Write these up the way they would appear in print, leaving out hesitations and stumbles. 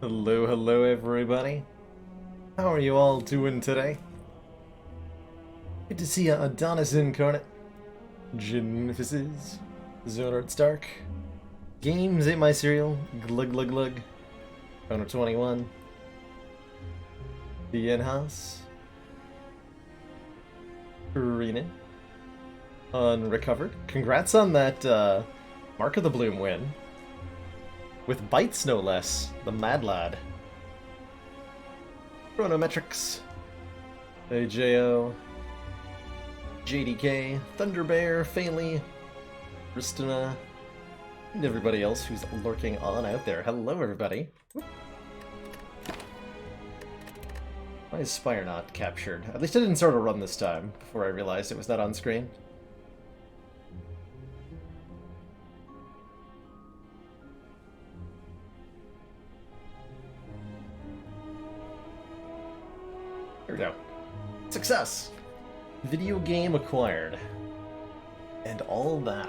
Hello, hello everybody. How are you all doing today? Good to see Adonis Incarnate, Genephysis, Zonard Stark, Games Ate My Cereal, Glug Glug Glug, Owner 21, The In-House, Arena, Unrecovered. Congrats on that Mark of the Bloom win. With bites, no less. The Mad Lad. Chronometrics. AJO. JDK. Thunderbear. Faley. Ristina. And everybody else who's lurking on out there. Hello, everybody. Why is Spire not captured? At least I didn't start a run this time, before I realized it was not on screen. Here we go. Success! Video game acquired. And all that.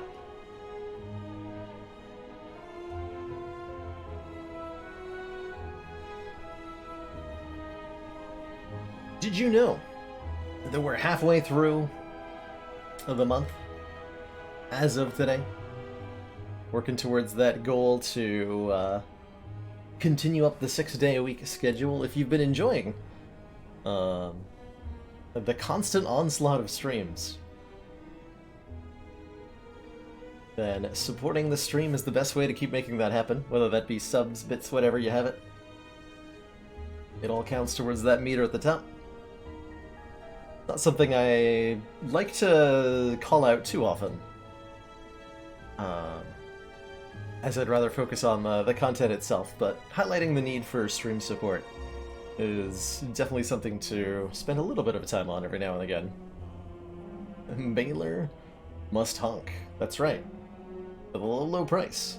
Did you know that we're halfway through the month as of today? Working towards that goal to continue up the 6-day-a-week schedule. If you've been enjoying the constant onslaught of streams, then supporting the stream is the best way to keep making that happen, whether that be subs, bits, whatever you have it. It all counts towards that meter at the top. Not something I like to call out too often, as I'd rather focus on the content itself, but highlighting the need for stream support is definitely something to spend a little bit of time on every now and again. Baylor must honk. That's right. At a low price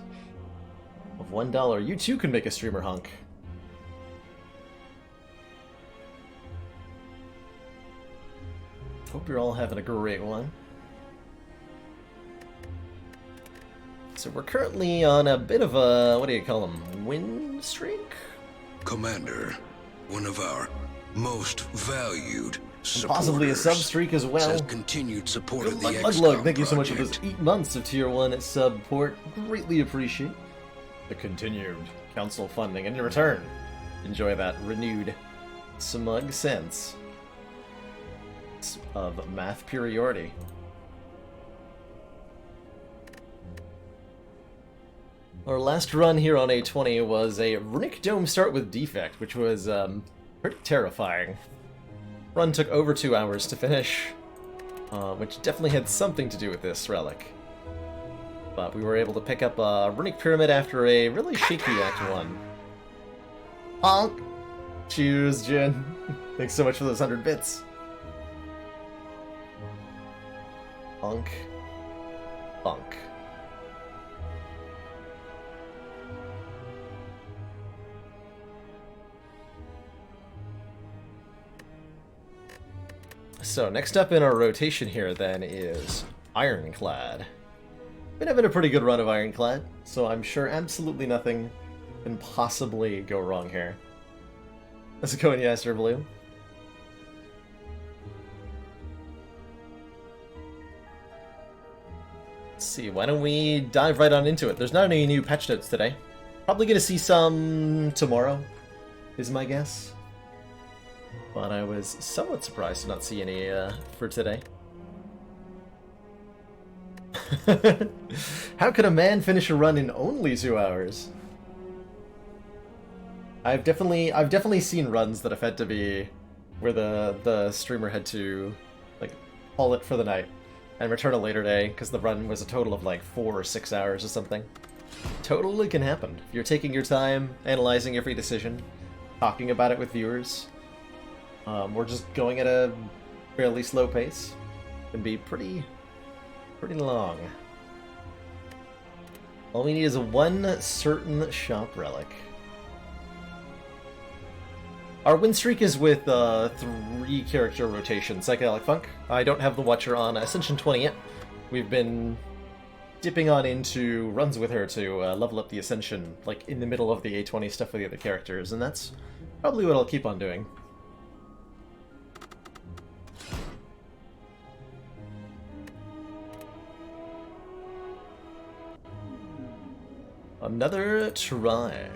of $1, you too can make a streamer honk. Hope you're all having a great one. So we're currently on a bit of a, what do you call them, win streak? Commander, one of our most valued supporters, and possibly a sub streak as well. has continued support of the Lug, XCOM thank you so much for project. those 8 months of Tier 1 support. Greatly appreciate the continued council funding. And in return, enjoy that renewed smug sense of math superiority. Our last run here on A20 was a Runic Dome start with defect, which was pretty terrifying. Run took over 2 hours to finish, which definitely had something to do with this relic. But we were able to pick up a Runic Pyramid after a really shaky Act 1. Honk! Cheers, Jin. Thanks so much for those 100 bits. Honk. Honk. So next up in our rotation here then is Ironclad. Been having a pretty good run of Ironclad, so I'm sure absolutely nothing can possibly go wrong here. How's it going, Yaster Blue? Let's see, why don't we dive right on into it? There's not any new patch notes today. Probably gonna see some tomorrow, is my guess. But I was somewhat surprised to not see any for today. How could a man finish a run in only 2 hours? I've definitely seen runs that have had to be where the streamer had to like haul it for the night and return a later day because the run was a total of like 4 or 6 hours or something. Totally can happen. If you're taking your time, analyzing every decision, talking about it with viewers. We're just going at a fairly slow pace. Can be pretty long. All we need is one certain shop relic. Our win streak is with 3 character rotation. Psychedelic Funk. I don't have the Watcher on Ascension 20 yet. We've been dipping on into runs with her to level up the Ascension, like in the middle of the A20 stuff with the other characters, and that's probably what I'll keep on doing. Another try.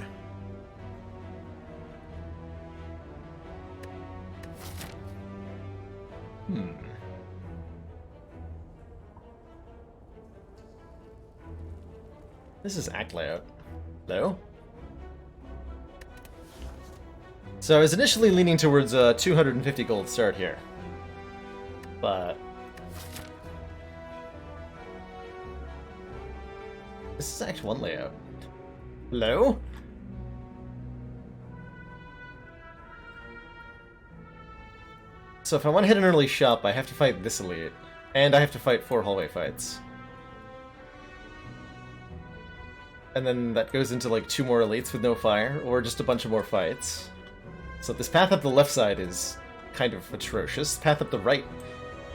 This is act layout. Hello? So I was initially leaning towards a 250 gold start here. But this is Act 1 layout. Hello? So if I want to hit an early shop, I have to fight this elite. And I have to fight 4 hallway fights. And then that goes into like 2 more elites with no fire, or just a bunch of more fights. So this path up the left side is kind of atrocious. The path up the right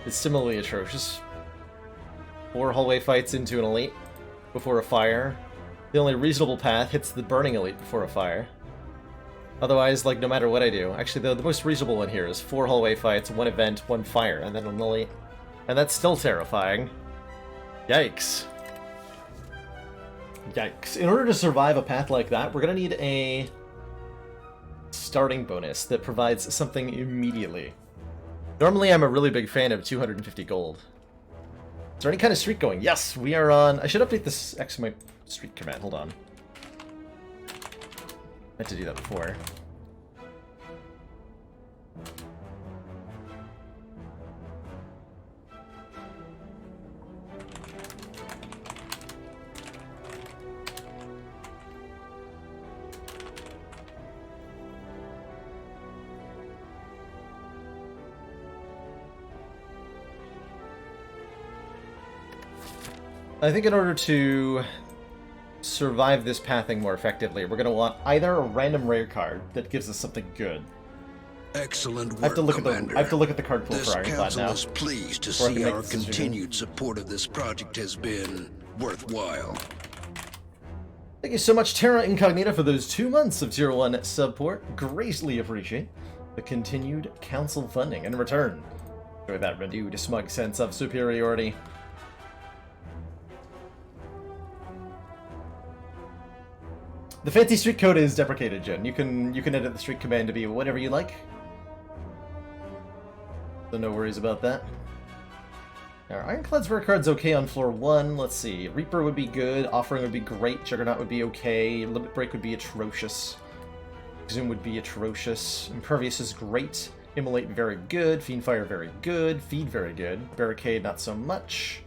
is similarly atrocious. 4 hallway fights into an elite before a fire. The only reasonable path hits the burning elite before a fire. Otherwise, like, no matter what I do. Actually, the most reasonable one here is 4 hallway fights, 1 event, 1 fire, and then an elite. And that's still terrifying. Yikes. Yikes. In order to survive a path like that, we're gonna need a starting bonus that provides something immediately. Normally, I'm a really big fan of 250 gold. Is there any kind of streak going? Yes, we are on... I should update this exclamation streak command. Hold on. I meant to do that before. I think in order to survive this pathing more effectively, we're going to want either a random rare card that gives us something good. Excellent work, I have to look Commander. at the card pool for Ironclad now. This council is pleased to before I can see make our the decision. continued support of this project has been worthwhile. Thank you so much, Terra Incognita, for those 2 months of Tier 1 support. Greatly appreciate the continued council funding. In return, enjoy that renewed smug sense of superiority. The fancy streak code is deprecated, Jen. You can edit the streak command to be whatever you like. So no worries about that. Our Ironclad's rare card's okay on floor 1. Let's see. Reaper would be good. Offering would be great. Juggernaut would be okay. Limit Break would be atrocious. Zoom would be atrocious. Impervious is great. Immolate very good. Fiendfire very good. Feed very good. Barricade not so much.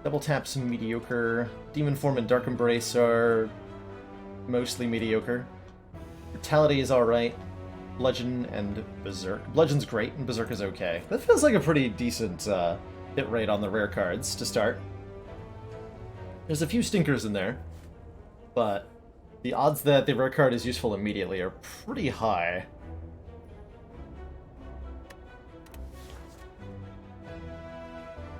Double Tap's mediocre. Demon Form and Dark Embrace are mostly mediocre. Brutality is alright. Bludgeon and Berserk. Bludgeon's great, and Berserk is okay. That feels like a pretty decent hit rate on the rare cards to start. There's a few stinkers in there, but the odds that the rare card is useful immediately are pretty high.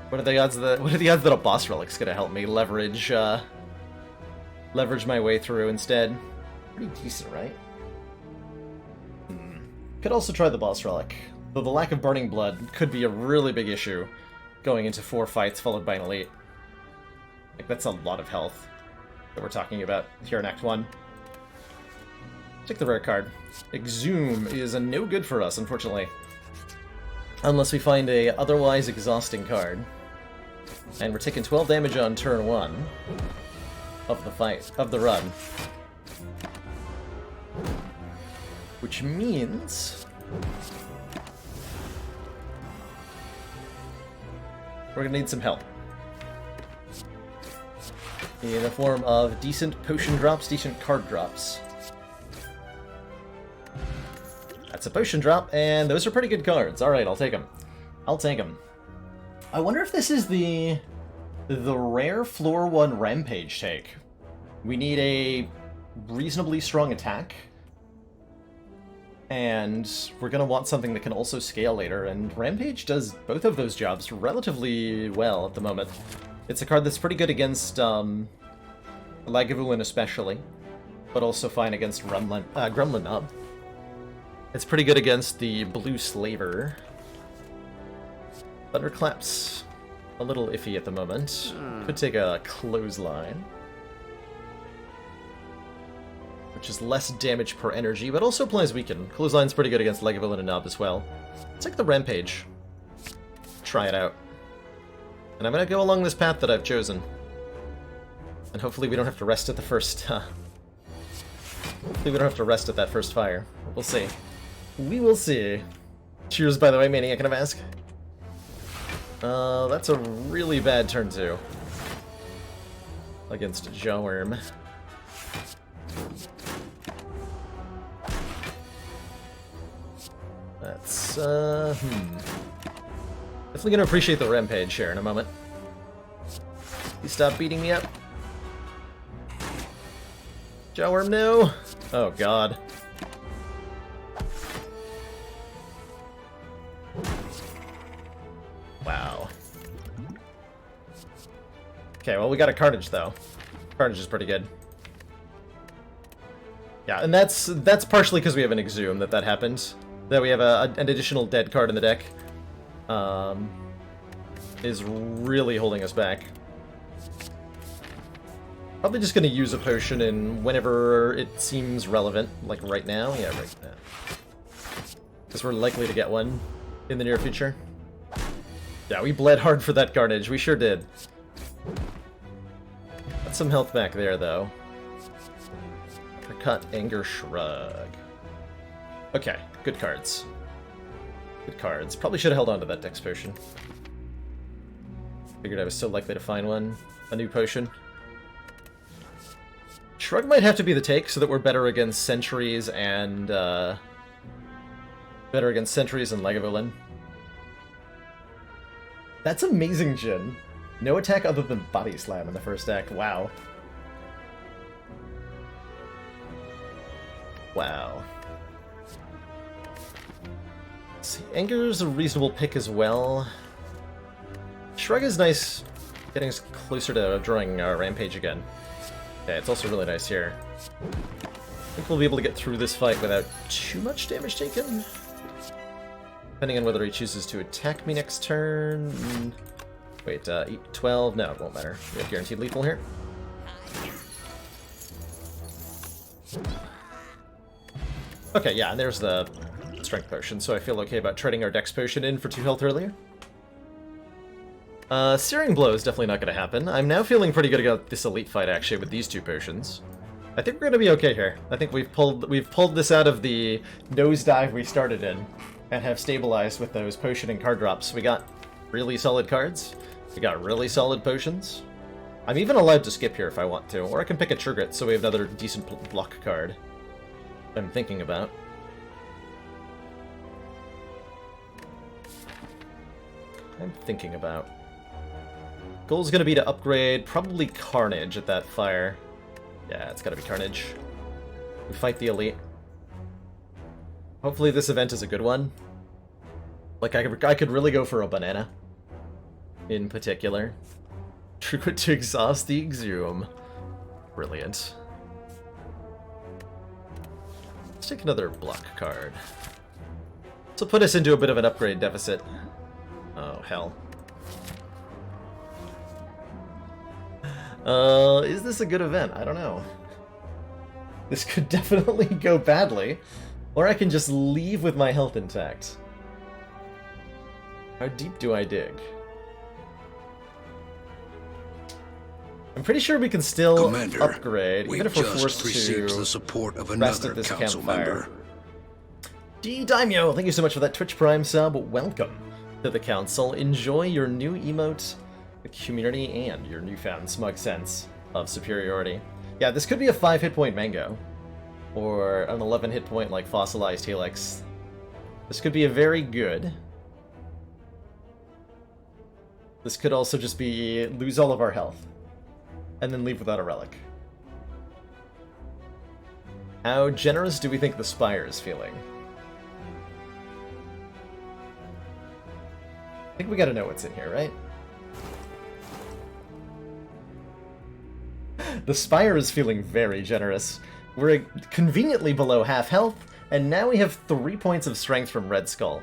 What are the odds that a boss relic's gonna help me leverage my way through instead? Pretty decent, right? Could also try the boss relic, though the lack of burning blood could be a really big issue going into 4 fights followed by an elite. Like, that's a lot of health that we're talking about here in Act 1. Take the rare card. Exhume is a no good for us, unfortunately. Unless we find a otherwise exhausting card. And we're taking 12 damage on turn 1 of the fight, of the run. Which means we're gonna need some help. In the form of decent potion drops, decent card drops. That's a potion drop, and those are pretty good cards. Alright, I'll take them. I'll take them. I wonder if this is the rare floor 1 rampage take. We need a reasonably strong attack. And we're going to want something that can also scale later, and Rampage does both of those jobs relatively well at the moment. It's a card that's pretty good against Lagavulin especially, but also fine against Gremlin Knob. It's pretty good against the Blue Slaver. Thunderclap's a little iffy at the moment. Could take a Clothesline, which is less damage per energy, but also applies Weaken. Clothesline's pretty good against Lagavulin and Knob as well. Let's take the Rampage. Try it out. And I'm gonna go along this path that I've chosen. And hopefully we don't have to rest at the first, hopefully we don't have to rest at that first fire. We'll see. We will see. Cheers, by the way, Maniac, can I ask? That's a really bad turn 2. Against Jawworm. That's, Definitely gonna appreciate the Rampage here in a moment. You stop beating me up. Jawworm, no! Oh, God. Wow. Okay, well, we got a Carnage, though. Carnage is pretty good. Yeah, and that's partially because we have an Exhume that happened. That we have an additional dead card in the deck. Is really holding us back. Probably just gonna use a potion in whenever it seems relevant, like right now. Yeah, right now. Because we're likely to get one in the near future. Yeah, we bled hard for that Carnage. We sure did. Got some health back there, though. Uppercut, Anger, Shrug. Okay, good cards. Good cards. Probably should have held on to that Dex potion. Figured I was so likely to find one. A new potion. Shrug might have to be the take so that we're better against Sentries and, better against Sentries and Lagavulin. That's amazing, Jin. No attack other than Body Slam in the first deck. Wow. Wow. Let's see, Anger's a reasonable pick as well. Shrug is nice, getting us closer to drawing Rampage again. Okay, it's also really nice here. I think we'll be able to get through this fight without too much damage taken. Depending on whether he chooses to attack me next turn. Wait, 12? No, it won't matter. We have guaranteed lethal here. Okay, yeah, and there's the strength potion, so I feel okay about trading our dex potion in for 2 health earlier. Searing Blow is definitely not going to happen. I'm now feeling pretty good about this elite fight, actually, with these 2 potions. I think we're going to be okay here. I think we've pulled this out of the nosedive we started in, and have stabilized with those potion and card drops. We got really solid cards. We got really solid potions. I'm even allowed to skip here if I want to, or I can pick a Trigret, so we have another decent block card. I'm thinking about. Goal's gonna be to upgrade probably Carnage at that fire. Yeah, it's gotta be Carnage. We fight the elite. Hopefully this event is a good one. Like, I could really go for a banana. In particular. Trigger to exhaust the Exhume. Brilliant. Let's take another block card. This will put us into a bit of an upgrade deficit. Oh, hell. Is this a good event? I don't know. This could definitely go badly. Or I can just leave with my health intact. How deep do I dig? I'm pretty sure we can still Commander, upgrade, even if we're forced to the support of rest another at this council campfire. member. D Daimyo, thank you so much for that Twitch Prime sub. Welcome to the council. Enjoy your new emote, the community, and your newfound smug sense of superiority. Yeah, this could be a 5 hit point Mango, or an 11 hit point like Fossilized Helix. This could be a very good. This could also just be lose all of our health, and then leave without a relic. How generous do we think the Spire is feeling? I think we gotta know what's in here, right? The Spire is feeling very generous. We're conveniently below half health, and now we have 3 points of strength from Red Skull.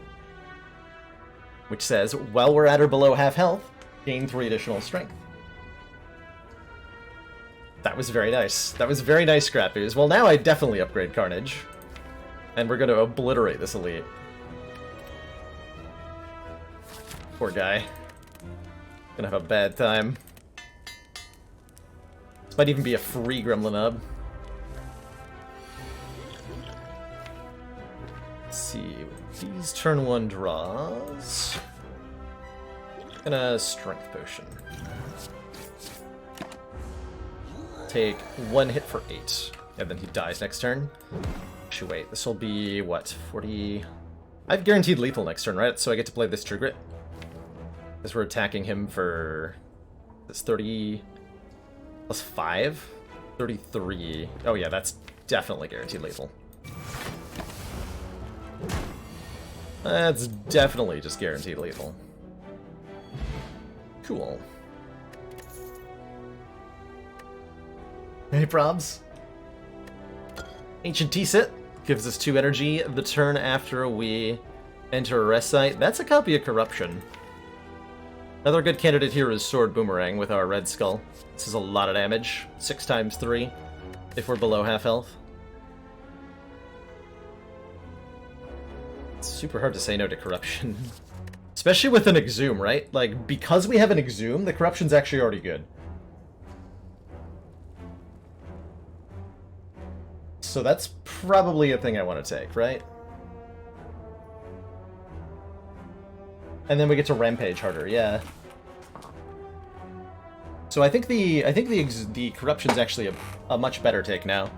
Which says, while we're at or below half health, gain 3 additional strength. That was very nice. That was very nice, Scrappies. Well, now I definitely upgrade Carnage. And we're going to obliterate this elite. Poor guy. Gonna have a bad time. This might even be a free Gremlin Hub. Let's see. These turn 1 draws. Gonna Strength Potion. Take 1 hit for 8. And then he dies next turn. Actually, wait. This will be, what, 40... I have guaranteed lethal next turn, right? So I get to play this True Grit. Because we're attacking him for... This 30... plus 5? 33. Oh yeah, that's definitely guaranteed lethal. That's definitely just guaranteed lethal. Cool. Hey, probs. Ancient T-Sit gives us 2 energy the turn after we enter a rest site. That's a copy of Corruption. Another good candidate here is Sword Boomerang with our Red Skull. This is a lot of damage. 6 times 3 if we're below half health. It's super hard to say no to Corruption. Especially with an Exhume, right? Like, because we have an Exhume, the Corruption's actually already good. So that's probably a thing I want to take, right? And then we get to Rampage harder, yeah. So I think the Corruption's actually a much better take now.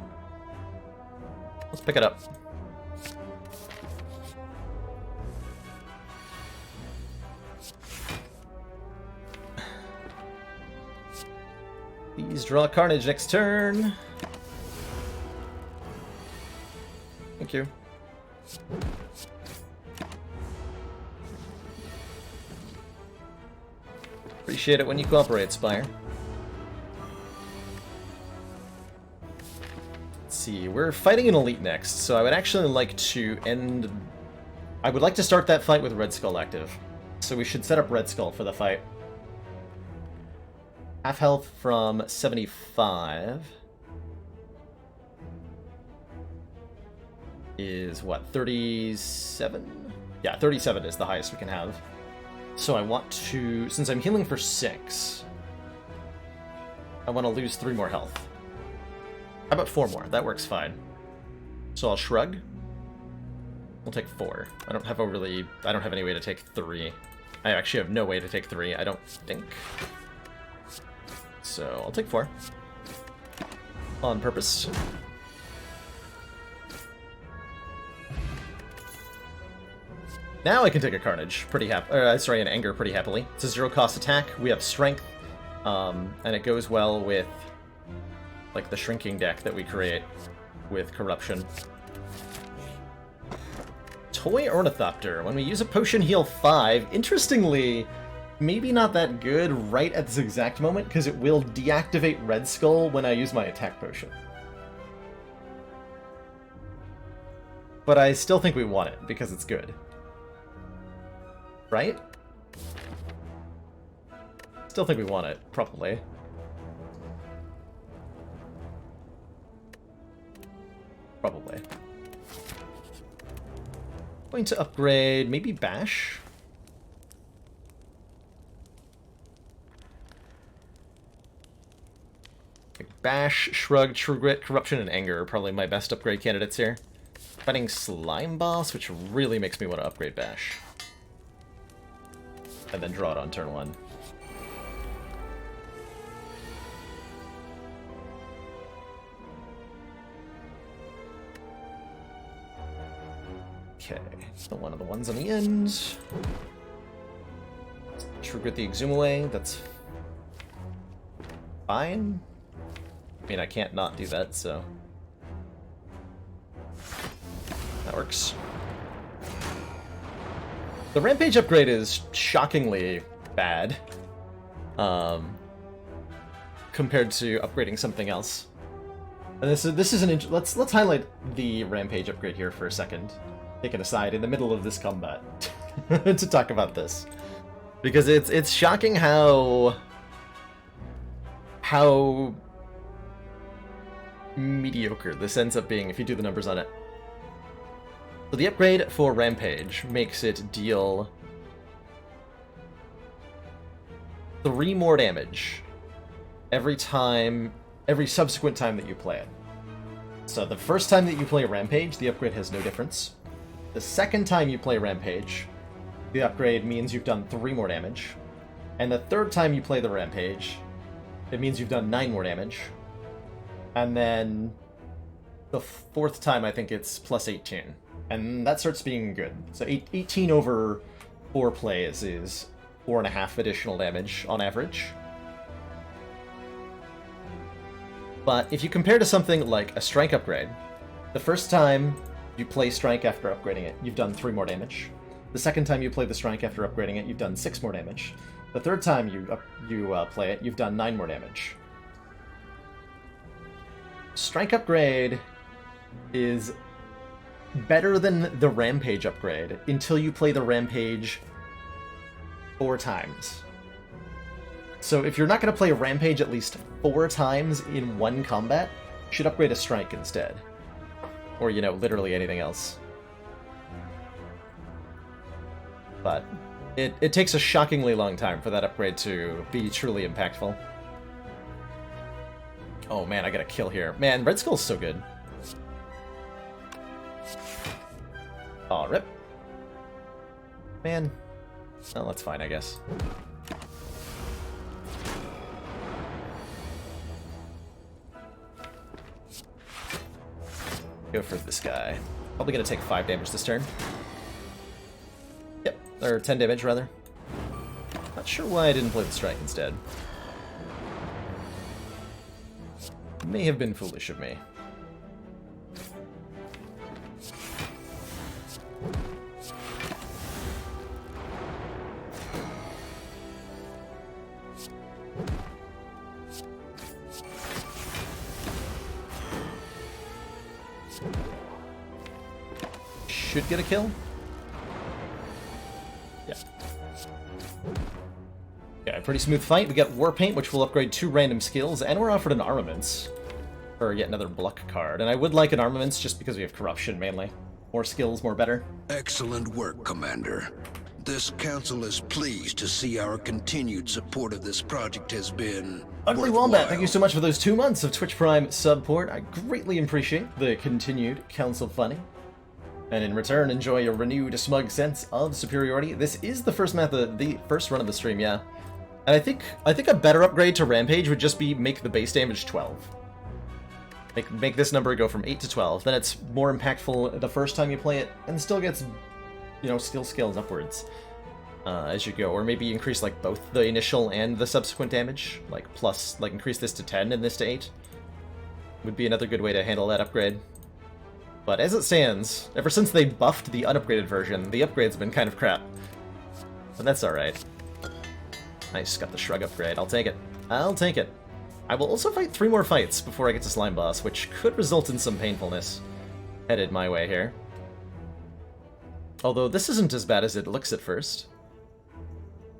Let's pick it up. Please draw Carnage next turn. Thank you. Appreciate it when you cooperate, Spire. Let's see, we're fighting an elite next, so I would actually like to end... I would like to start that fight with Red Skull active. So we should set up Red Skull for the fight. Half health from 75... is what, 37? Yeah, 37 is the highest we can have. So I want to, since I'm healing for 6, I want to lose 3 more health. How about 4 more? That works fine. So I'll shrug. We'll take 4. I don't have any way to take 3. I actually have no way to take 3, I don't think. So I'll take 4. On purpose. Now I can take a Carnage an Anger pretty happily. It's a 0-cost attack. We have Strength, and it goes well with like the shrinking deck that we create with Corruption. Toy Ornithopter. When we use a potion, heal 5. Interestingly, maybe not that good right at this exact moment because it will deactivate Red Skull when I use my attack potion. But I still think we want it because it's good. Right? Still think we want it, probably. Probably. Going to upgrade maybe Bash? Like Bash, Shrug, True Grit, Corruption, and Anger are probably my best upgrade candidates here. Fighting Slime Boss, which really makes me want to upgrade Bash. And then draw it on turn 1. Okay, so one of the ones on the end. Trigger the Exhume away, that's fine. I mean, I can't not do that, so... that works. The Rampage upgrade is shockingly bad. Because compared to upgrading something else. And this is an let's highlight the Rampage upgrade here for a second. Take it aside in the middle of this combat to talk about this, because it's shocking how mediocre this ends up being if you do the numbers on it. So the upgrade for Rampage makes it deal 3 more damage every subsequent time that you play it. So the first time that you play Rampage, the upgrade has no difference. The second time you play Rampage, the upgrade means you've done 3 more damage. And the third time you play the Rampage, it means you've done 9 more damage. And then the fourth time, I think it's plus 18. And that starts being good. So 18 over 4 plays is 4.5 additional damage on average. But if you compare to something like a Strength upgrade, the first time you play Strength after upgrading it, you've done 3 more damage. The second time you play the Strength after upgrading it, you've done 6 more damage. The third time you play it, you've done 9 more damage. Strength upgrade is better than the Rampage upgrade until you play the Rampage 4 times. So if you're not going to play Rampage at least 4 times in one combat, you should upgrade a Strike instead. Or, you know, literally anything else. But it takes a shockingly long time for that upgrade to be truly impactful. Oh man, I got a kill here. Man, Red Skull's so good. Aw, rip. Man. Oh, that's fine, I guess. Go for this guy. Probably gonna take 5 damage this turn. Yep, or 10 damage, rather. Not sure why I didn't play the Strike instead. May have been foolish of me. Should get a kill. Yeah. Yeah, pretty smooth fight. We got War Paint, which will upgrade 2 random skills, and we're offered an Armaments for yet another Bluck card. And I would like an Armaments just because we have Corruption, mainly. More skills, more better. Excellent work, Commander. This council is pleased to see our continued support of this project has been Ugly Wombat, thank you so much for those 2 months of Twitch Prime support. I greatly appreciate the continued council funding. And in return, enjoy a renewed smug sense of superiority. This is the first run of the stream, yeah. And I think a better upgrade to Rampage would just be make the base damage 12. Make this number go from 8 to 12. Then it's more impactful the first time you play it, and still gets, you know, skill scales upwards as you go. Or maybe increase like both the initial and the subsequent damage, like plus, like increase this to 10 and this to 8. Would be another good way to handle that upgrade. But as it stands, ever since they buffed the unupgraded version, the upgrade's been kind of crap. But that's alright. Nice, got the Shrug upgrade. I'll take it. I'll take it. I will also fight 3 more fights before I get to Slime Boss, which could result in some painfulness headed my way here. Although this isn't as bad as it looks at first.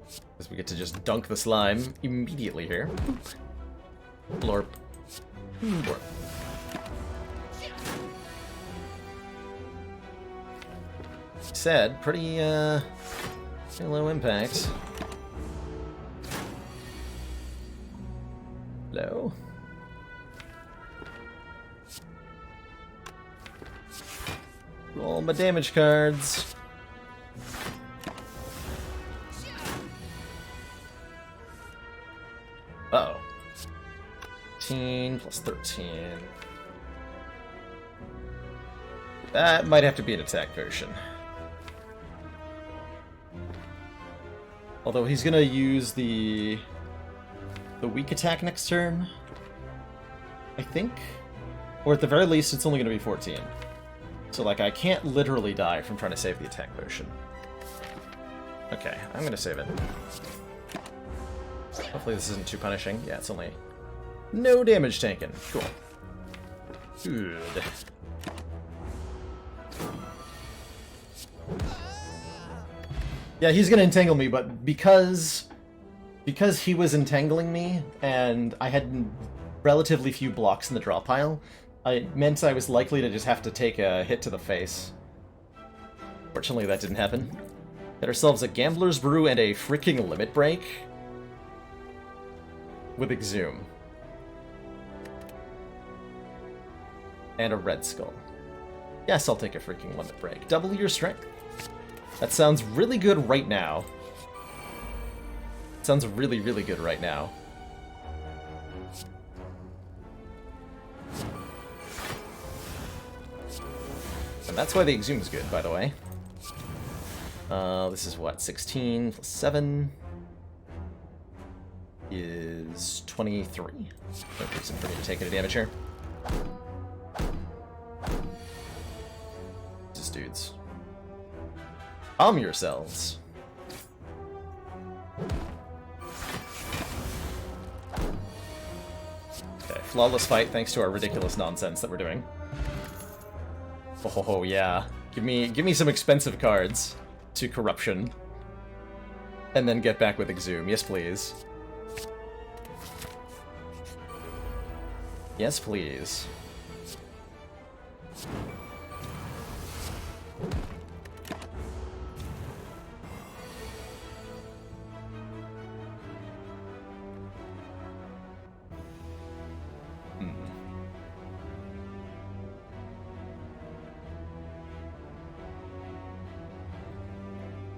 Because we get to just dunk the slime immediately here. Blorp. Blorp. Said, pretty low impact. Low. Roll my damage cards. Uh-oh. 13 plus 13. That might have to be an attack version. Although he's gonna use the weak attack next turn, I think? Or at the very least, it's only gonna be 14. So, like, I can't literally die from trying to save the attack potion. Okay, I'm gonna save it. Hopefully this isn't too punishing. Yeah, it's only No damage taken. Cool. Good. Yeah, he's gonna entangle me, but because he was entangling me, and I had relatively few blocks in the draw pile, it meant I was likely to just have to take a hit to the face. Fortunately, that didn't happen. Get ourselves a Gambler's Brew and a freaking Limit Break with Exhume. And a Red Skull. Yes, I'll take a freaking Limit Break. Double your strength. That sounds really good right now. Sounds really, really good right now. And that's why the Exhume's good, by the way. This is what, 16 plus 7 is 23. No reason for me to take any damage here. Jesus, dudes. Calm yourselves. Okay, flawless fight thanks to our ridiculous nonsense that we're doing. Oh yeah, give me some expensive cards to corruption, and then get back with Exhume. Yes, please. Yes, please.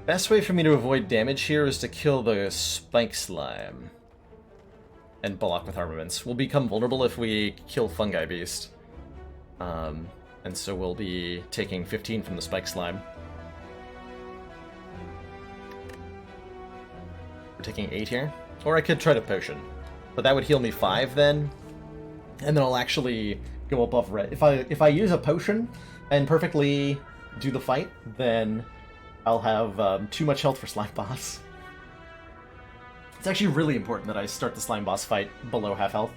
Best way for me to avoid damage here is to kill the Spike Slime and block with armaments. We'll become vulnerable if we kill Fungi Beast. And so we'll be taking 15 from the Spike Slime. We're taking 8 here. Or I could try to Potion. But that would heal me 5 then. And then I'll actually go above red. If I use a Potion and perfectly do the fight, then I'll have too much health for Slime Boss. It's actually really important that I start the Slime Boss fight below half health,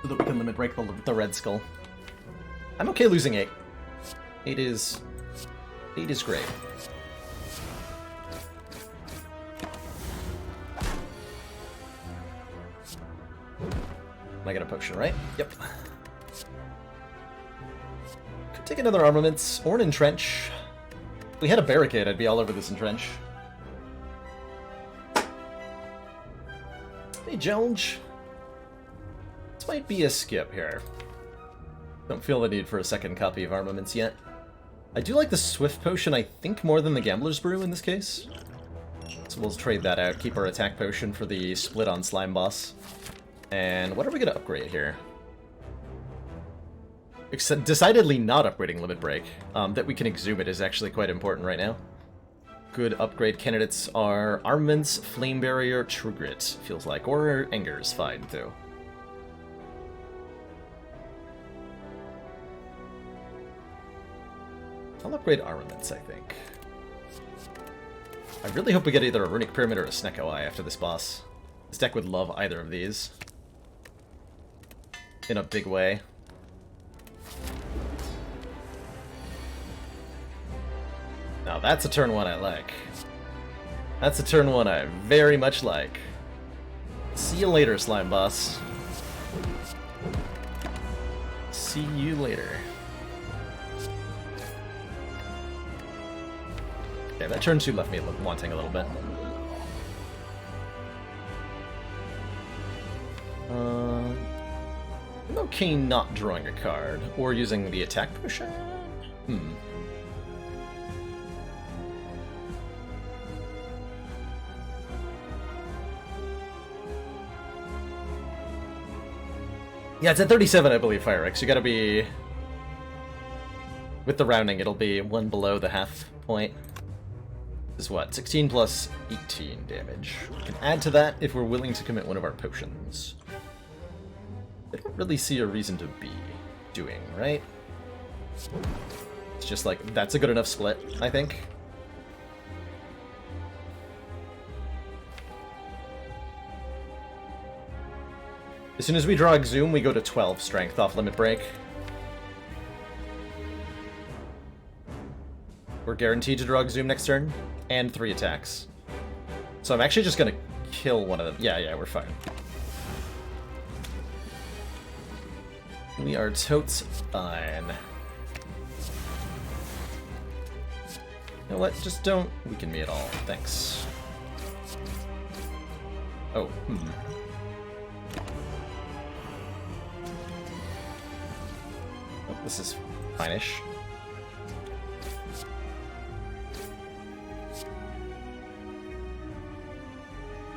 so that we can limit break the Red Skull. I'm okay losing 8. 8 is great. I got a potion, right? Yep. Could take another armaments or an entrench. If we had a barricade, I'd be all over this entrench. Hey, Jelge. This might be a skip here. Don't feel the need for a second copy of armaments yet. I do like the Swift Potion, I think, more than the Gambler's Brew in this case. So we'll trade that out, keep our attack potion for the split on Slime Boss. And what are we going to upgrade here? Except decidedly not upgrading Limit Break. That we can exhume it is actually quite important right now. Good upgrade candidates are Armaments, Flame Barrier, True Grit, feels like, or Anger's fine too. I'll upgrade Armaments, I think. I really hope we get either a Runic Pyramid or a Snecko Eye after this boss. This deck would love either of these. In a big way. Now that's a turn 1 I like. That's a turn 1 I very much like. See you later, Slime Boss. See you later. Okay, that turn 2 left me wanting a little bit. I'm okay not drawing a card, or using the attack potion? Yeah, it's at 37, I believe, Firex. You gotta be... With the rounding, it'll be 1 below the half point. This is what? 16 plus 18 damage. We can add to that if we're willing to commit one of our potions. I don't really see a reason to be doing, right? It's just like, that's a good enough split, I think. As soon as we draw Exhume, we go to 12 strength off Limit Break. We're guaranteed to draw Exhume next turn, and 3 attacks. So I'm actually just gonna kill one of them. Yeah, we're fine. We are totes fine. You know what? Just don't weaken me at all. Thanks. Oh, Oh, this is fine-ish.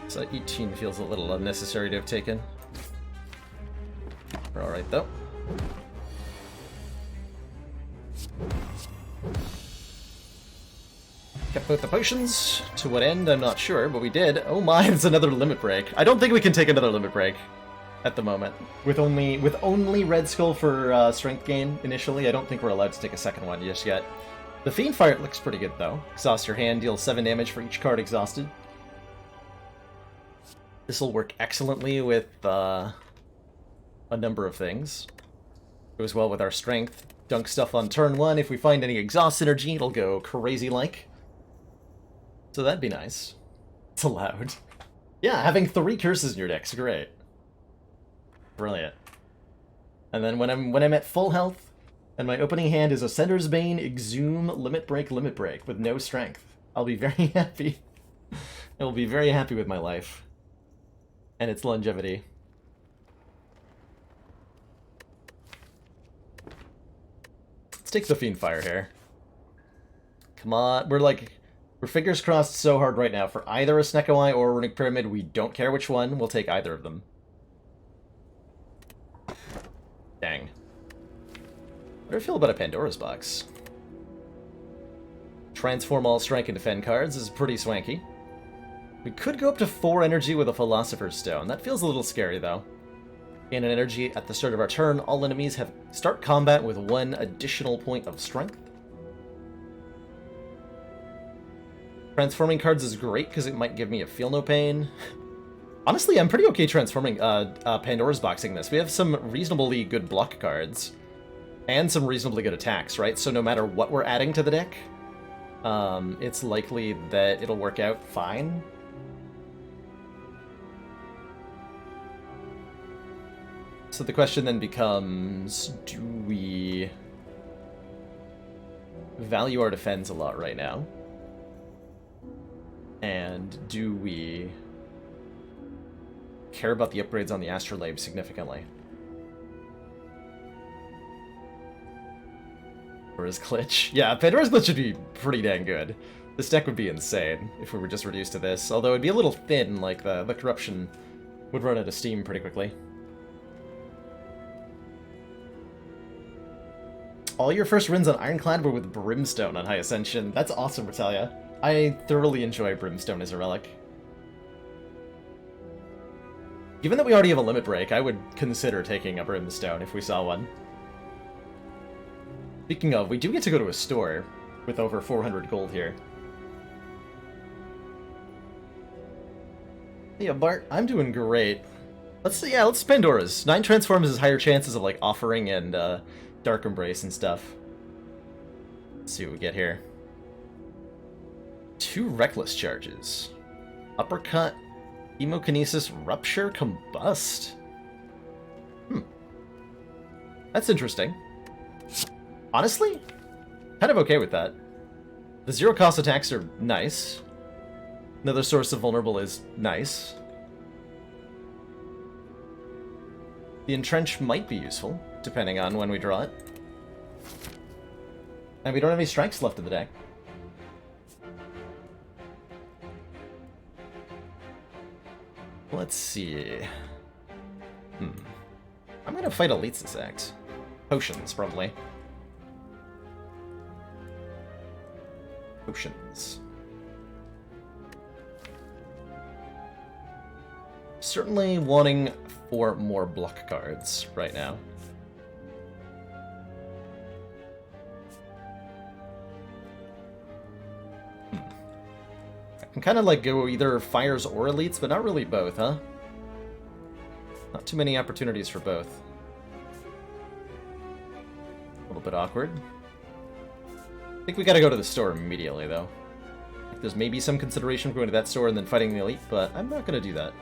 So 18 feels a little unnecessary to have taken. We're alright though. Kept both the potions. To what end, I'm not sure, but we did. Oh my, it's another limit break. I don't think we can take another limit break at the moment. With only Red Skull for strength gain initially, I don't think we're allowed to take a second one just yet. The Fiend Fire looks pretty good though. Exhaust your hand, deal 7 damage for each card exhausted. This will work excellently with a number of things. Goes well with our strength. Dunk stuff on turn 1. If we find any exhaust synergy, it'll go crazy-like. So that'd be nice. It's allowed. Yeah, having 3 curses in your deck's great. Brilliant. And then when I'm at full health, and my opening hand is Ascender's Bane, Exhume, Limit Break, with no strength, I'll be very happy. I will be very happy with my life. And its longevity. Let's take the Fiend Fire here. Come on, we're fingers crossed so hard right now for either a Snecko or a Runic Pyramid. We don't care which one, we'll take either of them. Dang. What do I feel about a Pandora's Box? Transform all strike and defend cards is pretty swanky. We could go up to 4 energy with a Philosopher's Stone. That feels a little scary, though. Gain an energy at the start of our turn. All enemies start combat with 1 additional point of strength. Transforming cards is great because it might give me a Feel No Pain. Honestly, I'm pretty okay transforming Pandora's Boxing this. We have some reasonably good block cards. And some reasonably good attacks, right? So no matter what we're adding to the deck, it's likely that it'll work out fine. So the question then becomes, do we value our defense a lot right now? And do we care about the upgrades on the Astrolabe significantly? Pandora's Glitch? Yeah, Pandora's Glitch would be pretty dang good. This deck would be insane if we were just reduced to this, although it'd be a little thin, like the Corruption would run out of steam pretty quickly. All your first wins on Ironclad were with Brimstone on High Ascension. That's awesome, Retalia. I thoroughly enjoy Brimstone as a relic. Given that we already have a Limit Break, I would consider taking a Brimstone if we saw one. Speaking of, we do get to go to a store with over 400 gold here. Yeah, Bart, I'm doing great. Let's Pandora's. 9 transforms has higher chances of, like, offering and, Dark Embrace and stuff. Let's see what we get here. 2 Reckless charges. Uppercut, Hemokinesis, Rupture, Combust. That's interesting. Honestly, kind of okay with that. The 0-cost attacks are nice. Another source of vulnerable is nice. The Entrench might be useful, depending on when we draw it. And we don't have any strikes left in the deck. Let's see. I'm gonna fight Elites this act. Potions, probably. Potions. Certainly wanting 4 more block cards right now. I can kind of like go either Fires or Elites, but not really both, huh? Not too many opportunities for both. A little bit awkward. I think we gotta go to the store immediately, though. There's maybe some consideration for going to that store and then fighting the elite, but I'm not gonna do that.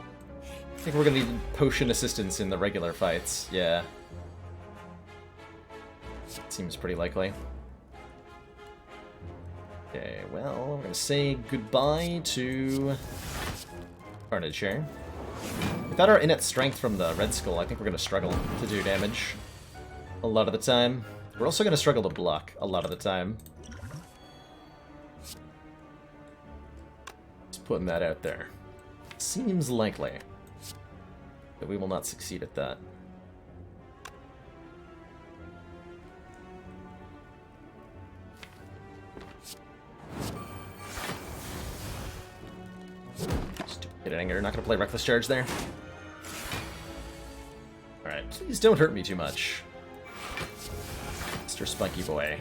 I think we're gonna need potion assistance in the regular fights. Yeah. Seems pretty likely. Okay, well, we're gonna say goodbye to Carnage here. Without our innate strength from the Red Skull, I think we're gonna struggle to do damage a lot of the time. We're also gonna struggle to block a lot of the time. Just putting that out there. Seems likely that we will not succeed at that. Stupid anger, not gonna play Reckless Charge there. Alright, please don't hurt me too much, Mr. Spunky Boy.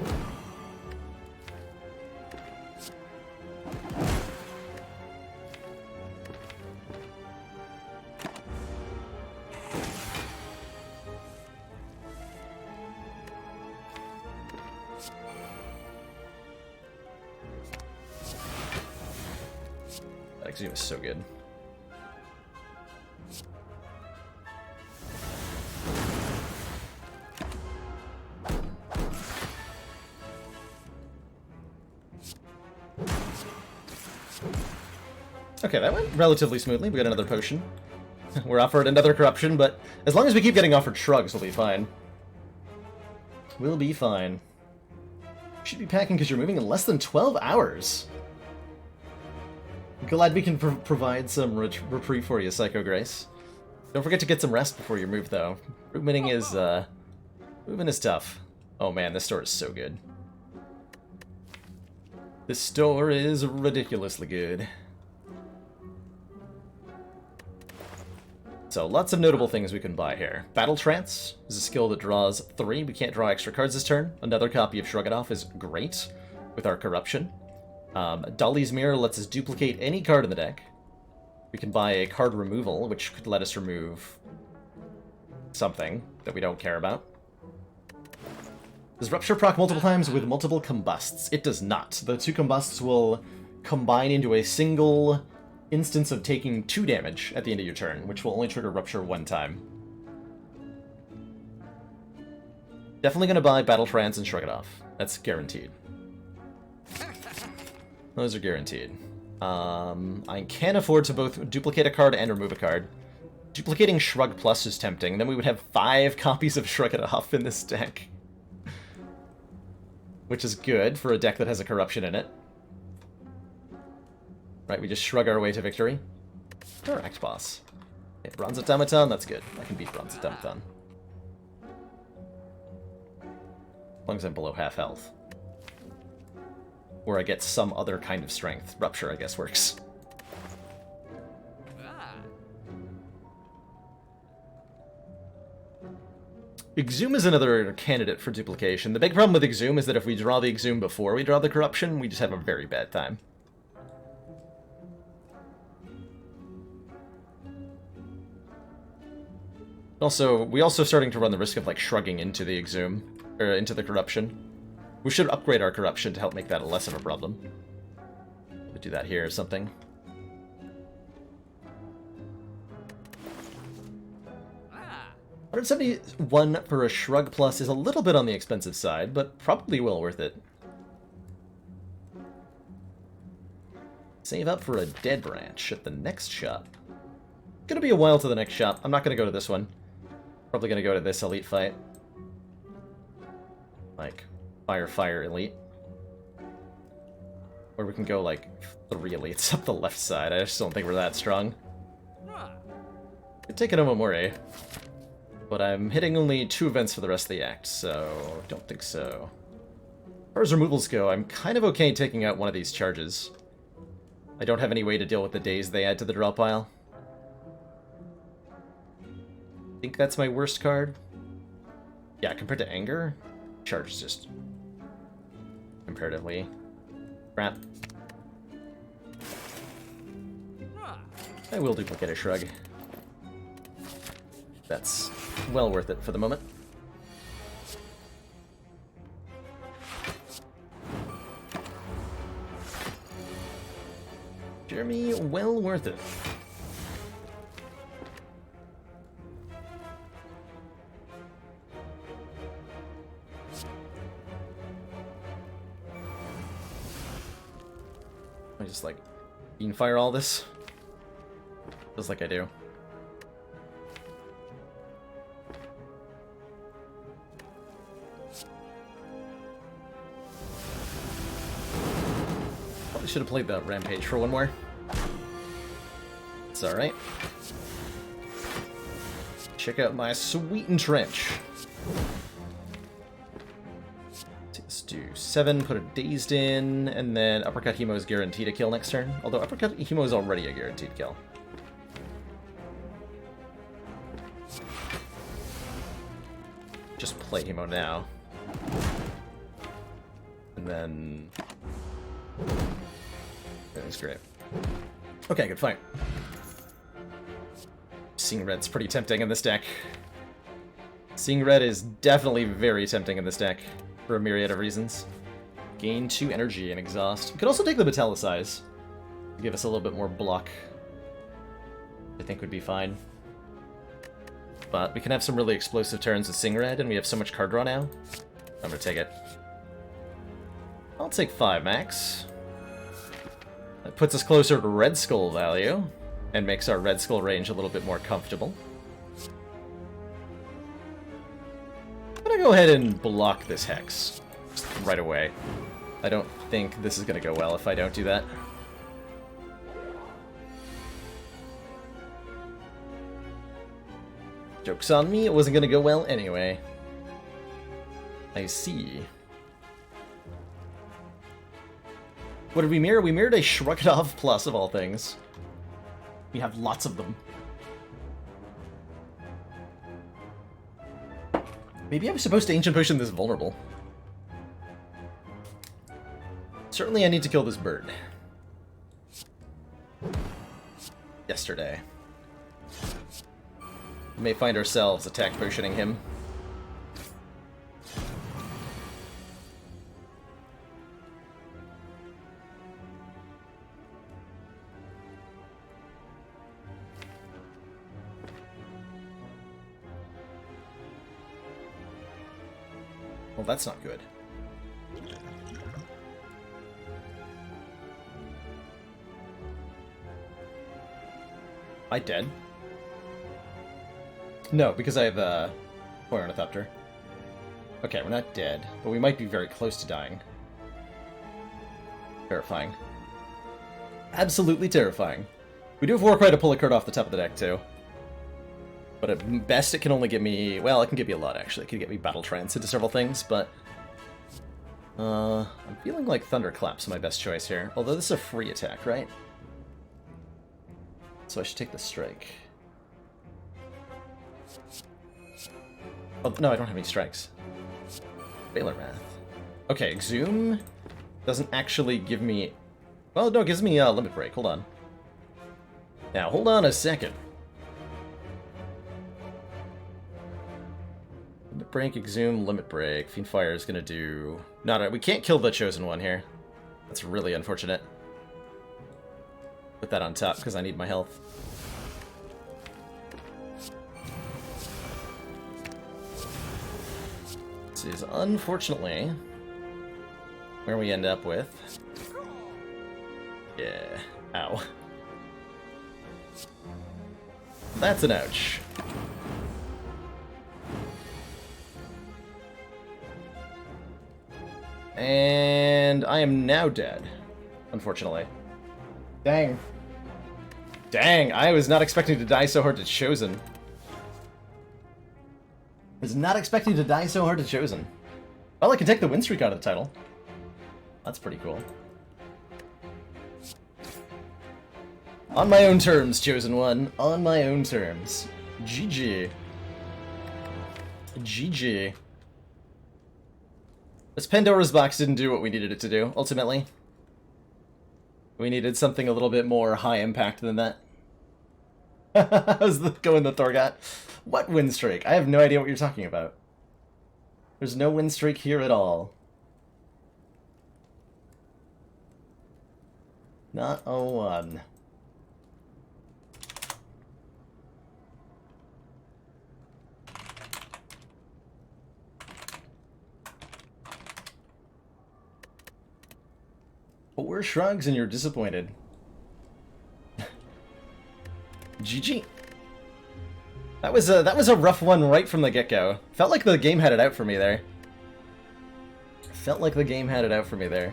That Exhume is so good. Okay, that went relatively smoothly. We got another potion. We're offered another corruption, but as long as we keep getting offered shrugs, we'll be fine. We'll be fine. You should be packing because you're moving in less than 12 hours. Glad we can provide some reprieve for you, Psycho Grace. Don't forget to get some rest before your move, though. Movement is tough. Oh man, this store is so good. This store is ridiculously good. So, lots of notable things we can buy here. Battle Trance is a skill that draws 3. We can't draw extra cards this turn. Another copy of Shrug It Off is great with our Corruption. Dolly's Mirror lets us duplicate any card in the deck. We can buy a card removal, which could let us remove something that we don't care about. Does Rupture proc multiple times with multiple combusts? It does not. The 2 combusts will combine into a single instance of taking 2 damage at the end of your turn, which will only trigger Rupture 1 time. Definitely gonna buy Battle Trance and Shrug It Off. That's guaranteed. Those are guaranteed. I can afford to both duplicate a card and remove a card. Duplicating Shrug Plus is tempting. Then we would have 5 copies of Shrug It Off in this deck. Which is good for a deck that has a corruption in it. Right, we just shrug our way to victory. Correct, boss. Okay, Bronze Automaton, that's good. I can beat Bronze Automaton. As long as I'm below half health. Or I get some other kind of strength. Rupture, I guess, works. Exhume is another candidate for duplication. The big problem with Exhume is that if we draw the Exhume before we draw the Corruption, we just have a very bad time. Also, we also starting to run the risk of, like, shrugging into the Exhume, or into the Corruption. We should upgrade our Corruption to help make that less of a problem. We'll do that here or something. $171 for a Shrug Plus is a little bit on the expensive side, but probably well worth it. Save up for a Dead Branch at the next shop. Gonna be a while to the next shop. I'm not gonna go to this one. Probably gonna go to this elite fight. Like, Fire elite. Or we can go, like, 3 elites up the left side. I just don't think we're that strong. Could take it on Omori. But I'm hitting only 2 events for the rest of the act, so don't think so. As far as removals go, I'm kind of okay taking out one of these charges. I don't have any way to deal with the days they add to the draw pile. I think that's my worst card. Yeah, compared to Anger, Charge is just comparatively crap. I will duplicate a Shrug. That's well worth it for the moment. Jeremy, well worth it. I just like fire all this. Feels like I do. Probably should have played the Rampage for one more. It's alright. Check out my sweetened trench. Let's do 7, put a dazed in, and then Uppercut Hemo is guaranteed a kill next turn. Although Uppercut Hemo is already a guaranteed kill. Just play Hemo now. And then... That's great. Okay, good fight. Seeing Red's pretty tempting in this deck. Seeing Red is definitely very tempting in this deck, for a myriad of reasons. Gain 2 energy and exhaust. We could also take the Metallicize to give us a little bit more block. I think would be fine. But we can have some really explosive turns with Sing Red, and we have so much card draw now. I'm gonna take it. I'll take 5 max. That puts us closer to Red Skull value, and makes our Red Skull range a little bit more comfortable. I'm gonna go ahead and block this Hex just right away. I don't think this is gonna go well if I don't do that. Joke's on me, it wasn't gonna go well anyway. I see. What did we mirror? We mirrored a Shrug It Off Plus, of all things. We have lots of them. Maybe I was supposed to Ancient Potion this vulnerable. Certainly I need to kill this bird. Yesterday. We may find ourselves attack potioning him. Well, that's not good. Am I dead? No, because I have a Ornithopter. Okay, we're not dead, but we might be very close to dying. Terrifying. Absolutely terrifying. We do have Warcry to pull a card off the top of the deck, too. But at best, it can only get me... Well, it can get me a lot, actually. It can get me Battle Trance into several things, but... I'm feeling like Thunderclap's my best choice here. Although this is a free attack, right? So I should take the Strike. Oh, no, I don't have any strikes. Baylor Wrath. Okay, Exhume doesn't actually give me... Well, no, it gives me Limit Break. Hold on. Now, hold on a second. Limit Break, Exhume, Limit Break. Fiendfire is gonna do... No, we can't kill the Chosen One here. That's really unfortunate. Put that on top, because I need my health. This is, unfortunately, where we end up with... Yeah. Ow. That's an ouch. And I am now dead, unfortunately. Dang. Dang, I was not expecting to die so hard to Chosen. I was not expecting to die so hard to Chosen. Well, I can take the win streak out of the title. That's pretty cool. On my own terms, Chosen One. On my own terms. GG. GG. This Pandora's Box didn't do what we needed it to do, ultimately. We needed something a little bit more high impact than that. I was going the Thorgat. What win streak? I have no idea what you're talking about. There's no win streak here at all. Not a one. Four shrugs and you're disappointed. GG. That was a rough one right from the get-go. Felt like the game had it out for me there. Felt like the game had it out for me there.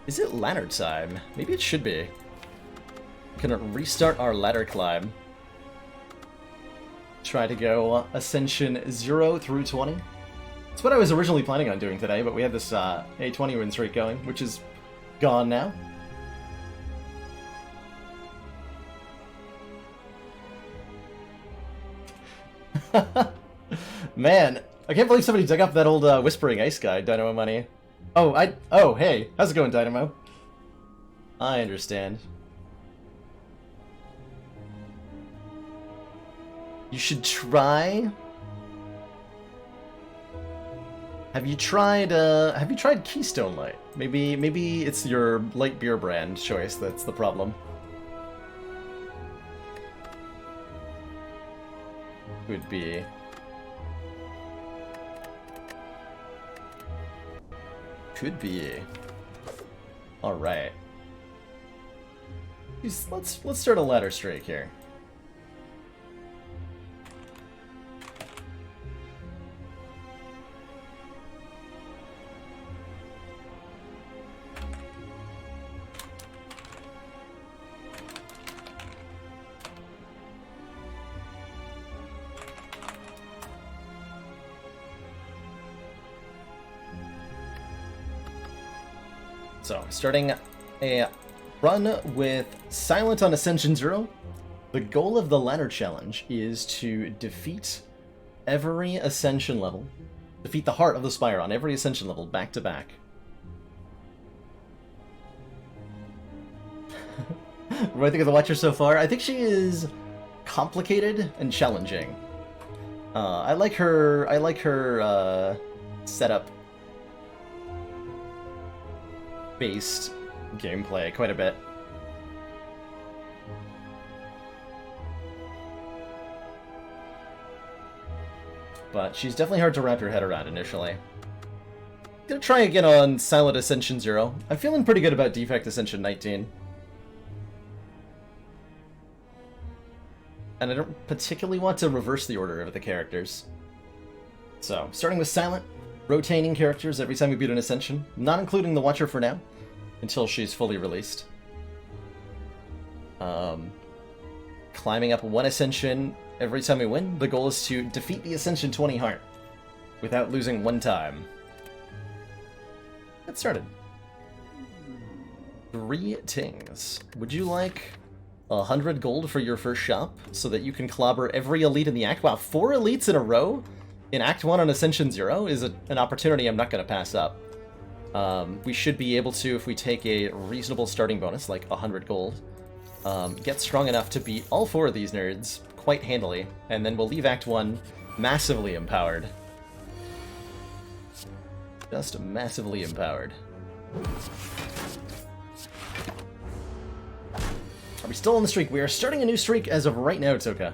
Is it ladder time? Maybe it should be. Gonna restart our ladder climb. Try to go Ascension 0 through 20. That's what I was originally planning on doing today, but we had this A20 win streak going, which is gone now. Man, I can't believe somebody dug up that old Whispering Ice guy, Dynamo Money. Oh, hey, how's it going, Dynamo? I understand. You should try... Have you tried Keystone Light? Maybe it's your light beer brand choice that's the problem. Could be. Could be. All right. Let's start a ladder streak here. So, starting a run with Silent on Ascension 0. The goal of the ladder challenge is to defeat every Ascension level. Defeat the heart of the Spire on every Ascension level, back to back. What do I think of the Watcher so far? I think she is complicated and challenging. I like her setup based gameplay quite a bit. But she's definitely hard to wrap your head around initially. Gonna try again on Silent Ascension 0. I'm feeling pretty good about Defect Ascension 19. And I don't particularly want to reverse the order of the characters. So, starting with Silent, rotating characters every time we beat an Ascension, not including the Watcher for now, until she's fully released. Climbing up one Ascension every time we win. The goal is to defeat the Ascension 20 heart without losing one time. Get started. Greetings. Would you like 100 gold for your first shop so that you can clobber every elite in the act? Wow, 4 elites in a row in Act 1 on Ascension 0 is an opportunity I'm not going to pass up. We should be able to, if we take a reasonable starting bonus, like 100 gold, get strong enough to beat all 4 of these nerds quite handily, and then we'll leave Act 1 massively empowered. Just massively empowered. Are we still on the streak? We are starting a new streak as of right now, Toka.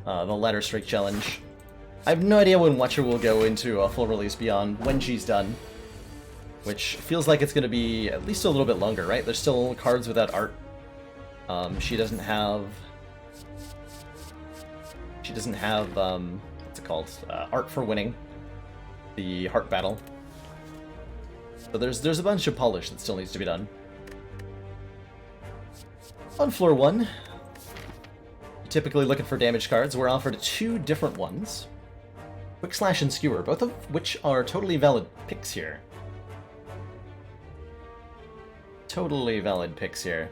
The ladder streak challenge. I have no idea when Watcher will go into a full release beyond when she's done. Which feels like it's going to be at least a little bit longer, right? There's still cards without art. She doesn't have... what's it called? Art for winning the heart battle. So there's a bunch of polish that still needs to be done. On floor 1, typically looking for damage cards. We're offered 2 different ones. Quick Slash and Skewer, both of which are totally valid picks here. Totally valid picks here.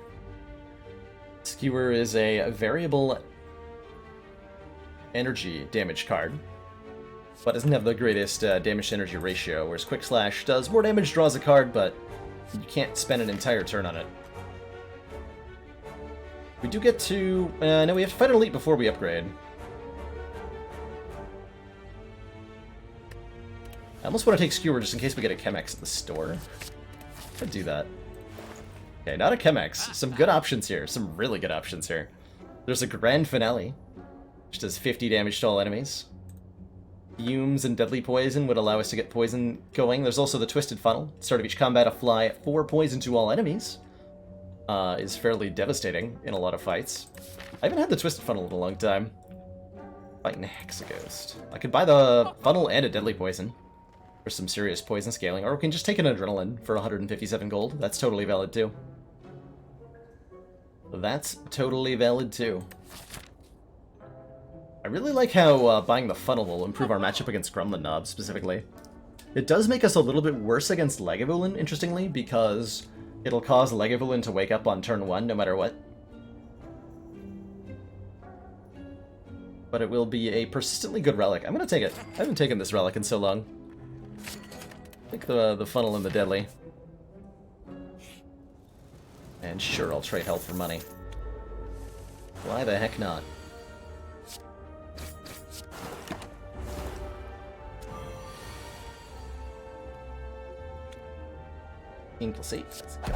Skewer is a variable energy damage card, but doesn't have the greatest damage to energy ratio, whereas Quick Slash does more damage, draws a card, but you can't spend an entire turn on it. We do get to... no, we have to fight an elite before we upgrade. I almost want to take Skewer just in case we get a Chemex at the store. Could do that. Okay, not a Chemex. Some good options here. Some really good options here. There's a Grand Finale, which does 50 damage to all enemies. Fumes and Deadly Poison would allow us to get poison going. There's also the Twisted Funnel. Start of each combat, apply 4 poison to all enemies. Is fairly devastating in a lot of fights. I haven't had the Twisted Funnel in a long time. Fighting a Hexaghost. I could buy the Funnel and a Deadly Poison for some serious poison scaling, or we can just take an Adrenaline for 157 gold. That's totally valid too. That's totally valid too. I really like how buying the Funnel will improve our matchup against Gremlin Nob, specifically. It does make us a little bit worse against Lagavulin, interestingly, because it'll cause Lagavulin to wake up on turn 1 no matter what. But it will be a persistently good relic. I'm gonna take it. I haven't taken this relic in so long. I think the Funnel and the Deadly. And sure, I'll trade health for money. Why the heck not? +8. Let's go.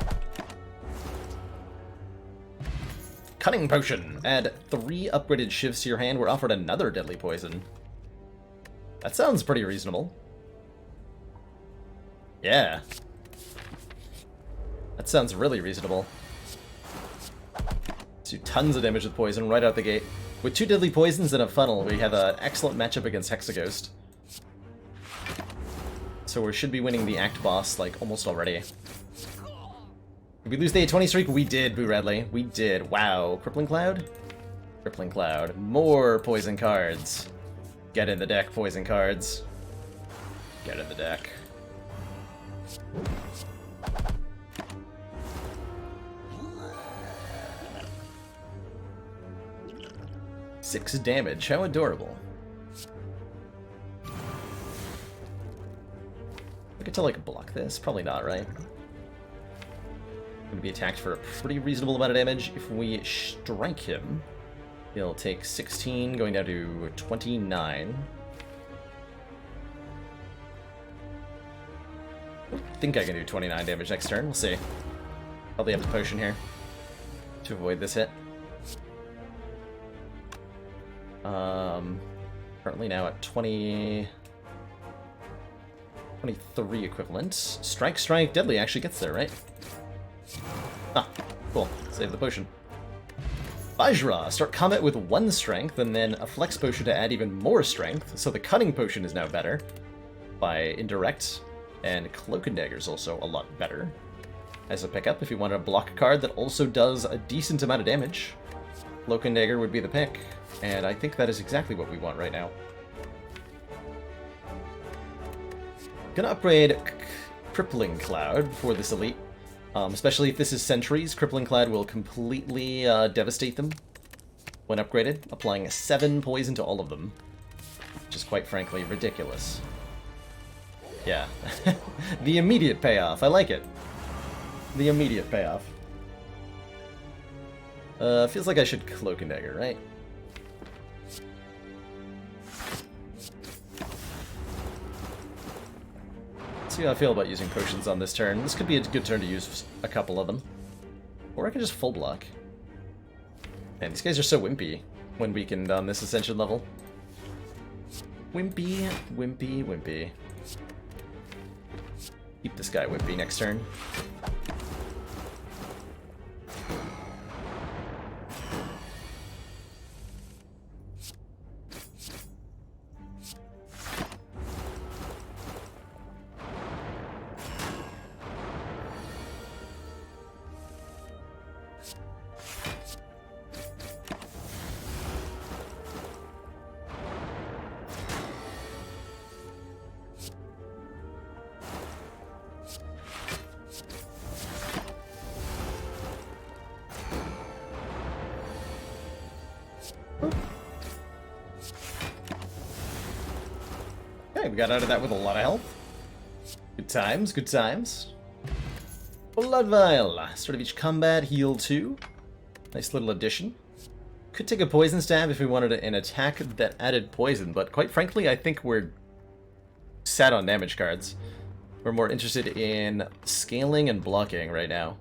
Cunning Potion. Add 3 upgraded shivs to your hand. We're offered another Deadly Poison. That sounds pretty reasonable. Yeah. That sounds really reasonable. Do tons of damage with poison right out the gate. With 2 Deadly Poisons and a Funnel, we have an excellent matchup against Hexaghost. So we should be winning the Act Boss, like, almost already. Did we lose the 820 streak? We did, Boo Radley. We did. Wow. Crippling Cloud? Crippling Cloud. More poison cards. Get in the deck, poison cards. Get in the deck. Six damage. How adorable. I get to, like, block this? Probably not, right? Going to be attacked for a pretty reasonable amount of damage. If we strike him, he'll take 16, going down to 29. I think I can do 29 damage next turn. We'll see. Probably have the potion here to avoid this hit. Currently now at 23 equivalent. Strike, strike, deadly actually gets there, right? Ah, cool. Save the potion. Vajra. Start combat with 1 strength, and then a flex potion to add even more strength. So the cunning potion is now better by indirect, and Cloak and Dagger is also a lot better as a pickup if you want to block a card that also does a decent amount of damage. Cloak and Dagger would be the pick, and I think that is exactly what we want right now. Gonna upgrade Crippling Cloud for this elite. Especially if this is Sentries, Crippling Cloud will completely devastate them when upgraded, applying 7 poison to all of them, which is quite frankly ridiculous. Yeah. The immediate payoff. I like it. The immediate payoff. Feels like I should Cloak and Dagger, right? See how I feel about using potions on this turn. This could be a good turn to use a couple of them. Or I can just full block. Man, these guys are so wimpy when weakened on this Ascension level. Wimpy, wimpy, wimpy. Keep this guy wimpy next turn. Okay, we got out of that with a lot of health. Good times, good times. Blood Vial. Start of each combat, heal 2. Nice little addition. Could take a Poison Stab if we wanted an attack that added poison, but quite frankly, I think we're sad on damage cards. We're more interested in scaling and blocking right now.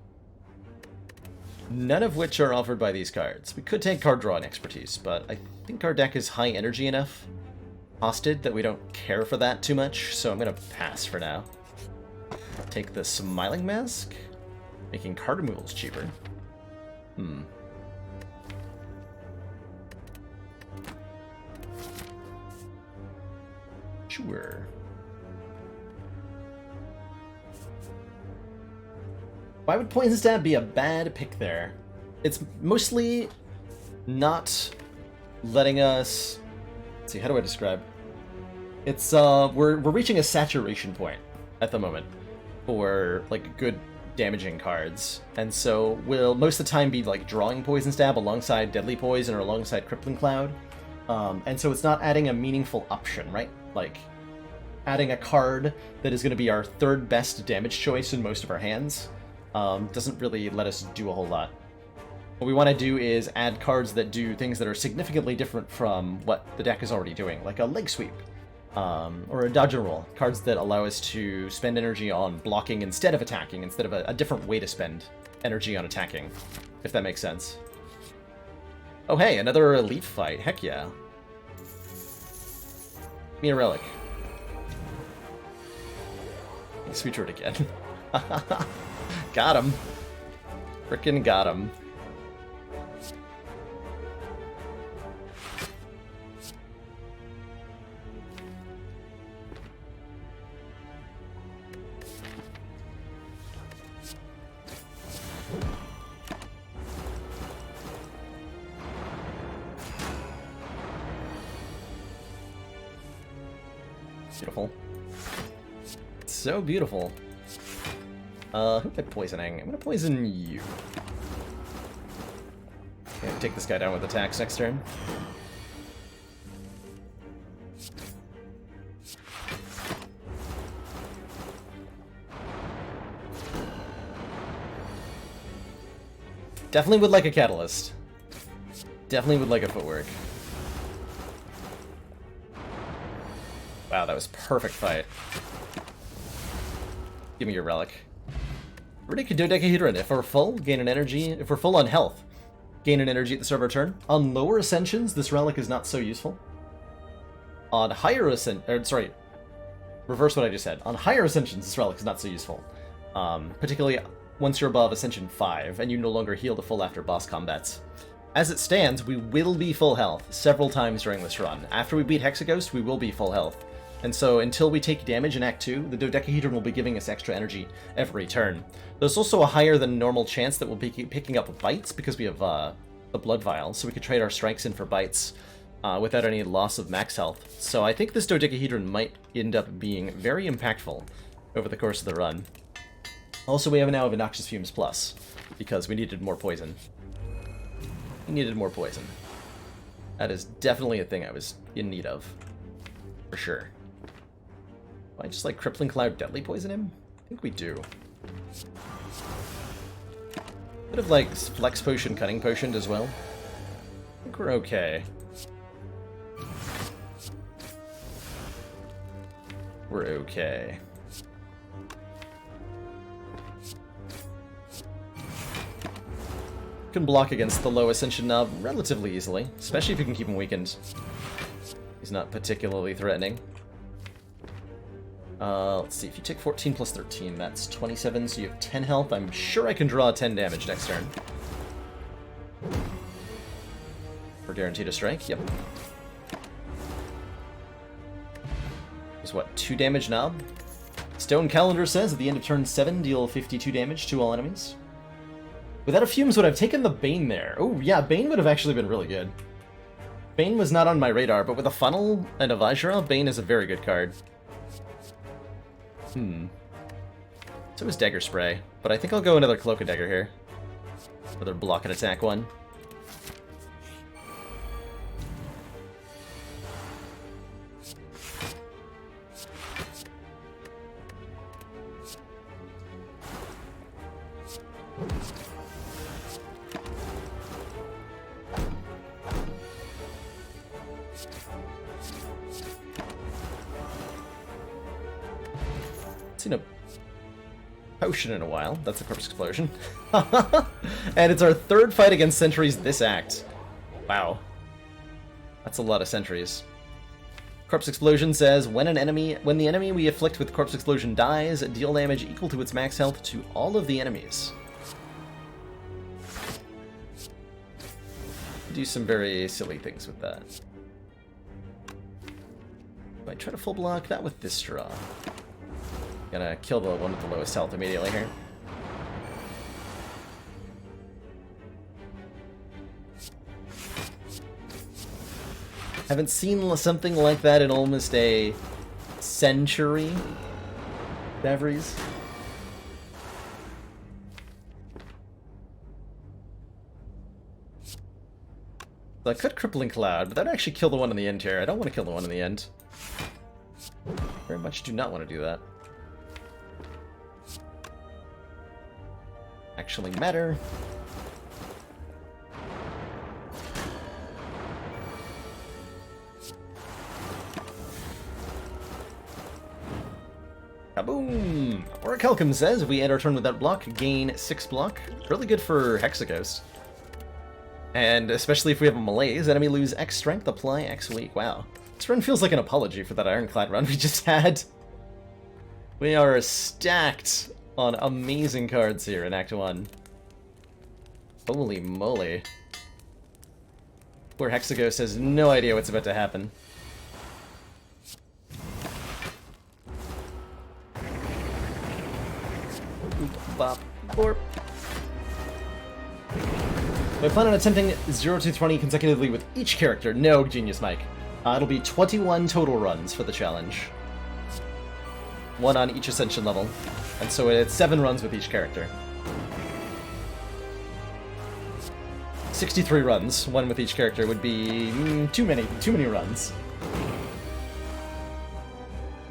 None of which are offered by these cards. We could take card draw and expertise, but I think our deck is high energy enough, costed, that we don't care for that too much, so I'm going to pass for now. Take the Smiling Mask, making card removals cheaper. Sure. Why would Poison Stab be a bad pick there? It's mostly not letting us... Let's see, how do I describe? It's, we're reaching a saturation point at the moment for, like, good damaging cards. And so we'll most of the time be, like, drawing Poison Stab alongside Deadly Poison or alongside Crippling Cloud. And so it's not adding a meaningful option, right? Like, adding a card that is going to be our third best damage choice in most of our hands doesn't really let us do a whole lot. What we want to do is add cards that do things that are significantly different from what the deck is already doing, like a Leg Sweep, or a Dodge and Roll. Cards that allow us to spend energy on blocking instead of attacking, instead of a different way to spend energy on attacking, if that makes sense. Oh hey, another elite fight, heck yeah. Give me a relic. Sweet Road again. Got him. Frickin' got him. Beautiful. So beautiful. Who am I poisoning? I'm gonna poison you. Okay, take this guy down with attacks next turn. Definitely would like a catalyst. Definitely would like a footwork. Wow, that was perfect fight. Give me your relic. Dodecahedron. If we're full, gain an energy. If we're full on health, gain an energy at the start of our turn. On lower ascensions, this relic is not so useful. On higher sorry, reverse what I just said. On higher ascensions, this relic is not so useful. Particularly once you're above Ascension 5, and you no longer heal to full after boss combats. As it stands, we will be full health several times during this run. After we beat Hexaghost, we will be full health. And so until we take damage in Act 2, the Dodecahedron will be giving us extra energy every turn. There's also a higher than normal chance that we'll be picking up bites because we have the Blood Vial, so we can trade our strikes in for bites without any loss of max health. So I think this Dodecahedron might end up being very impactful over the course of the run. Also, we now have a Noxious Fumes Plus, because we needed more poison. We needed more poison. That is definitely a thing I was in need of. For sure. Do I just like Crippling Cloud Deadly Poison him? I think we do. Bit of like Flex Potion, Cunning Potion as well. I think we're okay. We're okay. Can block against the low Ascension Knob relatively easily, especially if you can keep him weakened. He's not particularly threatening. Let's see, if you take 14 plus 13, that's 27, so you have 10 health. I'm sure I can draw 10 damage next turn. We're guaranteed a strike, yep. There's what, 2 damage knob? Stone Calendar says at the end of turn 7, deal 52 damage to all enemies. Without a Fumes, would have taken the Bane there. Oh yeah, Bane would have actually been really good. Bane was not on my radar, but with a Funnel and a Vajra, Bane is a very good card. So is Dagger Spray, but I think I'll go another Cloak and Dagger here. Another block and attack one. Seen a potion in a while. That's a corpse explosion. And it's our third fight against sentries this act. Wow. That's a lot of sentries. Corpse explosion says, when the enemy we afflict with corpse explosion dies, deal damage equal to its max health to all of the enemies. Do some very silly things with that. Might try to full block, not with this straw. Gonna kill the one with the lowest health immediately here. Haven't seen something like that in almost a century. Devries. So I could Crippling Cloud, but that'd actually kill the one in the end here. I don't want to kill the one in the end. Very much do not want to do that. Actually matter. Kaboom! Orichalcum says, if we end our turn with that block, gain 6 block. Really good for Hexaghost. And especially if we have a malaise, enemy lose X strength, apply X weak. Wow. This run feels like an apology for that Ironclad run we just had. We are stacked on amazing cards here in Act 1. Holy moly. Poor Hexaghost has no idea what's about to happen. Bop, borp. I plan on attempting 0 to 20 consecutively with each character. No, Genius Mike. It'll be 21 total runs for the challenge. 1 on each Ascension level. And so it's 7 runs with each character. 63 runs, 1 with each character, would be too many runs.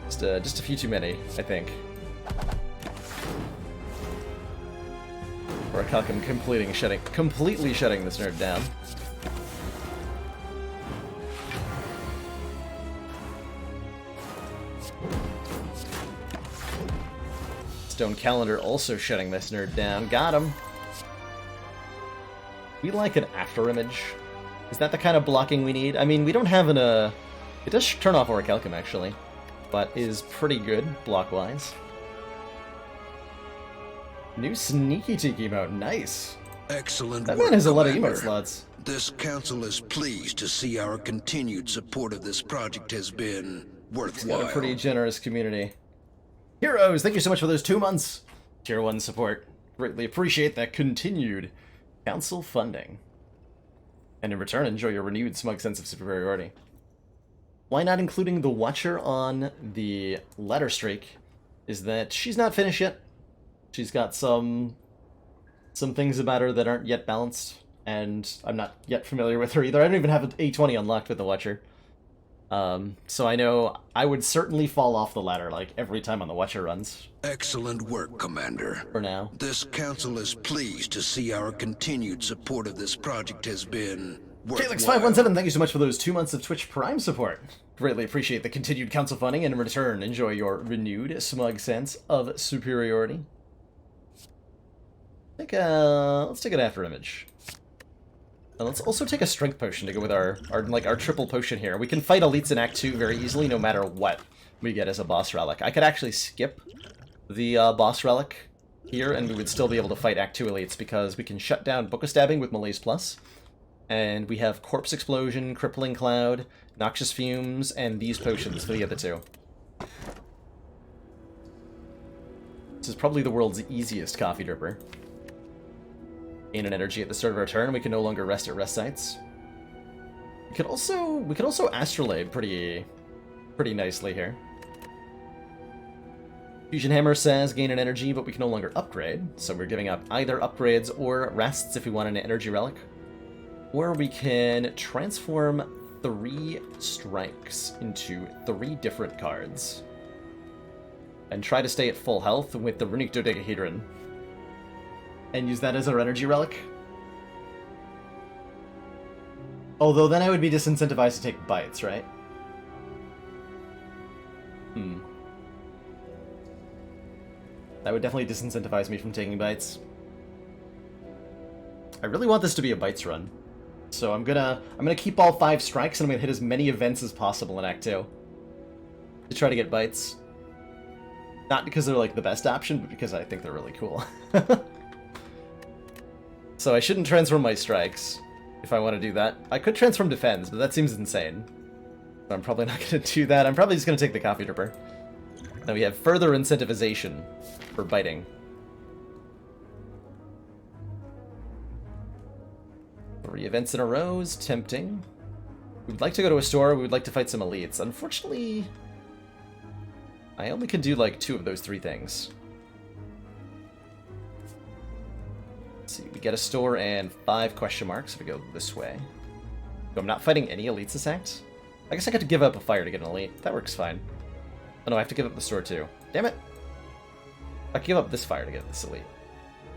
Just a few too many, I think. Orichalcum completely shutting this nerd down. Stone Calendar also shutting this nerd down. Got him. We like an after image. Is that the kind of blocking we need? I mean, we don't have an it does turn off Orichalcum actually, but is pretty good block-wise. New Sneaky Tiki emote, nice. Excellent That work, man has a lot of Commander. emote slots. This council is pleased to see our continued support of this project has been It's worthwhile. got a pretty generous community. Heroes, thank you so much for those 2 months. Tier 1 support. Greatly appreciate that continued council funding. And in return, enjoy your renewed smug sense of superiority. Why not including the Watcher on the ladder streak is that she's not finished yet. She's got some things about her that aren't yet balanced, and I'm not yet familiar with her either. I don't even have an A20 unlocked with the Watcher. So I know I would certainly fall off the ladder, like, every time on the Watcher runs. Excellent work, Commander. For now. This council is pleased to see our continued support of this project has been worthwhile. Kalix517, thank you so much for those 2 months of Twitch Prime support. Greatly appreciate the continued council funding, and in return, enjoy your renewed smug sense of superiority. Let's take an after image. And let's also take a strength potion to go with our triple potion here. We can fight elites in Act 2 very easily, no matter what we get as a boss relic. I could actually skip the boss relic here, and we would still be able to fight Act 2 elites, because we can shut down Book of Stabbing with Malaise Plus, and we have Corpse Explosion, Crippling Cloud, Noxious Fumes, and these potions for the other 2. This is probably the world's easiest coffee dripper. Gain an energy at the start of our turn. We can no longer rest at rest sites. We could also astrolabe pretty nicely here. Fusion Hammer says gain an energy, but we can no longer upgrade. So we're giving up either upgrades or rests if we want an energy relic. Or we can transform 3 strikes into 3 different cards. And try to stay at full health with the Runic Dodecahedron. And use that as our energy relic. Although then I would be disincentivized to take bites, right? That would definitely disincentivize me from taking bites. I really want this to be a bites run. So I'm gonna keep all 5 strikes, and I'm gonna hit as many events as possible in Act 2. To try to get bites. Not because they're like the best option, but because I think they're really cool. So I shouldn't transform my strikes if I want to do that. I could transform defense, but that seems insane. So I'm probably not going to do that. I'm probably just going to take the Coffee Dripper. Now we have further incentivization for biting. 3 events in a row is tempting. We'd like to go to a store, we would like to fight some elites. Unfortunately, I only can do like 2 of those 3 things. Let's see, we get a store and 5 question marks if we go this way. So I'm not fighting any elites this act? I guess I got to give up a fire to get an elite. That works fine. Oh no, I have to give up the store too. Damn it! I can give up this fire to get this elite.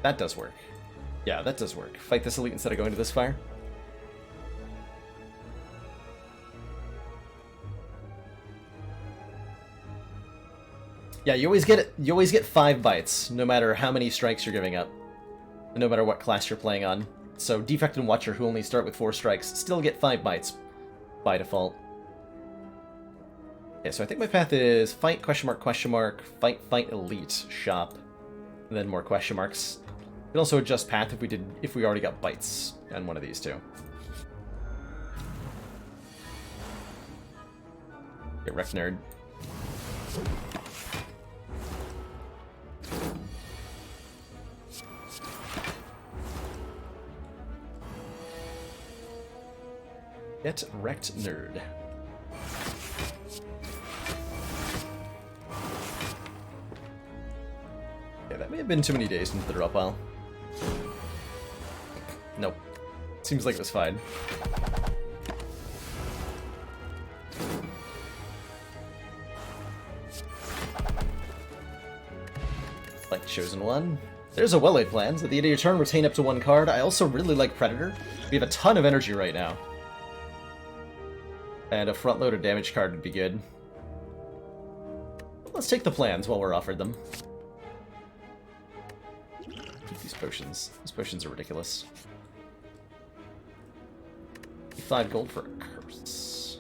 That does work. Yeah, that does work. Fight this elite instead of going to this fire. Yeah, you always get 5 bites, no matter how many strikes you're giving up. No matter what class you're playing on. So Defect and Watcher, who only start with 4 strikes, still get 5 bites by default. Okay, so I think my path is fight, question mark, fight, elite, shop, and then more question marks. We can also adjust path if we already got bites on one of these two. Get wrecked, nerd. Get wrecked, nerd. Yeah, that may have been too many days into the drop pile. Nope. Seems like it was fine. Like Chosen One. There's a well-laid plans. At the end of your turn, retain up to 1 card. I also really like Predator. We have a ton of energy right now. And a front-loaded damage card would be good. Let's take the plans while we're offered them. Keep these potions. These potions are ridiculous. 5 gold for a curse.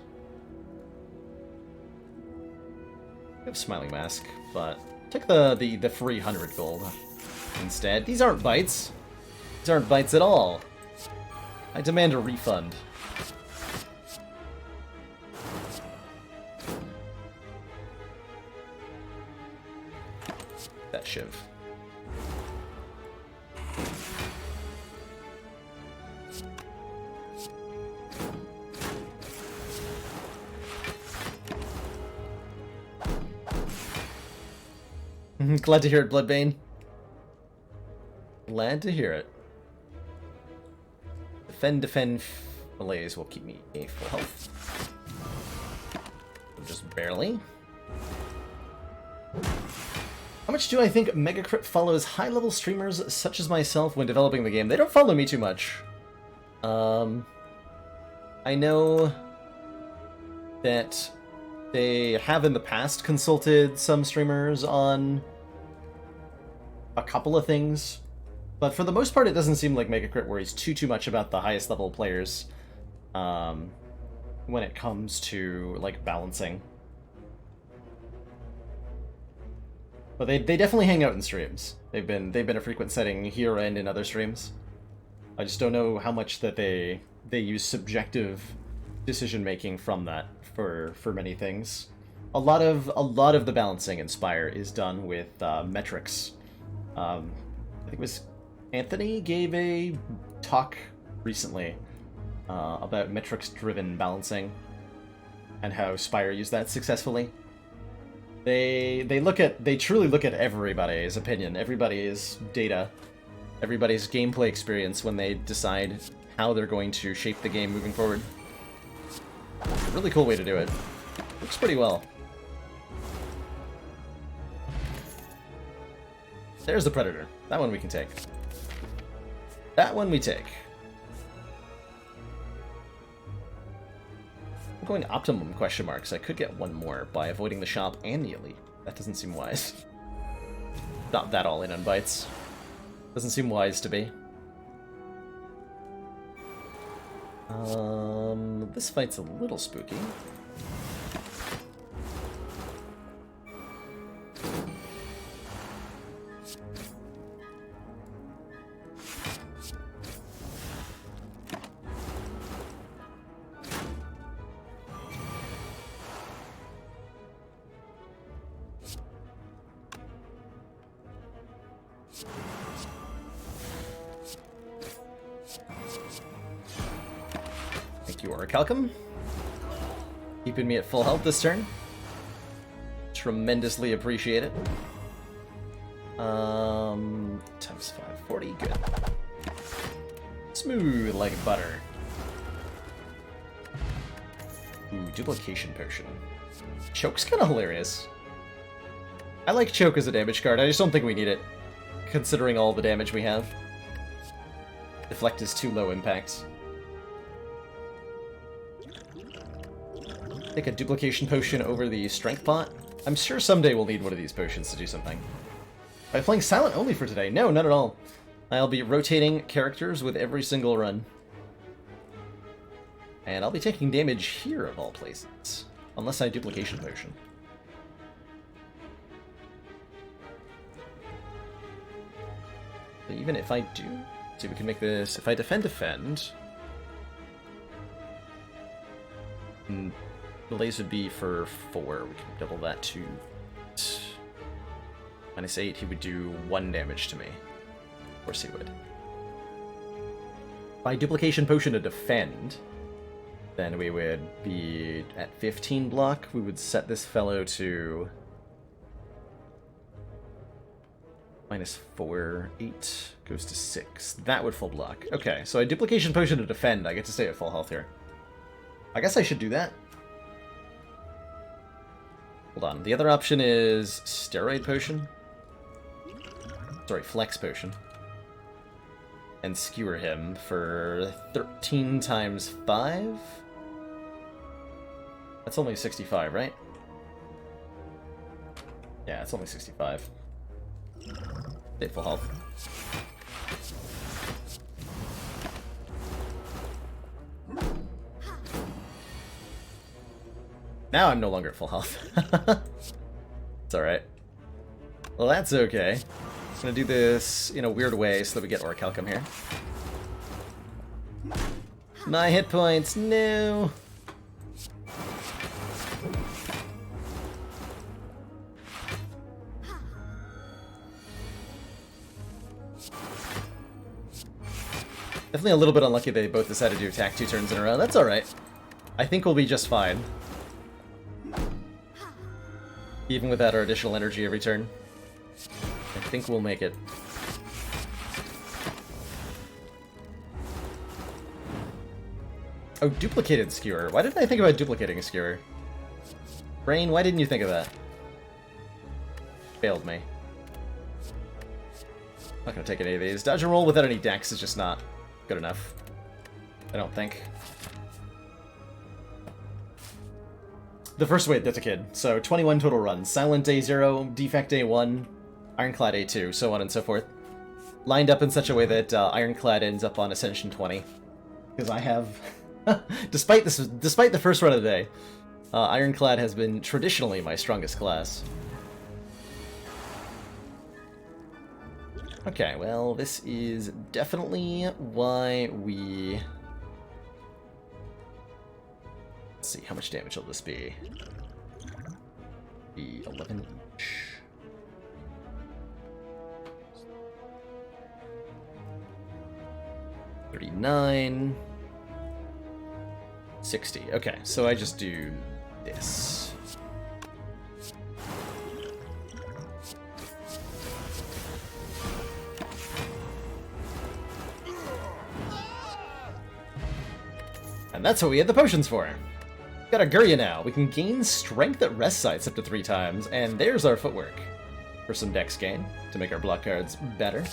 We have Smiling Mask, but take the free 100 gold instead. These aren't bites. These aren't bites at all. I demand a refund. That shiv. Glad to hear it, Bloodbane. Glad to hear it. Defend, malaise will keep me a full health. Just barely. How much do I think Megacrit follows high-level streamers such as myself when developing the game? They don't follow me too much. I know that they have in the past consulted some streamers on a couple of things, but for the most part it doesn't seem like Megacrit worries too much about the highest level players when it comes to like balancing. But they definitely hang out in streams. They've been a frequent setting here and in other streams. I just don't know how much that they use subjective decision making from that for many things. A lot of the balancing in Spire is done with metrics. I think it was Anthony gave a talk recently about metrics-driven balancing and how Spire used that successfully. They truly look at everybody's opinion, everybody's data, everybody's gameplay experience when they decide how they're going to shape the game moving forward. It's a really cool way to do it. Works pretty well. There's the Predator. That one we can take. That one we take. I'm going optimum question marks. I could get one more by avoiding the shop and the elite. That doesn't seem wise. not that all in on bites. Doesn't seem wise to be. This fight's a little spooky. Thank you, Orichalcum. Keeping me at full health this turn. Tremendously appreciate it. Times 540, good. Smooth like butter. Ooh, duplication potion. Choke's kind of hilarious. I like Choke as a damage card, I just don't think we need it, considering all the damage we have. Deflect is too low impact. Take a duplication potion over the strength pot. I'm sure someday we'll need one of these potions to do something. Am I playing silent only for today? No, not at all. I'll be rotating characters with every single run. And I'll be taking damage here of all places. Unless I duplication potion. But even if I do... See, we can make this... If I defend... Blaze would be for 4. We can double that to... -8, he would do 1 damage to me. Of course he would. By duplication potion to defend, then we would be at 15 block. We would set this fellow to... -4, 8, goes to 6. That would full block. Okay, so a duplication potion to defend, I get to stay at full health here. I guess I should do that. Hold on, the other option is steroid potion. Sorry, flex potion. And skewer him for 13 times 5? That's only 65, right? Yeah, it's only 65. Stay full health. Now I'm no longer at full health. It's alright. Well, that's okay. I'm gonna do this in a weird way so that we get Orichalcum here. My hit points, no! Definitely a little bit unlucky they both decided to attack 2 turns in a row. That's alright. I think we'll be just fine. Even without our additional energy every turn. I think we'll make it. Oh, duplicated skewer. Why didn't I think about duplicating a skewer? Brain, why didn't you think of that? Failed me. Not gonna take any of these. Dodge and roll without any dex is just not good enough. I don't think. The first way, that's a kid. So 21 total runs. Silent A0, Defect A1, Ironclad A2, so on and so forth. Lined up in such a way that Ironclad ends up on Ascension 20. Because I have... despite the first run of the day, Ironclad has been traditionally my strongest class. Okay, well, this is definitely why we... Let's see, how much damage will this be? Be 11 each. $39. 60. Okay, so I just do this. And that's what we had the potions for. Got a Gurya now. We can gain strength at rest sites up to 3 times, and there's our footwork. For some dex gain, to make our block cards better.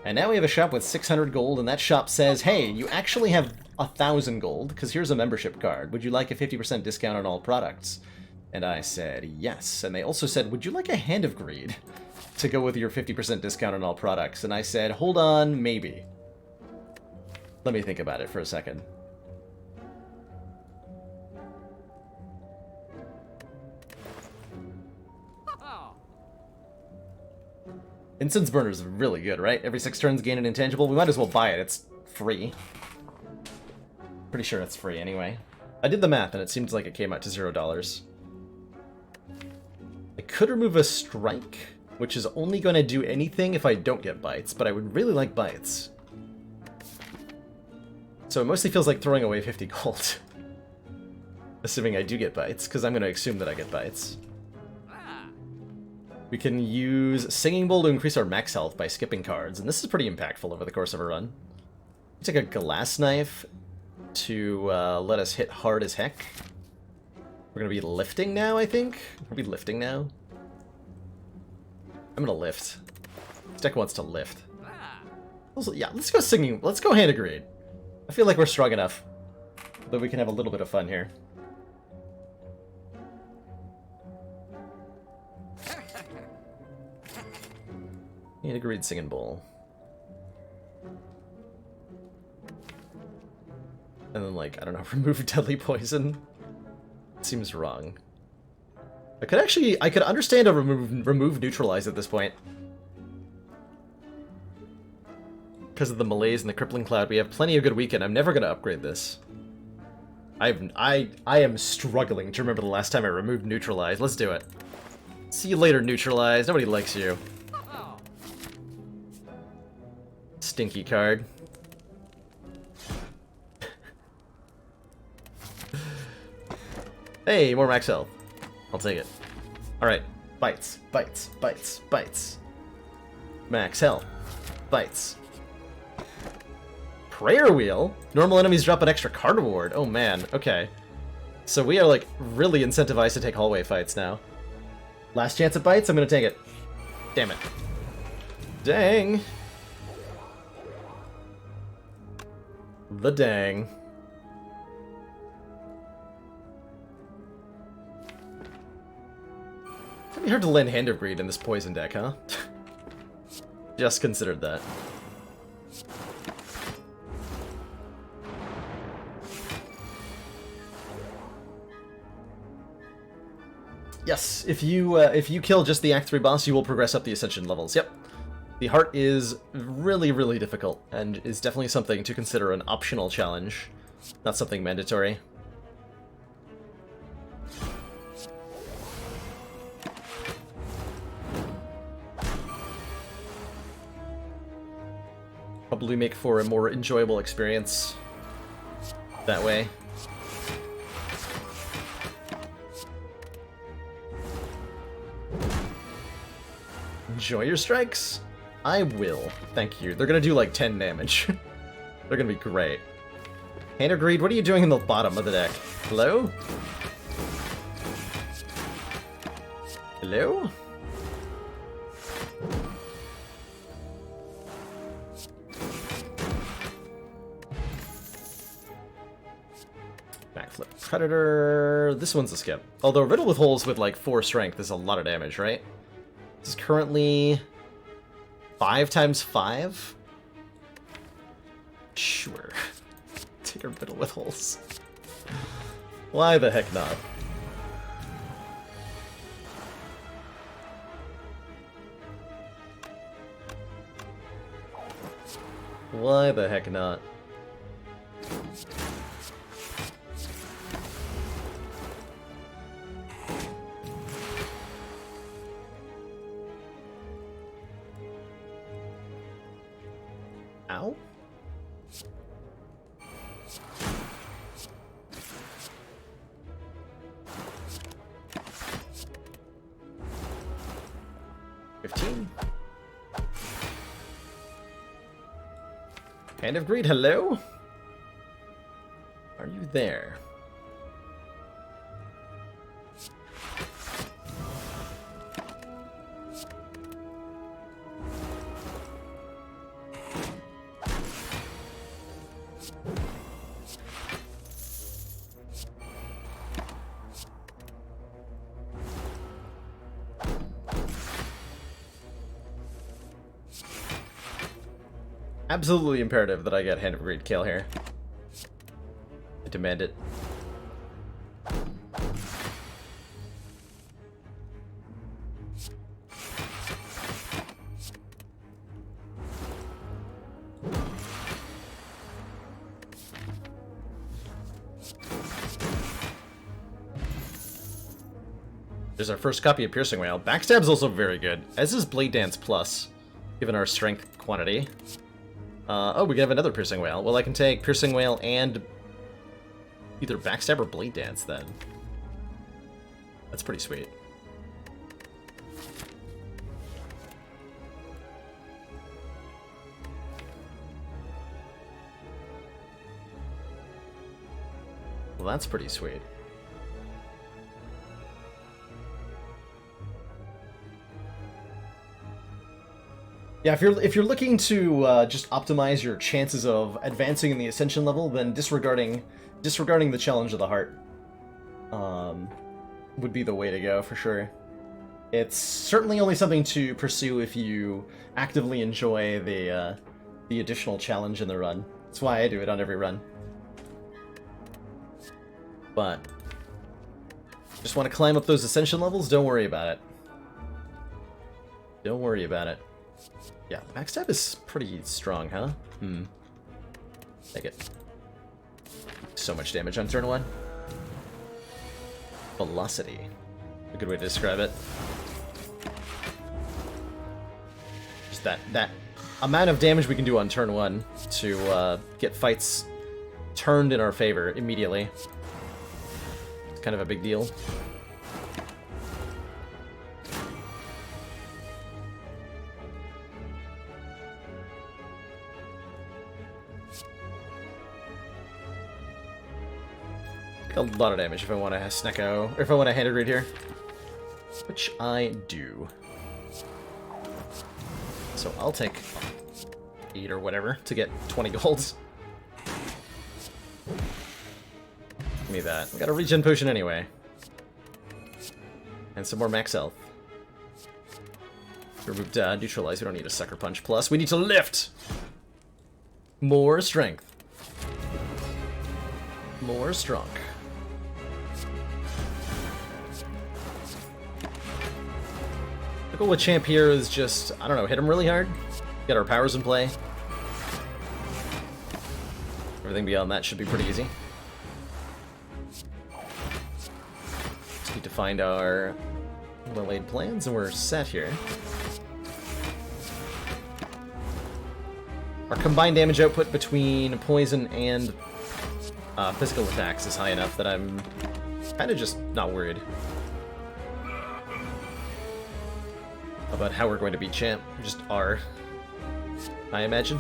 And now we have a shop with 600 gold, and that shop says, hey, you actually have 1,000 gold, because here's a membership card. Would you like a 50% discount on all products? And I said yes. And they also said, would you like a Hand of Greed to go with your 50% discount on all products? And I said, hold on, maybe. Let me think about it for a second. Incense Burner is really good, right? Every 6 turns gain an intangible. We might as well buy it. It's free. Pretty sure it's free anyway. I did the math and it seems like it came out to $0. I could remove a strike, which is only going to do anything if I don't get bites, but I would really like bites. So it mostly feels like throwing away 50 gold. Assuming I do get bites, because I'm going to assume that I get bites. We can use Singing Bowl to increase our max health by skipping cards, and this is pretty impactful over the course of a run. Take a Glass Knife to let us hit hard as heck. We're going to be lifting now, I think? We'll be lifting now. I'm going to lift. This deck wants to lift. Also, yeah, let's go singing. Let's go Hand of Greed. I feel like we're strong enough that we can have a little bit of fun here. Hand of Greed, Singing Bowl. And then, like, I don't know, remove Deadly Poison. Seems wrong. I could understand a remove Neutralize at this point. Because of the malaise and the crippling cloud, we have plenty of good weekend. I'm never gonna upgrade this. I am struggling to remember the last time I removed Neutralize. Let's do it. See you later, Neutralize. Nobody likes you. Stinky card. Hey, more max health. I'll take it. Alright. Bites. Bites. Bites. Bites. Max health. Bites. Prayer Wheel? Normal enemies drop an extra card reward. Oh man, okay. So we are like really incentivized to take hallway fights now. Last chance at bites? I'm gonna take it. Damn it. Dang. The dang. It's gonna be hard to land Hand of Greed in this poison deck, huh? Just considered that. Yes, if you kill just the Act 3 boss, you will progress up the Ascension levels. Yep. The heart is really, really difficult, and is definitely something to consider an optional challenge, not something mandatory. Probably make for a more enjoyable experience that way. Enjoy your strikes? I will. Thank you. They're gonna do like 10 damage. They're gonna be great. Hand of Greed, what are you doing in the bottom of the deck? Hello? Hello? Backflip Predator. This one's a skip. Although Riddle with Holes with like 4 strength is a lot of damage, right? This is currently 5 times 5? Sure. Take a Riddle with Holes. Why the heck not? Why the heck not? Ow? Hand of Greed, hello? Are you there? absolutely imperative that I get Hand of Greed kill here. I demand it. There's our first copy of Piercing Wail. Backstab's also very good, as is Blade Dance Plus, given our strength quantity. Oh, we can have another Piercing Wail. Well, I can take Piercing Wail and either Backstab or Blade Dance, then. That's pretty sweet. Well, that's pretty sweet. Yeah, if you're looking to just optimize your chances of advancing in the Ascension level, then disregarding the Challenge of the Heart would be the way to go for sure. It's certainly only something to pursue if you actively enjoy the additional challenge in the run. That's why I do it on every run. But just want to climb up those Ascension levels? Don't worry about it. Don't worry about it. Yeah, backstab is pretty strong, huh? Take it. So much damage on turn 1. Velocity. A good way to describe it. Just that amount of damage we can do on turn 1 to get fights turned in our favor immediately. It's kind of a big deal. A lot of damage if I want to Snecko, or if I want to Hand of Greed here. Which I do. So I'll take 8 or whatever to get 20 golds. Give me that. We got a regen potion anyway. And some more max health. Remove neutralize, we don't need a Sucker Punch plus. We need to lift! More strength. More strong. The goal with Champ here is just, I don't know, hit him really hard. Get our powers in play. Everything beyond that should be pretty easy. Just need to find our well-laid plans and we're set here. Our combined damage output between poison and physical attacks is high enough that I'm kind of just not worried about how we're going to beat Champ. We just are, I imagine.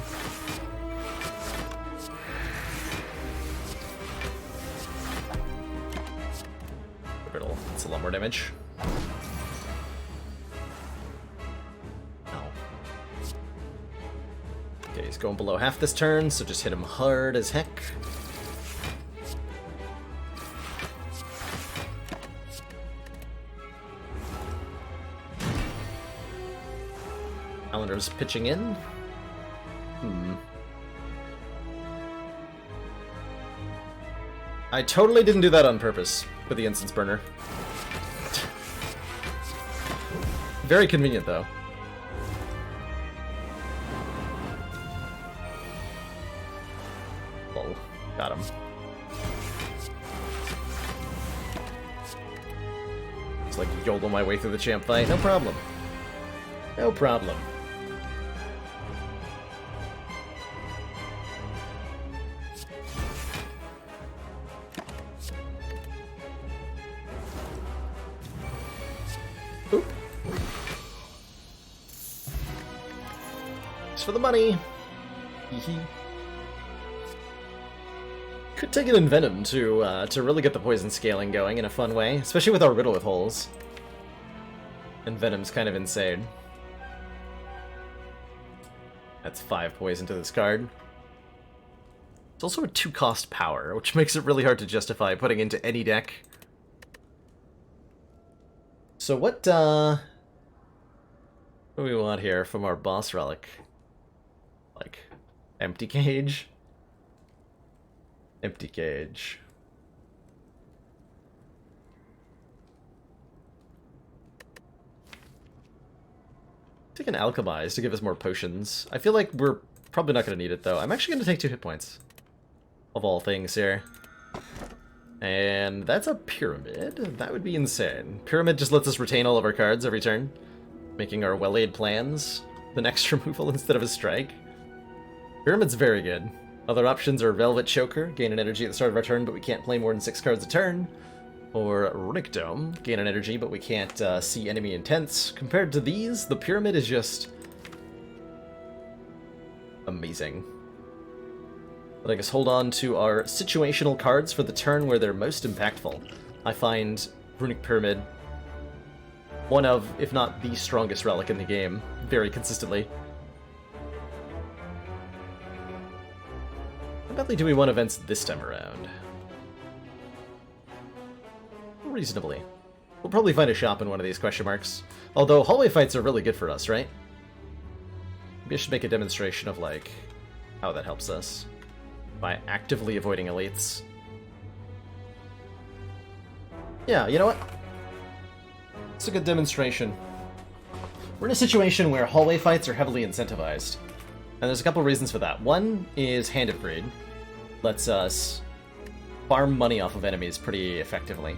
Brittle. That's a lot more damage. Ow. Okay, he's going below half this turn, so just hit him hard as heck. Calendar's pitching in. I totally didn't do that on purpose with the instance burner. Very convenient, though. Lol. Got him. Just like yodel my way through the Champ fight. No problem. No problem. Oop. Just for the money. Could take it in Venom to really get the poison scaling going in a fun way, especially with our Riddle with Holes. And Venom's kind of insane. That's 5 poison to this card. It's also a 2-cost power, which makes it really hard to justify putting into any deck. So what do we want here from our boss relic? Like Empty cage. Empty cage. Take an alchemize to give us more potions. I feel like we're probably not going to need it, though. I'm actually going to take 2 hit points. Of all things here. And that's a pyramid. That would be insane. Pyramid just lets us retain all of our cards every turn, making our well-laid plans the next removal instead of a strike. Pyramid's very good. Other options are Velvet Choker, gain an energy at the start of our turn, but we can't play more than 6 cards a turn. Or Runic Dome, gain an energy, but we can't see enemy intents. Compared to these, the Pyramid is just amazing. Letting us hold on to our situational cards for the turn where they're most impactful. I find Runic Pyramid one of, if not the strongest relic in the game, very consistently. How badly do we want events this time around? Reasonably. We'll probably find a shop in one of these question marks. Although hallway fights are really good for us, right? Maybe I should make a demonstration of, like, how that helps us. By actively avoiding elites. Yeah, you know what? It's a good demonstration. We're in a situation where hallway fights are heavily incentivized. And there's a couple reasons for that. One is Hand of Greed. Lets us farm money off of enemies pretty effectively.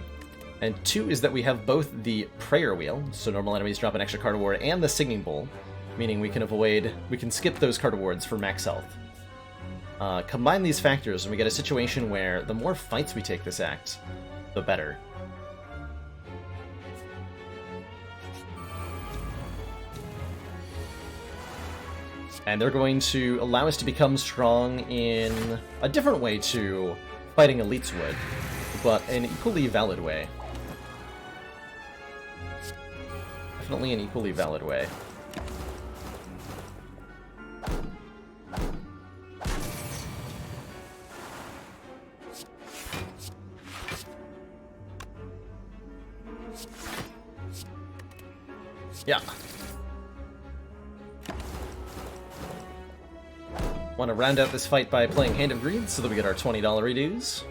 And 2 is that we have both the Prayer Wheel, so normal enemies drop an extra card award, and the Singing Bowl, meaning we can skip those card awards for max health. Combine these factors and we get a situation where the more fights we take this act, the better. And they're going to allow us to become strong in a different way to fighting elites would, but an equally valid way. Definitely an equally valid way. Yeah. Want to round out this fight by playing Hand of Greed so that we get our $20 redues.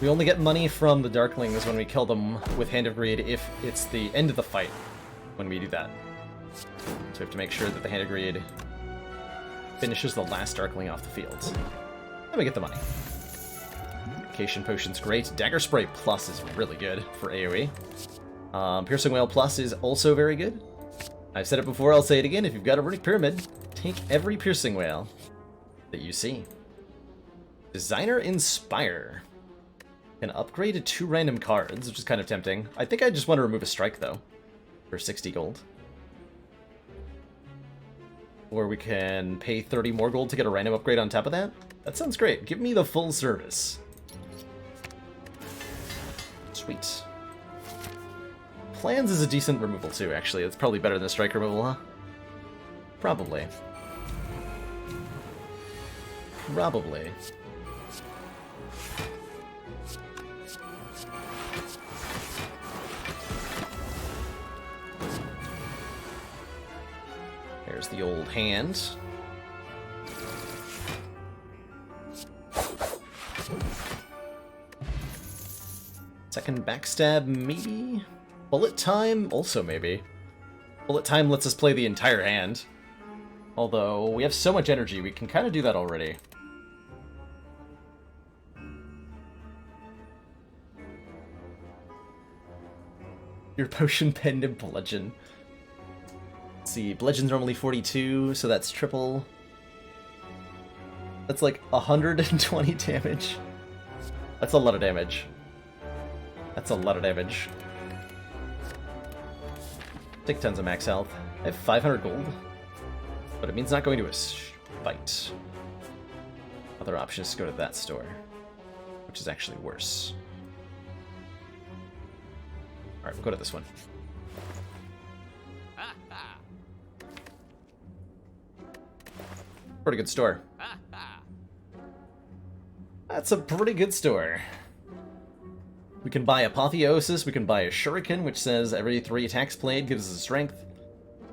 We only get money from the Darklings when we kill them with Hand of Greed if it's the end of the fight when we do that. So we have to make sure that the Hand of Greed finishes the last Darkling off the field. Then we get the money. Vacation Potion's great. Dagger Spray Plus is really good for AoE. Piercing Whale Plus is also very good. I've said it before, I'll say it again. If you've got a Runic Pyramid, take every Piercing Whale that you see. Designer Inspire. Can upgrade to 2 random cards, which is kind of tempting. I think I just want to remove a strike, though, for 60 gold. Or we can pay 30 more gold to get a random upgrade on top of that. That sounds great. Give me the full service. Sweet. Plans is a decent removal, too, actually. It's probably better than strike removal, huh? Probably. Probably. There's the old hand. Second backstab, maybe? Bullet time, also maybe. Bullet time lets us play the entire hand. Although, we have so much energy, we can kind of do that already. Your potion pendant bludgeon. Let's see, bludgeon's normally 42, so that's triple. That's like 120 damage. That's a lot of damage. That's a lot of damage. Take tons of max health. I have 500 gold. But it means not going to a fight. Other option is to go to that store. Which is actually worse. Alright, we'll go to this one. Pretty good store. That's a pretty good store. We can buy Apotheosis, we can buy a Shuriken, which says every 3 attacks played gives us a strength.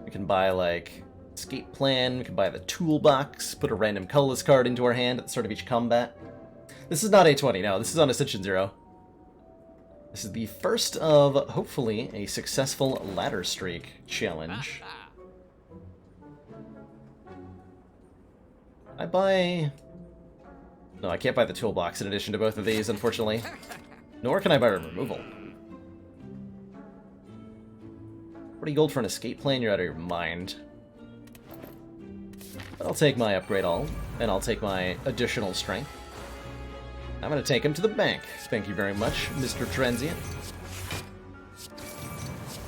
We can buy, like, Escape Plan, we can buy the Toolbox, put a random colorless card into our hand at the start of each combat. This is not A20, no, this is on Ascension 0. This is the first of, hopefully, a successful ladder streak challenge. I buy... No, I can't buy the Toolbox in addition to both of these, unfortunately. Nor can I buy removal. 40 gold for an escape plan, you're out of your mind. But I'll take my upgrade all, and I'll take my additional strength. I'm gonna take him to the bank. Thank you very much, Mr. Transient.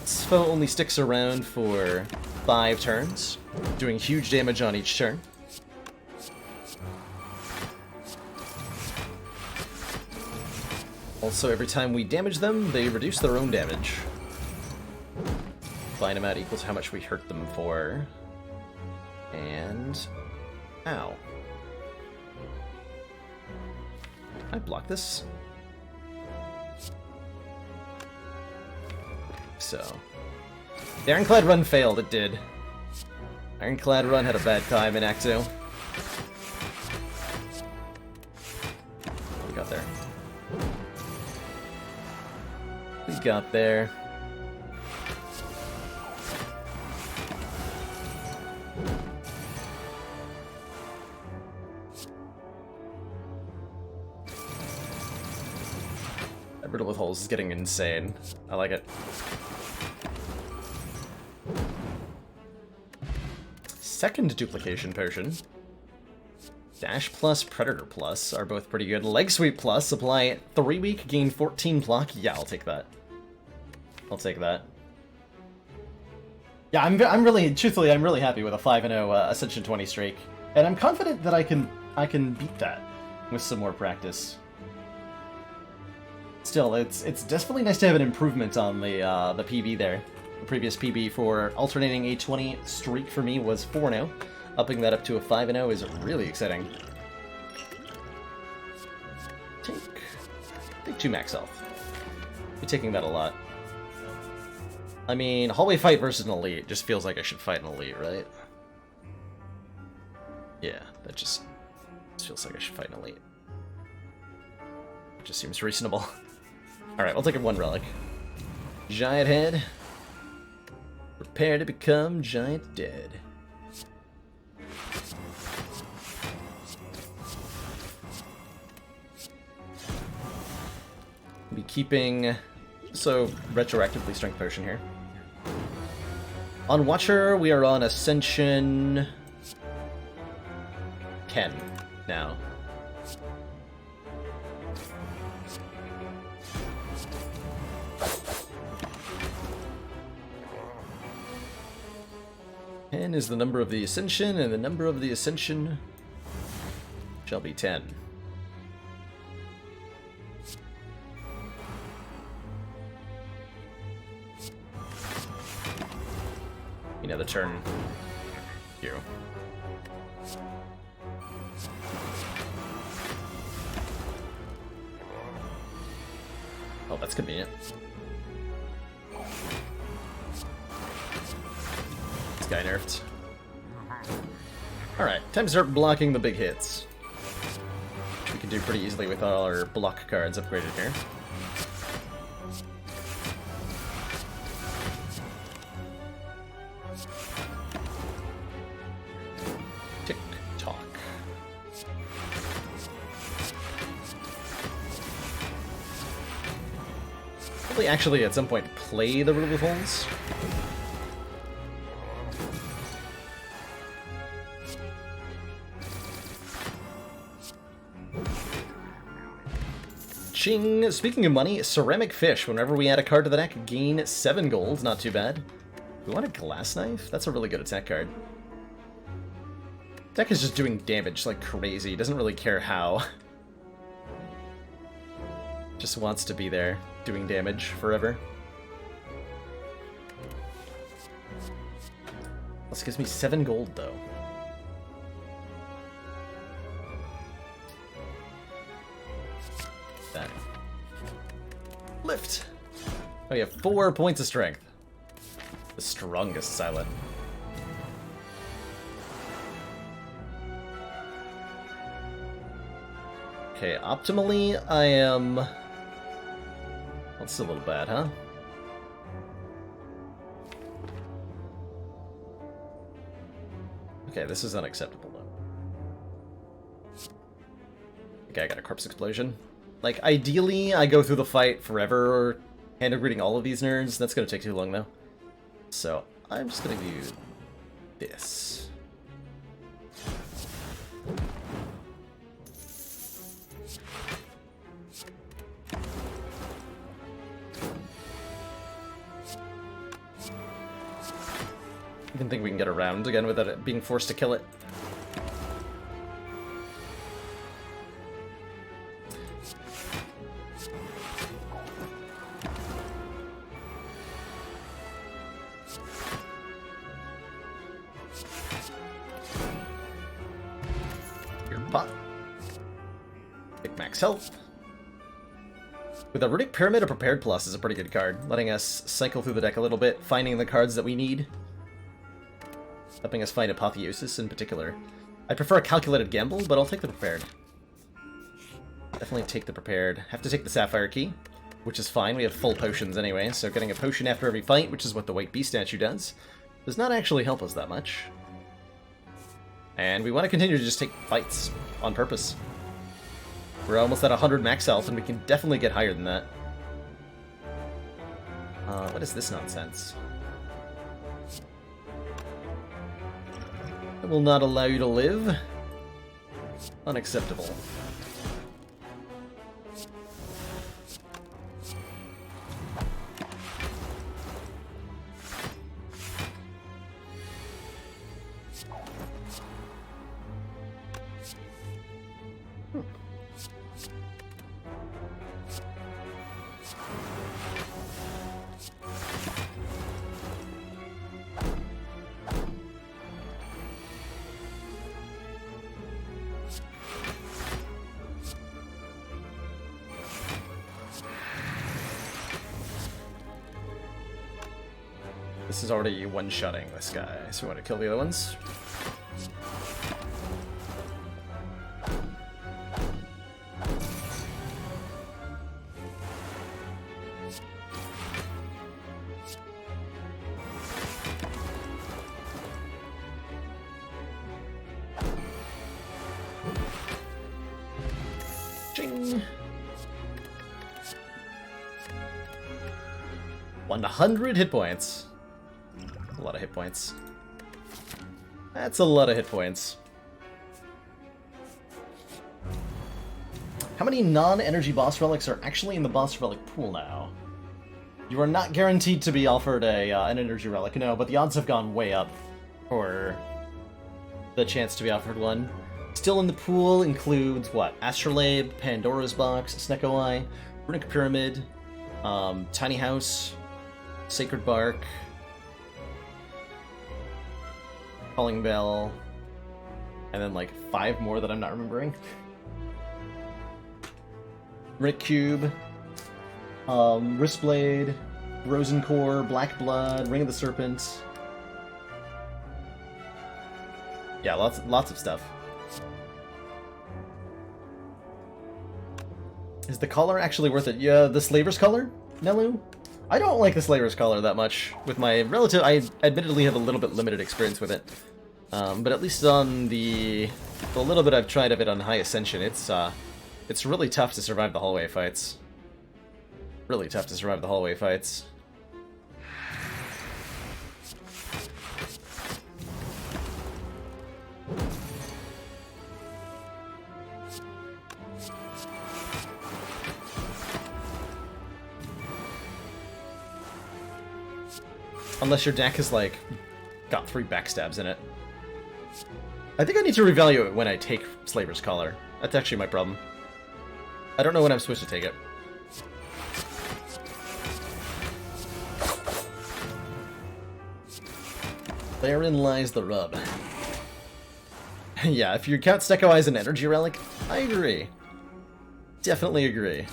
This foe only sticks around for 5 turns, doing huge damage on each turn. Also, every time we damage them, they reduce their own damage. Find them out equals how much we hurt them for. And... Ow. Can I block this? So. The Ironclad run failed, it did. Ironclad run had a bad time in Act 2. What we got there? We got there. That riddle with holes is getting insane. I like it. Second duplication potion. Dash plus, Predator plus are both pretty good. Leg sweep plus, apply 3 weak, gain 14 block. Yeah, I'll take that. I'll take that. Yeah, I'm really, truthfully, I'm really happy with a 5-0 Ascension 20 streak, and I'm confident that I can beat that with some more practice. Still, it's definitely nice to have an improvement on the PB there. The previous PB for alternating a 20 streak for me was 4-0. Upping that up to a 5-0 is really exciting. Take 2 max health. Be taking that a lot. I mean, hallway fight versus an elite just feels like I should fight an elite, right? Yeah, that just feels like I should fight an elite. It just seems reasonable. Alright, we'll take 1 relic. Giant head. Prepare to become giant dead. Be keeping, so retroactively strength potion here. On Watcher, we are on Ascension 10 now. Ten is the number of the Ascension, and the number of the Ascension shall be 10. Another turn. You. Oh, that's convenient. This guy nerfed. Alright, time to start blocking the big hits. Which we can do pretty easily with all our block cards upgraded here. Probably actually at some point play the Riddle with Holes. Ching! Speaking of money, Ceramic Fish. Whenever we add a card to the deck, gain 7 gold. Not too bad. We want a Glass Knife? That's a really good attack card. Deck is just doing damage like crazy. Doesn't really care how. Just wants to be there, doing damage forever. This gives me 7 gold, though. Uplift! Oh, you have 4 points of strength. The strongest silent. Okay, optimally, I am... That's a little bad, huh? Okay, this is unacceptable, though. Okay, I got a corpse explosion. Like, ideally, I go through the fight forever, hand-greeting all of these nerds. That's gonna take too long, though. So, I'm just gonna do this. I didn't think we can get around again without it being forced to kill it. Your pot. Big max health. With a Runic Pyramid, a Prepared Plus is a pretty good card, letting us cycle through the deck a little bit, finding the cards that we need. Helping us find Apotheosis in particular. I prefer a Calculated Gamble, but I'll take the Prepared. Definitely take the Prepared. Have to take the Sapphire Key, which is fine. We have full potions anyway, so getting a potion after every fight, which is what the White Beast statue does not actually help us that much. And we want to continue to just take fights on purpose. We're almost at 100 max health, and we can definitely get higher than that. What is this nonsense? I will not allow you to live. Unacceptable. This is already one-shotting this guy, so we want to kill the other ones. Ching! 100 hit points. A lot of hit points. That's a lot of hit points. How many non-energy boss relics are actually in the boss relic pool now? You are not guaranteed to be offered an energy relic, no, but the odds have gone way up for the chance to be offered one. Still in the pool includes, what? Astrolabe, Pandora's Box, Snecko Eye, Runic Pyramid, Tiny House, Sacred Bark, Calling Bell, and then like 5 more that I'm not remembering. Runic Cube, Wristblade, Rosencore, Black Blood, Ring of the Serpent. Yeah, lots of stuff. Is the collar actually worth it? Yeah, the Slaver's collar, Nelu? I don't like the Slaver's collar that much. With my relative, I admittedly have a little bit limited experience with it. But at least on the little bit I've tried of it on High Ascension, it's really tough to survive the hallway fights. Really tough to survive the hallway fights. Unless your deck has, like, got 3 backstabs in it. I think I need to revalue it when I take Slaver's Collar. That's actually my problem. I don't know when I'm supposed to take it. Therein lies the rub. Yeah, if you count Snecko Eye as an energy relic, I agree. Definitely agree.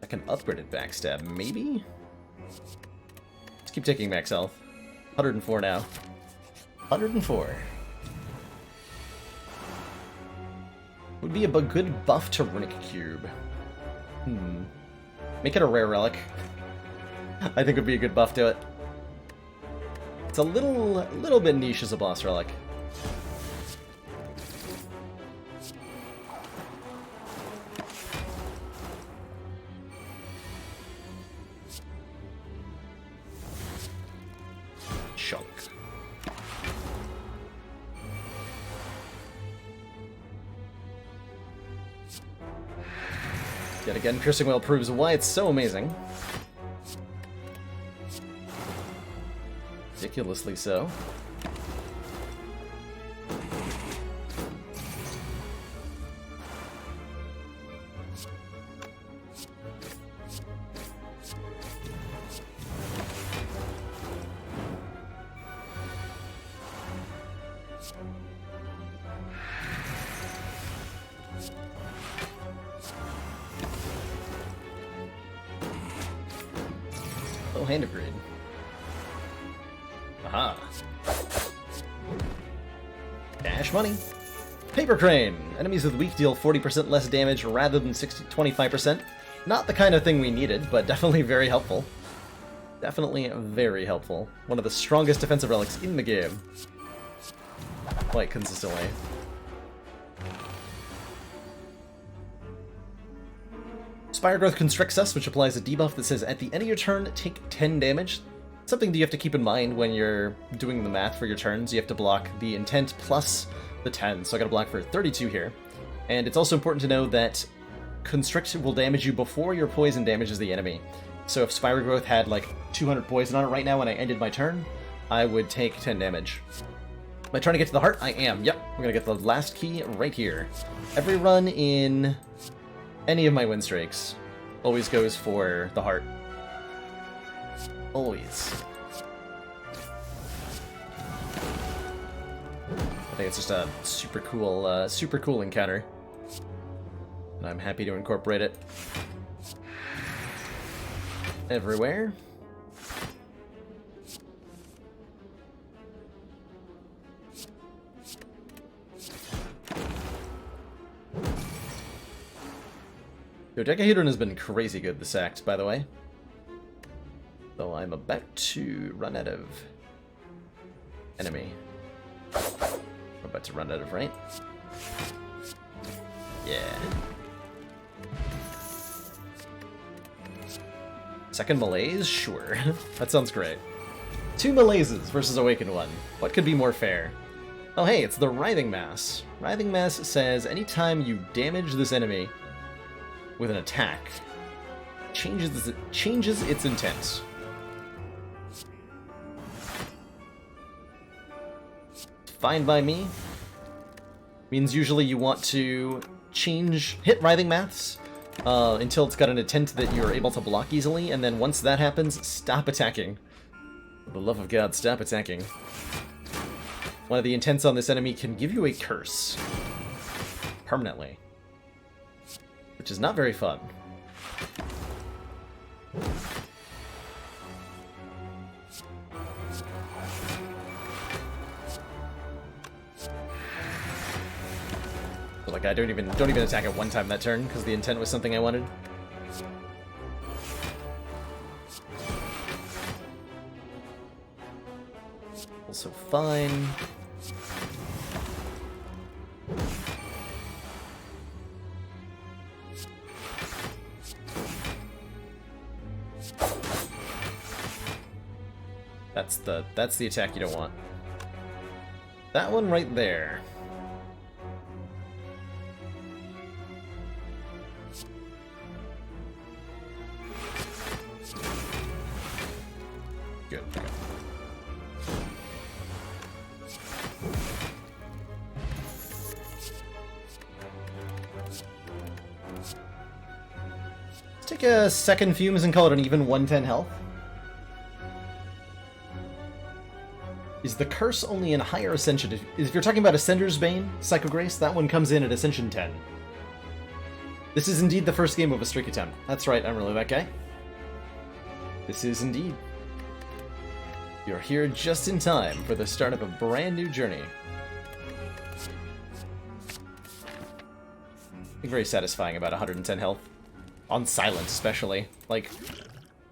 I can upgrade it backstab, maybe? Let's keep taking max health. 104 now. 104. Would be a good buff to Runic Cube. Make it a rare relic. I think would be a good buff to it. It's a little bit niche as a boss relic. Chunk. Yet again, Piercing Wail proves why it's so amazing. Ridiculously so. Oh, hand of greed. Aha. Cash money. Paper Crane. Enemies with weak deal 40% less damage rather than 25%. Not the kind of thing we needed, but definitely very helpful. Definitely very helpful. One of the strongest defensive relics in the game. Quite consistently. Spire Growth constricts us, which applies a debuff that says at the end of your turn, take 10 damage. Something that you have to keep in mind when you're doing the math for your turns. You have to block the intent plus the 10, so I gotta block for 32 here. And it's also important to know that Constrict will damage you before your poison damages the enemy. So if Spire Growth had like 200 poison on it right now when I ended my turn, I would take 10 damage. Am I trying to get to the heart? I am. Yep, I'm gonna get the last key right here. Every run in any of my win streaks always goes for the heart. Always. I think it's just a super cool encounter. And I'm happy to incorporate it everywhere. Dodecahedron has been crazy good this act, by the way. Though I'm about to run out of enemy. I'm about to run out of right. Yeah. Second malaise? Sure. That sounds great. 2 malaises versus Awakened one. What could be more fair? Oh hey, it's the Writhing Mass. Writhing Mass says anytime you damage this enemy with an attack, changes its intent. Fine by me. Means usually you want to hit Writhing Maths until it's got an intent that you're able to block easily, and then once that happens, stop attacking. For the love of God, stop attacking. One of the intents on this enemy can give you a curse. Permanently. Which is not very fun. So like I don't even attack it one time that turn because the intent was something I wanted. Also fine. That's the attack you don't want. That one right there. Good. Okay. Let's take a second Fumes and call it an even 110 health. Is the curse only in higher Ascension? If you're talking about Ascender's Bane, Psycho Grace, that one comes in at Ascension 10. This is indeed the first game of a streak attempt. That's right, I'm really that guy. This is indeed. You're here just in time for the start of a brand new journey. Very satisfying about 110 health. On silent, especially. Like,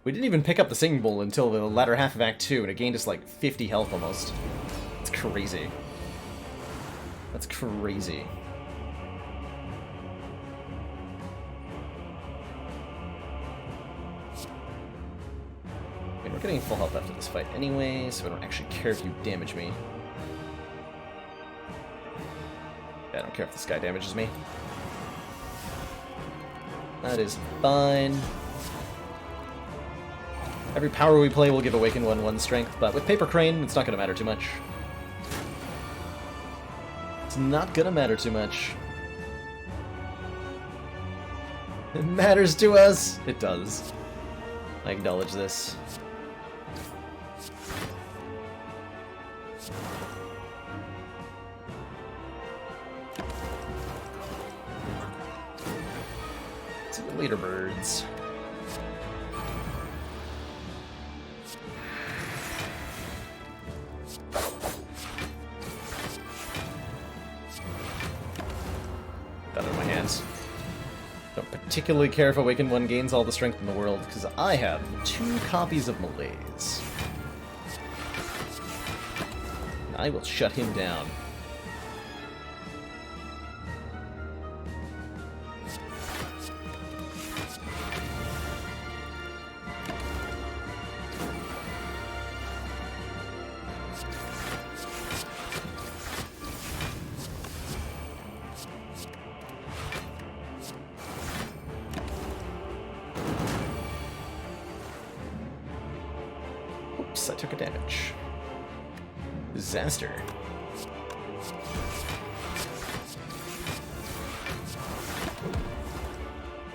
we didn't even pick up the singing bowl until the latter half of Act 2, and it gained us like 50 health almost. It's crazy. That's crazy. We're getting full health after this fight anyway, so I don't actually care if you damage me. Yeah, I don't care if this guy damages me. That is fine. Every power we play will give Awakened One 1 strength, but with Paper Crane, it's not going to matter too much. It's not going to matter too much. It matters to us! It does. I acknowledge this. Leaderbirds. That out of my hands. Don't particularly care if Awakened One gains all the strength in the world, because I have 2 copies of Malaise. I will shut him down. Oops, I took a damage. Disaster.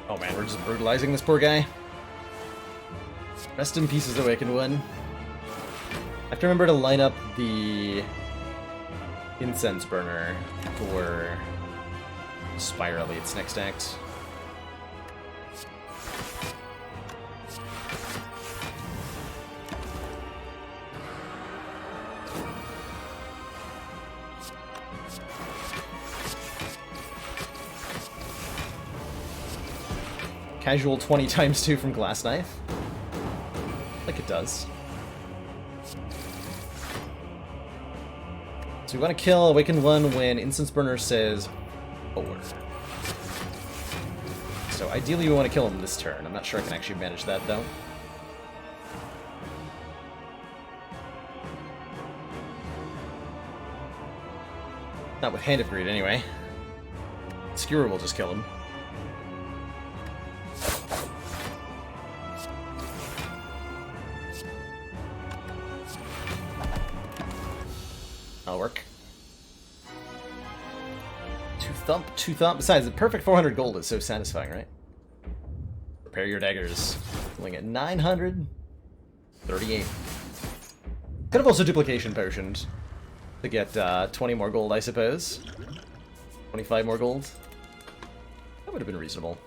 Oh man, we're just brutalizing this poor guy. Rest in pieces, Awakened One. I have to remember to line up the incense burner for Spire Elite's next act. Casual 20 times 2 from Glass Knife. Like it does. So we want to kill Awakened One when Incense Burner says forward. So ideally we want to kill him this turn. I'm not sure I can actually manage that though. Not with Hand of Greed anyway. Skewer will just kill him. That'll work. 2 thump, 2 thump. Besides, the perfect 400 gold is so satisfying, right? Prepare your daggers. Pulling at 938. Could have also duplication potioned to get 20 more gold, I suppose. 25 more gold. That would have been reasonable.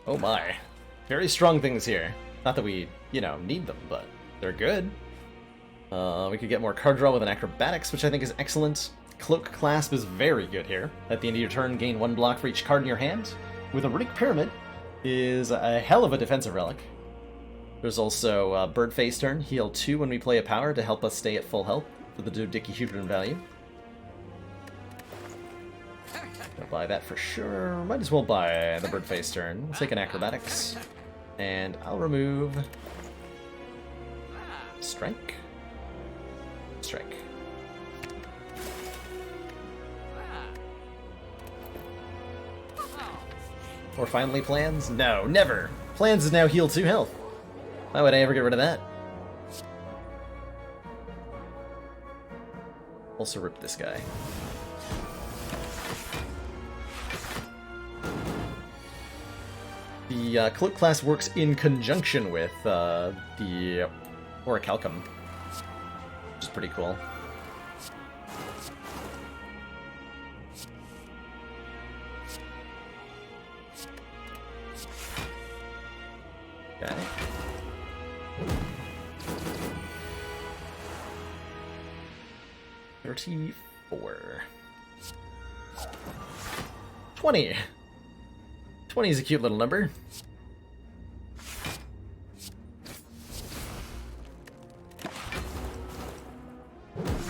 Oh my. Very strong things here. Not that we, you know, need them, but they're good. We could get more card draw with an Acrobatics, which I think is excellent. Cloak Clasp is very good here. At the end of your turn, gain 1 block for each card in your hand. With a Runic Pyramid is a hell of a defensive relic. There's also Bird Face turn, heal 2 when we play a power to help us stay at full health for the Dodecahedron value. I'll buy that for sure. Might as well buy the Bird Face turn. We'll take an Acrobatics. And I'll remove Strike. Strike. Or finally plans? No, never! Plans is now heal 2 health. Why would I ever get rid of that? Also rip this guy. The Cloak class works in conjunction with the Orichalcum, which is pretty cool. Okay. $34. 20. 20 is a cute little number.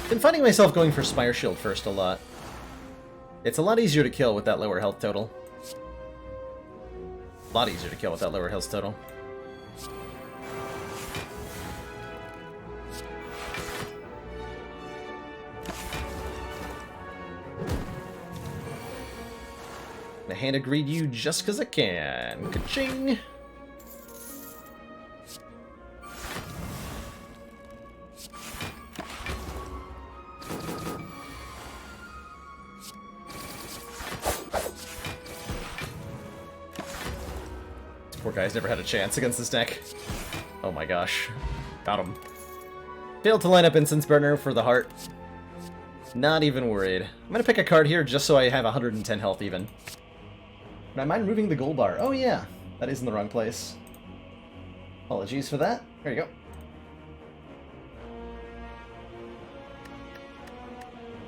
Been finding myself going for Spire Shield first a lot. It's a lot easier to kill with that lower health total. A lot easier to kill with that lower health total. The hand agreed you just because I can. Ka-ching! This poor guy's never had a chance against this deck. Oh my gosh. Got him. Failed to line up Incense Burner for the heart. Not even worried. I'm gonna pick a card here just so I have 110 health even. But I mind moving the gold bar. Oh yeah, that is in the wrong place. Apologies for that. There you go.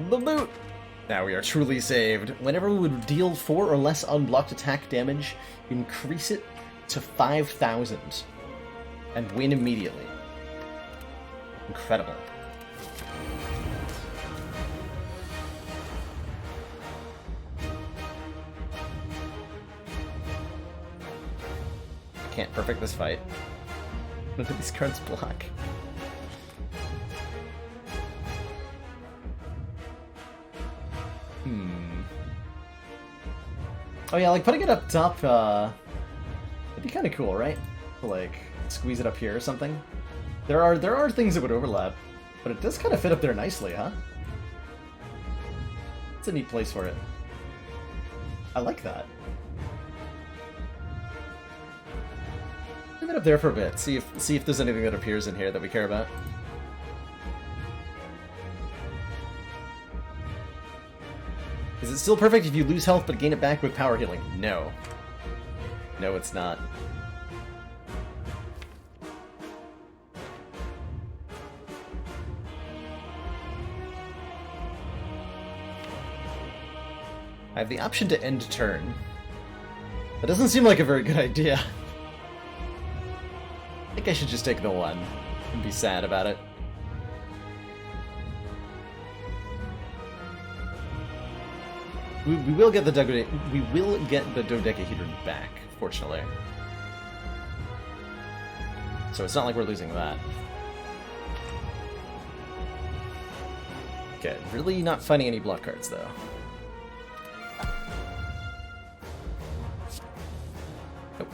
The loot! Now we are truly saved. Whenever we would deal 4 or less unblocked attack damage, increase it to 5,000 and win immediately. Incredible. Can't perfect this fight. None of these cards block. Oh yeah, like putting it up top, it'd be kind of cool, right? To, like, squeeze it up here or something. There are things that would overlap, but it does kind of fit up there nicely, huh? It's a neat place for it. I like that. Leave it up there for a bit. See if there's anything that appears in here that we care about. Is it still perfect if you lose health but gain it back with power healing? No. No, it's not. I have the option to end turn. That doesn't seem like a very good idea. I think I should just take the 1 and be sad about it. We will get the dodecahedron back, fortunately. So it's not like we're losing that. Okay, really not finding any block cards though. Nope.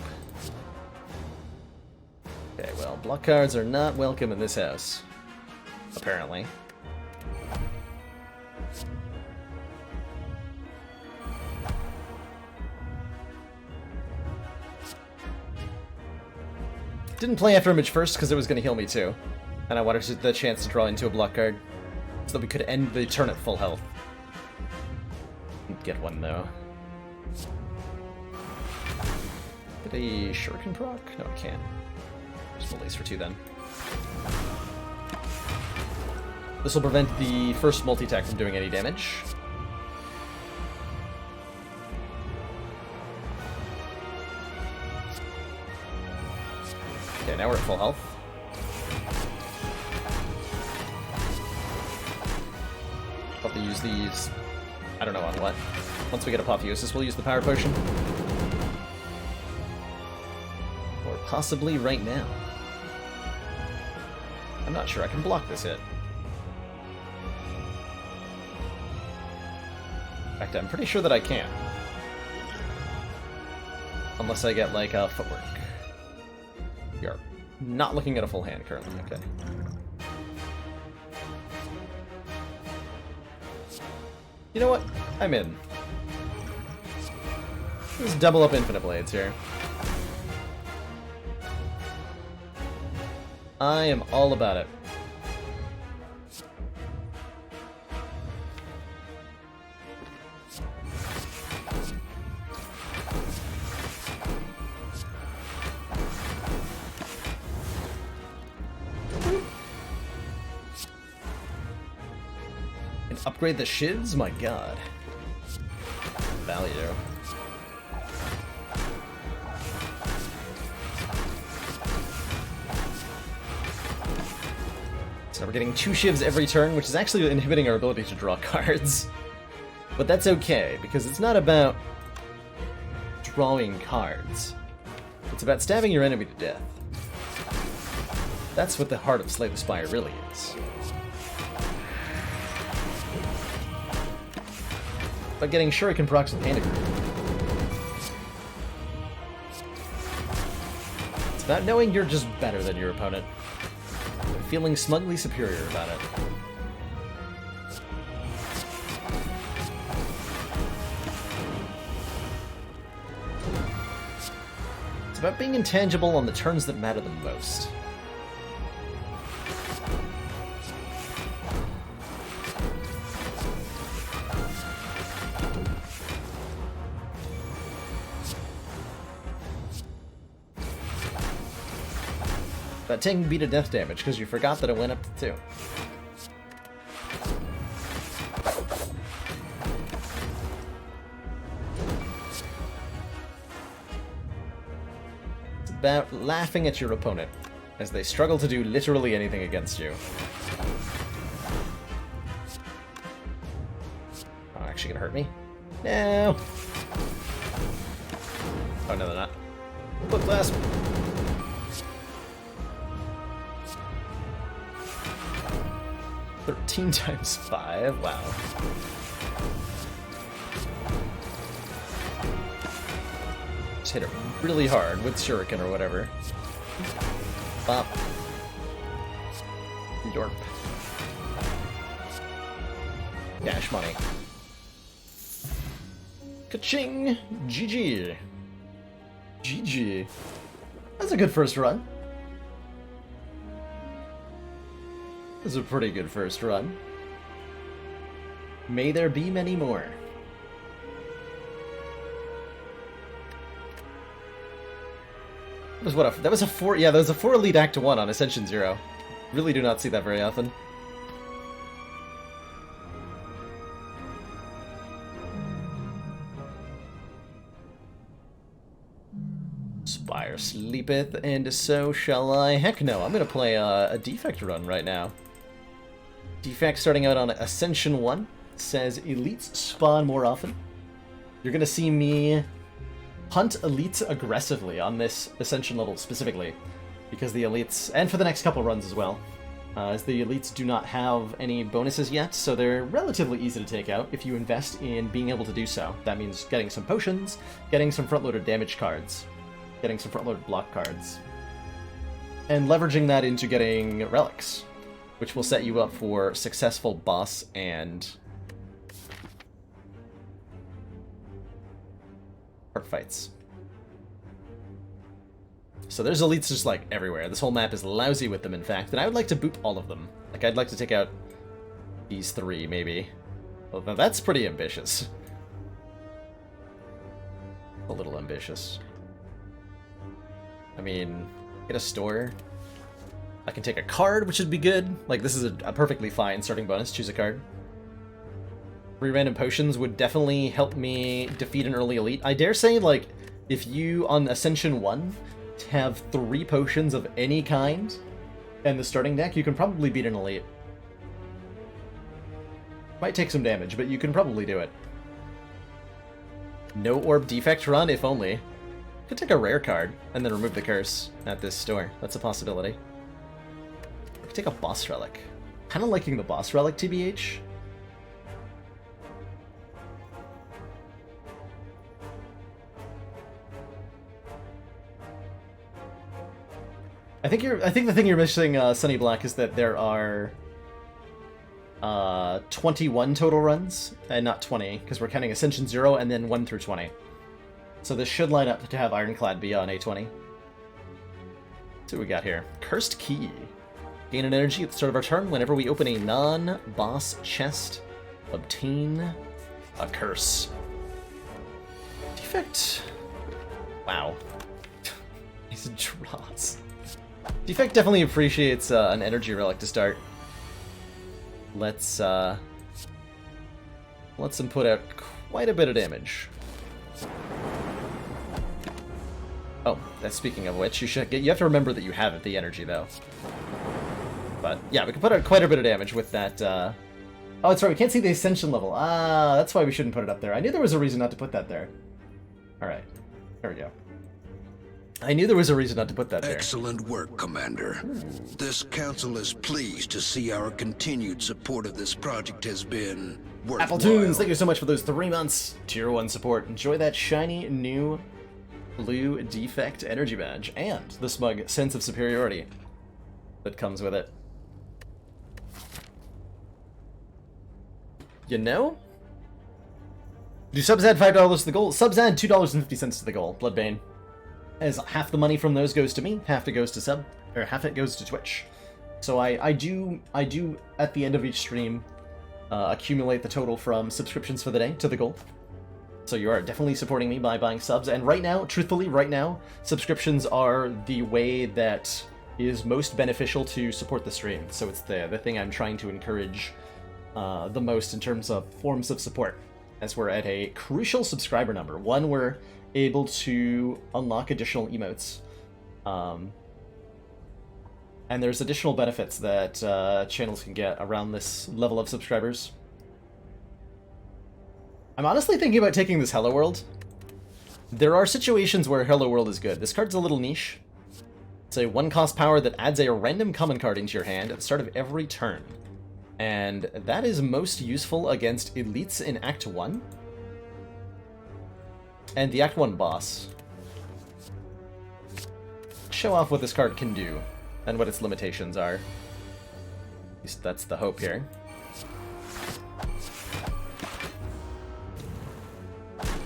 Okay, well, block cards are not welcome in this house. Apparently. Didn't play After Image first because it was going to heal me too. And I wanted the chance to draw into a block card so that we could end the turn at full health. Get one though. Get a Shuriken proc? No, I can't. Just release for 2 then. This will prevent the first multi-attack from doing any damage. Okay, now we're at full health. Probably use these... I don't know on what. Once we get Apotheosis, we'll use the Power Potion. Or possibly right now. I'm not sure I can block this hit. In fact, I'm pretty sure that I can. Unless I get, like, a footwork. We are not looking at a full hand currently, okay. You know what? I'm in. Let's double up Infinite Blades here. I am all about it. And upgrade the shivs? My god. Value. So we're getting 2 shivs every turn, which is actually inhibiting our ability to draw cards. But that's okay, because it's not about drawing cards. It's about stabbing your enemy to death. That's what the heart of Slay the Spire really is. But getting Shuriken procs with Panic. It's about knowing you're just better than your opponent. And feeling smugly superior about it. It's about being intangible on the turns that matter the most. About taking beat of death damage, because you forgot that it went up to 2. It's about laughing at your opponent, as they struggle to do literally anything against you. Oh, actually gonna hurt me? No! Oh, no, they're not. Foot clasp! $13 times 5, wow. Just hit it really hard with Shuriken or whatever. Bop. Yorp. Dash money. Ka-ching! GG. GG. That's a good first run. This is a pretty good first run. May there be many more. That was what? That was a 4. Yeah, that was a 4 Elite Act 1 on Ascension 0. Really do not see that very often. Spire sleepeth, and so shall I. Heck no, I'm gonna play a defect run right now. Defect starting out on Ascension 1 says elites spawn more often. You're gonna see me hunt elites aggressively on this Ascension level specifically, because the elites, and for the next couple runs as well, as the elites do not have any bonuses yet, so they're relatively easy to take out if you invest in being able to do so. That means getting some potions, getting some front-loaded damage cards, getting some front-loaded block cards, and leveraging that into getting relics, which will set you up for successful boss and art fights. So there's elites just like everywhere. This whole map is lousy with them, in fact, and I would like to boot all of them. Like, I'd like to take out these 3, maybe. Well, now that's pretty ambitious. A little ambitious. I mean, get a store. I can take a card, which would be good. Like, this is a perfectly fine starting bonus. Choose a card. 3 random potions would definitely help me defeat an early elite. I dare say, like, if you, on Ascension 1, have 3 potions of any kind in the starting deck, you can probably beat an elite. Might take some damage, but you can probably do it. No orb defect run, if only. Could take a rare card and then remove the curse at this store. That's a possibility. I could take a boss relic. Kind of liking the boss relic, TBH. I think the thing you're missing, Sunny Black, is that there are 21 total runs, and not 20, because we're counting Ascension 0 and then 1 through 20. So this should line up to have Ironclad be on A20. So what we got here. Cursed Key. Gain an energy at the start of our turn. Whenever we open a non-boss chest, obtain a curse. Defect. Wow. These draws. Defect definitely appreciates an energy relic to start. Let's Lets him put out quite a bit of damage. Oh, that's speaking of which, you have to remember that you have the energy, though. But, yeah, we can put out quite a bit of damage with that, Oh, that's right, we can't see the Ascension level. Ah, that's why we shouldn't put it up there. I knew there was a reason not to put that there. Alright, there we go. I knew there was a reason not to put that there. Excellent work, Commander. This council is pleased to see our continued support of this project has been worthwhile. Apple Tunes, thank you so much for those 3 months. Tier 1 support. Enjoy that shiny new blue defect energy badge and the smug sense of superiority that comes with it. You know? Do subs add $5 to the goal? Subs add $2.50 to the goal, Bloodbane. As half the money from those goes to me, half it goes to sub, or half it goes to Twitch. So I do at the end of each stream accumulate the total from subscriptions for the day to the goal. So you are definitely supporting me by buying subs, and right now, truthfully, right now, subscriptions are the way that is most beneficial to support the stream. So it's the thing I'm trying to encourage the most in terms of forms of support, as we're at a crucial subscriber number. One, we're able to unlock additional emotes, and there's additional benefits that channels can get around this level of subscribers. I'm honestly thinking about taking this Hello World. There are situations where Hello World is good. This card's a little niche. It's a 1-cost power that adds a random common card into your hand at the start of every turn. And that is most useful against elites in Act 1. And the Act 1 boss. Show off what this card can do, and what its limitations are. At least that's the hope here.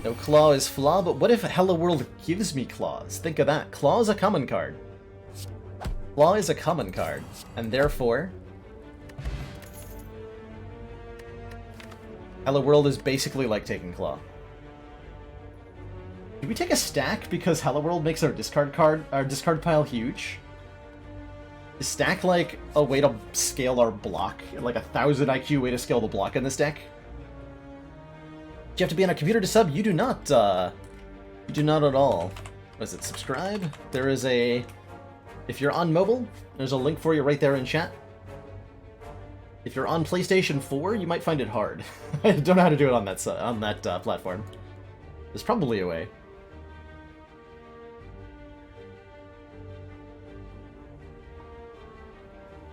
No Claw is flaw, but what if Hello World gives me Claws? Think of that. Claw is a common card. Claw is a common card, and therefore Hello World is basically like taking Claw. Do we take a stack because Hello World makes our discard pile huge? Is stack like a way to scale our block? Like a 1000 IQ way to scale the block in this deck? Do you have to be on a computer to sub? You do not, you do not at all. What is it, subscribe? There is a... If you're on mobile, there's a link for you right there in chat. If you're on PlayStation 4, you might find it hard. I don't know how to do it on that platform. There's probably a way.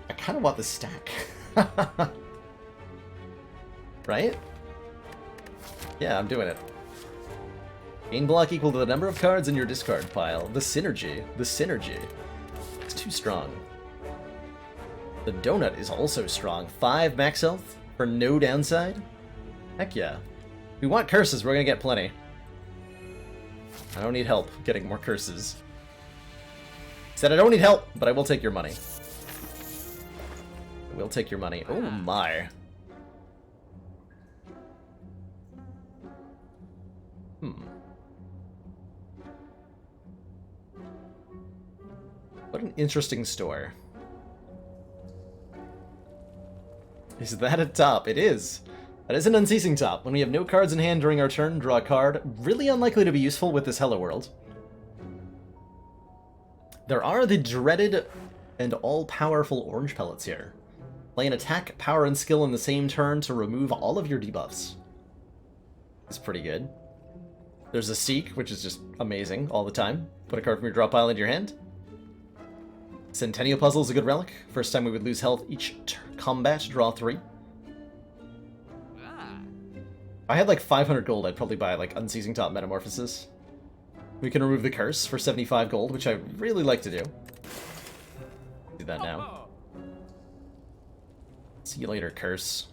I kind of want the stack. Right? Yeah, I'm doing it. Gain block equal to the number of cards in your discard pile. The synergy. The synergy. It's too strong. The donut is also strong. 5 max health for no downside? Heck yeah. We want curses, we're gonna get plenty. I don't need help getting more curses. Said I don't need help, but I will take your money. I will take your money. Oh my. What an interesting store. Is that a top? It is. That is an unceasing top. When we have no cards in hand during our turn, draw a card. Really unlikely to be useful with this Hello World. There are the dreaded and all-powerful orange pellets here. Play an attack, power, and skill in the same turn to remove all of your debuffs. It's pretty good. There's a Seek, which is just amazing all the time. Put a card from your draw pile into your hand. Centennial Puzzle is a good relic. First time we would lose health each combat, draw 3. If I had like 500 gold, I'd probably buy like Unceasing Top Metamorphosis. We can remove the curse for 75 gold, which I really like to do. Do that now. See you later, curse.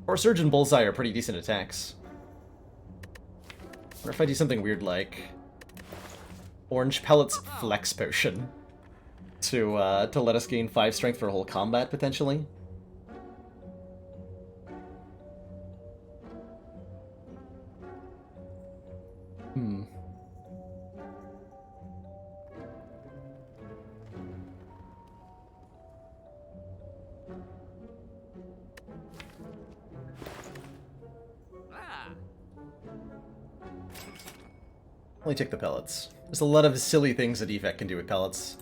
Or Surge and Bullseye are pretty decent attacks. Or if I do something weird like Orange Pellets Flex Potion to let us gain 5 strength for a whole combat, potentially. Only take the pellets. There's a lot of silly things a defect can do with pellets.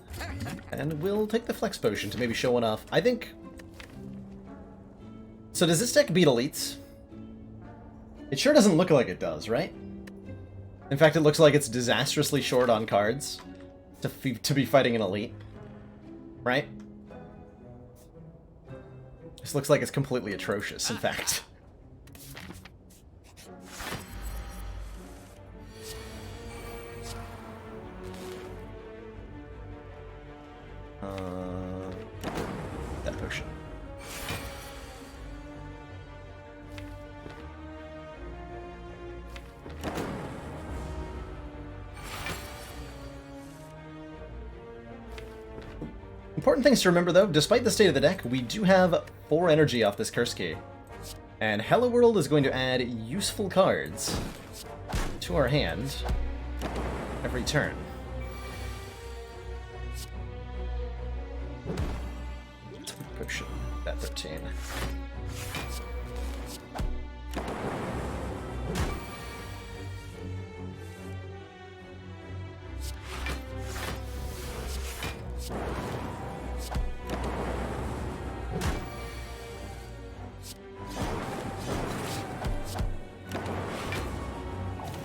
And we'll take the flex potion to maybe show one off. I think... So does this deck beat elites? It sure doesn't look like it does, right? In fact, it looks like it's disastrously short on cards to be fighting an elite. Right? This looks like it's completely atrocious, in fact. That potion. Important things to remember, though, despite the state of the deck, we do have 4 energy off this curse key. And Hello World is going to add useful cards to our hand every turn. Potion, that 13.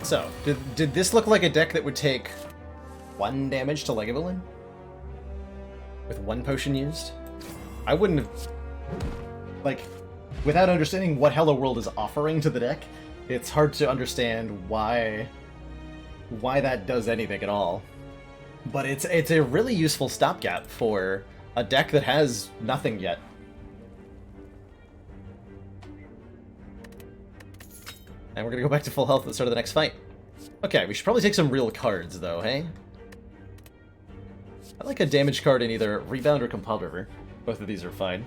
So, did this look like a deck that would take 1 damage to Legavillain? With 1 potion used? I wouldn't have... Like, without understanding what Hello World is offering to the deck, it's hard to understand why that does anything at all. But it's a really useful stopgap for a deck that has nothing yet. And we're gonna go back to full health at the start of the next fight. Okay, we should probably take some real cards, though, hey? I like a damage card in either Rebound or Compelled River. Both of these are fine.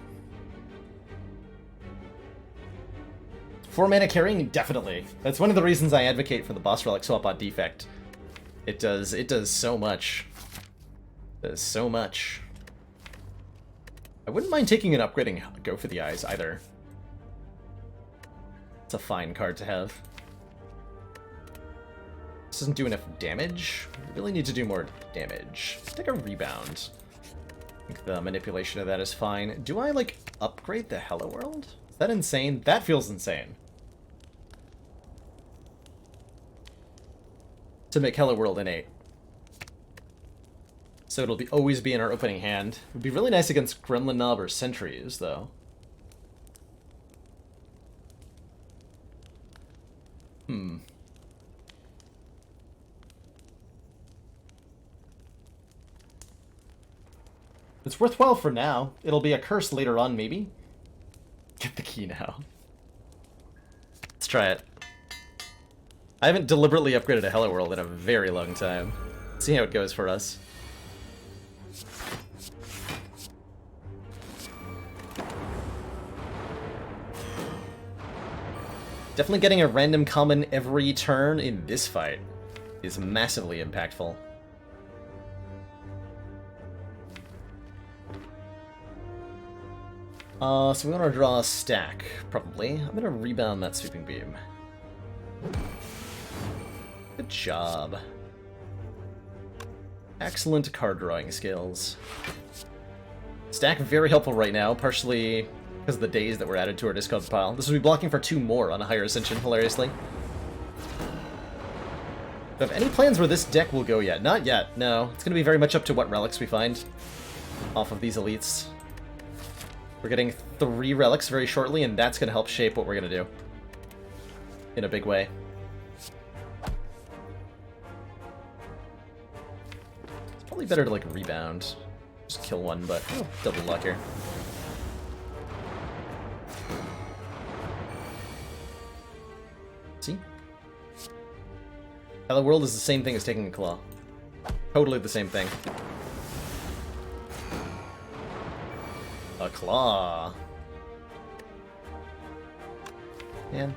4 mana carrying? Definitely. That's one of the reasons I advocate for the Boss Relic swap on Defect. It does so much. It does so much. I wouldn't mind taking an upgrading Go for the Eyes, either. It's a fine card to have. This doesn't do enough damage. We really need to do more damage. Let's take a Rebound. I think the manipulation of that is fine. Do I, like, upgrade the Hello World? Is that insane? That feels insane. To make Hello World innate. So it'll always be in our opening hand. It would be really nice against Gremlin Knob or Sentries, though. It's worthwhile for now. It'll be a curse later on, maybe. Get the key now. Let's try it. I haven't deliberately upgraded a Hello World in a very long time. Let's see how it goes for us. Definitely getting a random common every turn in this fight is massively impactful. So we want to draw a stack, probably. I'm going to rebound that Sweeping Beam. Good job. Excellent card drawing skills. Stack very helpful right now, partially because of the days that were added to our discard pile. This will be blocking for 2 more on a higher Ascension, hilariously. Do I have any plans where this deck will go yet? Not yet, no. It's going to be very much up to what relics we find off of these elites. We're getting 3 relics very shortly, and that's going to help shape what we're going to do. In a big way. It's probably better to, like, rebound. Just kill one, but oh, double luck here. See? Hello World is the same thing as taking a claw. Totally the same thing. A claw. Man.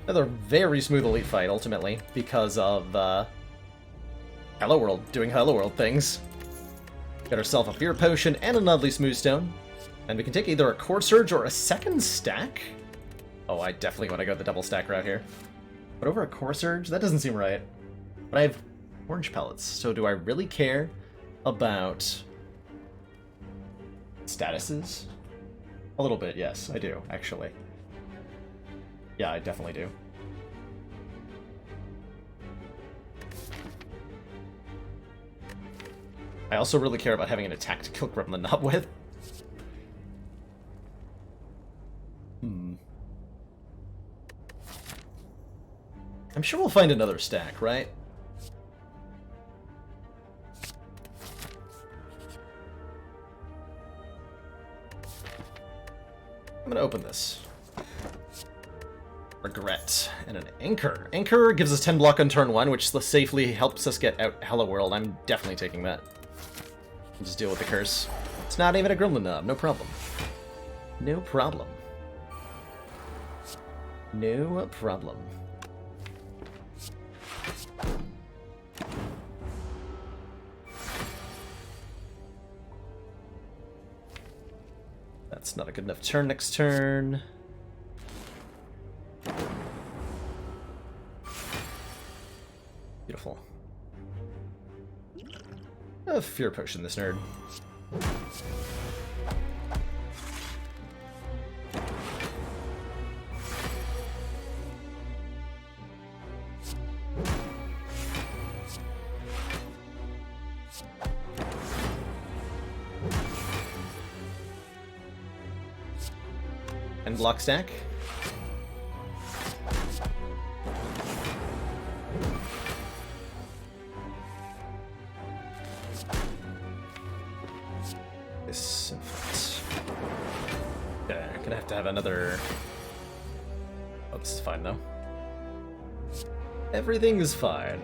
Another very smooth elite fight, ultimately, because of, Hello World doing Hello World things. Got ourselves a Fear Potion and an oddly smooth stone. And we can take either a Core Surge or a second stack. Oh, I definitely want to go the double stack route here. But over a Core Surge? That doesn't seem right. But I have orange pellets, so do I really care about statuses? A little bit, yes, I do, actually. Yeah, I definitely do. I also really care about having an attack to kill Gremlin Knob with. I'm sure we'll find another stack, right? I'm gonna open this. Regret. And an Anchor. Anchor gives us 10 block on turn 1, which safely helps us get out Hello World. I'm definitely taking that. We'll just deal with the curse. It's not even a Gremlin Knob, no problem. No problem. No problem. That's not a good enough turn next turn. Beautiful. A Fear Potion, this nerd. And block stack. This influence. Yeah, gonna have to have another. Oh, this is fine though. Everything is fine.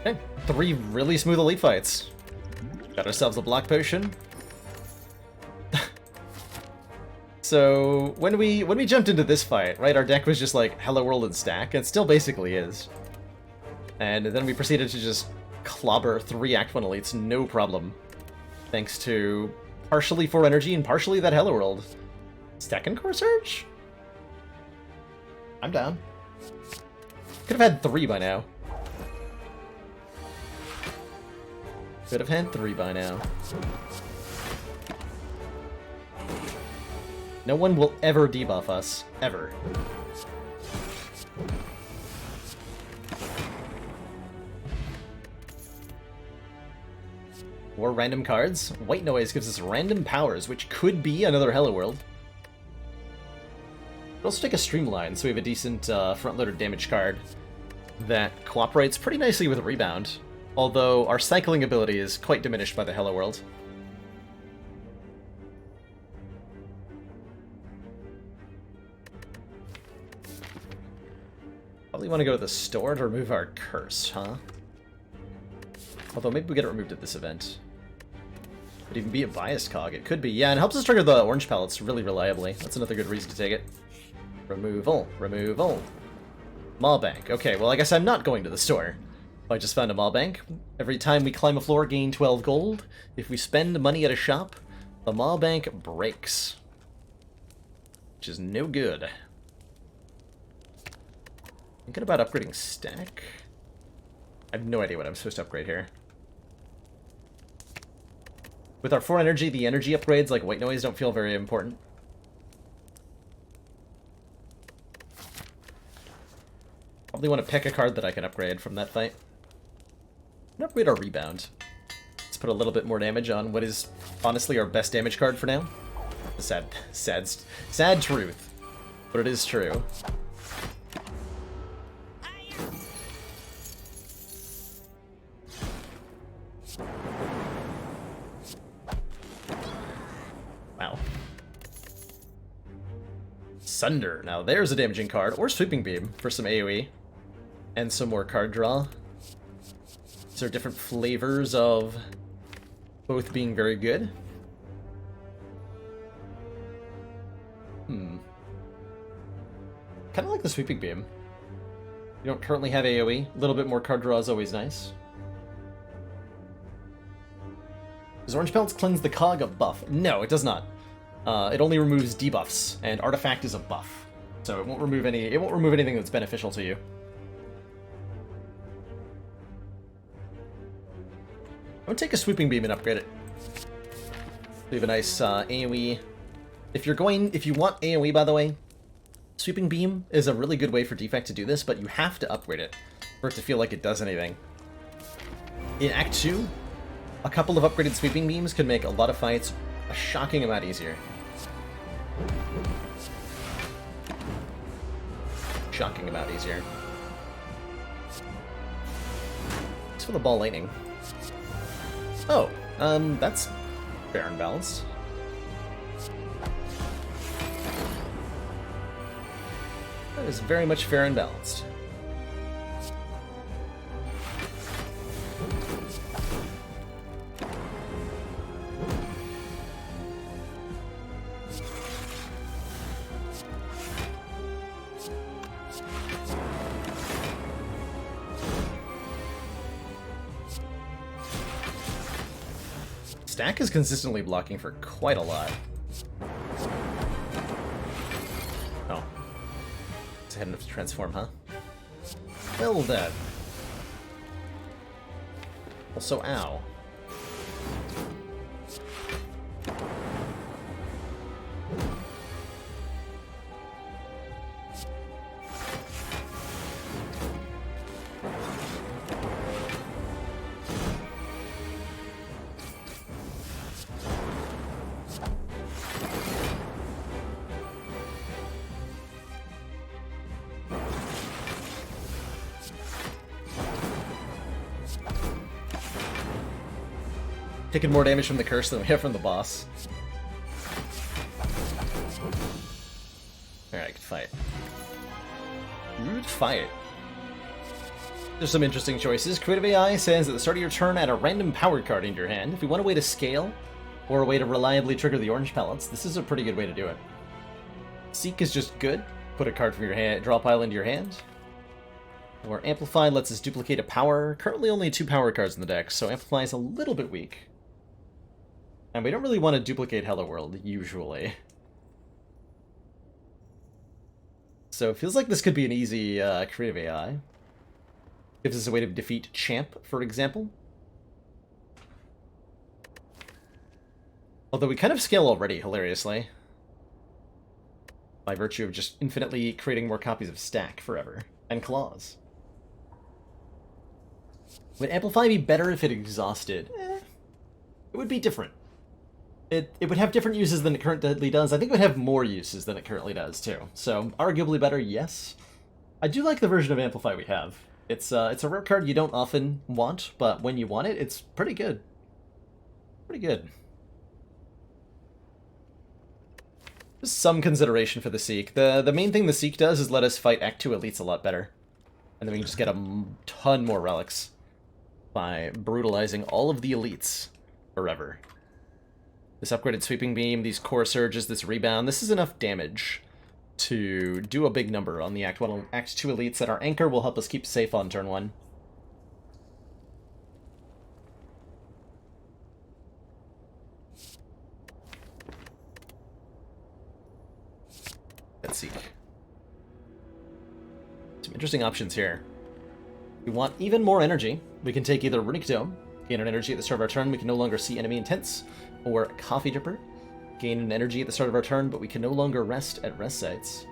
Okay, 3 really smooth elite fights. Got ourselves a block potion. So when we jumped into this fight, right, our deck was just like Hello World and stack, and it still basically is. And then we proceeded to just clobber 3 Act 1 elites, no problem. Thanks to partially 4 energy and partially that Hello World. Second Core Surge? I'm down. Could have had 3 by now. Could have had 3 by now. No one will ever debuff us. Ever. More random cards. White Noise gives us random powers, which could be another Hello World. We'll also take a Streamline, so we have a decent front-loaded damage card that cooperates pretty nicely with Rebound, although our cycling ability is quite diminished by the Hello World. Probably want to go to the store to remove our curse, huh? Although maybe we get it removed at this event. Could even be a biased cog. It could be. Yeah, and it helps us trigger the orange pellets really reliably. That's another good reason to take it. Removal. Removal. Maw Bank. Okay, well I guess I'm not going to the store. I just found a Maw Bank. Every time we climb a floor, gain 12 gold. If we spend money at a shop, the Maw Bank breaks. Which is no good. Thinking about upgrading stack? I have no idea what I'm supposed to upgrade here. With our 4 energy, the energy upgrades like White Noise don't feel very important. Probably want to pick a card that I can upgrade from that fight. I'm gonna upgrade our Rebound. Let's put a little bit more damage on what is honestly our best damage card for now. Sad truth, but it is true. Wow. Sunder. Now there's a damaging card, or Sweeping Beam for some AoE. and some more card draw. So different flavors of both being very good. Kind of like the Sweeping Beam. You don't currently have AoE. A little bit more card draw is always nice. Does Orange Pelts cleanse the cog a buff? No, it does not. It only removes debuffs, and Artifact is a buff. So it won't remove anything that's beneficial to you. I would take a Sweeping Beam and upgrade it. Leave a nice AoE. If you want AoE, by the way, Sweeping Beam is a really good way for Defect to do this, but you have to upgrade it for it to feel like it does anything. In Act 2, a couple of upgraded Sweeping Beams can make a lot of fights a shocking amount easier. Shocking amount easier. It's for the ball lightning. Oh, that's fair and balanced. That is very much fair and balanced. Stack is consistently blocking for quite a lot. Oh. It's ahead enough to transform, huh? Well then. Also, ow. Taking more damage from the curse than we have from the boss. Alright, good fight. Good fight. There's some interesting choices. Creative AI says at the start of your turn, add a random power card into your hand. If you want a way to scale, or a way to reliably trigger the orange pellets, this is a pretty good way to do it. Seek is just good. Put a card from your hand, draw pile into your hand. Or Amplify lets us duplicate a power. Currently only 2 power cards in the deck, so Amplify is a little bit weak. And we don't really want to duplicate Hello World, usually. So it feels like this could be an easy creative AI. Gives us a way to defeat Champ, for example. Although we kind of scale already, hilariously. By virtue of just infinitely creating more copies of Stack forever. And Claws. Would Amplify be better if it exhausted? It would be different. It would have different uses than it currently does. I think it would have more uses than it currently does, too. So, arguably better, yes. I do like the version of Amplify we have. It's a rare card you don't often want, but when you want it, it's pretty good. Pretty good. Just some consideration for the Seek. The main thing the Seek does is let us fight Act 2 elites a lot better. And then we can just get a ton more relics by brutalizing all of the elites forever. This upgraded Sweeping Beam, these Core Surges, this Rebound, this is enough damage to do a big number on the Act 1, Act 2 elites that our Anchor will help us keep safe on turn 1. Let's see. Some interesting options here. We want even more energy. We can take either Runic Dome, gain an energy at the start of our turn, we can no longer see enemy intents, or Coffee Dripper, gain an energy at the start of our turn, but we can no longer rest at rest sites.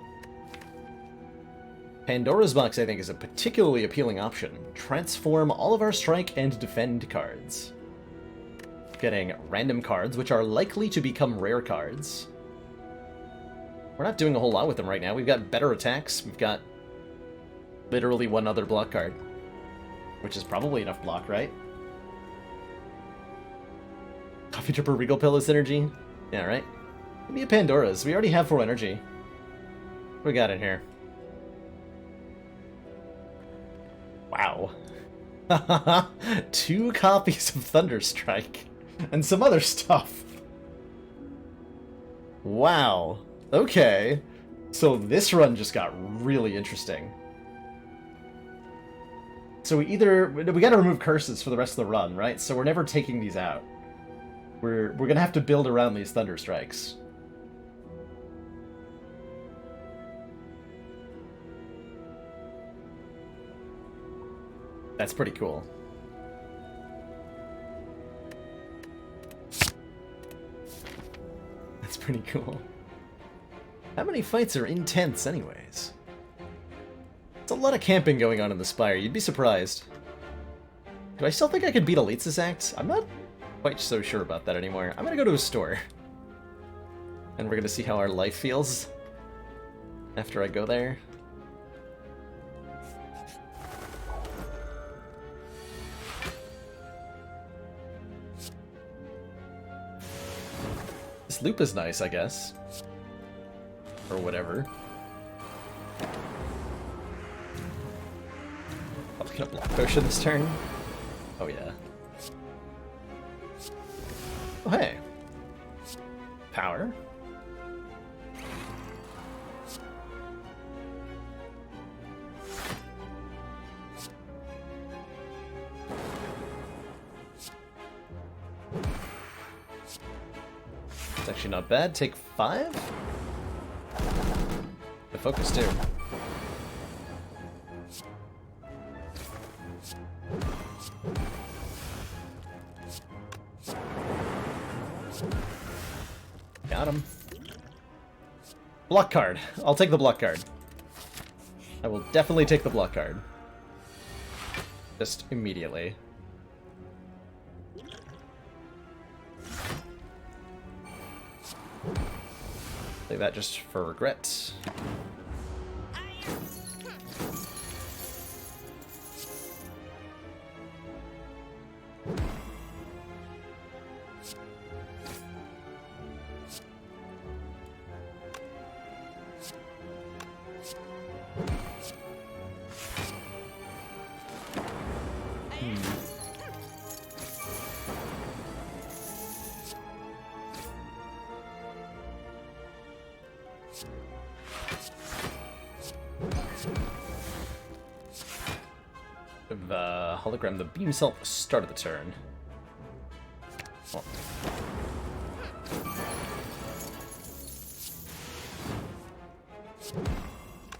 Pandora's Box, I think, is a particularly appealing option. Transform all of our strike and defend cards. Getting random cards, which are likely to become rare cards. We're not doing a whole lot with them right now. We've got better attacks. We've got literally one other block card, which is probably enough block, right? Coffee Dripper Regal Pillow synergy? Yeah, right? Give me a Pandora's. We already have 4 energy. What we got in here? Wow. 2 copies of Thunderstrike. And some other stuff. Wow. Okay. So this run just got really interesting. So we gotta remove curses for the rest of the run, right? So we're never taking these out. We're gonna have to build around these Thunderstrikes. That's pretty cool. That's pretty cool. How many fights are intense anyways? It's a lot of camping going on in the Spire, you'd be surprised. Do I still think I could beat Elitz's axe? I'm not quite so sure about that anymore. I'm gonna go to a store. And we're gonna see how our life feels after I go there. This loop is nice, I guess. Or whatever. Probably gonna block potion this turn. Oh yeah. Oh hey. Power. It's actually not bad. Take 5? The focus too. Got him. Block card. I'll take the block card. I will definitely take the block card. Just immediately. Play that just for regret. Hologram the beam cell at the start of the turn. Oh.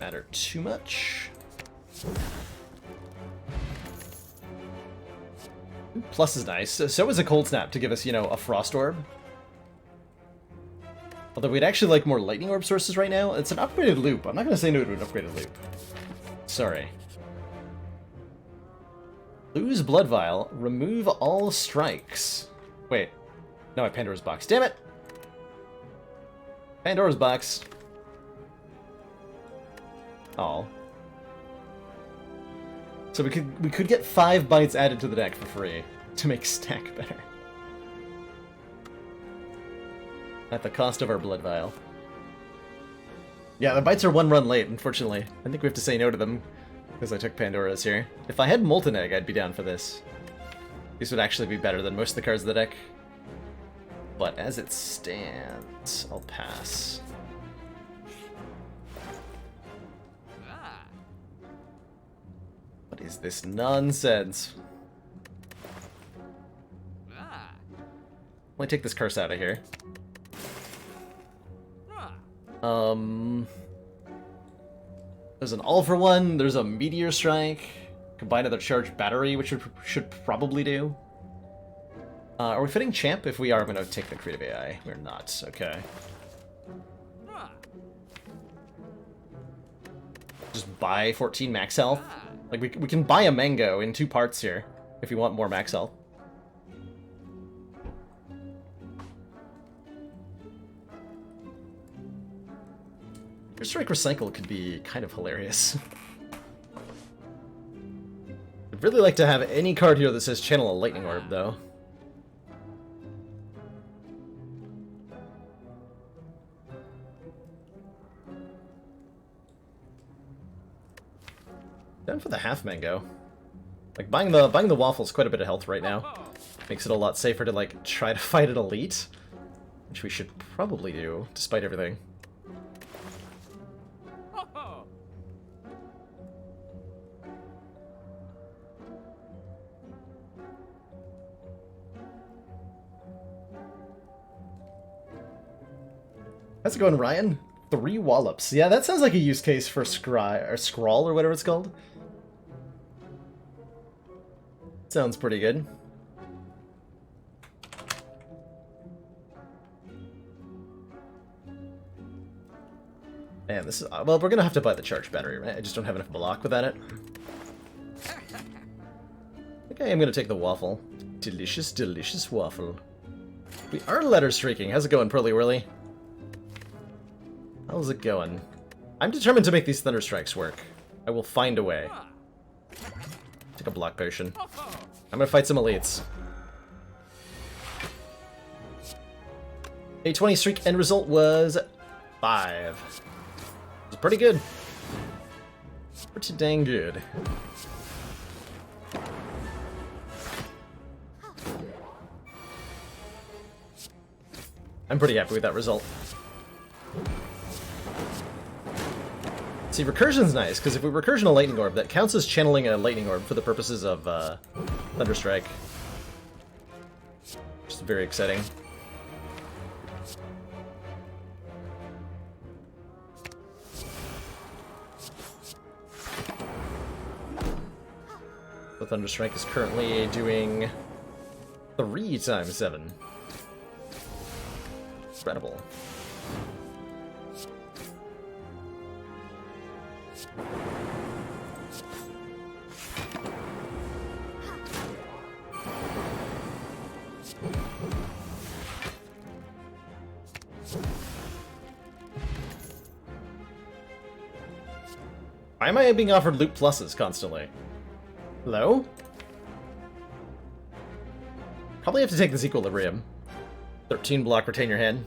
Matter too much. Plus is nice. So is a Cold Snap to give us, you know, a Frost Orb. Although we'd actually like more Lightning Orb sources right now. It's an upgraded loop. I'm not going to say no to an upgraded loop. Sorry. Lose Blood Vial. Remove all strikes. Wait. No, I Pandora's Box. Damn it! Pandora's Box. Oh. So we could get 5 bites added to the deck for free to make stack better. At the cost of our Blood Vial. Yeah, the bites are 1 run late, unfortunately. I think we have to say no to them. Because I took Pandora's here. If I had Molten Egg, I'd be down for this. This would actually be better than most of the cards of the deck. But as it stands, I'll pass. What is this nonsense? Let me take this curse out of here. There's an all-for-one, there's a Meteor Strike, combine with a charged battery, which should probably do. Are we fitting Champ? If we are, I'm going to take the Creative AI. We're not, okay. Just buy 14 max health. Like, we can buy a Mango in 2 parts here, if you want more max health. Strike Recycle could be kind of hilarious. I'd really like to have any card here that says Channel a Lightning Orb, though. Down for the half Mango. Like, buying the waffle's quite a bit of health right now. Makes it a lot safer to, like, try to fight an elite. Which we should probably do, despite everything. How's it going, Ryan? 3 wallops. Yeah, that sounds like a use case for Scrawl or whatever it's called. Sounds pretty good. Man, this is... well, we're gonna have to buy the charge battery, right? I just don't have enough block without it. Okay, I'm gonna take the waffle. Delicious, delicious waffle. We are letter streaking. How's it going, Pearly Whirly? How's it going? I'm determined to make these Thunder Strikes work. I will find a way. Take a block potion. I'm gonna fight some elites. A 20 streak end result was 5. It's pretty good. Pretty dang good. I'm pretty happy with that result. See, recursion's nice, because if we recursion a lightning orb, that counts as channeling a lightning orb for the purposes of Thunderstrike. Which is very exciting. The Thunderstrike is currently doing 3 times 7. Incredible. Why am I being offered loot pluses constantly? Hello? Probably have to take this Equilibrium. 13 block, retain your hand.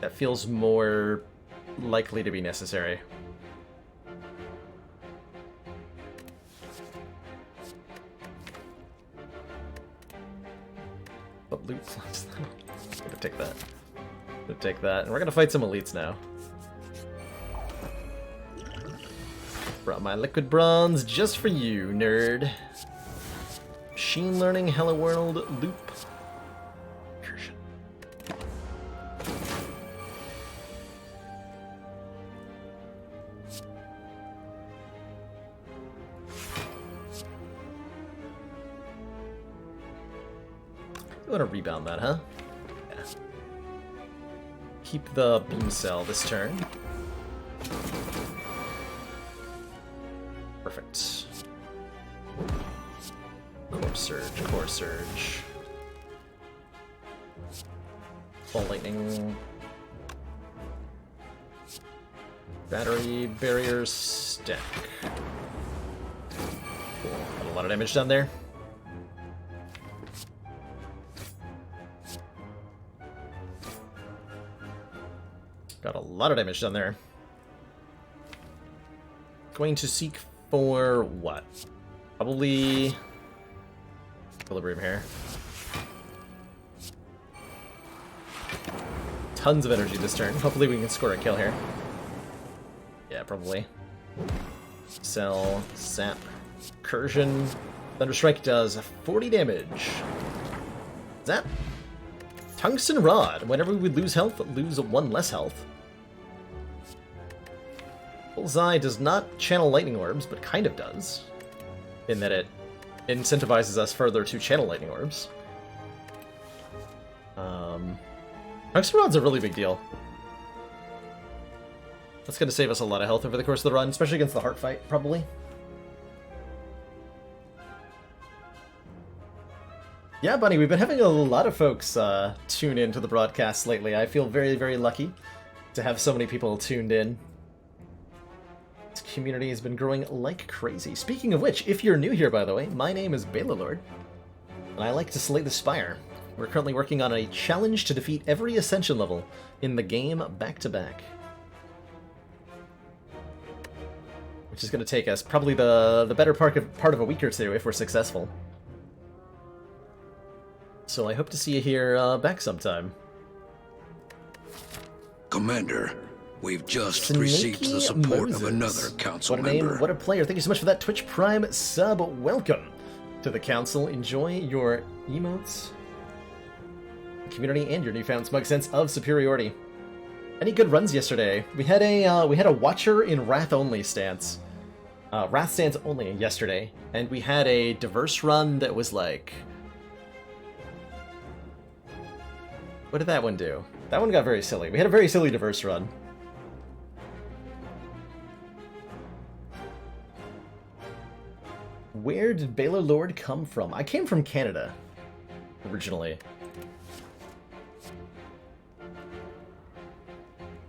That feels more likely to be necessary. But loot plus. I'm gonna take that. I'm gonna take that. And we're gonna fight some elites now. Brought my liquid bronze just for you, nerd. Machine learning, hello world, loop. Recursion. You want to rebound that, huh? Yeah. Keep the beam cell this turn. Perfect. Core Surge, Core Surge. Ball Lightning. Battery, Barrier, Stack. Cool. Got a lot of damage down there. Got a lot of damage down there. Going to seek for what? Probably Equilibrium here. Tons of energy this turn. Hopefully we can score a kill here. Yeah, probably. Cell, Sap, Recursion. Thunderstrike does 40 damage. Zap. Tungsten Rod. Whenever we lose health, lose 1 less health. Bullseye does not channel lightning orbs, but kind of does. In that it incentivizes us further to channel lightning orbs. Tungsten Rod's a really big deal. That's going to save us a lot of health over the course of the run, especially against the heart fight, probably. Yeah, Bunny, we've been having a lot of folks tune in to the broadcast lately. I feel very, very lucky to have so many people tuned in. This community has been growing like crazy. Speaking of which, if you're new here, by the way, my name is Balor, and I like to slay the Spire. We're currently working on a challenge to defeat every Ascension level in the game back-to-back. which is going to take us probably the better part of a week or two if we're successful. So I hope to see you here back sometime. Commander, we've just Snaky received the support Moses. of another council What a name, member. what a player. Thank you so much for that Twitch Prime sub. Welcome to the council. Enjoy your emotes, community, and your newfound smug sense of superiority. Any good runs yesterday? We had a Watcher in Wrath only stance. Wrath stance only yesterday. And we had a diverse run that was like... What did that one do? That one got very silly. We had a very silly diverse run. Where did Baylor Lord come from? I came from Canada, originally.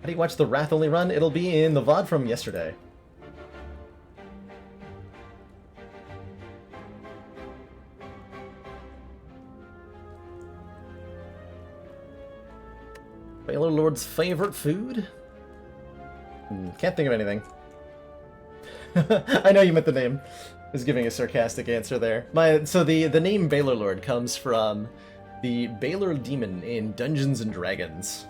How do you watch the Wrath Only run? It'll be in the VOD from yesterday. Baylor Lord's favorite food? Can't think of anything. I know you meant the name. I was giving a sarcastic answer there. So the name Baylor Lord comes from the Baylor Demon in Dungeons and Dragons,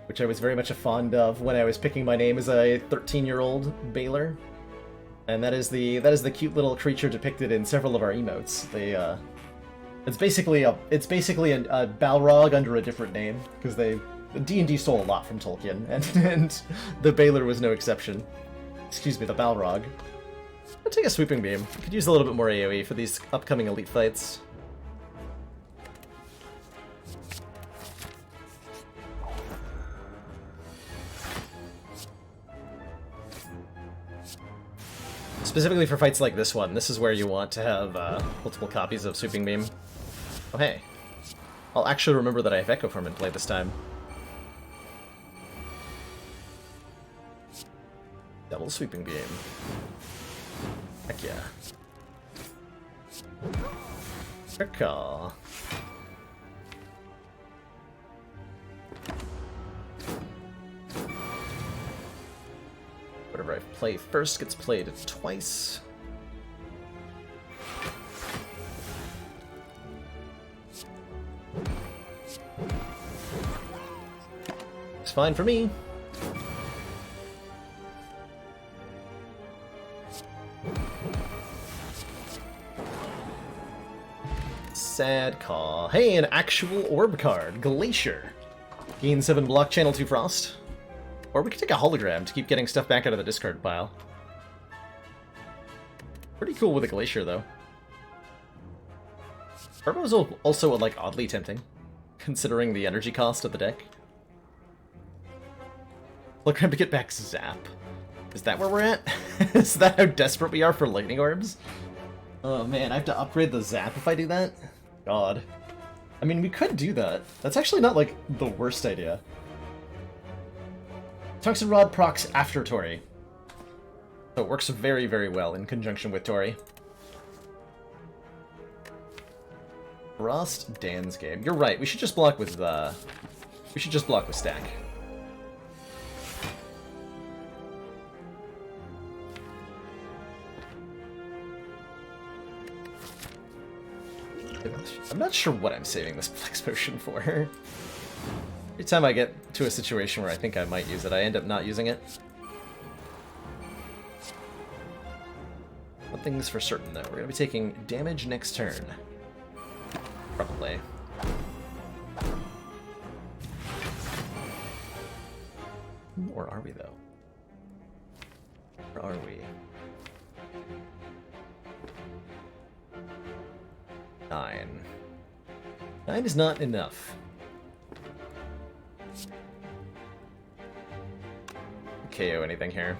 which I was very much fond of when I was picking my name as a 13-year-old Baylor. And that is the cute little creature depicted in several of our emotes. It's basically a Balrog under a different name, because D&D stole a lot from Tolkien, and the Baylor was no exception. Excuse me, the Balrog. I'll take a Sweeping Beam. Could use a little bit more AoE for these upcoming elite fights. Specifically for fights like this one, this is where you want to have multiple copies of Sweeping Beam. Oh hey, I'll actually remember that I have Echo Form in play this time. Double Sweeping Beam. Heck yeah. Good call. Whatever I play first gets played twice. It's fine for me. Sad call. Hey, an actual orb card. Glacier. Gain 7 block, channel 2 frost. Or we could take a hologram to keep getting stuff back out of the discard pile. Pretty cool with a Glacier, though. Turbo is also, like, oddly tempting, considering the energy cost of the deck. Hologram to get back Zap. Is that where we're at? Is that how desperate we are for lightning orbs? Oh man, I have to upgrade the Zap if I do that? God. I mean, we could do that. That's actually not, like, the worst idea. Tungsten Rod procs after Tori. So it works very, very well in conjunction with Tori. Frost Dan's game. You're right, we should just block with Stack. I'm not sure what I'm saving this Flex Potion for. Every time I get to a situation where I think I might use it, I end up not using it. One thing's for certain, though. We're going to be taking damage next turn. Probably. Or are we, though? Or are we? 9. 9 is not enough. KO anything here.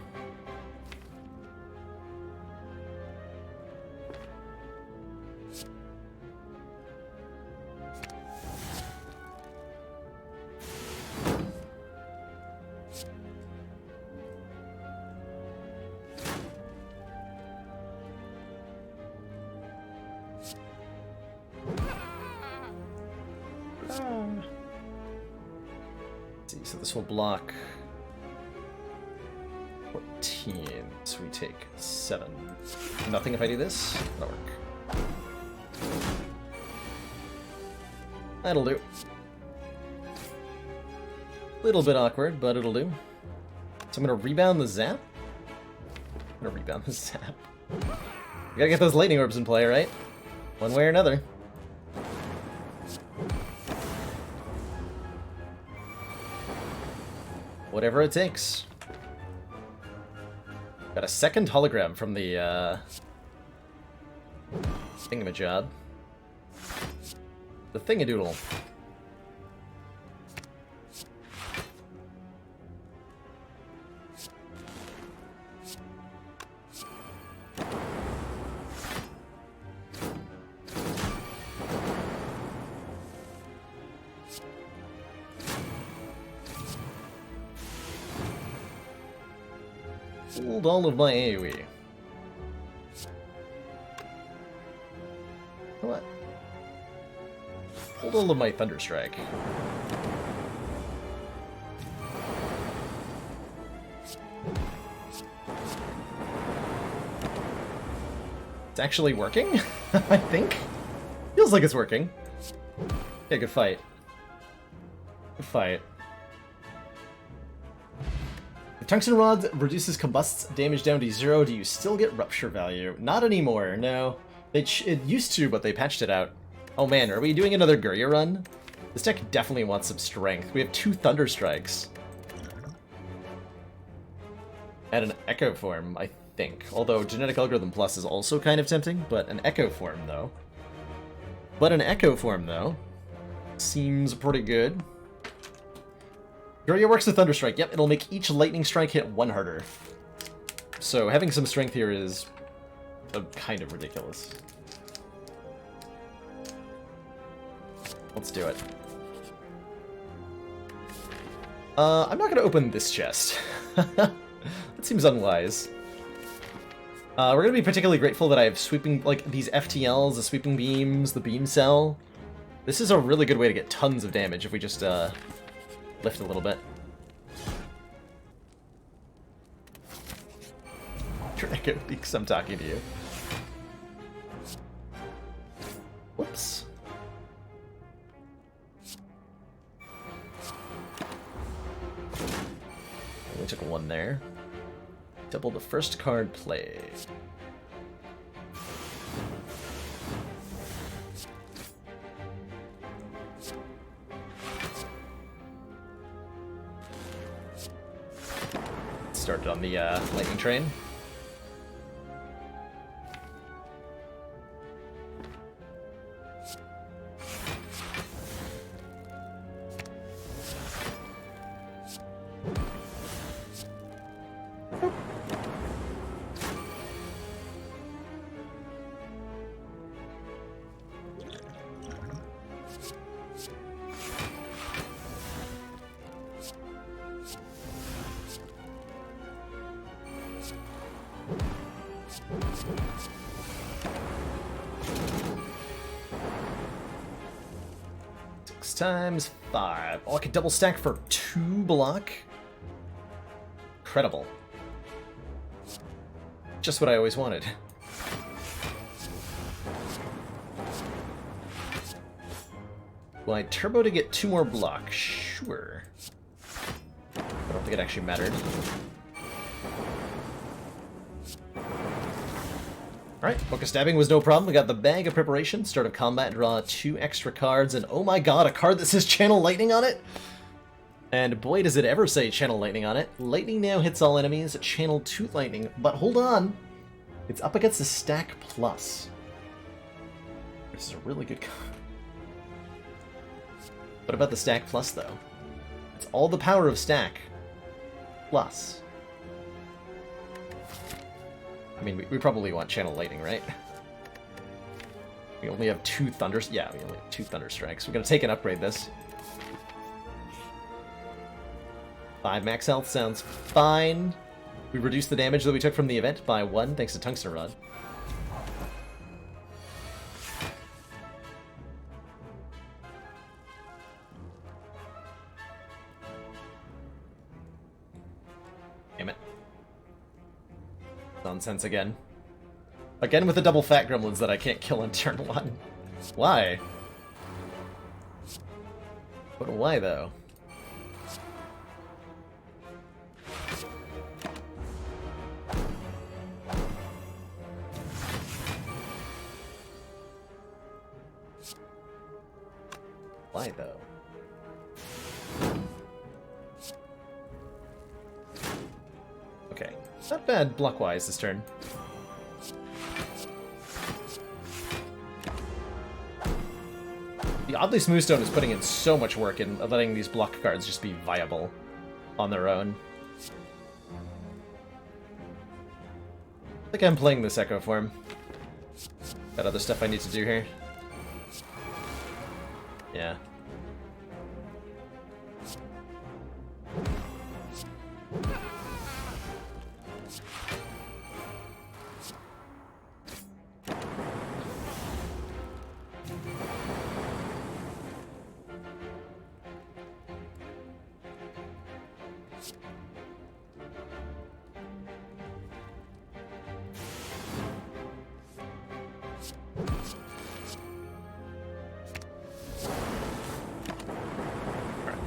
Let's see, so this will block 14. So we take 7. Nothing if I do this. That'll work. That'll do. Little bit awkward, but it'll do. So I'm gonna rebound the zap. I'm gonna rebound the zap. We gotta get those lightning orbs in play, right? One way or another. Whatever it takes. Got a second hologram from the, thingamajob. The thingadoodle. Hold all of my AoE. What? Hold all of my Thunderstrike. It's actually working? I think? Feels like it's working. Yeah, good fight. Good fight. If Tungsten Rod reduces combusts damage down to 0, do you still get rupture value? Not anymore, no. It used to, but they patched it out. Oh man, are we doing another Gurya run? This deck definitely wants some strength. We have 2 Thunder Strikes. And an Echo Form, I think. Although Genetic Algorithm Plus is also kind of tempting, but an Echo Form, though. Seems pretty good. Gurya works with Thunderstrike. Yep, it'll make each Lightning Strike hit 1 harder. So having some strength here is kind of ridiculous. Let's do it. I'm not going to open this chest. That seems unwise. We're going to be particularly grateful that I have sweeping, like, these FTLs, the sweeping beams, the beam cell. This is a really good way to get tons of damage if we just, lift a little bit. Draco thinks I'm talking to you. Whoops. Only took 1 there. Double the first card play. Started on the lightning train. Times 5. Oh, I could double stack for 2 block? Incredible. Just what I always wanted. Will I turbo to get 2 more block? Sure. I don't think it actually mattered. Alright, Book of Stabbing was no problem. We got the Bag of Preparation, start of combat, draw 2 extra cards, and oh my god, a card that says Channel Lightning on it? And boy, does it ever say Channel Lightning on it. Lightning now hits all enemies, Channel 2 Lightning, but hold on! It's up against the Stack Plus. This is a really good card. What about the Stack Plus, though? It's all the power of Stack Plus. I mean, we probably want Channel Lightning, right? We only have 2 Thunders. Yeah, we only have 2 Thunder Strikes. We're gonna take and upgrade this. 5 max health sounds fine. We reduced the damage that we took from the event by 1 thanks to Tungsten Rod. Damn it. Nonsense again. Again with the double fat gremlins that I can't kill on turn 1. Why? But why, though? Why, though? Okay. Not bad block-wise this turn. The Oddly Smooth Stone is putting in so much work in letting these block cards just be viable on their own. I think I'm playing this Echo form. Got other stuff I need to do here. Yeah.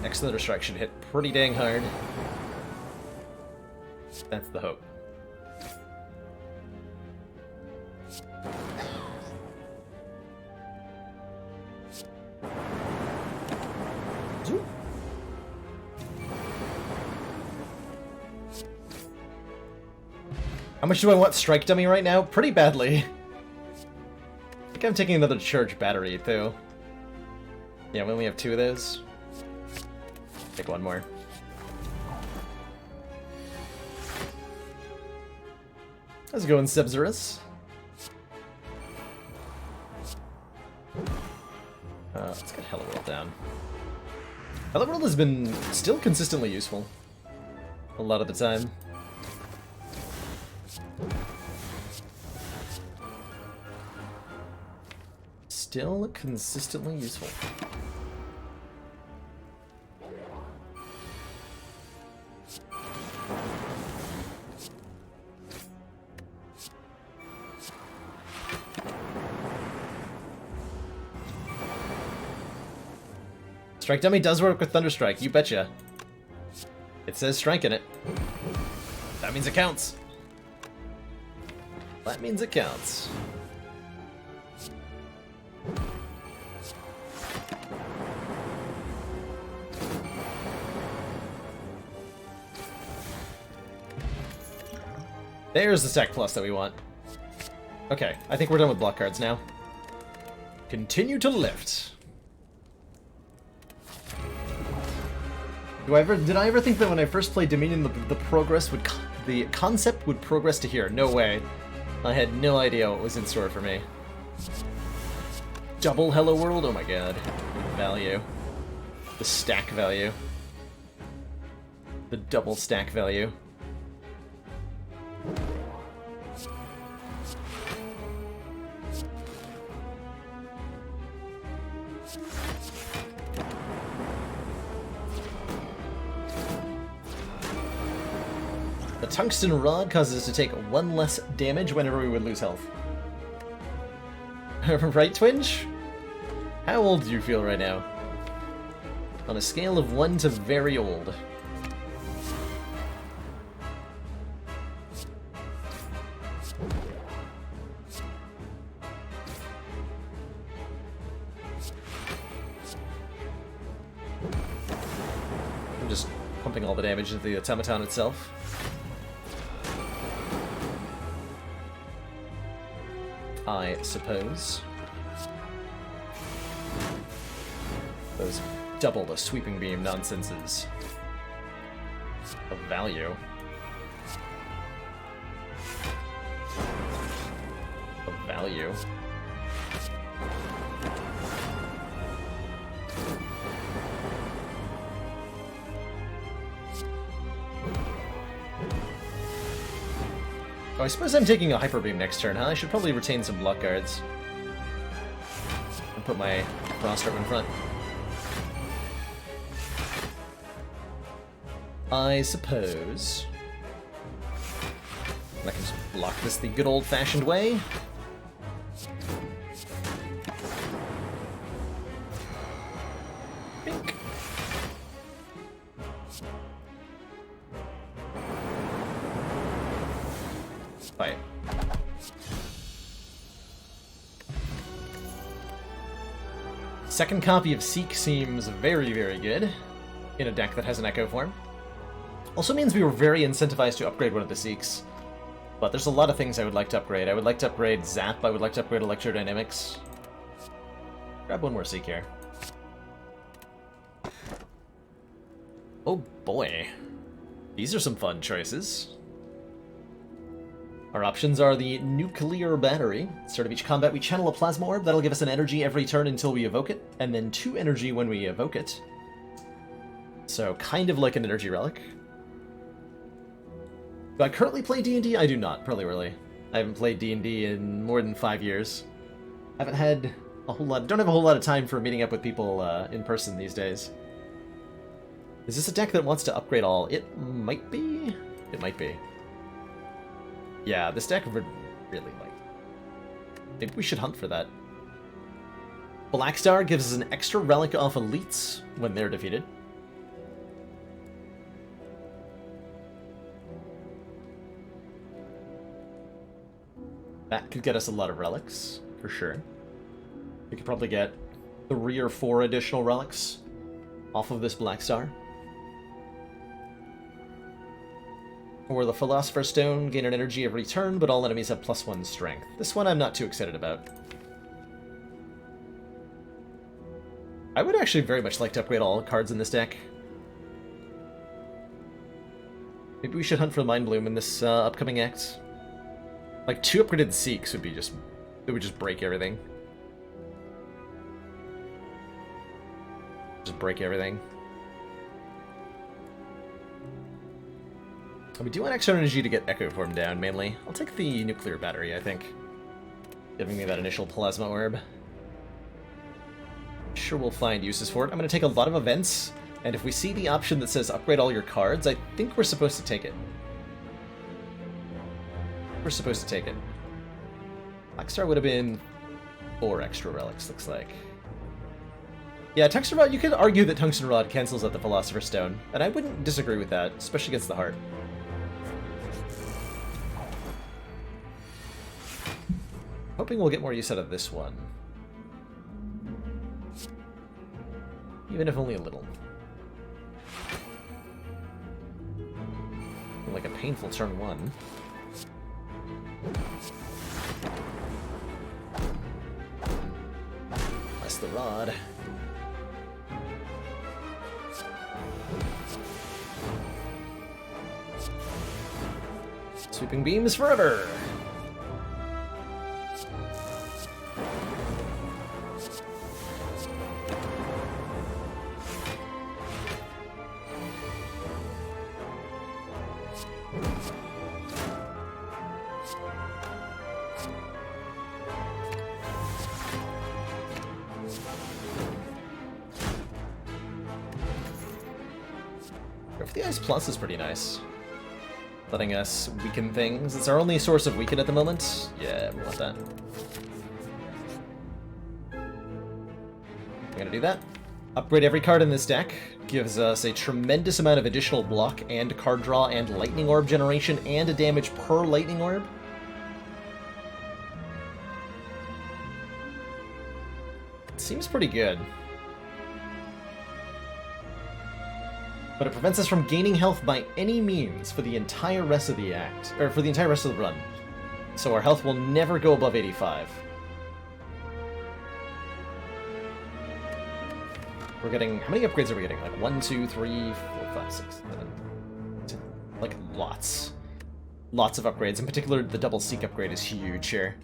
Next Thunder Strike should hit pretty dang hard. That's the hope. How much do I want Strike Dummy right now? Pretty badly. I think I'm taking another Charge Battery, too. Yeah, we only have 2 of those. Take one more. How's it going, Sebzerus? Let's get Hello World down. Hello World has been still consistently useful. A lot of the time. Still consistently useful. Strike Dummy does work with Thunderstrike, you betcha. It says strike in it. That means it counts. That means it counts. There's the stack plus that we want. Okay, I think we're done with block cards now. Continue to lift. Did I ever think that when I first played Dominion, the concept would progress to here? No way. I had no idea what was in store for me. Double Hello World? Oh my god. The value. The stack value. The double stack value. The Tungsten Rod causes us to take 1 less damage whenever we would lose health. Right, Twinge? How old do you feel right now? On a scale of 1 to very old. I'm just pumping all the damage into the automaton itself. I suppose. Those double the sweeping beam nonsenses of value. Of value. Oh, I suppose I'm taking a Hyper Beam next turn, huh? I should probably retain some block guards. And put my Frost Orb in front. I suppose. I can just block this the good old-fashioned way. Bink. Fight. Second copy of Seek seems very, very good in a deck that has an Echo form. Also means we were very incentivized to upgrade one of the Seeks. But there's a lot of things I would like to upgrade. I would like to upgrade Zap, I would like to upgrade Electrodynamics. Grab one more Seek here. Oh boy. These are some fun choices. Our options are the Nuclear Battery. At the start of each combat, we channel a Plasma Orb. That'll give us an energy every turn until we evoke it, and then 2 energy when we evoke it. So, kind of like an Energy Relic. Do I currently play D&D? I do not, probably really. I haven't played D&D in more than 5 years. I haven't had a whole lot... Don't have a whole lot of time for meeting up with people in person these days. Is this a deck that wants to upgrade all? It might be. It might be. Yeah, this deck would really like... Maybe we should hunt for that. Blackstar gives us an extra relic off elites when they're defeated. That could get us a lot of relics, for sure. We could probably get 3 or 4 additional relics off of this Blackstar. Or the Philosopher's Stone, gain an energy every turn, but all enemies have +1 strength. This one I'm not too excited about. I would actually very much like to upgrade all cards in this deck. Maybe we should hunt for Mind Bloom in this upcoming act. Like, 2 upgraded Seeks would be just... It would just break everything. Just break everything. We do want extra energy to get Echo Form down, mainly. I'll take the Nuclear Battery, I think. Giving me that initial Plasma Orb. Sure we'll find uses for it. I'm going to take a lot of events, and if we see the option that says upgrade all your cards, I think we're supposed to take it. We're supposed to take it. Blackstar would have been 4 extra relics, looks like. Yeah, Tungsten Rod, you could argue that Tungsten Rod cancels out the Philosopher's Stone, and I wouldn't disagree with that, especially against the Heart. Hoping we'll get more use out of this one. Even if only a little. Like a painful turn 1. Bless the rod. Sweeping beams forever! The Ice Plus is pretty nice. Letting us weaken things. It's our only source of weaken at the moment. Yeah, we want that. I'm gonna do that. Upgrade every card in this deck. Gives us a tremendous amount of additional block and card draw and lightning orb generation and a damage per lightning orb. It seems pretty good. But it prevents us from gaining health by any means for the entire rest of the act, or for the entire rest of the run. So our health will never go above 85. We're getting... How many upgrades are we getting? Like 1, 2, 3, 4, 5, 6, 7, 10. Like, lots. Lots of upgrades. In particular, the double Seek upgrade is huge here.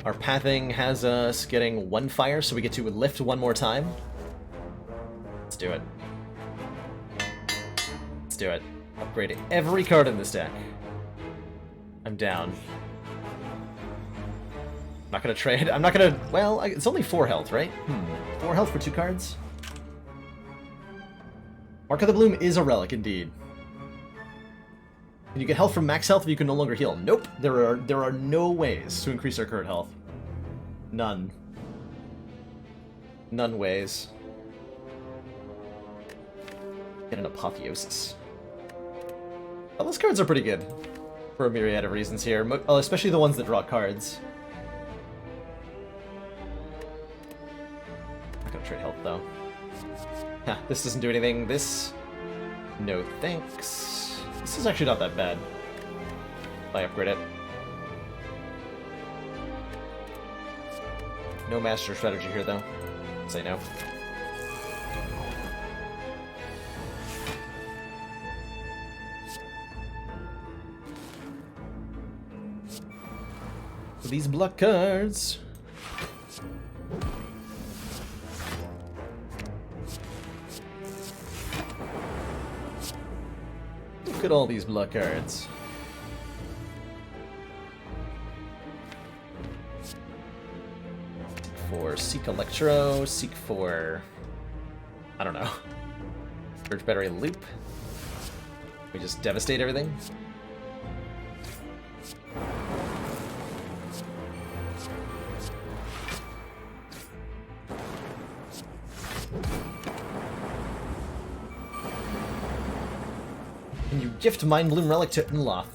Our pathing has us getting 1 fire, so we get to lift 1 more time. Let's do it. Do it. Upgrade every card in this deck. I'm down. I'm not gonna trade. I'm not gonna... Well, it's only 4 health, right? 4 health for 2 cards? Mark of the Bloom is a relic, indeed. Can you get health from max health if you can no longer heal? Nope. There are no ways to increase our current health. None. None ways. Get an apotheosis. Well, those cards are pretty good for a myriad of reasons here, especially the ones that draw cards. Not gonna trade health though. This doesn't do anything. This, no thanks. This is actually not that bad. I upgrade it. No master strategy here though. Say no. These block cards. Look at all these block cards. For Seek Electro, Seek for, I don't know, Surge Battery Loop. We just devastate everything. And you gift Mind Bloom Relic to Inloth.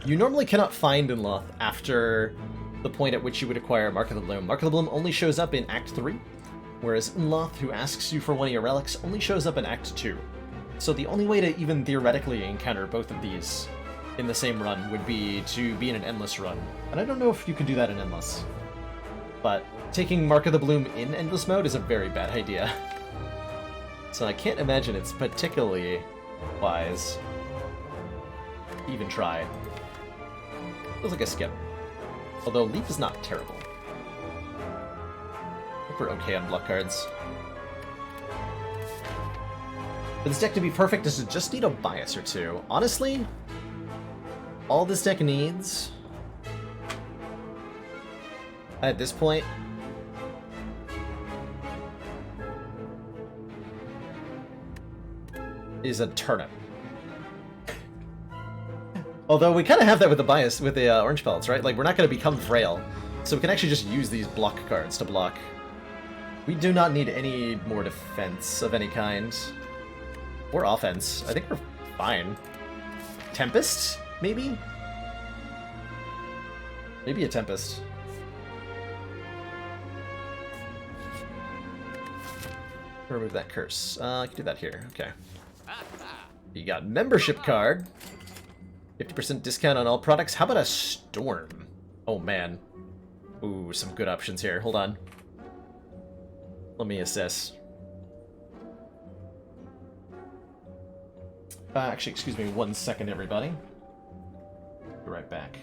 You normally cannot find Inloth after the point at which you would acquire Mark of the Bloom. Mark of the Bloom only shows up in Act 3, whereas Inloth, who asks you for one of your relics, only shows up in Act 2. So the only way to even theoretically encounter both of these in the same run would be to be in an Endless run. And I don't know if you can do that in Endless. But taking Mark of the Bloom in Endless mode is a very bad idea. So I can't imagine it's particularly wise to even try. Feels like a skip. Although Leap is not terrible. I think we're okay on block cards. For this deck to be perfect, does it just need a bias or two? Honestly, all this deck needs at this point is a turnip. Although we kind of have that with the bias, with the orange pellets, right? Like, we're not going to become frail, so we can actually just use these block cards to block. We do not need any more defense of any kind. Or offense. I think we're fine. Tempest? Maybe? Maybe a Tempest. Remove that curse. I can do that here. Okay. You got membership card. 50% discount on all products. How about a Storm? Oh, man. Ooh, some good options here. Hold on. Let me assess. Actually, excuse me 1 second, everybody. Be right back.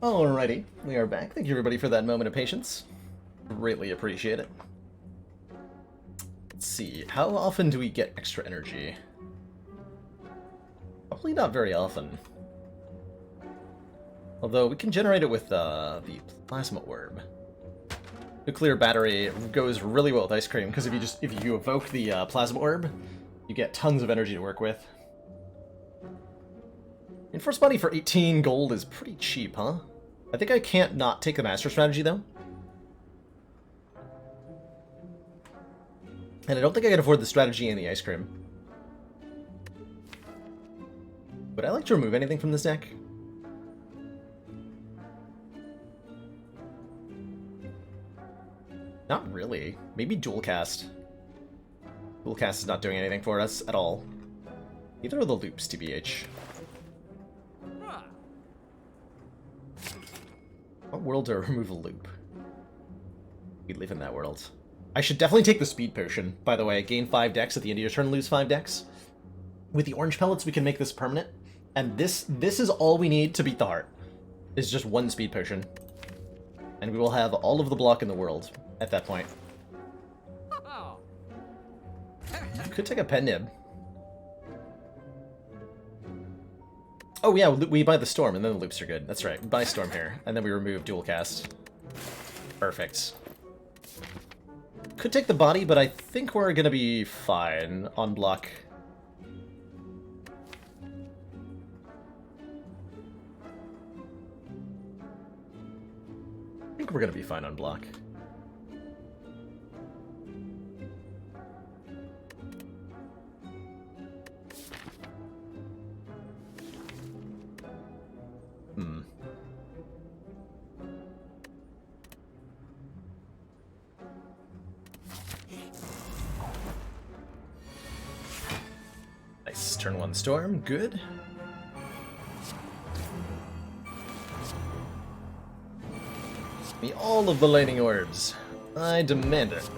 Alrighty, we are back. Thank you everybody for that moment of patience. Greatly appreciate it. Let's see, how often do we get extra energy? Probably not very often. Although we can generate it with the plasma orb. Nuclear battery goes really well with ice cream because if you evoke the plasma orb, you get tons of energy to work with. And first money for 18 gold is pretty cheap, huh? I think I can't not take the master strategy though. And I don't think I can afford the strategy and the ice cream. Would I like to remove anything from this deck? Not really. Maybe dual cast. Dual cast is not doing anything for us at all. Either of the loops, TBH. What world do I remove a loop? We live in that world. I should definitely take the speed potion, by the way. Gain 5 decks at the end of your turn, lose 5 decks. With the orange pellets, we can make this permanent. And this is all we need to beat the heart. Is just 1 speed potion. And we will have all of the block in the world at that point. Could take a pen nib. Oh yeah, we buy the storm and then the loops are good. That's right, we buy storm here, and then we remove dual cast. Perfect. Could take the body, but I think we're gonna be fine on block. I think we're gonna be fine on block. Nice. Turn 1 storm. Good. Give me all of the lightning orbs. I demand it.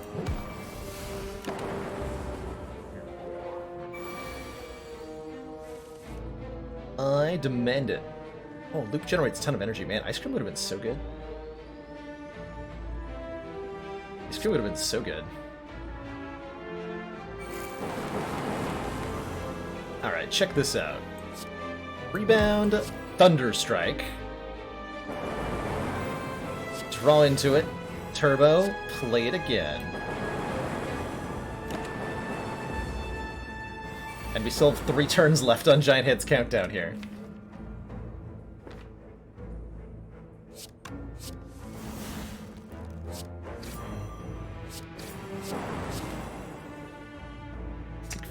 I demand it. Oh, loop generates a ton of energy. Man, ice cream would have been so good. Ice cream would have been so good. Alright, check this out. Rebound, Thunderstrike. Draw into it. Turbo, play it again. And we still have 3 turns left on Giant Head's countdown here.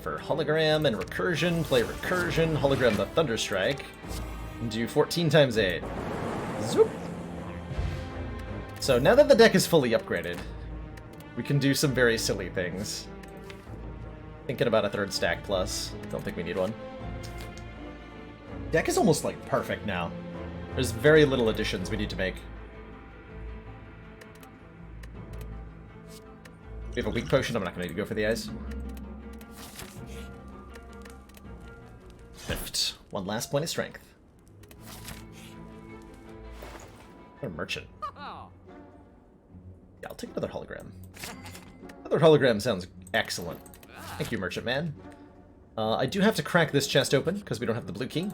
For hologram and recursion, play recursion, hologram the Thunderstrike, and do 14 times 8. Zoop! So now that the deck is fully upgraded, we can do some very silly things. Thinking about a 3rd stack plus. Don't think we need one. Deck is almost like perfect now. There's very little additions we need to make. We have a weak potion, I'm not going to need to go for the ice. Lift. 1 last point of strength. Or merchant. Yeah, I'll take another hologram. Another hologram sounds excellent. Thank you, merchant man. I do have to crack this chest open because we don't have the blue key.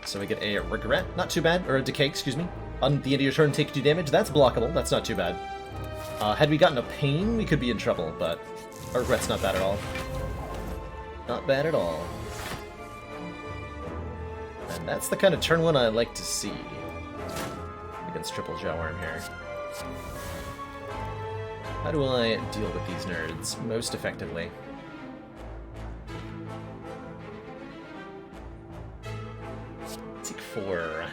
So we get a regret, not too bad, or a decay, excuse me. On the end of your turn, take 2 damage. That's blockable. That's not too bad. Had we gotten a pain, we could be in trouble, but a regret's not bad at all. Not bad at all. And that's the kind of turn 1 I like to see against Triple Jawworm here. How do I deal with these nerds most effectively? Seek for...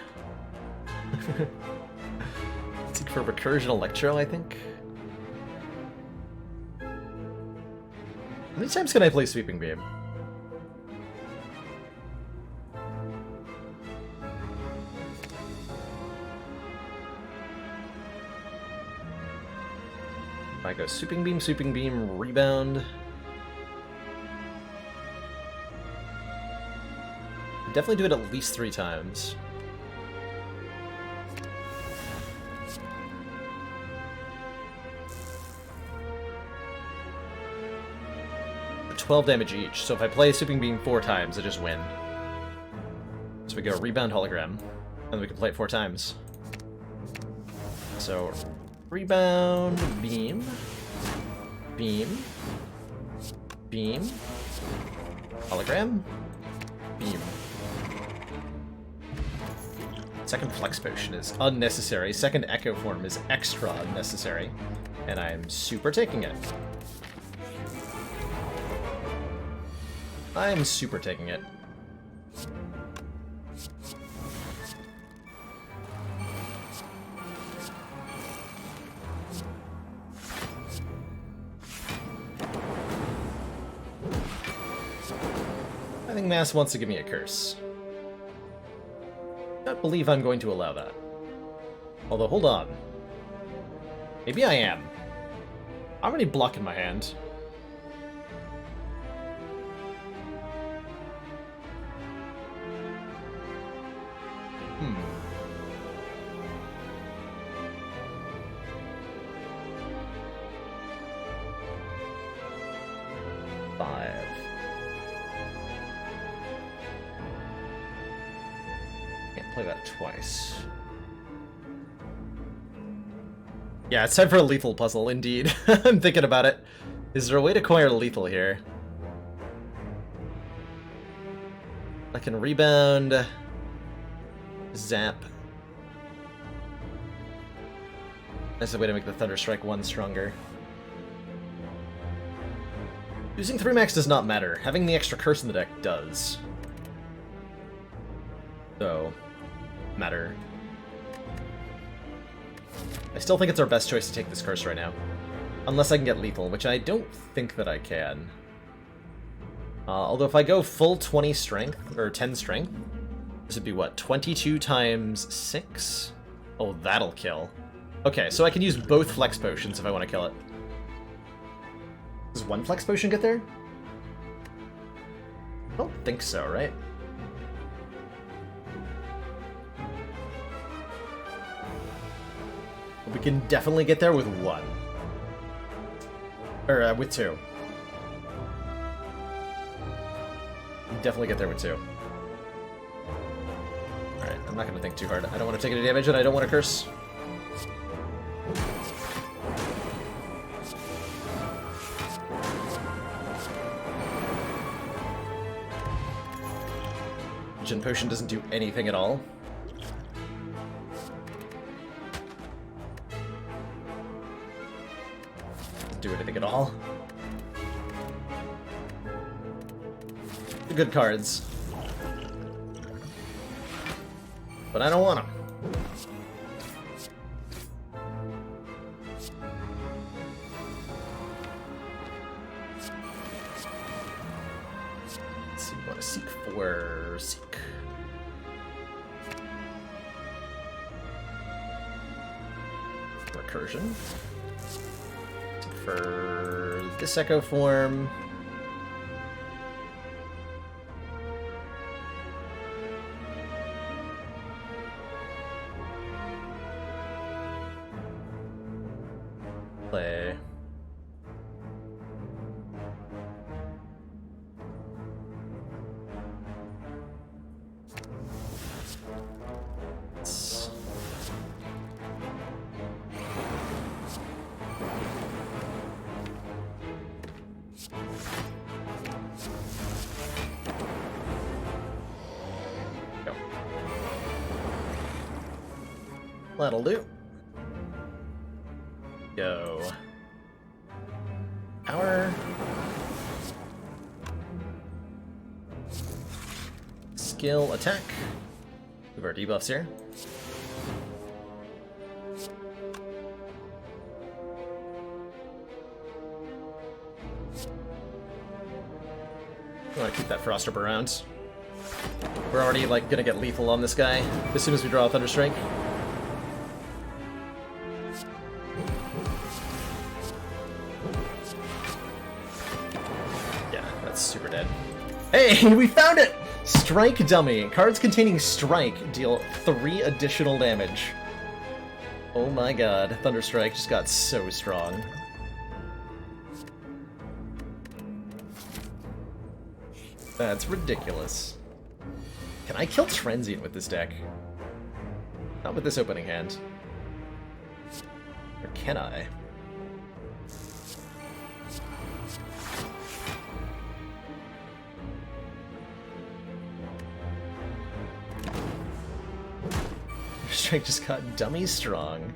Seek for Recursion Electro, I think? How many times can I play Sweeping Beam? I go Sweeping Beam, Rebound. Definitely do it at least 3 times. 12 damage each, so if I play Sweeping Beam 4 times, I just win. So we go Rebound Hologram, and we can play it 4 times. So, Rebound, Beam, Beam, Beam, Hologram, Beam. Second Flex Potion is unnecessary. Second Echo Form is extra unnecessary. And I'm super taking it. I'm super taking it. I think Mass wants to give me a curse. I don't believe I'm going to allow that. Although, hold on. Maybe I am. How many block in my hand? Hmm. Five. Can't play that twice. Yeah, it's time for a lethal puzzle, indeed. I'm thinking about it. Is there a way to acquire lethal here? I can rebound... Zap. That's a way to make the Thunder Strike 1 stronger. Using 3 max does not matter. Having the extra curse in the deck does. So, matter. I still think it's our best choice to take this curse right now. Unless I can get lethal, which I don't think that I can. Although if I go full 20 strength, or 10 strength, this would be what, 22 times 6? Oh, that'll kill. Okay, so I can use both Flex Potions if I want to kill it. Does one Flex Potion get there? I don't think so, right? We can definitely get there with 1. Or, with 2. Definitely get there with 2. Alright, I'm not going to think too hard. I don't want to take any damage, and I don't want to curse. Gen Potion doesn't do anything at all. Doesn't do anything at all. Good cards. But I don't want them. Let's see, what to seek for. Seek. Recursion. Seek for this Echo Form. Play. Go. That'll do. Go. Power. Skill attack. Move our debuffs here. I want to keep that Frost Orb around. We're already like gonna get lethal on this guy as soon as we draw a Thunderstrike. Super dead. Hey, we found it! Strike Dummy. Cards containing Strike deal 3 additional damage. Oh my god, Thunderstrike just got so strong. That's ridiculous. Can I kill Transient with this deck? Not with this opening hand. Or can I? Strike just got dummy strong.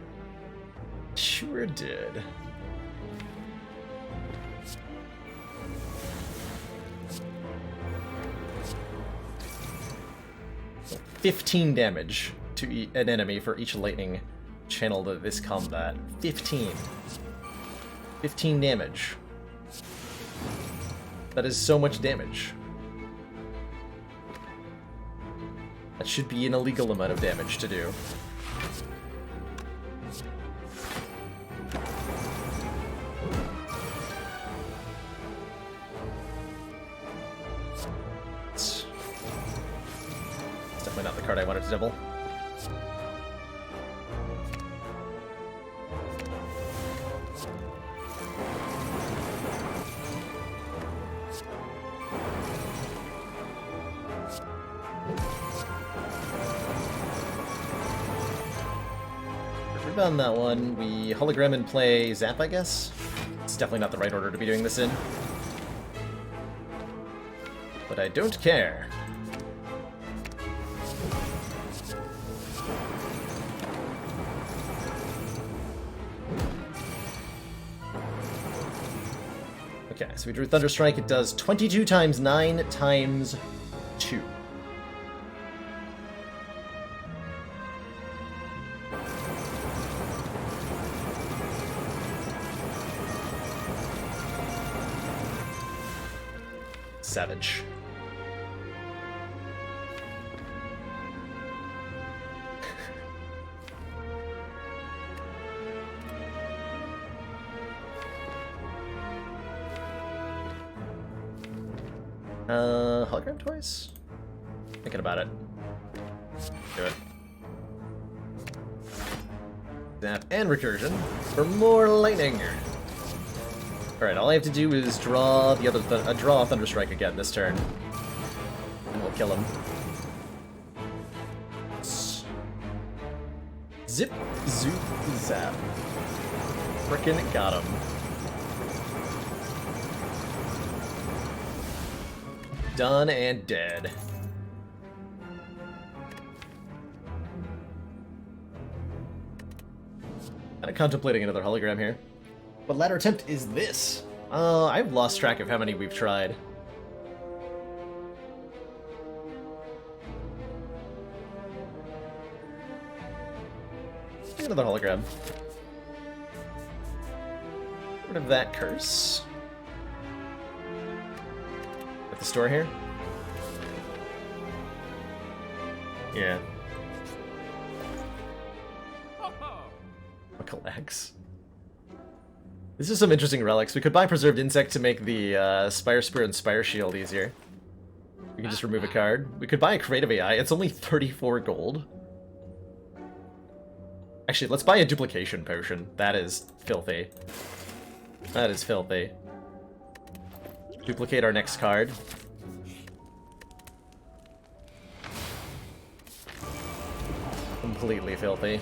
Sure did. So 15 damage to an enemy for each lightning channel to this combat. 15. 15 damage. That is so much damage. That should be an illegal amount of damage to do. It's definitely not the card I wanted to double. On that one, we hologram and play Zap, I guess? It's definitely not the right order to be doing this in. But I don't care. Okay, so we drew Thunderstrike. It does 22 times 9 times 2. Savage. Hologram twice? Thinking about it. Do it. Zap and recursion for more lightning. Alright, all I have to do is draw the other draw a Thunderstrike again this turn. And we'll kill him. Zip, zoop, zap. Frickin' got him. Done and dead. Kinda contemplating another hologram here. What ladder attempt is this? I've lost track of how many we've tried. Another hologram. Get rid of that curse. At the store here? Yeah. Collects. These are some interesting relics. We could buy Preserved Insect to make the Spire Spear and Spire Shield easier. We can just remove a card. We could buy a Creative AI. It's only 34 gold. Actually, let's buy a Duplication Potion. That is filthy. That is filthy. Duplicate our next card. Completely filthy.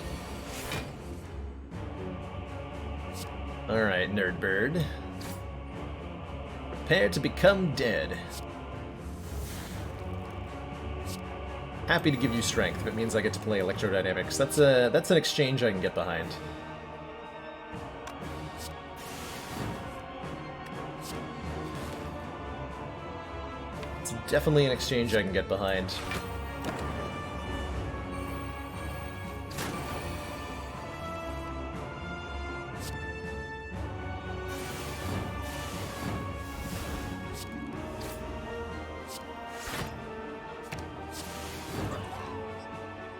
Alright, Nerdbird. Prepare to become dead. Happy to give you strength if it means I get to play Electrodynamics. That's an exchange I can get behind. It's definitely an exchange I can get behind.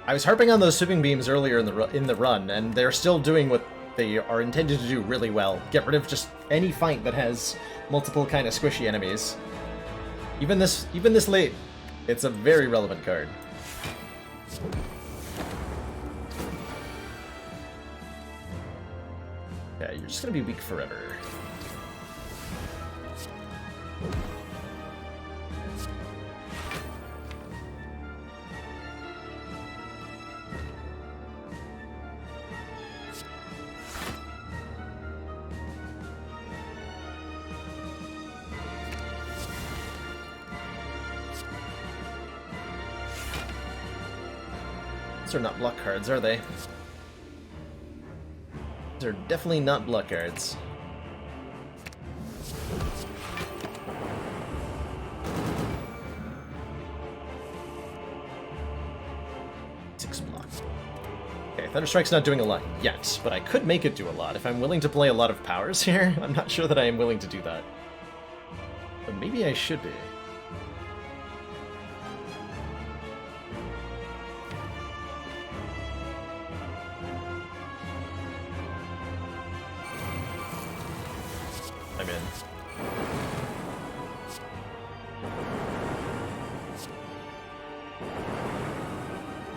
I was harping on those sweeping beams earlier in the run, and they're still doing what they are intended to do really well. Get rid of just any fight that has multiple kind of squishy enemies. Even this late, it's a very relevant card. Yeah, you're just gonna be weak forever. These are not block cards, are they? These are definitely not block cards. Okay, Thunderstrike's not doing a lot yet, but I could make it do a lot if I'm willing to play a lot of powers here. I'm not sure that I am willing to do that. But maybe I should be. I'm in.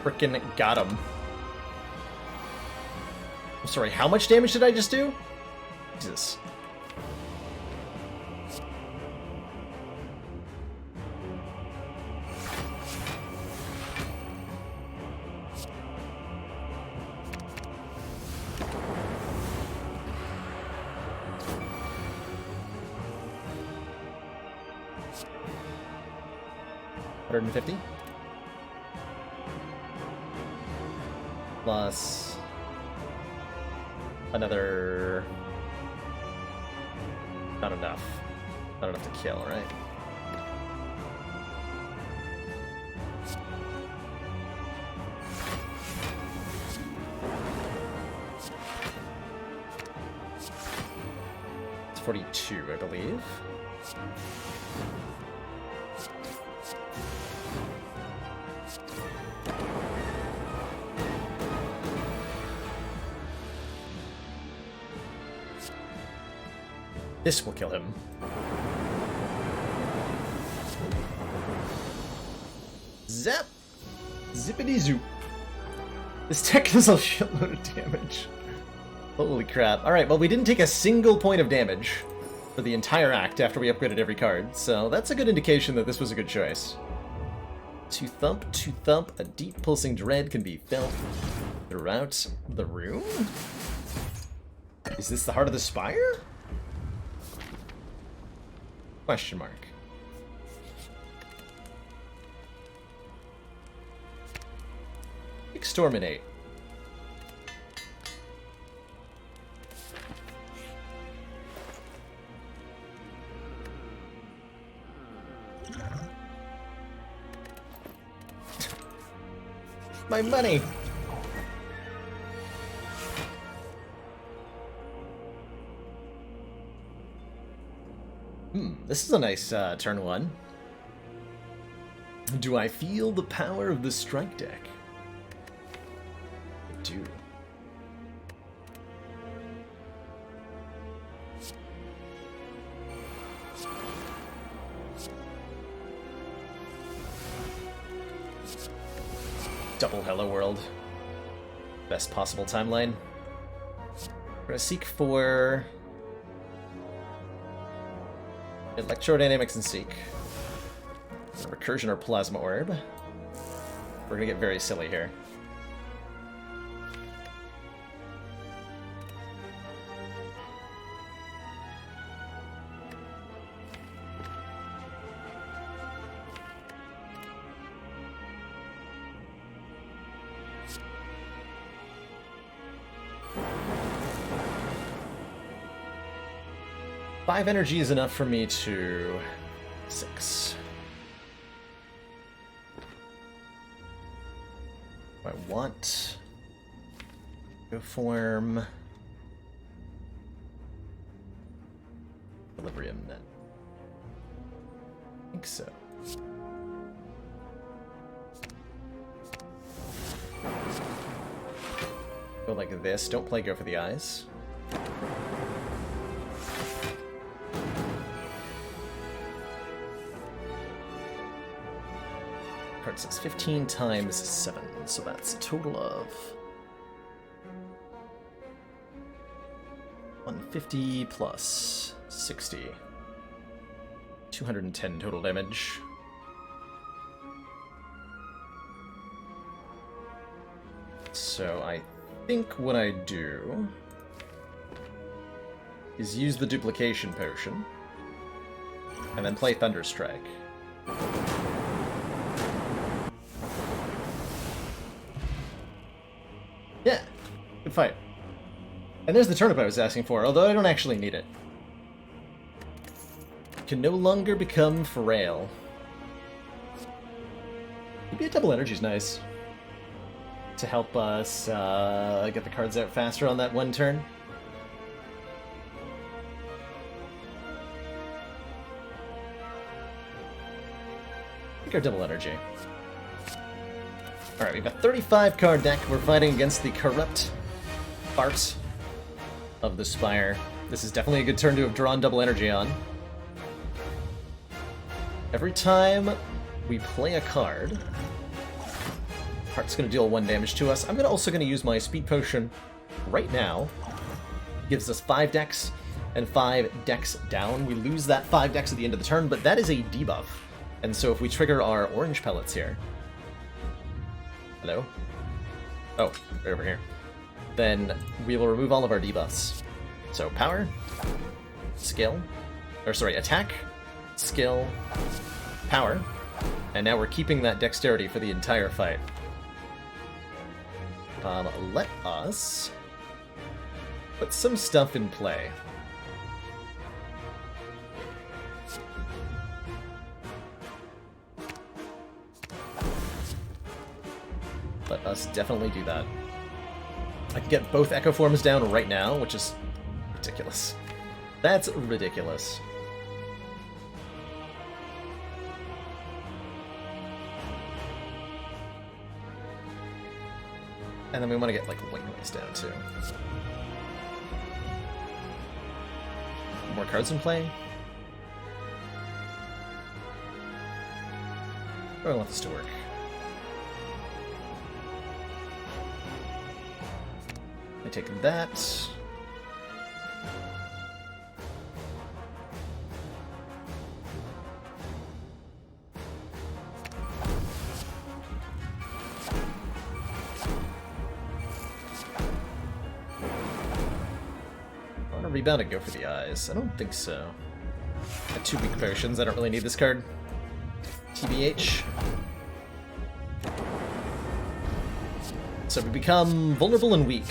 Frickin' got him. I'm sorry, how much damage did I just do? Jesus. $150 plus another. Not enough. Not enough to kill, right? It's 42, I believe. This will kill him. Zap! Zippity zoop. This deck does a shitload of damage. Holy crap. Alright, well we didn't take a single point of damage for the entire act after we upgraded every card, so that's a good indication that this was a good choice. To thump, a deep pulsing dread can be felt throughout the room? Is this the heart of the Spire? Question mark. Exterminate. My money! This is a nice turn one. Do I feel the power of the strike deck? I do. Double Hello World. Best possible timeline. We're gonna seek for Electrodynamics and Seek. Recursion or Plasma Orb. We're gonna get very silly here. Five energy is enough for me to 6. I want go form Equilibrium Net. I think so. Go like this. Don't play Go for the Eyes. Card says 15 times 7, so that's a total of 150 plus 60. 210 total damage. So I think what I do is use the duplication potion and then play Thunderstrike. Good fight. And there's the turnip I was asking for, although I don't actually need it. Can no longer become frail. Maybe a double energy is nice. To help us get the cards out faster on that one turn. I think our double energy. Alright, we've got 35 card deck. We're fighting against the corrupt Bart of the Spire. This is definitely a good turn to have drawn double energy on. Every time we play a card, Bart's going to deal 1 damage to us. I'm also going to use my Speed Potion right now. Gives us 5 decks and 5 decks down. We lose that 5 decks at the end of the turn, but that is a debuff. And so if we trigger our orange pellets here... Hello? Oh, right over here. Then we will remove all of our debuffs. So power, skill, or sorry, attack, skill, power, and now we're keeping that dexterity for the entire fight. Let us put some stuff in play. Let us definitely do that. I can get both Echo Forms down right now, which is ridiculous. That's ridiculous. And then we want to get, like, White Noise down, too. More cards in play? I want this to work. I take that. I want to rebound and go for the eyes. I don't think so. Got 2 weak potions. I don't really need this card. TBH. So we become vulnerable and weak.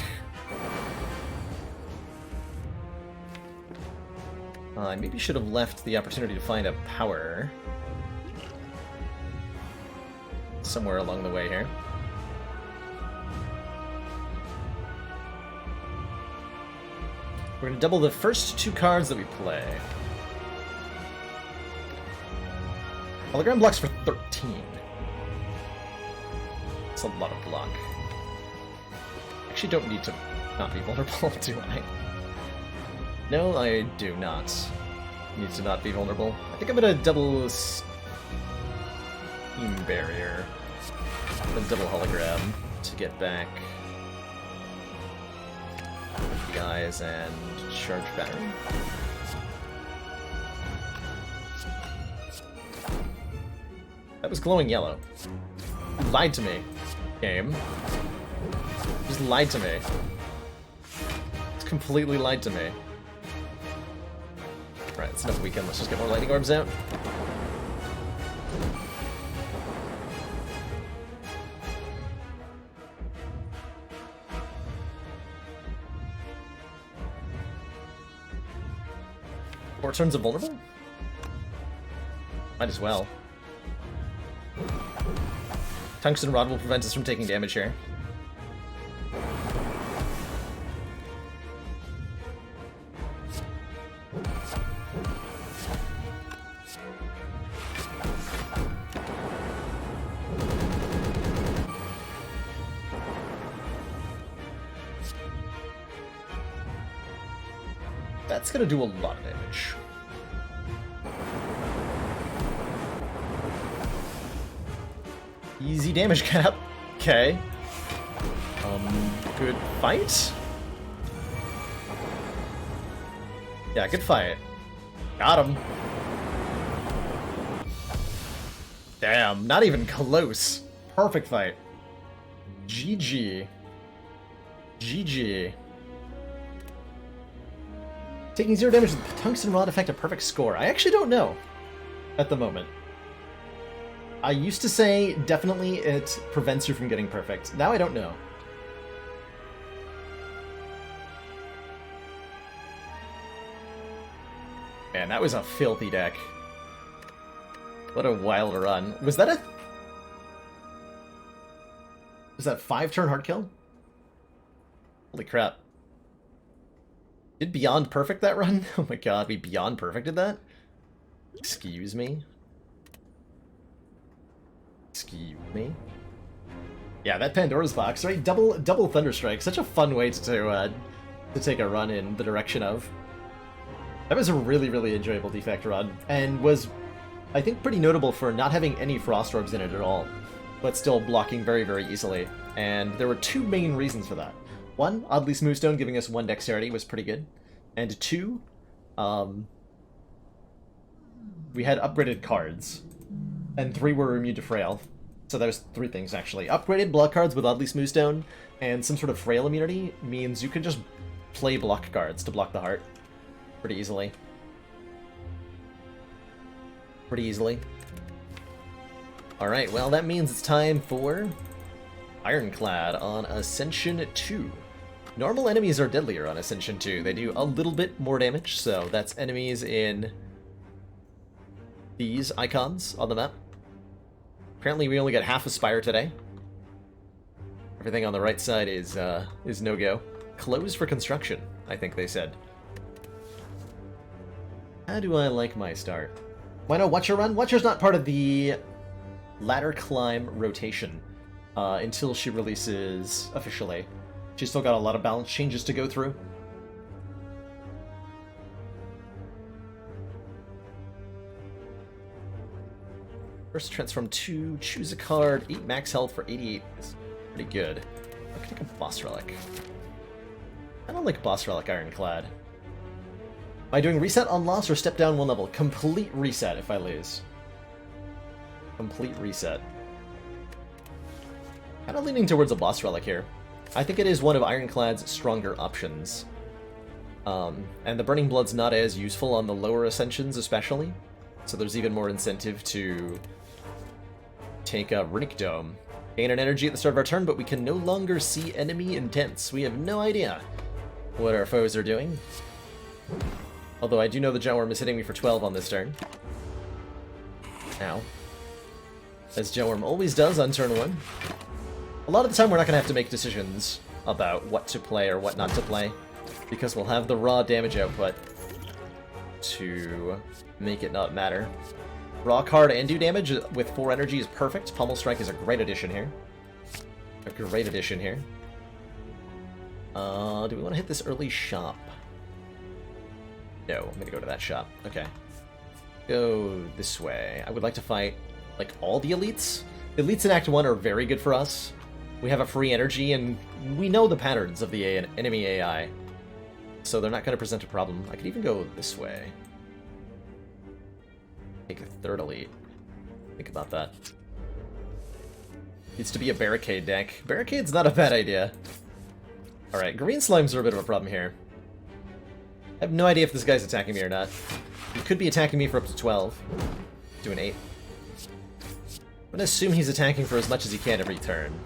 I maybe should have left the opportunity to find a power somewhere along the way here. We're going to double the first 2 cards that we play. Hologram blocks for 13. That's a lot of block. Actually don't need to not be vulnerable, do I? No, I do not need to not be vulnerable. I think I'm gonna double Steam Barrier, then double Hologram to get back the eyes and charge battery. That was glowing yellow. You lied to me, game. You just lied to me. Just completely lied to me. Right, it's enough weekend. Let's just get more lightning orbs out. Four turns of vulnerable? Might as well. Tungsten Rod will prevent us from taking damage here. That's gonna do a lot of damage. Easy damage cap. Okay. Good fight? Yeah, good fight. Got him. Damn, not even close. Perfect fight. GG. GG. Taking 0 damage with the Tungsten Rod effect a perfect score? I actually don't know at the moment. I used to say definitely it prevents you from getting perfect. Now I don't know. Man, that was a filthy deck. What a wild run. Was that a... Was that 5-turn hard kill? Holy crap. Did Beyond Perfect that run? Oh my god, we Beyond Perfected that? Excuse me? Excuse me? Yeah, that Pandora's Box, right? Double Thunderstrike. Such a fun way to take a run in the direction of. That was a really, really enjoyable defect run, and was, I think, pretty notable for not having any Frost Orbs in it at all, but still blocking very, very easily. And there were two main reasons for that. One, Oddly Smoothstone giving us 1 dexterity was pretty good. And 2, we had upgraded cards. And 3 were immune to Frail. So there's 3 things, actually. Upgraded block cards with Oddly Smoothstone and some sort of Frail immunity means you can just play block cards to block the heart pretty easily. Pretty easily. Alright, well that means it's time for Ironclad on Ascension 2. Normal enemies are deadlier on Ascension 2. They do a little bit more damage, so that's enemies in these icons on the map. Apparently we only got half a Spire today. Everything on the right side is no-go. Closed for construction, I think they said. How do I like my start? Why no Watcher run? Watcher's not part of the ladder climb rotation until she releases officially. She's still got a lot of balance changes to go through. First transform 2, choose a card, 8 max health for 88 is pretty good. I can take a boss relic. I don't like boss relic Ironclad. Am I doing reset on loss or step down 1 level? Complete reset if I lose. Complete reset. Kind of leaning towards a boss relic here. I think it is one of Ironclad's stronger options. And the Burning Blood's not as useful on the lower Ascensions especially, so there's even more incentive to take a Runic Dome. Gain an energy at the start of our turn, but we can no longer see enemy intents. We have no idea what our foes are doing. Although I do know the Giant Worm is hitting me for 12 on this turn. Ow. As Giant Worm always does on turn 1. A lot of the time we're not going to have to make decisions about what to play or what not to play, because we'll have the raw damage output to make it not matter. Raw card and do damage with 4 energy is perfect. Pummel Strike is a great addition here. A great addition here. Do we want to hit this early shop? No, I'm going to go to that shop. Okay. Go this way. I would like to fight, like, all the elites. Elites in Act 1 are very good for us. We have a free energy, and we know the patterns of the enemy AI. So they're not going to present a problem. I could even go this way. Take a 3rd elite. Think about that. Needs to be a barricade deck. Barricade's not a bad idea. Alright, green slimes are a bit of a problem here. I have no idea if this guy's attacking me or not. He could be attacking me for up to 12. Do an 8. I'm gonna assume he's attacking for as much as he can every turn,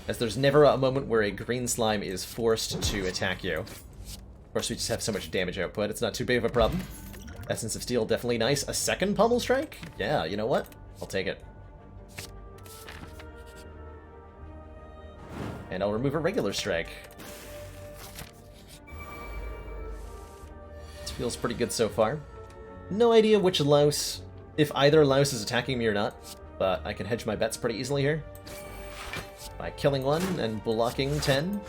as there's never a moment where a green slime is forced to attack you. Of course, we just have so much damage output, it's not too big of a problem. Essence of Steel, definitely nice. A 2nd Pummel Strike? Yeah, you know what? I'll take it. And I'll remove a regular strike. This feels pretty good so far. No idea which louse, if either louse is attacking me or not, but I can hedge my bets pretty easily here. By killing 1 and blocking 10.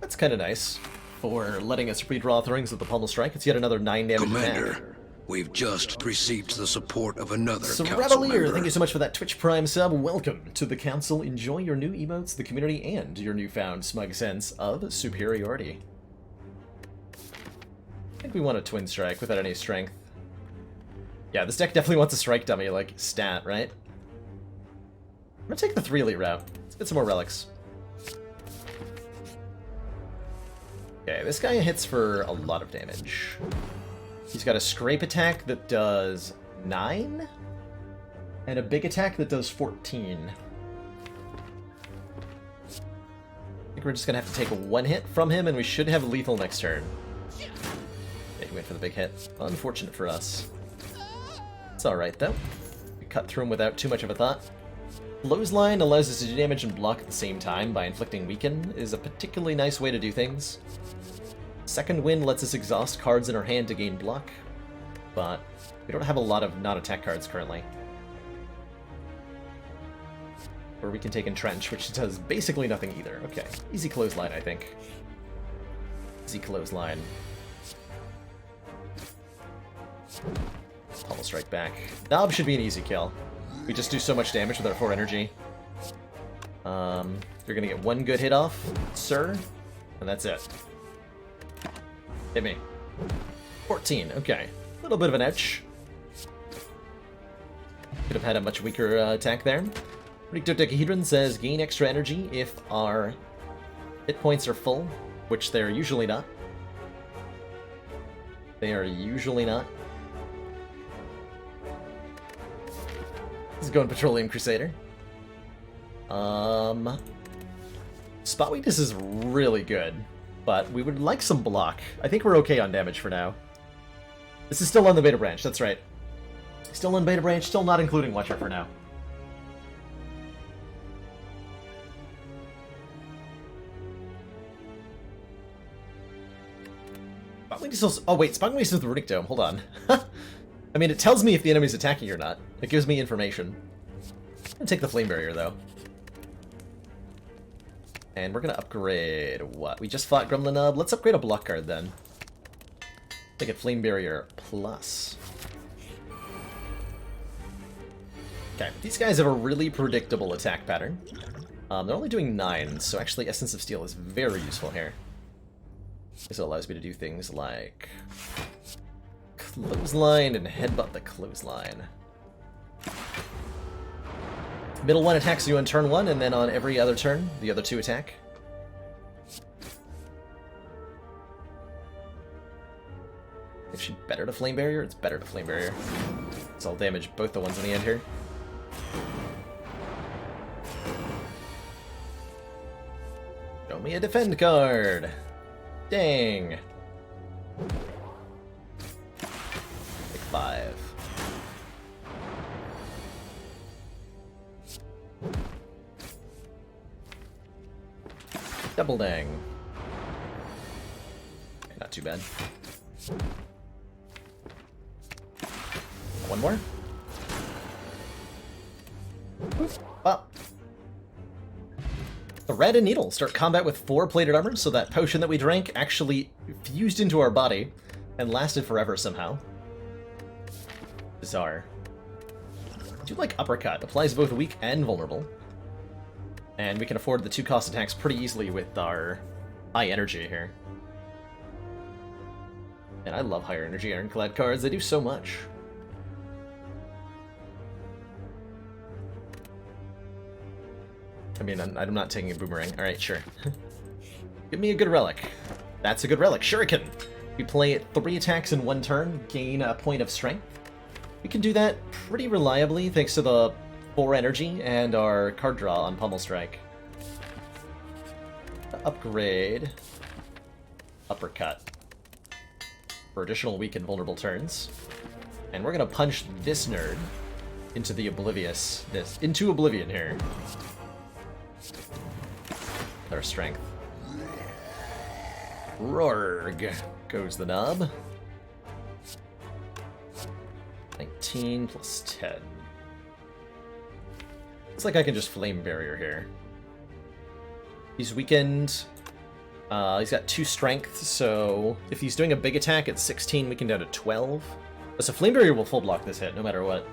That's kind of nice for letting us redraw Thorns with the Pummel Strike. It's yet another 9 damage Commander, attack. we've just received the support of another council Rebelier, member. thank you so much for that Twitch Prime sub. Welcome to the council. Enjoy your new emotes, the community, and your newfound smug sense of superiority. I think we want a Twin Strike without any strength. Yeah, this deck definitely wants a Strike Dummy, like, stat, right? I'm gonna take the 3 elite route. Let's get some more relics. Okay, this guy hits for a lot of damage. He's got a scrape attack that does 9, and a big attack that does 14. think we're just gonna have to take one hit from him, and we should have lethal next turn. Yeah, he went for the big hit. Unfortunate for us. It's alright, though. We cut through him without too much of a thought. Clothesline allows us to do damage and block at the same time by inflicting weaken, is a particularly nice way to do things. Second Wind lets us exhaust cards in our hand to gain block, but we don't have a lot of non-attack cards currently. Or we can take Entrench, which does basically nothing either. Okay, easy Clothesline, I think. Easy Clothesline. Pummel Strike back. Knob should be an easy kill. We just do so much damage with our 4 energy. You're gonna get one good hit off, sir, and that's it. Hit me. 14, okay. A little bit of an edge. Could have had a much weaker attack there. Dodecahedron says gain extra energy if our hit points are full, which they're usually not. They are usually not. This is going Petroleum Crusader. Spot weakness is really good, but we would like some block. I think we're okay on damage for now. This is still on the beta branch, that's right. Still on beta branch, still not including Watcher for now. Spot weakness also, oh wait, spot weakness is the Runic Dome, hold on. I mean, it tells me if the enemy's attacking or not. It gives me information. I'm gonna take the Flame Barrier, though. And we're gonna upgrade what? We just fought Gremlin Nub. Let's upgrade a block card, then. Make it Flame Barrier Plus. Okay, these guys have a really predictable attack pattern. They're only doing 9, so actually Essence of Steel is very useful here. This allows me to do things like Clothesline and headbutt the Clothesline. Middle one attacks you on turn 1, and then on every other turn, the other 2 attack. Is she better to Flame Barrier? It's better to Flame Barrier. So I'll damage both the ones in the end here. Show me a defend card. Dang. Take 5. Double dang. Not too bad. One more. Well. The Red and Needle start combat with 4 plated armor, so that potion that we drank actually fused into our body and lasted forever somehow. Bizarre. I do like Uppercut. Applies both weak and vulnerable. And we can afford the 2 cost attacks pretty easily with our high energy here. And I love higher energy Ironclad cards. They do so much. I mean, I'm not taking a boomerang. Alright, sure. Give me a good relic. That's a good relic. Shuriken! We play 3 attacks in 1 turn, gain a point of strength. We can do that pretty reliably thanks to the 4 energy and our card draw on Pummel Strike. Upgrade Uppercut for additional weak and vulnerable turns. And we're gonna punch this nerd into the into oblivion here. Our strength. Rorg goes the knob. 19 plus 10. Looks like I can just Flame Barrier here. He's weakened. He's got 2 strength, so if he's doing a big attack at 16, we can down to 12. So Flame Barrier will full block this hit, no matter what.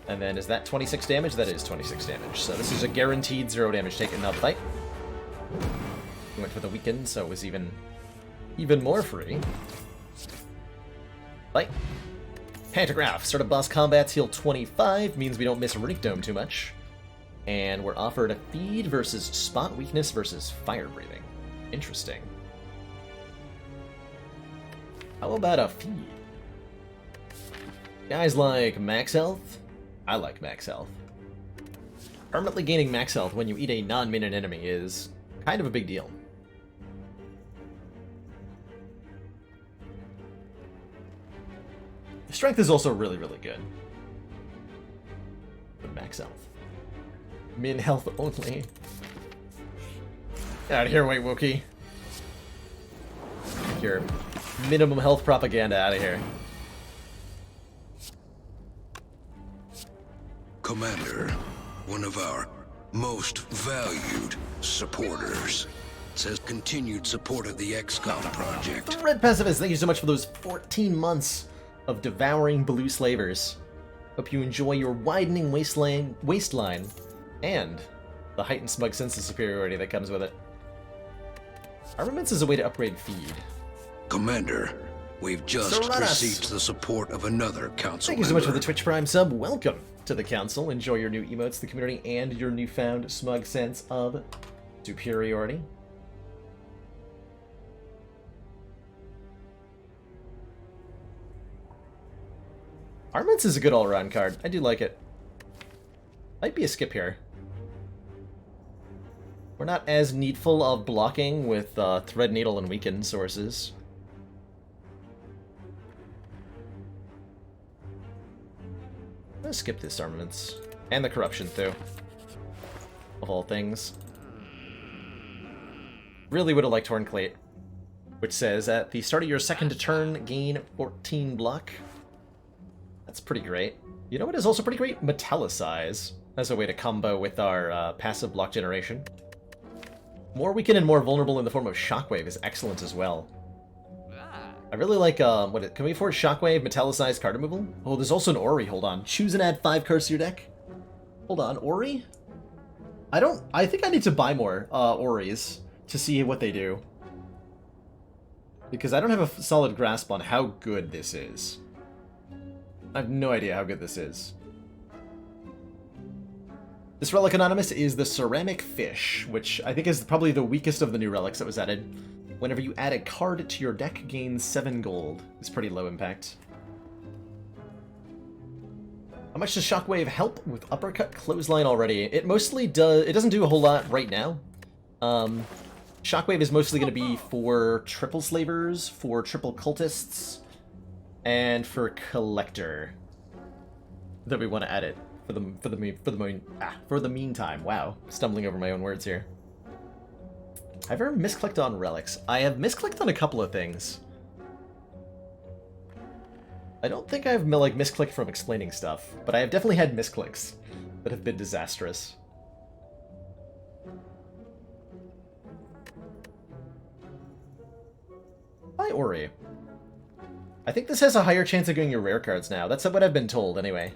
And then is that 26 damage? That is 26 damage. So this is a guaranteed 0 damage taken up fight. We went for the weaken, so it was even more free. Fight. Pantograph. Start of boss combats, heal 25, means we don't miss Runic Dome too much. And we're offered a feed versus spot weakness versus fire breathing. Interesting. How about a feed? Guys like max health? I like max health. permanently gaining max health when you eat a non-minion enemy is kind of a big deal. Strength is also really, really good. But max health. Min health only. Get out of here, White Wookie. Get your minimum health propaganda out of here. Commander, one of our most valued supporters, says continued support of the XCOM project. The Red Pacifist, thank you so much for those 14 months of devouring blue slavers. Hope you enjoy your widening waistline and the heightened smug sense of superiority that comes with it. Armaments is a way to upgrade feed. Commander, we've just received the support of another council Thank you so much for the Twitch Prime sub. Welcome to the council. Enjoy your new emotes, the community, and your newfound smug sense of superiority. Armaments is a good all-around card. I do like it. Might be a skip here. We're not as needful of blocking with Thread Needle and Weaken sources. I'm gonna skip this Armaments. And the Corruption, too. Of all things. Really would have liked Hornclate, which says, at the start of your second turn, gain 14 block. That's pretty great. You know what is also pretty great? Metallicize as a way to combo with our passive block generation. More weakened and more vulnerable in the form of Shockwave is excellent as well. I really like, can we afford Shockwave, Metallicize, card removal? Oh, there's also an Ori, hold on. Choose and add 5 cards to your deck. Hold on, Ori? I think I need to buy more Oris to see what they do. Because I don't have a solid grasp on how good this is. I have no idea how good this is. This relic Anonymous is the Ceramic Fish, which I think is probably the weakest of the new relics that was added. Whenever you add a card to your deck, gains 7 gold. It's pretty low impact. How much does Shockwave help with Uppercut Clothesline already? It mostly does. It doesn't do a whole lot right now. Shockwave is mostly going to be for triple slavers, for triple cultists, and for Collector. That we want to add it for the meantime. Wow, stumbling over my own words here. I've ever misclicked on relics. I have misclicked on a couple of things. I don't think I've misclicked from explaining stuff, but I have definitely had misclicks that have been disastrous. Hi, Ori. I think this has a higher chance of getting your rare cards now. That's what I've been told, anyway.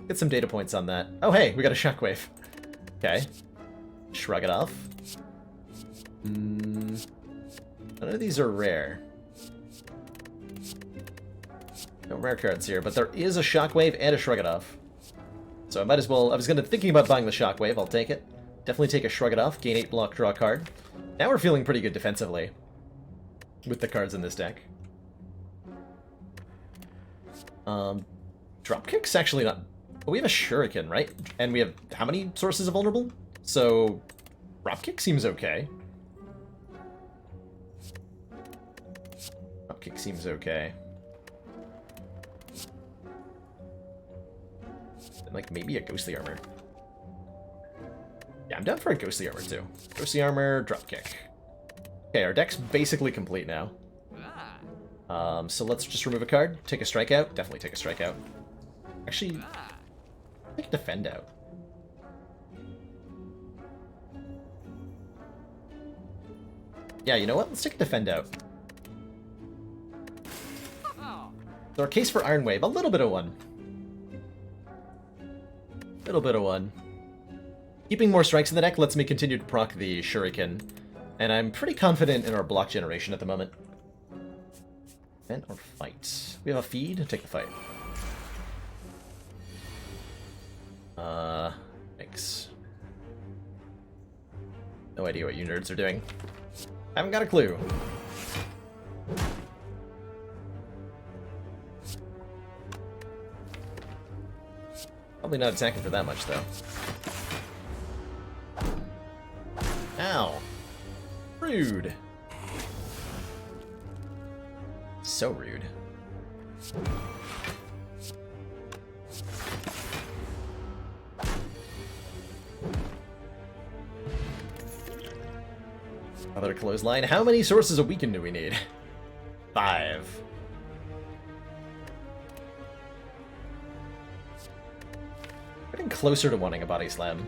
Get some data points on that. Oh, hey, we got a Shockwave. Okay. Shrug it off. None of these are rare. No rare cards here, but there is a Shockwave and a Shrug it off. So I might as well... I was thinking about buying the Shockwave. I'll take it. Definitely take a Shrug it off. Gain 8 block, draw a card. Now we're feeling pretty good defensively with the cards in this deck. Dropkick's actually not... Well, we have a Shuriken, right? And we have how many sources of vulnerable? So Dropkick seems okay. Dropkick seems okay. And like maybe a Ghostly Armor. Yeah, I'm down for a Ghostly Armor too. Ghostly Armor, Dropkick. Okay, our deck's basically complete now. So let's just remove a card. Take a Strikeout. Definitely take a Strikeout. Actually, take a Defend out. Yeah, you know what? Let's take a Defend out. So our case for Iron Wave, a little bit of one. Little bit of one. Keeping more strikes in the deck lets me continue to proc the Shuriken, and I'm pretty confident in our block generation at the moment. Event or fight? We have a feed? Take the fight. Thanks. No idea what you nerds are doing. Haven't got a clue. Probably not attacking for that much, though. Rude. So rude. Another clothesline. How many sources of weaken do we need? 5. Getting closer to wanting a body slam.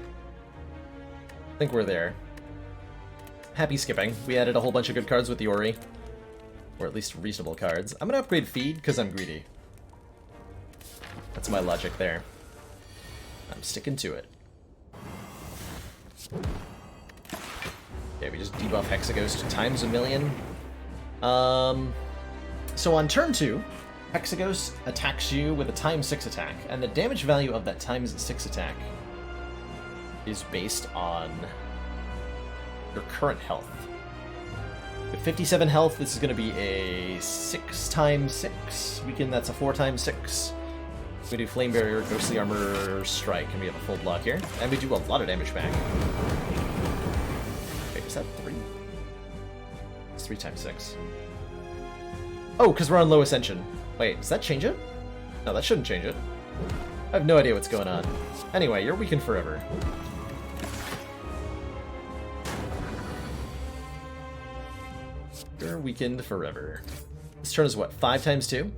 I think we're there. Happy skipping. We added a whole bunch of good cards with the Ori. Or at least reasonable cards. I'm gonna upgrade feed because I'm greedy. That's my logic there. I'm sticking to it. Okay, we just debuff Hexaghost times a million. So on turn 2, Hexaghost attacks you with a times 6 attack, and the damage value of that times 6 attack is based on your current health. With 57 health, this is going to be a 6 times 6. That's a 4 times 6. We do Flame Barrier, Ghostly Armor, Strike, and we have a full block here. And we do a lot of damage back. Wait, was that 3? It's 3 times 6. Oh, because we're on low Ascension. Wait, does that change it? No, that shouldn't change it. I have no idea what's going on. Anyway, you're weakened forever. You're weakened forever. This turn is what, 5 times 2?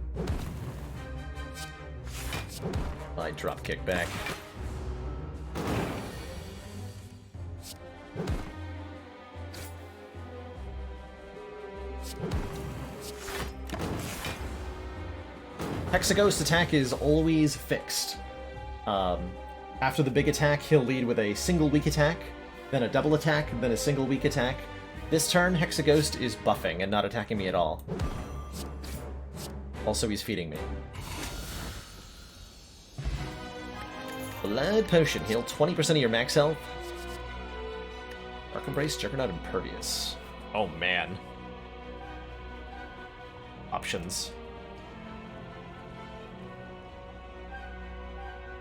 I drop kick back. Hexaghost attack is always fixed. After the big attack, he'll lead with a single weak attack, then a double attack, then a single weak attack. This turn, Hexaghost is buffing and not attacking me at all. Also, he's feeding me. Blood Potion. Heal 20% of your max health. Dark Embrace, Juggernaut, Impervious. Oh, man. Options.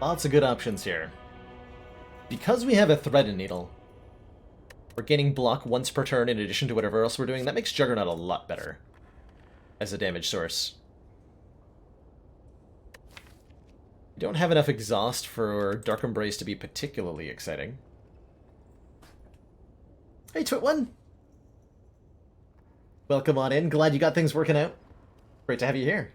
Lots of good options here. Because we have a Threaded Needle, we're gaining block once per turn in addition to whatever else we're doing. That makes Juggernaut a lot better as a damage source. We don't have enough exhaust for Dark Embrace to be particularly exciting. Hey, Twit1! Welcome on in. Glad you got things working out. Great to have you here.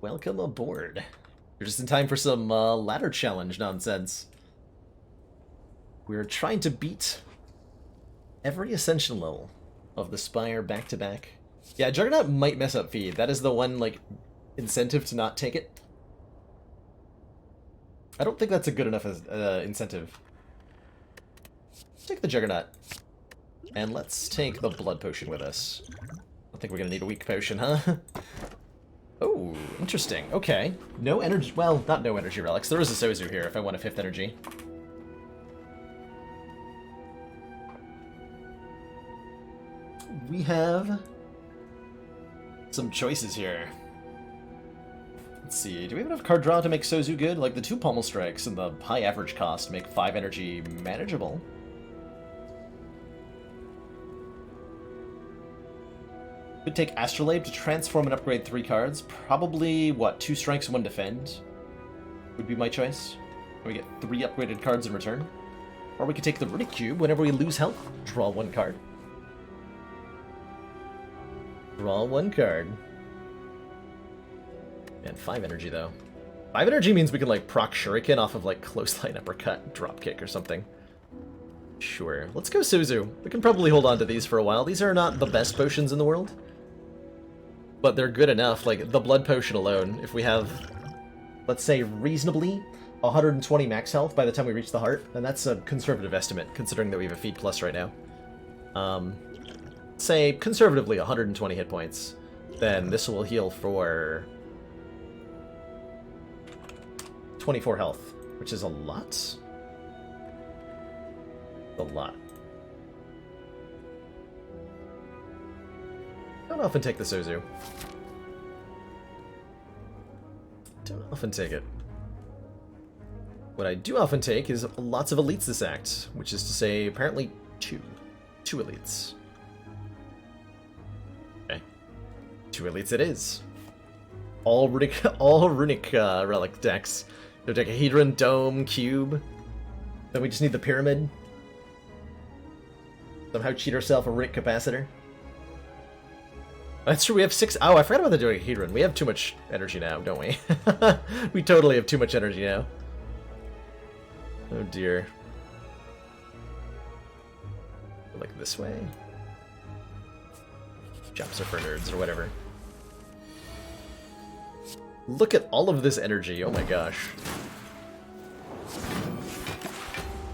Welcome aboard. You're just in time for some ladder challenge nonsense. We're trying to beat every Ascension level of the Spire back-to-back. Yeah, Juggernaut might mess up feed. That is the one, like, incentive to not take it. I don't think that's a good enough incentive. Take the Juggernaut. And let's take the Blood Potion with us. I think we're gonna need a weak potion, huh? Oh, interesting. Okay. No energy... Well, not no energy relics. There is a Sozu here if I want a 5th energy. We have some choices here. Let's see. Do we have enough card draw to make Sozu good? Like, the 2 Pommel Strikes and the high average cost make 5 energy manageable. Could take Astrolabe to transform and upgrade 3 cards. Probably, what, 2 strikes, 1 defend? Would be my choice. And we get 3 upgraded cards in return. Or we could take the Runic Cube. Whenever we lose health, draw 1 card. Draw 1 card. And 5 energy, though. 5 energy means we can, like, proc Shuriken off of, like, Clothesline, Uppercut, Dropkick, or something. Sure. Let's go Suzu. We can probably hold on to these for a while. These are not the best potions in the world. But they're good enough. Like, the Blood Potion alone, if we have, let's say, reasonably 120 max health by the time we reach the heart, then that's a conservative estimate, considering that we have a feed plus right now. Say, conservatively, 120 hit points. Then this will heal for 24 health, which is a lot. A lot. Don't often take the Sozu. Don't often take it. What I do often take is lots of elites this act, which is to say, apparently two. Two elites. Okay. Two elites it is. All runic relic decks. Dodecahedron, Dome, Cube. Then we just need the Pyramid. Somehow cheat ourselves a runic capacitor. That's true, we have 6... Oh, I forgot about the dodecahedron. We have too much energy now, don't we? We totally have too much energy now. Oh dear. Like this way? Jumps are for nerds or whatever. Look at all of this energy, oh my gosh.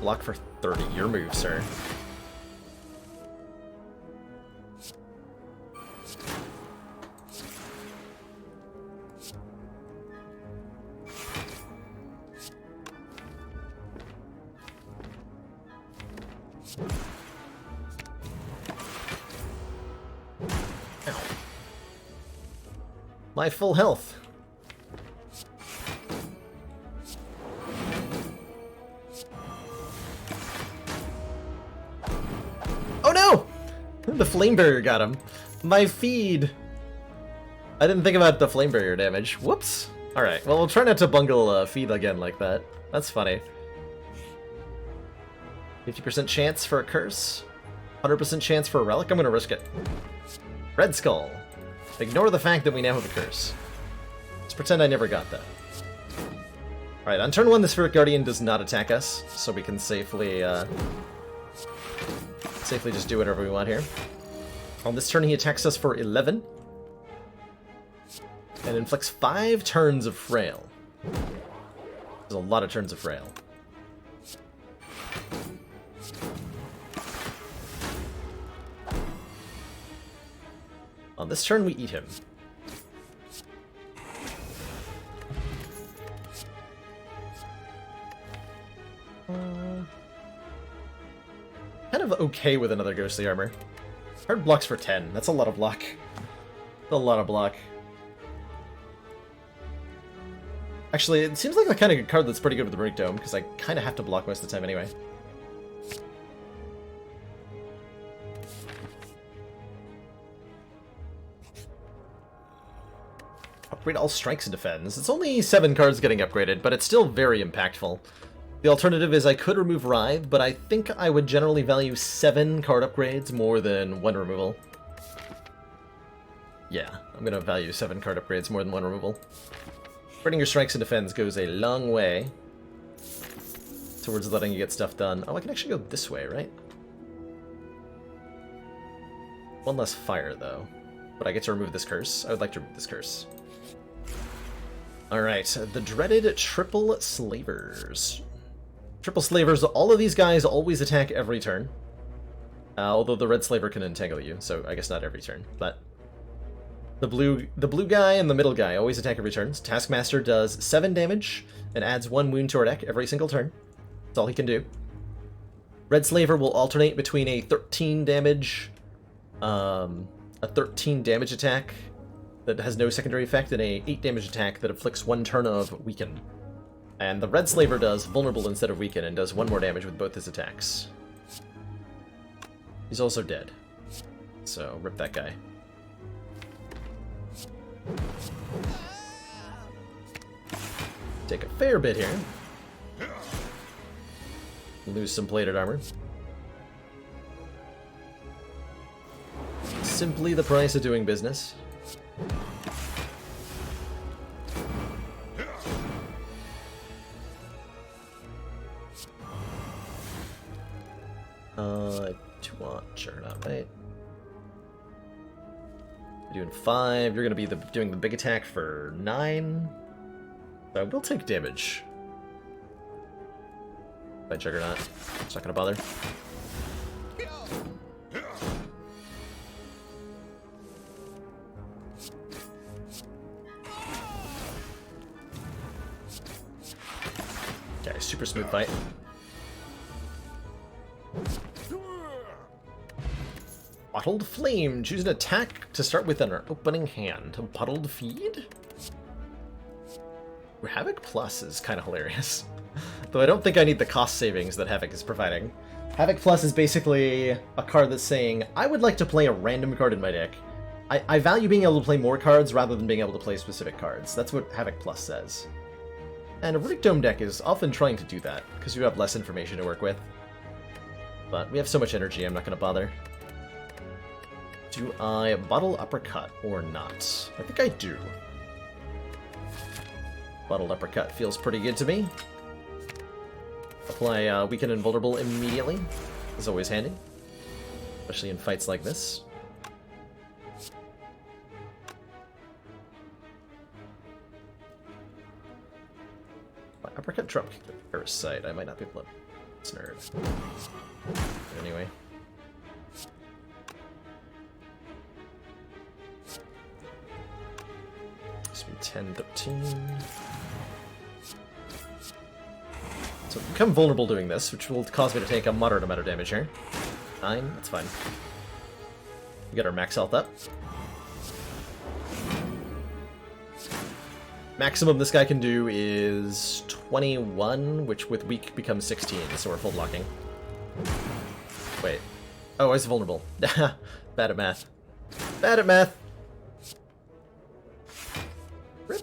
Block for 30, your move, sir. Ow. My full health. Oh no! The flame barrier got him. My feed. I didn't think about the flame barrier damage. Whoops. Alright, well, we'll try not to bungle feed again like that. That's funny. 50% chance for a curse. 100% chance for a relic. I'm gonna risk it. Red Skull. Ignore the fact that we now have a curse. Let's pretend I never got that. Alright, on turn 1, the Spirit Guardian does not attack us, so we can safely just do whatever we want here. On this turn, he attacks us for 11. And inflicts 5 turns of Frail. There's a lot of turns of Frail. On this turn, we eat him. Kind of okay with another Ghostly Armor. Hard blocks for 10. That's a lot of block. A lot of block. Actually, it seems like the kind of card that's pretty good with the Runic Dome, because I kind of have to block most of the time anyway. Upgrade all strikes and defends. It's only 7 cards getting upgraded, but it's still very impactful. The alternative is I could remove Writhe, but I think I would generally value 7 card upgrades more than 1 removal. Yeah, I'm going to value 7 card upgrades more than 1 removal. Upgrading your strikes and defends goes a long way towards letting you get stuff done. Oh, I can actually go this way, right? 1 less fire, though. But I get to remove this curse. I would like to remove this curse. Alright, the dreaded Triple Slavers. Triple Slavers, all of these guys always attack every turn. Although the red slaver can entangle you, so I guess not every turn. But the blue guy and the middle guy always attack every turn. Taskmaster does 7 damage and adds 1 wound to our deck every single turn. That's all he can do. Red Slaver will alternate between a 13 damage attack that has no secondary effect and a 8 damage attack that inflicts 1 turn of Weaken. And the Red Slaver does Vulnerable instead of Weaken and does 1 more damage with both his attacks. He's also dead. So, rip that guy. Take a fair bit here. Lose some plated armor. Simply the price of doing business. Sure not, right? You're doing 5. You're going to be doing the big attack for 9. So we'll take damage. By Juggernaut. It's not going to bother. Okay, super smooth fight. Bottled Flame. Choose an attack to start with in our opening hand. Bottled Feed? Havoc Plus is kind of hilarious. though I don't think I need the cost savings that Havoc is providing. Havoc Plus is basically a card that's saying, I would like to play a random card in my deck. I value being able to play more cards rather than being able to play specific cards. That's what Havoc Plus says. And a Runic Dome deck is often trying to do that, because you have less information to work with. But we have so much energy, I'm not going to bother. Do I Bottle Uppercut or not? I think I do. Bottled Uppercut feels pretty good to me. Apply Weaken and Vulnerable immediately. Is always handy. Especially in fights like this. My Uppercut drop kick the Parasite. I might not be able to snare it. Anyway. This will be 10, 13. So become vulnerable doing this, which will cause me to take a moderate amount of damage here. 9, that's fine. We got our max health up. Maximum this guy can do is 21, which with weak becomes 16, so we're full blocking. Wait. Oh, I was vulnerable. Bad at math. Bad at math! Rip.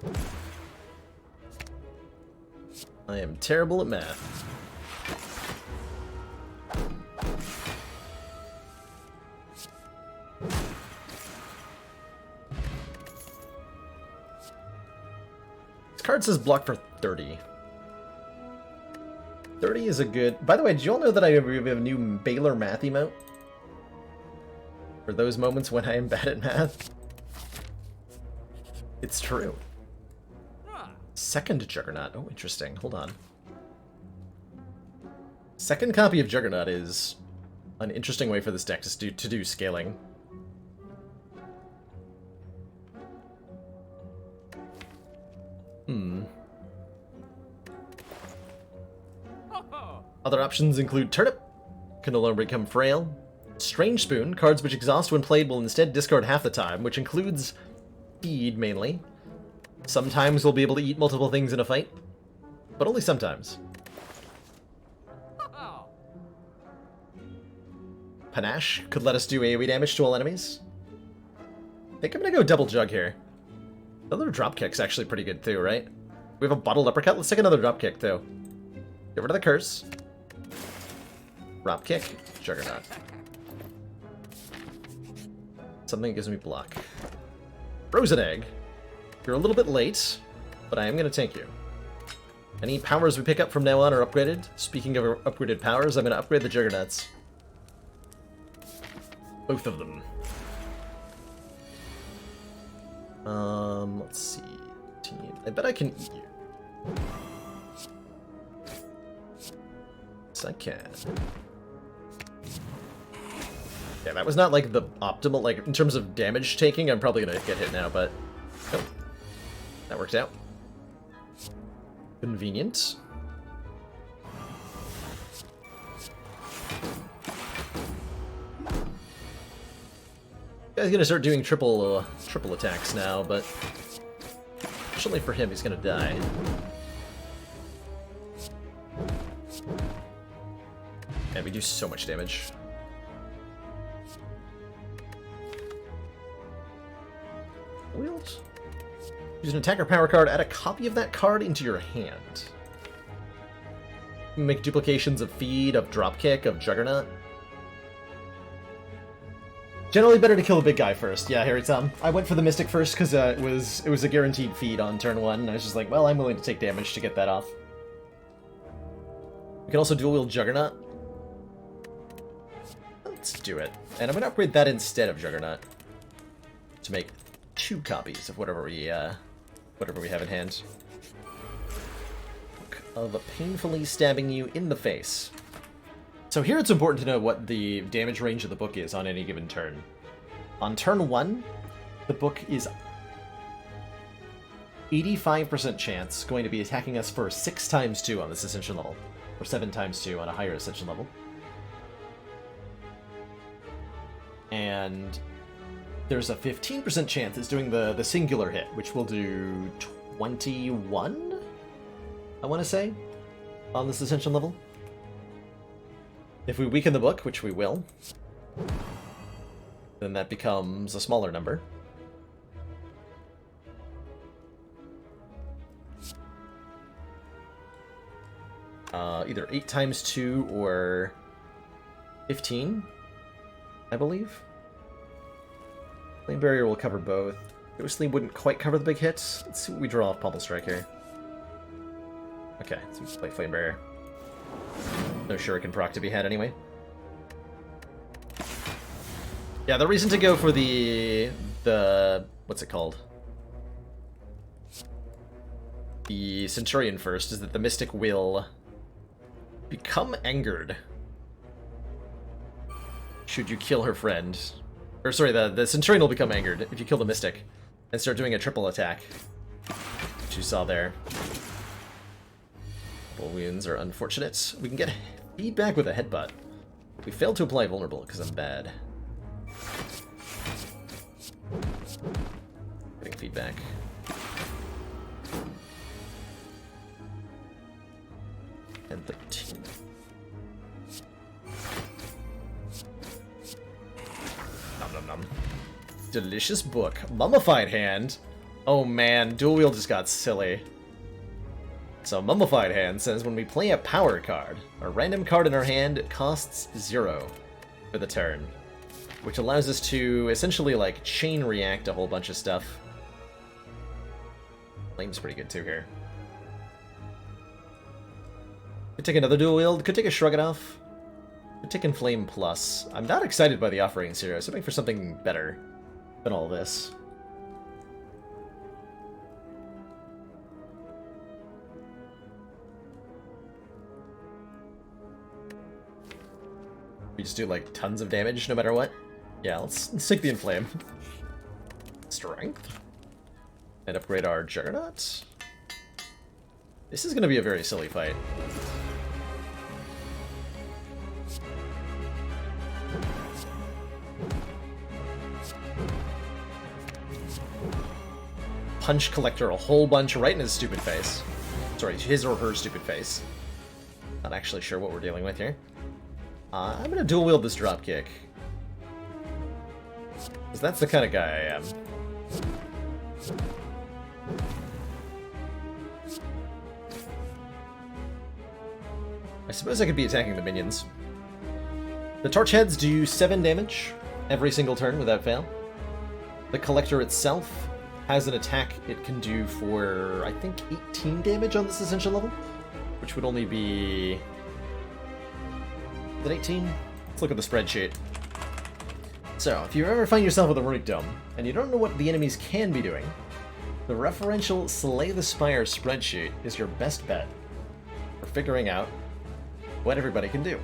I am terrible at math. This card says block for 30. 30 is a good... By the way, did you all know that I have a new Baylor math emote? For those moments when I am bad at math? It's true. Second Juggernaut. Oh, interesting. Hold on. Second copy of Juggernaut is an interesting way for this deck to do scaling. Other options include Turnip, can no longer become frail. Strange Spoon, cards which exhaust when played will instead discard half the time, which includes feed mainly. Sometimes we'll be able to eat multiple things in a fight, but only sometimes. Panache could let us do AoE damage to all enemies. I think I'm gonna go double jug here. Another dropkick's actually pretty good too, right? We have a bottled uppercut. Let's take another dropkick too. Get rid of the curse. Dropkick, Juggernaut. Something that gives me block. Frozen Egg. You're a little bit late, but I am going to tank you. Any powers we pick up from now on are upgraded. Speaking of upgraded powers, I'm going to upgrade the Juggernauts. Both of them. Let's see. I bet I can eat you. Yes, I can. Yeah, that was not like the optimal, like in terms of damage taking, I'm probably going to get hit now, but... Oh. That worked out. Convenient. Guy's gonna start doing triple attacks now, but fortunately for him, he's gonna die. And we do so much damage. Wheels. Use an attacker power card, add a copy of that card into your hand. Make duplications of Feed, of Dropkick, of Juggernaut. Generally better to kill the big guy first. Yeah, Harry Tom. I went for the Mystic first because it was a guaranteed feed on turn 1, and I was just like, well, I'm willing to take damage to get that off. We can also dual wield Juggernaut. Let's do it. And I'm going to upgrade that instead of Juggernaut to make 2 copies of whatever we have in hand. Book of painfully stabbing you in the face. So here it's important to know what the damage range of the book is on any given turn. On turn 1, the book is 85% chance going to be attacking us for 6 times 2 on this Ascension level, or 7 times 2 on a higher Ascension level. And there's a 15% chance it's doing the singular hit, which will do 21, I want to say? on this Ascension level. If we weaken the book, which we will, then that becomes a smaller number. Either 8 times 2 or 15, I believe. Flame Barrier will cover both. Ghostly wouldn't quite cover the big hits. Let's see what we draw off Pummel Strike here. Okay, so we just play Flame Barrier. No Shuriken proc to be had anyway. Yeah, the reason to go for the what's it called? The Centurion first is that the Mystic will become angered should you kill her friend. Or sorry, the Centurion will become angered if you kill the Mystic and start doing a triple attack, which you saw there. Couple wounds are unfortunate. We can get feedback with a headbutt. We failed to apply vulnerable because I'm bad. Getting feedback. And 13. Nom nom nom. Delicious book. Mummified Hand. Oh man, dual wield just got silly. So Mummified Hand says when we play a power card, a random card in our hand costs 0 for the turn, which allows us to essentially like chain react a whole bunch of stuff. Flame's pretty good too here. Could take another dual wield, could take a Shrug It Off. Could take Inflame Plus. I'm not excited by the offerings here. I was hoping for something better than all this. We just do like tons of damage no matter what? Yeah, let's take the Inflame. Strength. And upgrade our Juggernaut. This is going to be a very silly fight. Punch Collector a whole bunch right in his stupid face. Sorry, his or her stupid face. Not actually sure what we're dealing with here. I'm gonna dual wield this dropkick. Because that's the kind of guy I am. I suppose I could be attacking the minions. The Torch Heads do 7 damage every single turn without fail. The Collector itself has an attack it can do for, I think, 18 damage on this Ascension level, which would only be... Is it 18? Let's look at the spreadsheet. So, if you ever find yourself with a Runic Dome, and you don't know what the enemies can be doing, the referential Slay the Spire spreadsheet is your best bet for figuring out what everybody can do.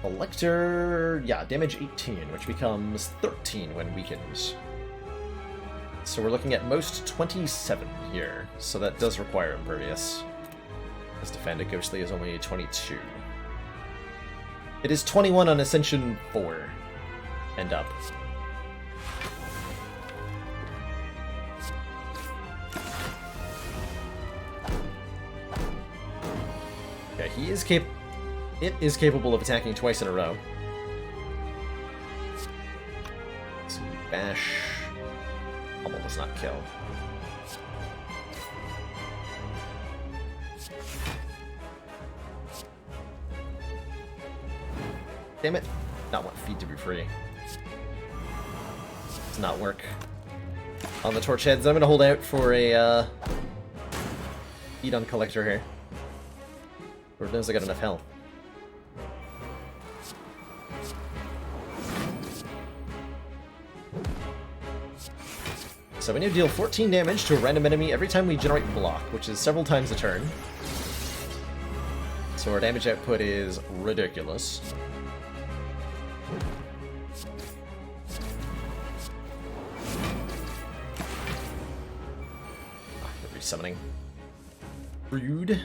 Collector, yeah, damage 18, which becomes 13 when weakened. So we're looking at most 27 here, so that does require Impervious. As Defended Ghostly is only 22. It is 21 on Ascension 4 and up. Okay, it is capable of attacking twice in a row. So bash. Pummel does not kill. Damn it. Not want feed to be free. Does not work. On the Torch Heads, I'm gonna hold out for a feed on Collector here. Lord knows I got enough health. So we need to deal 14 damage to a random enemy every time we generate block, which is several times a turn. So our damage output is ridiculous. Resummoning. Rude.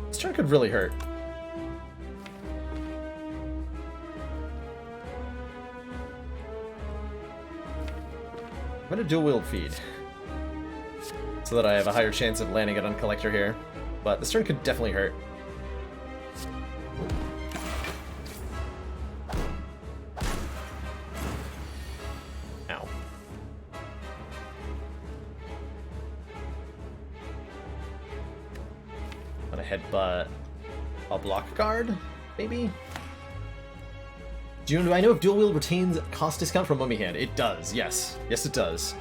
This turn could really hurt. I'm gonna dual wield feed, so that I have a higher chance of landing it on Collector here. But this turn could definitely hurt. Ow. I'm gonna headbutt a block guard, maybe? Do I know if dual wield retains cost discount from Mummy Hand? It does, yes. Yes, it does.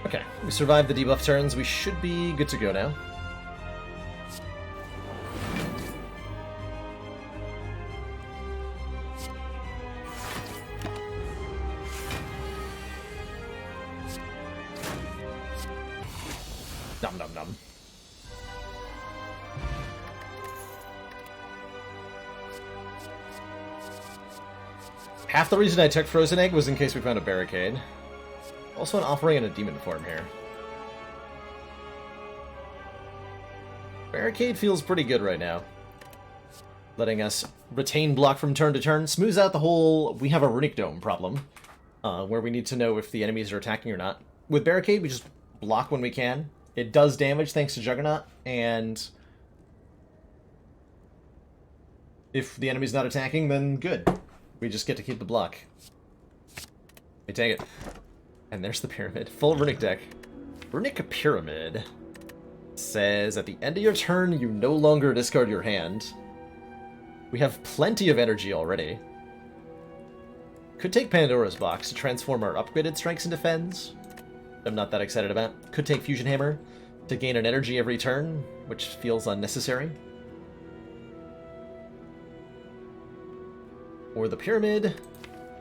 Okay, we survived the debuff turns. We should be good to go now. Dum dum dum. Half the reason I took Frozen Egg was in case we found a barricade. Also an offering in a demon form here. Barricade feels pretty good right now. Letting us retain block from turn to turn. Smooths out the whole we have a Runic Dome problem. Where we need to know if the enemies are attacking or not. With Barricade, we just block when we can. It does damage thanks to Juggernaut, and if the enemy's not attacking, then good. We just get to keep the block. We take it. And there's the Pyramid. Full Runic deck. Runic Pyramid says, at the end of your turn, you no longer discard your hand. We have plenty of energy already. Could take Pandora's Box to transform our upgraded strikes into Fens. I'm not that excited about. Could take Fusion Hammer to gain an energy every turn, which feels unnecessary. Or the Pyramid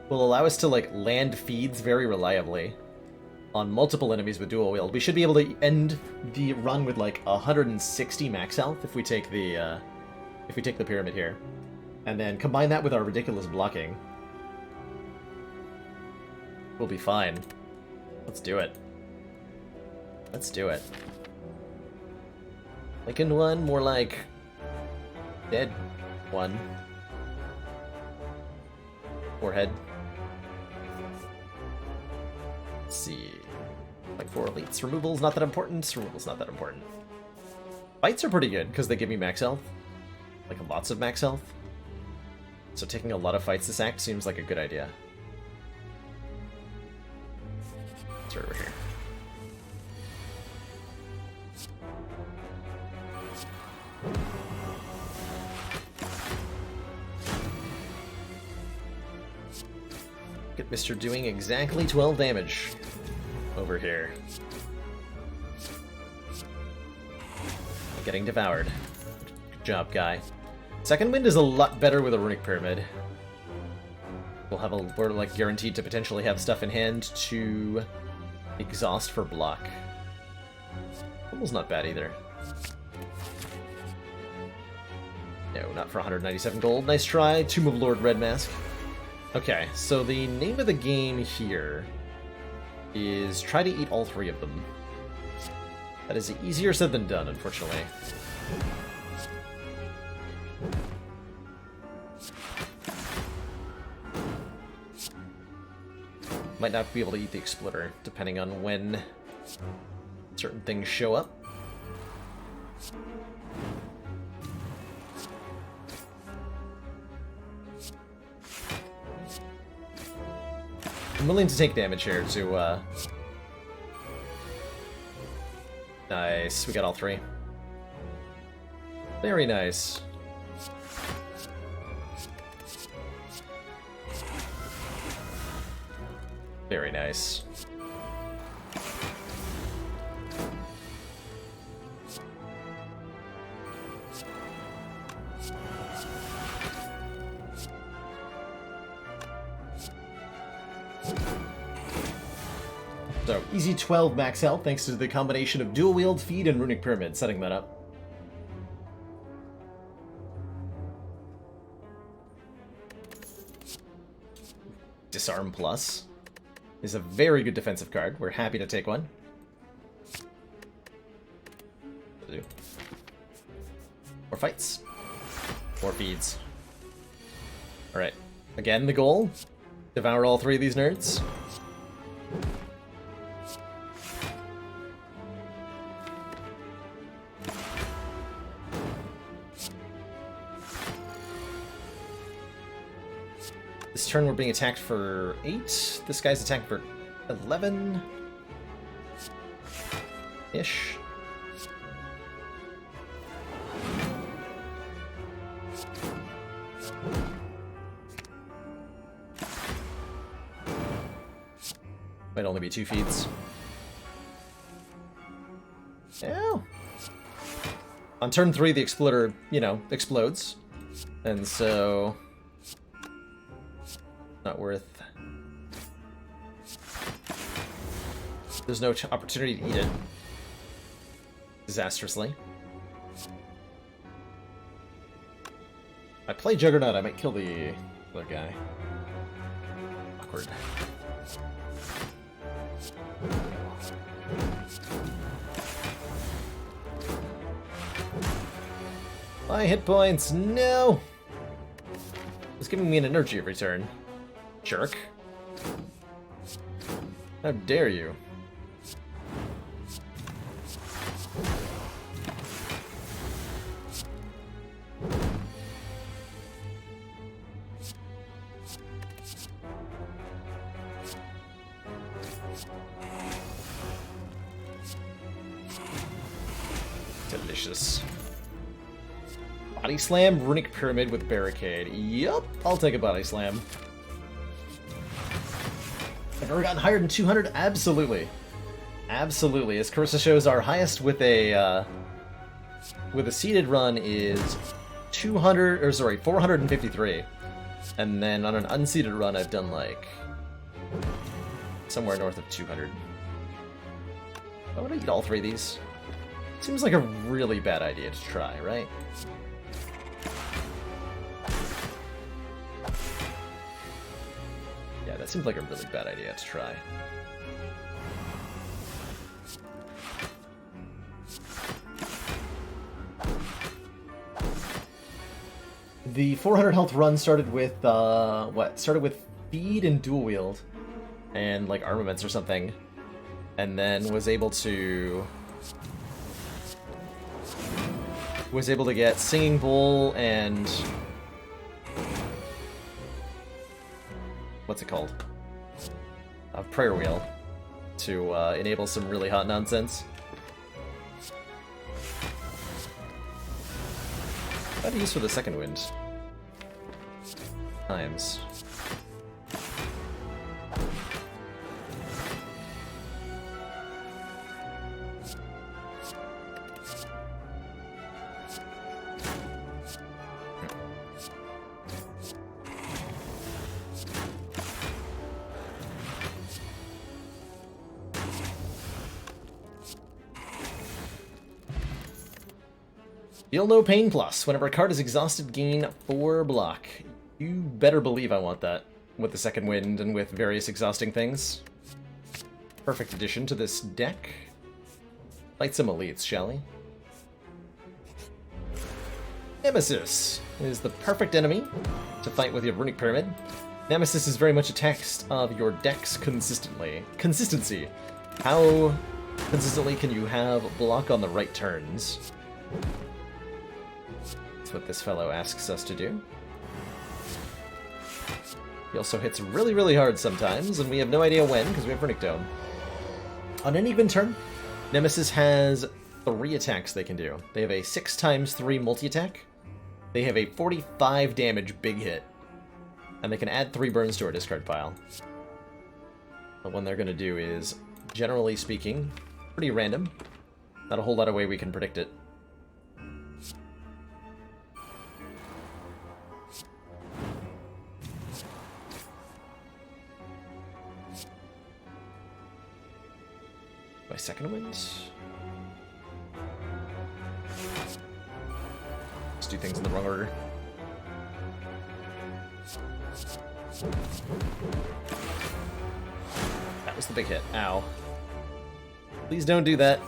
will allow us to like land feeds very reliably on multiple enemies with dual wield. We should be able to end the run with like 160 max health if we take the Pyramid here, and then combine that with our ridiculous blocking. We'll be fine. Let's do it. Let's do it. Lincoln one, more like dead one. Forehead. Let's see. Like 4 elites. Removal's not that important. Removal's not that important. Fights are pretty good because they give me max health. Like lots of max health. So taking a lot of fights this act seems like a good idea. It's right over here. Get Mr. doing exactly 12 damage over here. Getting devoured. Good job, guy. Second wind is a lot better with a Runic Pyramid. We're like guaranteed to potentially have stuff in hand to exhaust for block. Almost not bad either. No, not for 197 gold. Nice try. Tomb of Lord Red Mask. Okay, so the name of the game here is try to eat all 3 of them. That is easier said than done, unfortunately. Might not be able to eat the Exploder, depending on when certain things show up. I'm willing to take damage here to, Nice, we got all 3. Very nice. Very nice. So, easy 12 max health thanks to the combination of dual wield, feed, and Runic Pyramid, setting that up. Disarm Plus is a very good defensive card. We're happy to take one. to do. More fights. More feeds. Alright. Again, the goal. Devour all 3 of these nerds. This turn we're being attacked for 8. This guy's attacked for 11-ish. Might only be 2 feeds. Yeah. On turn 3, the exploder, explodes. And so... not worth... there's no opportunity to eat it. Disastrously. I play Juggernaut, I might kill the other guy. Awkward. My hit points, no! It's giving me an energy every turn. Jerk. How dare you? Delicious. Body Slam, Runic Pyramid with Barricade. Yup, I'll take a Body Slam. I've ever gotten higher than 200? Absolutely. Absolutely. As Carissa shows, our highest with a seeded run is 453. And then on an unseeded run, I've done like somewhere north of 200. I want to eat all 3 of these. Seems like a really bad idea to try, right? Yeah, that seems like a really bad idea to try. The 400 health run started with, what? Started with feed and dual wield. And, like, armaments or something. And then was able to get Singing Bowl and... what's it called? Prayer Wheel. To enable some really hot nonsense. What do you use for the second wind? Times. Feel no pain plus. Whenever a card is exhausted, gain 4 block. You better believe I want that. With the second wind and with various exhausting things. Perfect addition to this deck. Fight some elites, shall we? Nemesis is the perfect enemy to fight with your Runic Pyramid. Nemesis is very much a test of your deck's consistency. How consistently can you have block on the right turns? What this fellow asks us to do. He also hits really, really hard sometimes, and we have no idea when, because we have Runic Dome. On any given turn, Nemesis has 3 attacks they can do. They have a 6x3 multi-attack, they have a 45 damage big hit, and they can add 3 burns to our discard pile. The one they're going to do is, generally speaking, pretty random. Not a whole lot of way we can predict it. My second wins. Let's do things in the wrong order. That was the big hit. Ow. Please don't do that.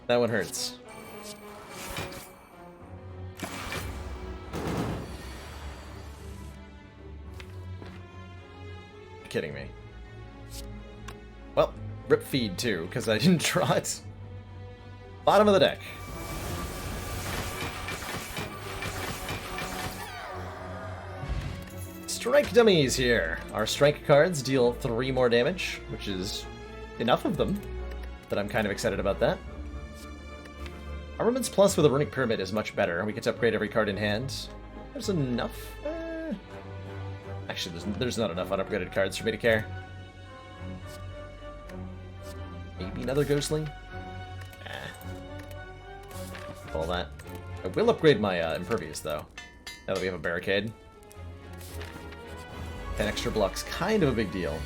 That one hurts. kidding me. Well, rip feed too, because I didn't draw it. Bottom of the deck. Strike dummies here. Our strike cards deal 3 more damage, which is enough of them that I'm kind of excited about that. Armaments Plus with a Runic Pyramid is much better. We get to upgrade every card in hand. There's enough. Actually, there's not enough unupgraded cards for me to care. Maybe another Ghostling? All that. I will upgrade my Impervious, though, now that we have a Barricade. 10 extra blocks, kind of a big deal.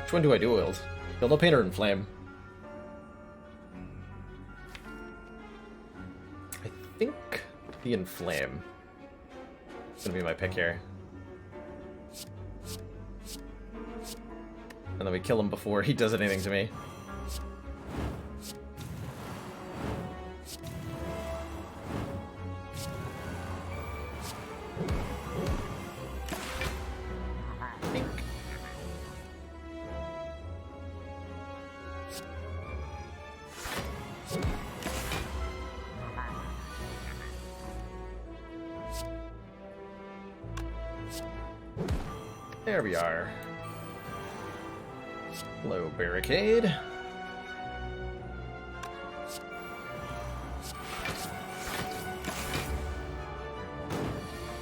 Which one do I wield? Build no Pain or Inflame? I think the Inflame is gonna be my pick here. And then we kill him before he does anything to me. There we are. Low Barricade.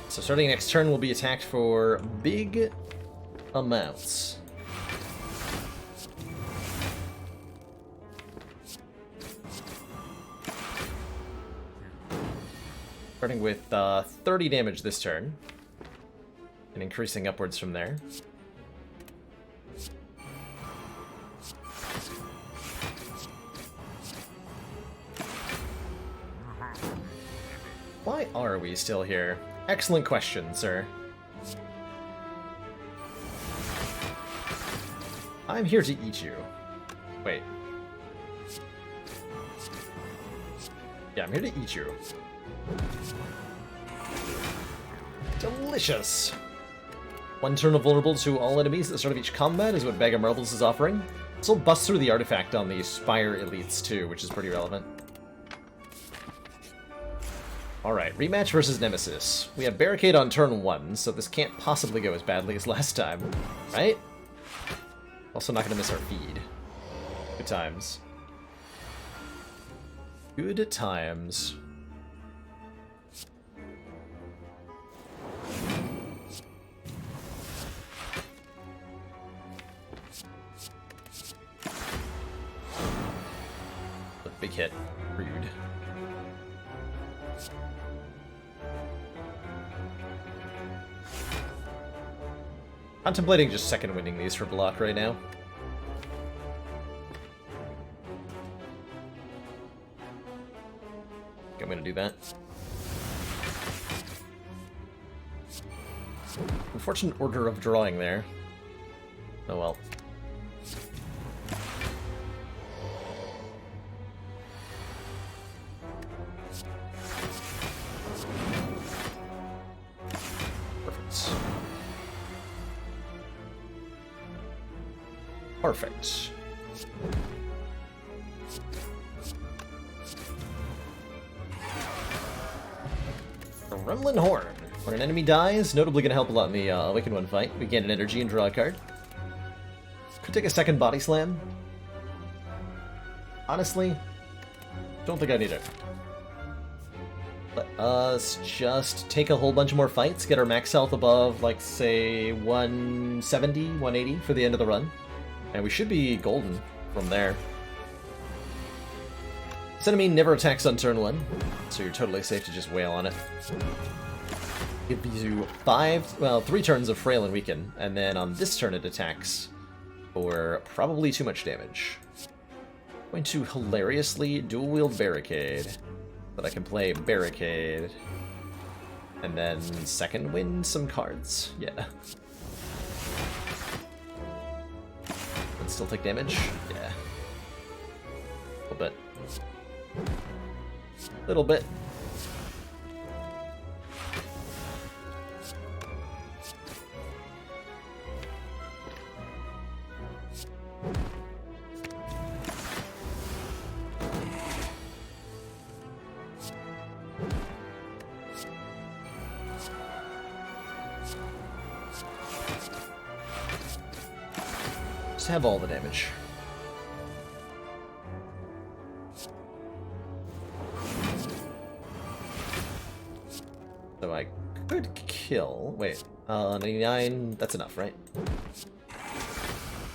So starting next turn, we'll be attacked for big amounts. Starting with 30 damage this turn. And increasing upwards from there. Why are we still here? Excellent question, sir. I'm here to eat you. Wait. Yeah, I'm here to eat you. Delicious! 1 turn of vulnerable to all enemies at the start of each combat is what Bag of Marbles is offering. This will bust through the artifact on the Spire elites too, which is pretty relevant. Alright, rematch versus Nemesis. We have Barricade on turn 1, so this can't possibly go as badly as last time, right? Also not gonna miss our feed. Good times. Good times. Big hit. Rude. Contemplating just second winning these for block right now. I think I'm gonna do that. Unfortunate order of drawing there. Oh well. Perfect. The Rumblin' Horn. When an enemy dies, notably going to help a lot in the Awakened One fight. We gain an energy and draw a card. Could take a second Body Slam. Honestly, don't think I need it. Let us just take a whole bunch more fights, get our max health above, like, say, 170, 180 for the end of the run. And we should be golden from there. This enemy never attacks on turn 1, so you're totally safe to just wail on it. Gives you 3 turns of Frail and Weaken, and then on this turn it attacks for probably too much damage. I'm going to hilariously dual-wield Barricade, but I can play Barricade, and then second win some cards. Yeah. Still take damage? Yeah. A little bit. Little bit. Just have all the damage. So I could kill... Wait, 99... That's enough, right?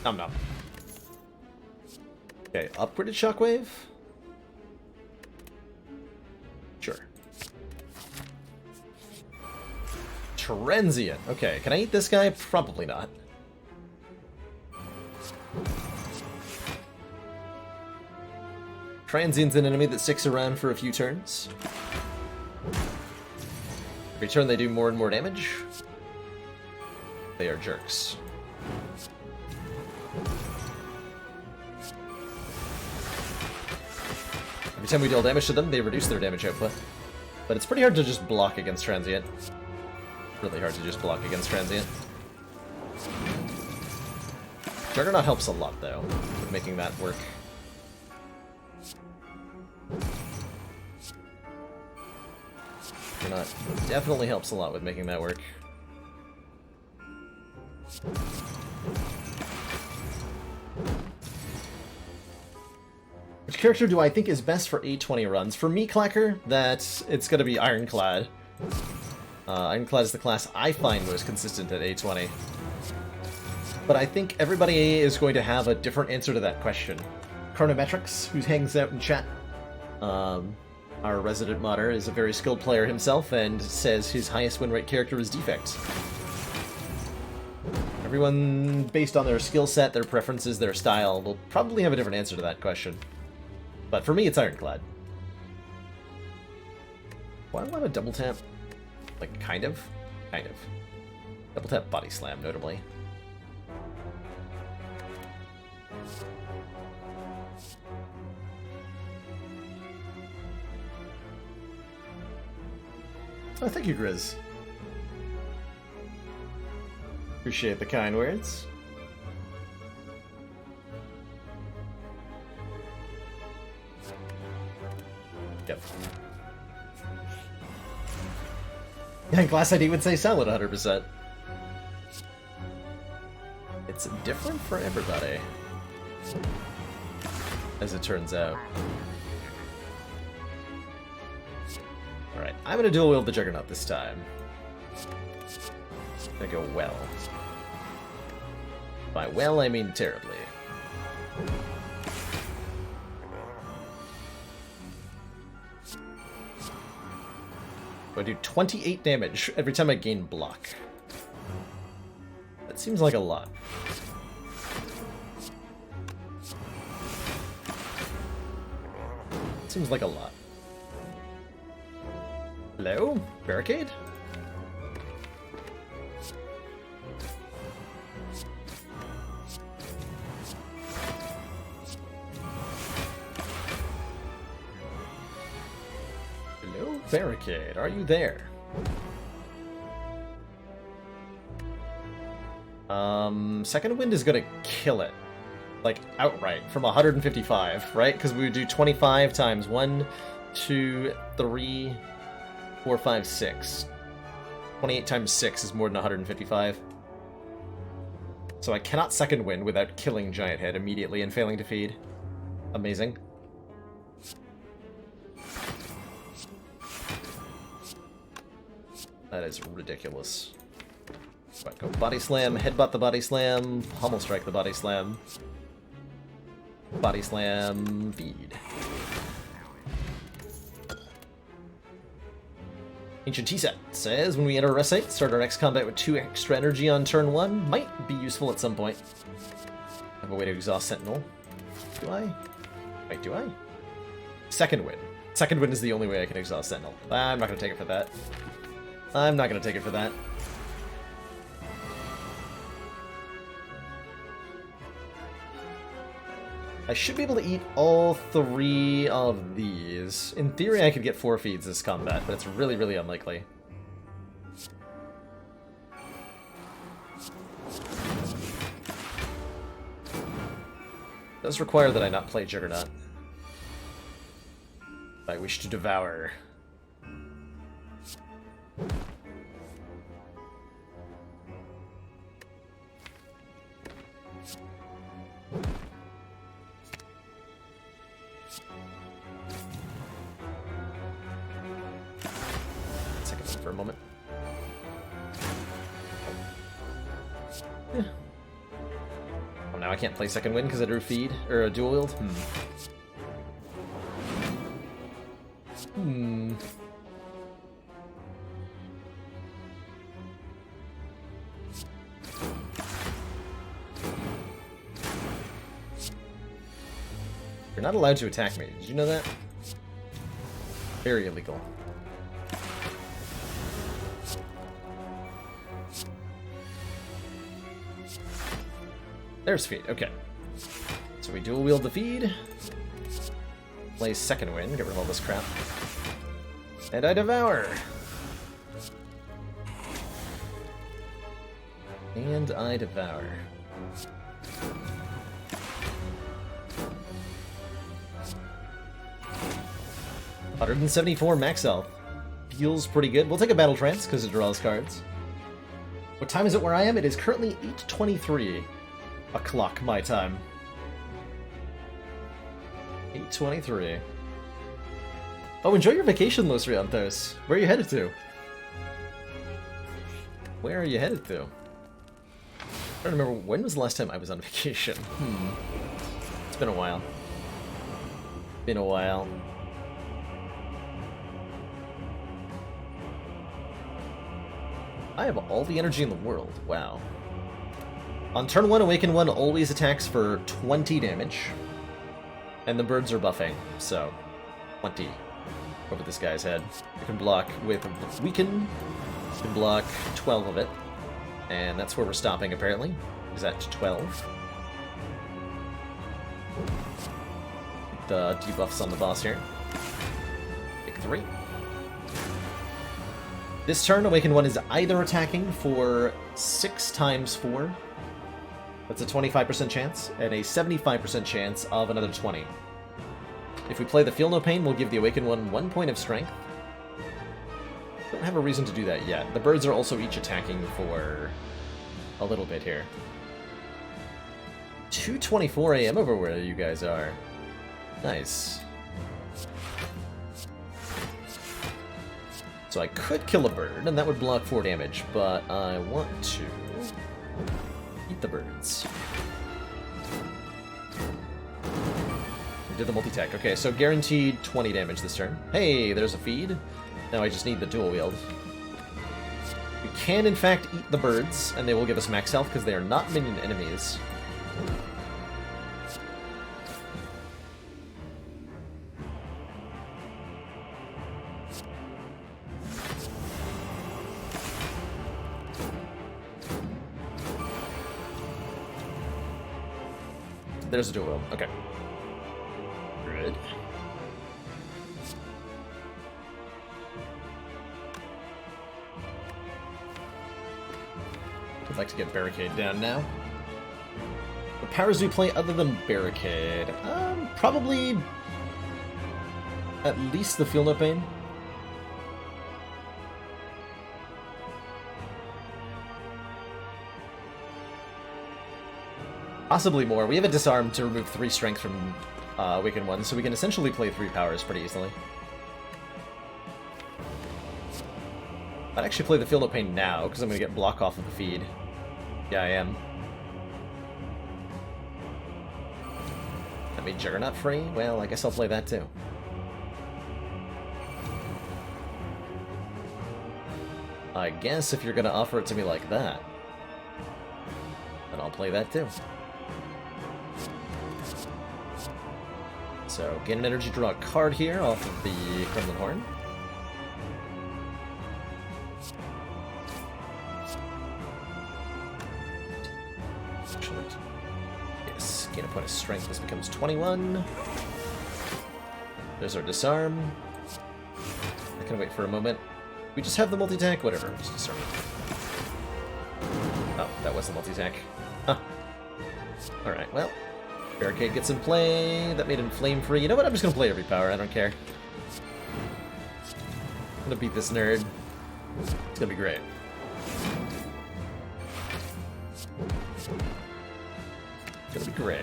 Nom nom. Okay, upgraded shockwave? Sure. Transient. Okay, can I eat this guy? Probably not. Transient's an enemy that sticks around for a few turns. Every turn they do more and more damage. They are jerks. Every time we deal damage to them, they reduce their damage output. But it's pretty hard to just block against Transient. Really hard to just block against Transient. Juggernaut helps a lot, though, with making that work. Juggernaut definitely helps a lot with making that work. Which character do I think is best for 820 runs? For me, Clacker, that it's going to be Ironclad. Ironclad is the class I find most consistent at 820. But I think everybody is going to have a different answer to that question. Chronometrics, who hangs out in chat, our resident modder, is a very skilled player himself and says his highest win rate character is Defect. Everyone, based on their skill set, their preferences, their style, will probably have a different answer to that question. But for me, it's Ironclad. Why do I want a double tap? Like, kind of? Kind of. Double tap Body Slam, notably. Oh, thank you, Grizz. Appreciate the kind words. Yep. Yeah, Glass ID would say solid 100%. It's different for everybody, as it turns out. Alright, I'm gonna dual wield the Juggernaut this time. It's gonna go well. By well, I mean terribly. I do 28 damage every time I gain block. That seems like a lot. Seems like a lot. Hello? Barricade? Hello? Barricade, are you there? Second wind is gonna kill it. Like, outright, from 155, right? Because we would do 25 times 1, 2, 3, 4, 5, 6. 28 times 6 is more than 155. So I cannot second wind without killing Giant Head immediately and failing to feed. Amazing. That is ridiculous. Right, go Body Slam, Headbutt the Body Slam, Pummel Strike the Body Slam. Body Slam, feed. Ancient T-Set says, when we enter a rest site, start our next combat with 2 extra energy on turn 1. Might be useful at some point. Have a way to exhaust Sentinel. Do I? Wait, do I? Second Wind. Second Wind is the only way I can exhaust Sentinel. I'm not going to take it for that. I'm not going to take it for that. I should be able to eat all 3 of these. In theory, I could get 4 feeds this combat, but it's really, really unlikely. It does require that I not play Juggernaut. I wish to devour. Second for a moment. Yeah. Oh, now I can't play second wind because I drew feed or a dual wield. You're not allowed to attack me. Did you know that? Very illegal. There's feed. Okay. So we dual wield the feed. Play second wind. Get rid of all this crap. And I devour. And I devour. $174 max health. Feels pretty good. We'll take a battle trance because it draws cards. What time is it where I am? It is currently 8:23 o'clock my time. 8:23. Oh, enjoy your vacation, Los Riantos. Where are you headed to? Where are you headed to? I don't remember, when was the last time I was on vacation? It's been a while. Been a while. I have all the energy in the world. Wow. On turn 1, Awaken 1 always attacks for 20 damage. And the birds are buffing, so 20 over this guy's head. You can block with Weaken. You can block 12 of it. And that's where we're stopping, apparently. Is at 12. The debuffs on the boss here. Pick 3. This turn, Awaken 1 is either attacking for 6 times 4. That's a 25% chance, and a 75% chance of another 20. If we play the Feel No Pain, we'll give the Awaken 1 point of strength. Don't have a reason to do that yet. The birds are also each attacking for a little bit here. 2:24 a.m. over where you guys are. Nice. So I could kill a bird, and that would block 4 damage, but I want to eat the birds. We did the multi-tech. Okay, so guaranteed 20 damage this turn. Hey, there's a feed. Now I just need the dual wield. We can, in fact, eat the birds, and they will give us max health because they are not minion enemies. There's a dual wield. Okay. Good. I'd like to get Barricade down now. What powers do we play other than Barricade? Probably at least the Feel No Pain. Possibly more. We have a Disarm to remove 3 strength from Awaken 1, so we can essentially play 3 powers pretty easily. I'd actually play the Feel No Pain now, because I'm going to get block off of the feed. Yeah, I am. That made Juggernaut free? Well, I guess I'll play that too. I guess if you're going to offer it to me like that, then I'll play that too. So, gain an energy, draw a card here off of the Kremlin Horn. Nice. Gain a point of strength. This becomes 21. There's our disarm. I can wait for a moment. We just have the multi-attack? Whatever. Just disarm it. Oh, that was the multi-attack. Huh. Alright, well. Barricade gets in play. That made him flame-free. You know what? I'm just gonna play every power. I don't care. I'm gonna beat this nerd. It's gonna be great. It's gonna be great.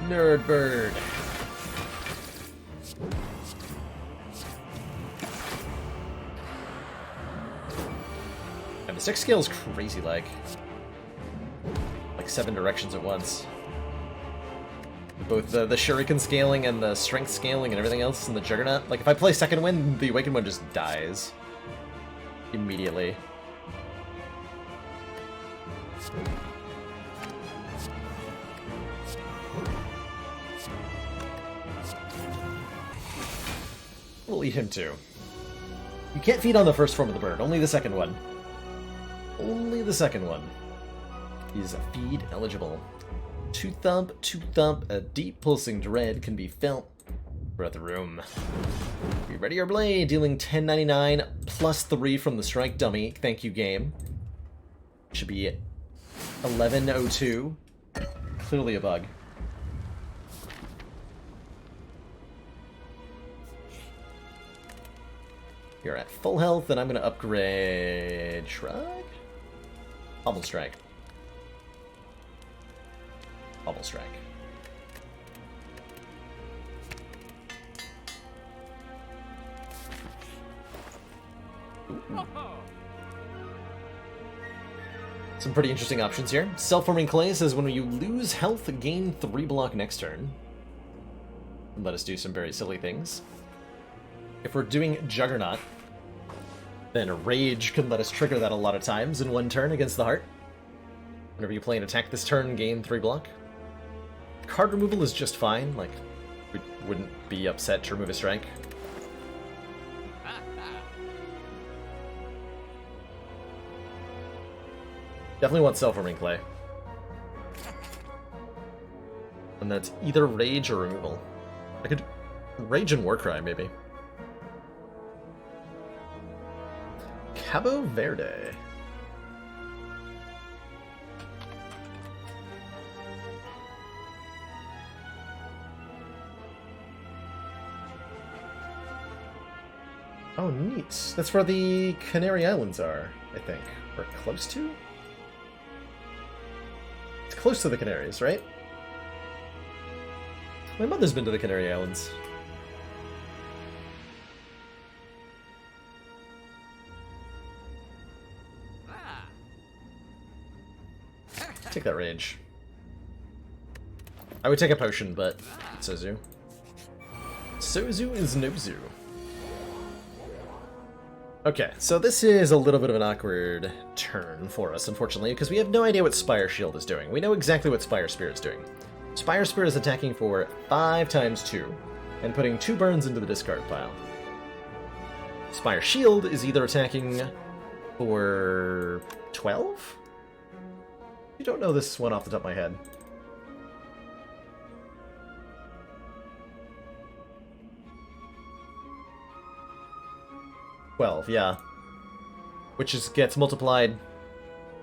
Nerd bird. And the 6 scale is crazy, like 7 directions at once. Both the shuriken scaling and the strength scaling and everything else in the Juggernaut. Like, if I play second wind, the awakened one just dies immediately. We'll eat him too. You can't feed on the first form of the bird, only the second one. Only the second one is feed eligible. Two thump, a deep pulsing dread can be felt throughout the room. Be ready your blade, dealing 1099 plus 3 from the strike dummy. Thank you, game. Should be 1102. Clearly a bug. You're at full health, and I'm going to upgrade Shrug? Bubble Strike. Bubble Strike. Ooh. Some pretty interesting options here. Self-forming clay says when you lose health, gain 3 block next turn. Let us do some very silly things. If we're doing Juggernaut, then Rage can let us trigger that a lot of times in one turn against the Heart. Whenever you play an attack this turn, gain 3 block. Card removal is just fine, like, we wouldn't be upset to remove a strike. Definitely want Self-Forming Clay. And that's either Rage or removal. I could Rage and Warcry, maybe. Cabo Verde. Oh, neat. That's where the Canary Islands are, I think. Or close to? It's close to the Canaries, right? My mother's been to the Canary Islands. Take that Rage. I would take a potion, but Sozu. Sozu is Nozu. Okay, so this is a little bit of an awkward turn for us, unfortunately, because we have no idea what Spire Shield is doing. We know exactly what Spire Spear is doing. Spire Spear is attacking for 5 times 2, and putting 2 burns into the discard pile. Spire Shield is either attacking for 12? I don't know this one off the top of my head. Yeah. Which gets multiplied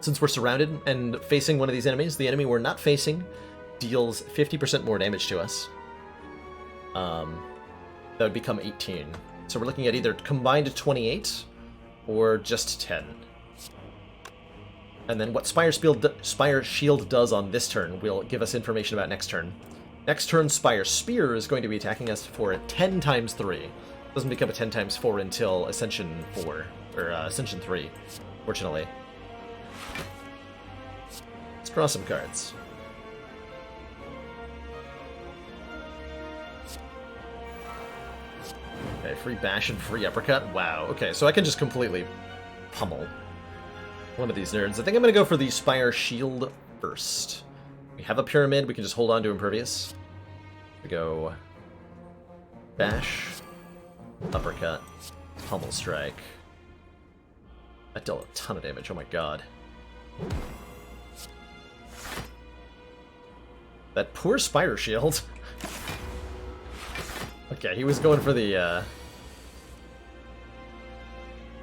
since we're surrounded and facing one of these enemies. The enemy we're not facing deals 50% more damage to us. That would become 18. So we're looking at either combined 28 or just 10. And then what Spire Shield does on this turn will give us information about next turn. Next turn, Spire Spear is going to be attacking us for 10 times 3. Doesn't become a 10 times 4 until Ascension 4, or Ascension 3, fortunately. Let's draw some cards. Okay, free bash and free uppercut. Wow, okay, so I can just completely pummel one of these nerds. I think I'm going to go for the Spire Shield first. We have a Pyramid. We can just hold on to Impervious. We go Bash, Uppercut, Pummel Strike. That dealt a ton of damage. Oh my god. That poor Spire Shield. Okay, he was going for the,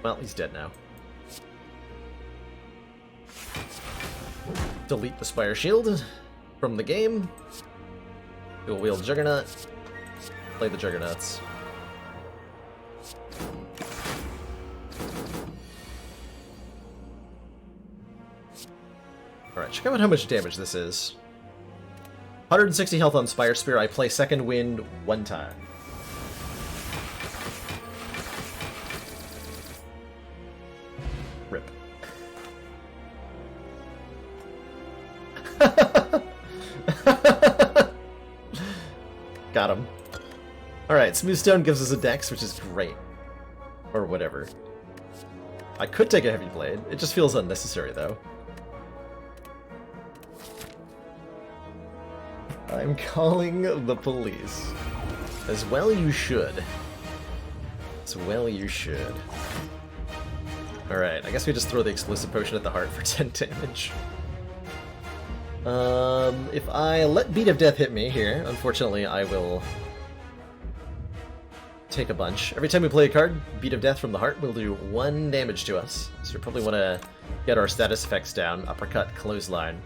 well, he's dead now. Delete the Spire Shield from the game. Dual wield Juggernaut. Play the Juggernauts. Alright, check out how much damage this is. 160 health on Spire Spear. I play Second Wind 1 time. Rip. Got him. Alright, Smoothstone gives us a dex, which is great. Or whatever. I could take a Heavy Blade. It just feels unnecessary, though. I'm calling the police. As well you should. As well you should. Alright, I guess we just throw the Explosive Potion at the heart for 10 damage. If I let Beat of Death hit me here, unfortunately I will take a bunch. Every time we play a card, Beat of Death from the heart will do 1 damage to us. So we probably want to get our status effects down. Uppercut, Clothesline,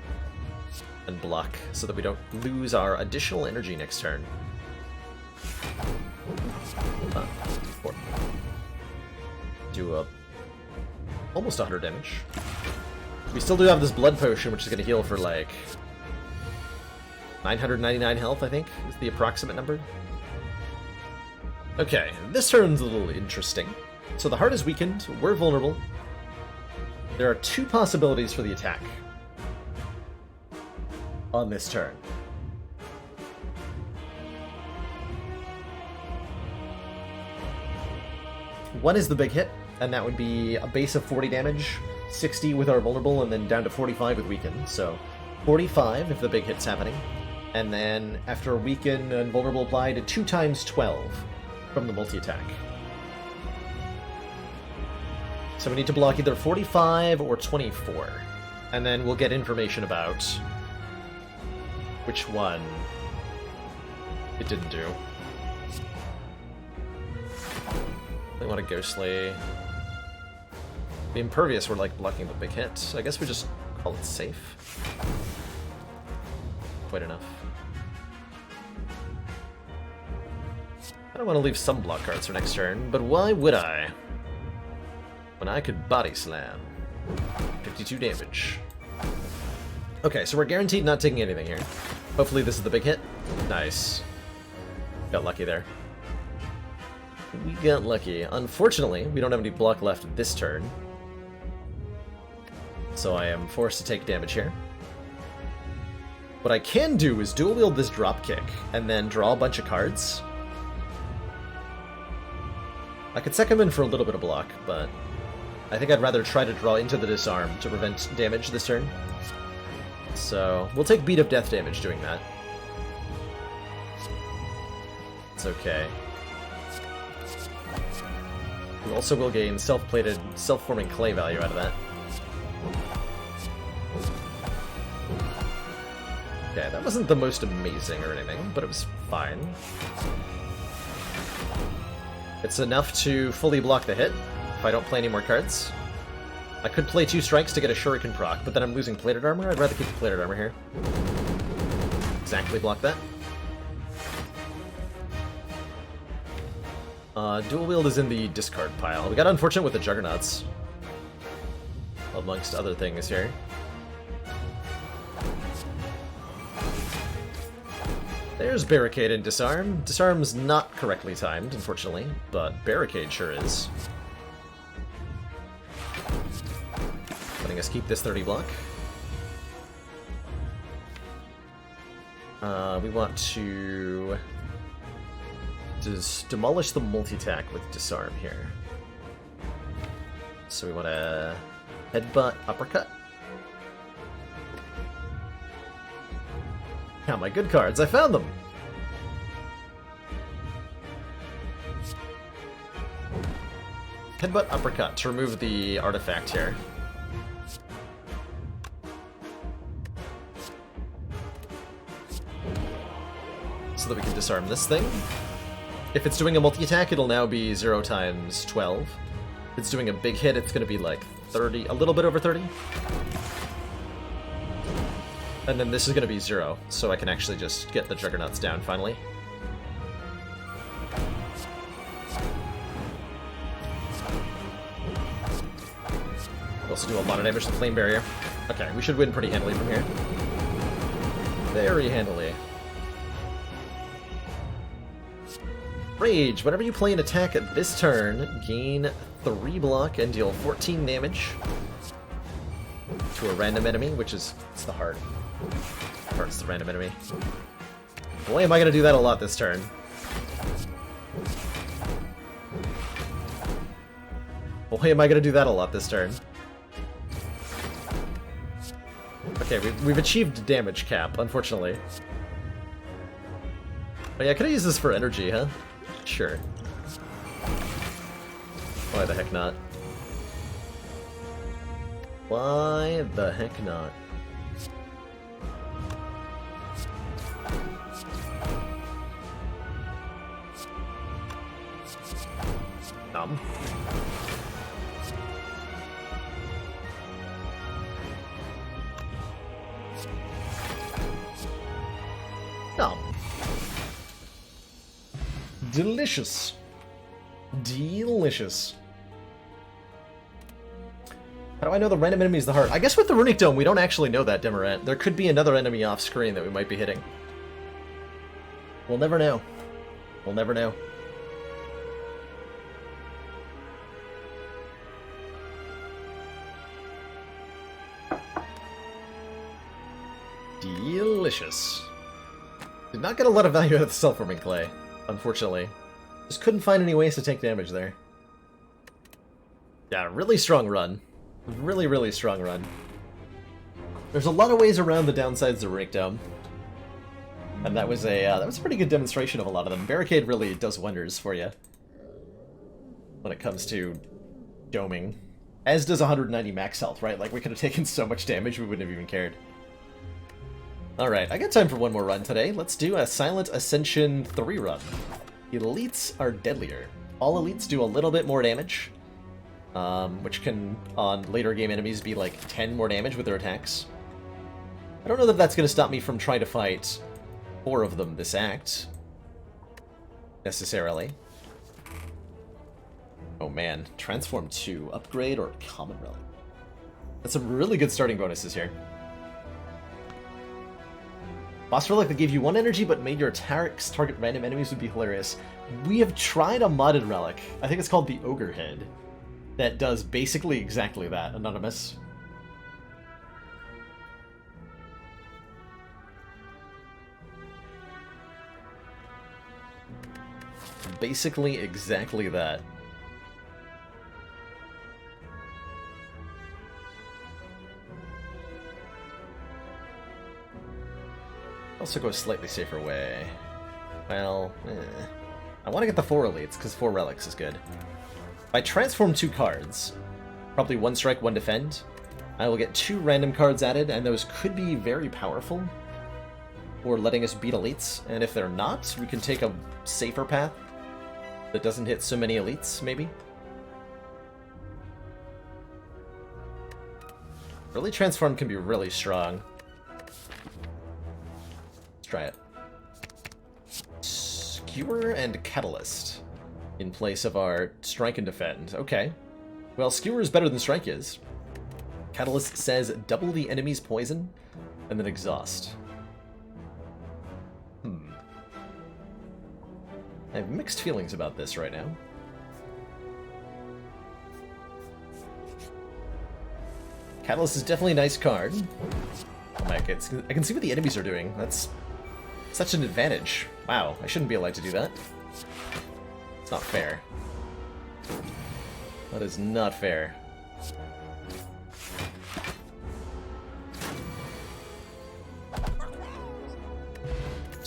and block, so that we don't lose our additional energy next turn. 4. Do almost 100 damage. We still do have this blood potion, which is going to heal for like 999 health, I think, is the approximate number. Okay, this turn's a little interesting. So the heart is weakened, we're vulnerable. There are 2 possibilities for the attack on this turn. One is the big hit, and that would be a base of 40 damage, 60 with our vulnerable, and then down to 45 with weaken. So 45 if the big hit's happening, and then after weaken and vulnerable applied, 2 times 12 from the multi-attack. So we need to block either 45 or 24, and then we'll get information about which one it didn't do. They want to Ghostly. The Impervious were like blocking the big hit, so I guess we just call it safe. Quite enough. I don't want to leave some block cards for next turn, but why would I? When I could Body Slam. 52 damage. Okay, so we're guaranteed not taking anything here. Hopefully this is the big hit. Nice. Got lucky there. We got lucky. Unfortunately, we don't have any block left this turn. So I am forced to take damage here. What I can do is dual wield this drop kick, and then draw a bunch of cards. I could second in for a little bit of block, but I think I'd rather try to draw into the disarm to prevent damage this turn. So we'll take Beat of Death damage doing that. It's okay. We also will gain self-plated, self-forming clay value out of that. Okay, that wasn't the most amazing or anything, but it was fine. It's enough to fully block the hit, if I don't play any more cards. I could play 2 strikes to get a Shuriken proc, but then I'm losing plated armor. I'd rather keep the plated armor here. Exactly block that. Dual wield is in the discard pile. We got unfortunate with the Juggernauts, amongst other things here. There's Barricade and Disarm. Disarm's not correctly timed, unfortunately, but Barricade sure is. Letting us keep this 30 block. We want to just demolish the multi-attack with Disarm here. So we want to headbutt, uppercut. Yeah, my good cards, I found them! Headbutt, uppercut to remove the artifact here. So that we can disarm this thing. If it's doing a multi-attack, it'll now be 0 times 12. If it's doing a big hit, it's going to be like 30, a little bit over 30. And then this is going to be 0, so I can actually just get the Juggernauts down finally. We'll also do a lot of damage to the Flame Barrier. Okay, we should win pretty handily from here. Very handily. Rage. Whenever you play an attack at this turn, gain 3 block and deal 14 damage to a random enemy, which is it's the heart. Heart's the random enemy. Boy, am I going to do that a lot this turn. Boy, am I going to do that a lot this turn. Okay, we've achieved damage cap, unfortunately. Oh yeah, could I use this for energy, huh? Sure. Why the heck not? Why the heck not? Numb. Numb. Delicious. Delicious. How do I know the random enemy is the heart? I guess with the Runic Dome, we don't actually know that, Demerant. There could be another enemy off screen that we might be hitting. We'll never know. We'll never know. Delicious. Did not get a lot of value out of the self-forming clay, unfortunately. Just couldn't find any ways to take damage there. Yeah, really strong run. Really, really strong run. There's a lot of ways around the downsides of the Runic Dome. And that was a pretty good demonstration of a lot of them. Barricade really does wonders for you when it comes to doming. As does 190 max health, right? Like, we could have taken so much damage we wouldn't have even cared. Alright, I got time for one more run today. Let's do a Silent Ascension 3 run. Elites are deadlier. All elites do a little bit more damage, which can, on later game enemies, be like 10 more damage with their attacks. I don't know that that's going to stop me from trying to fight 4 of them this act, necessarily. Oh man, Transform 2, Upgrade, or Common Relic. That's some really good starting bonuses here. Boss Relic that gave you 1 energy but made your attacks target random enemies would be hilarious. We have tried a modded relic. I think it's called the Ogre Head. That does basically exactly that, Anonymous. Basically exactly that. Also go a slightly safer way. Well, I want to get the 4 elites, because 4 relics is good. If I transform 2 cards, probably 1 strike, 1 defend, I will get 2 random cards added, and those could be very powerful, or letting us beat elites. And if they're not, we can take a safer path that doesn't hit so many elites, maybe. Early transform can be really strong. Try it. Skewer and Catalyst in place of our Strike and Defend. Okay. Well, Skewer is better than Strike is. Catalyst says double the enemy's poison and then exhaust. I have mixed feelings about this right now. Catalyst is definitely a nice card. I can see what the enemies are doing. That's such an advantage. Wow, I shouldn't be allowed to do that. It's not fair. That is not fair.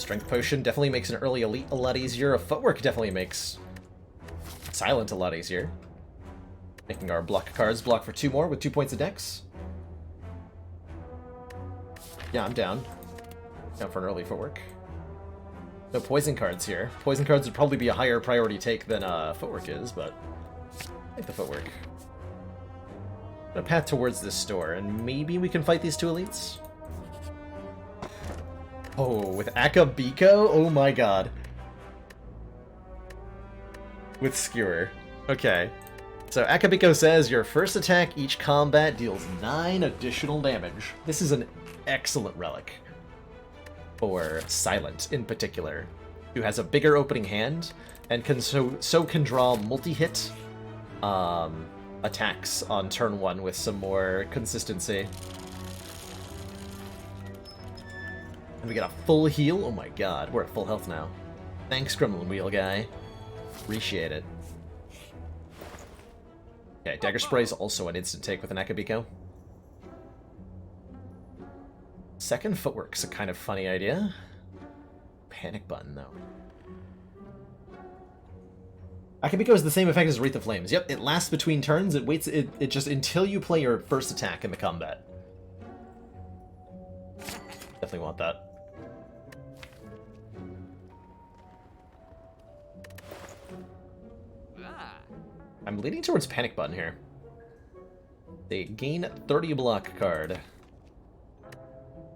Strength Potion definitely makes an early elite a lot easier. A Footwork definitely makes Silent a lot easier. Making our block cards block for 2 more with 2 points of dex. Yeah, I'm down. Down for an early Footwork. No poison cards here. Poison cards would probably be a higher priority take than Footwork is, but I think the Footwork. A path towards this store, and maybe we can fight these 2 elites? Oh, with Akabiko? Oh my god. With Skewer. Okay. So Akabiko says your first attack each combat deals 9 additional damage. This is an excellent relic. For Silent in particular, who has a bigger opening hand and can can draw multi-hit attacks on turn 1 with some more consistency. And we get a full heal. Oh my god, we're at full health now. Thanks, Gremlin Wheel guy. Appreciate it. Okay, Dagger Spray is also an instant take with an Akabiko. Second Footwork's a kind of funny idea. Panic Button, though. Akabiko has the same effect as Wreath of Flames. Yep, it lasts between turns. It waits it just until you play your first attack in the combat. Definitely want that. I'm leaning towards Panic Button here. They gain 30 block card.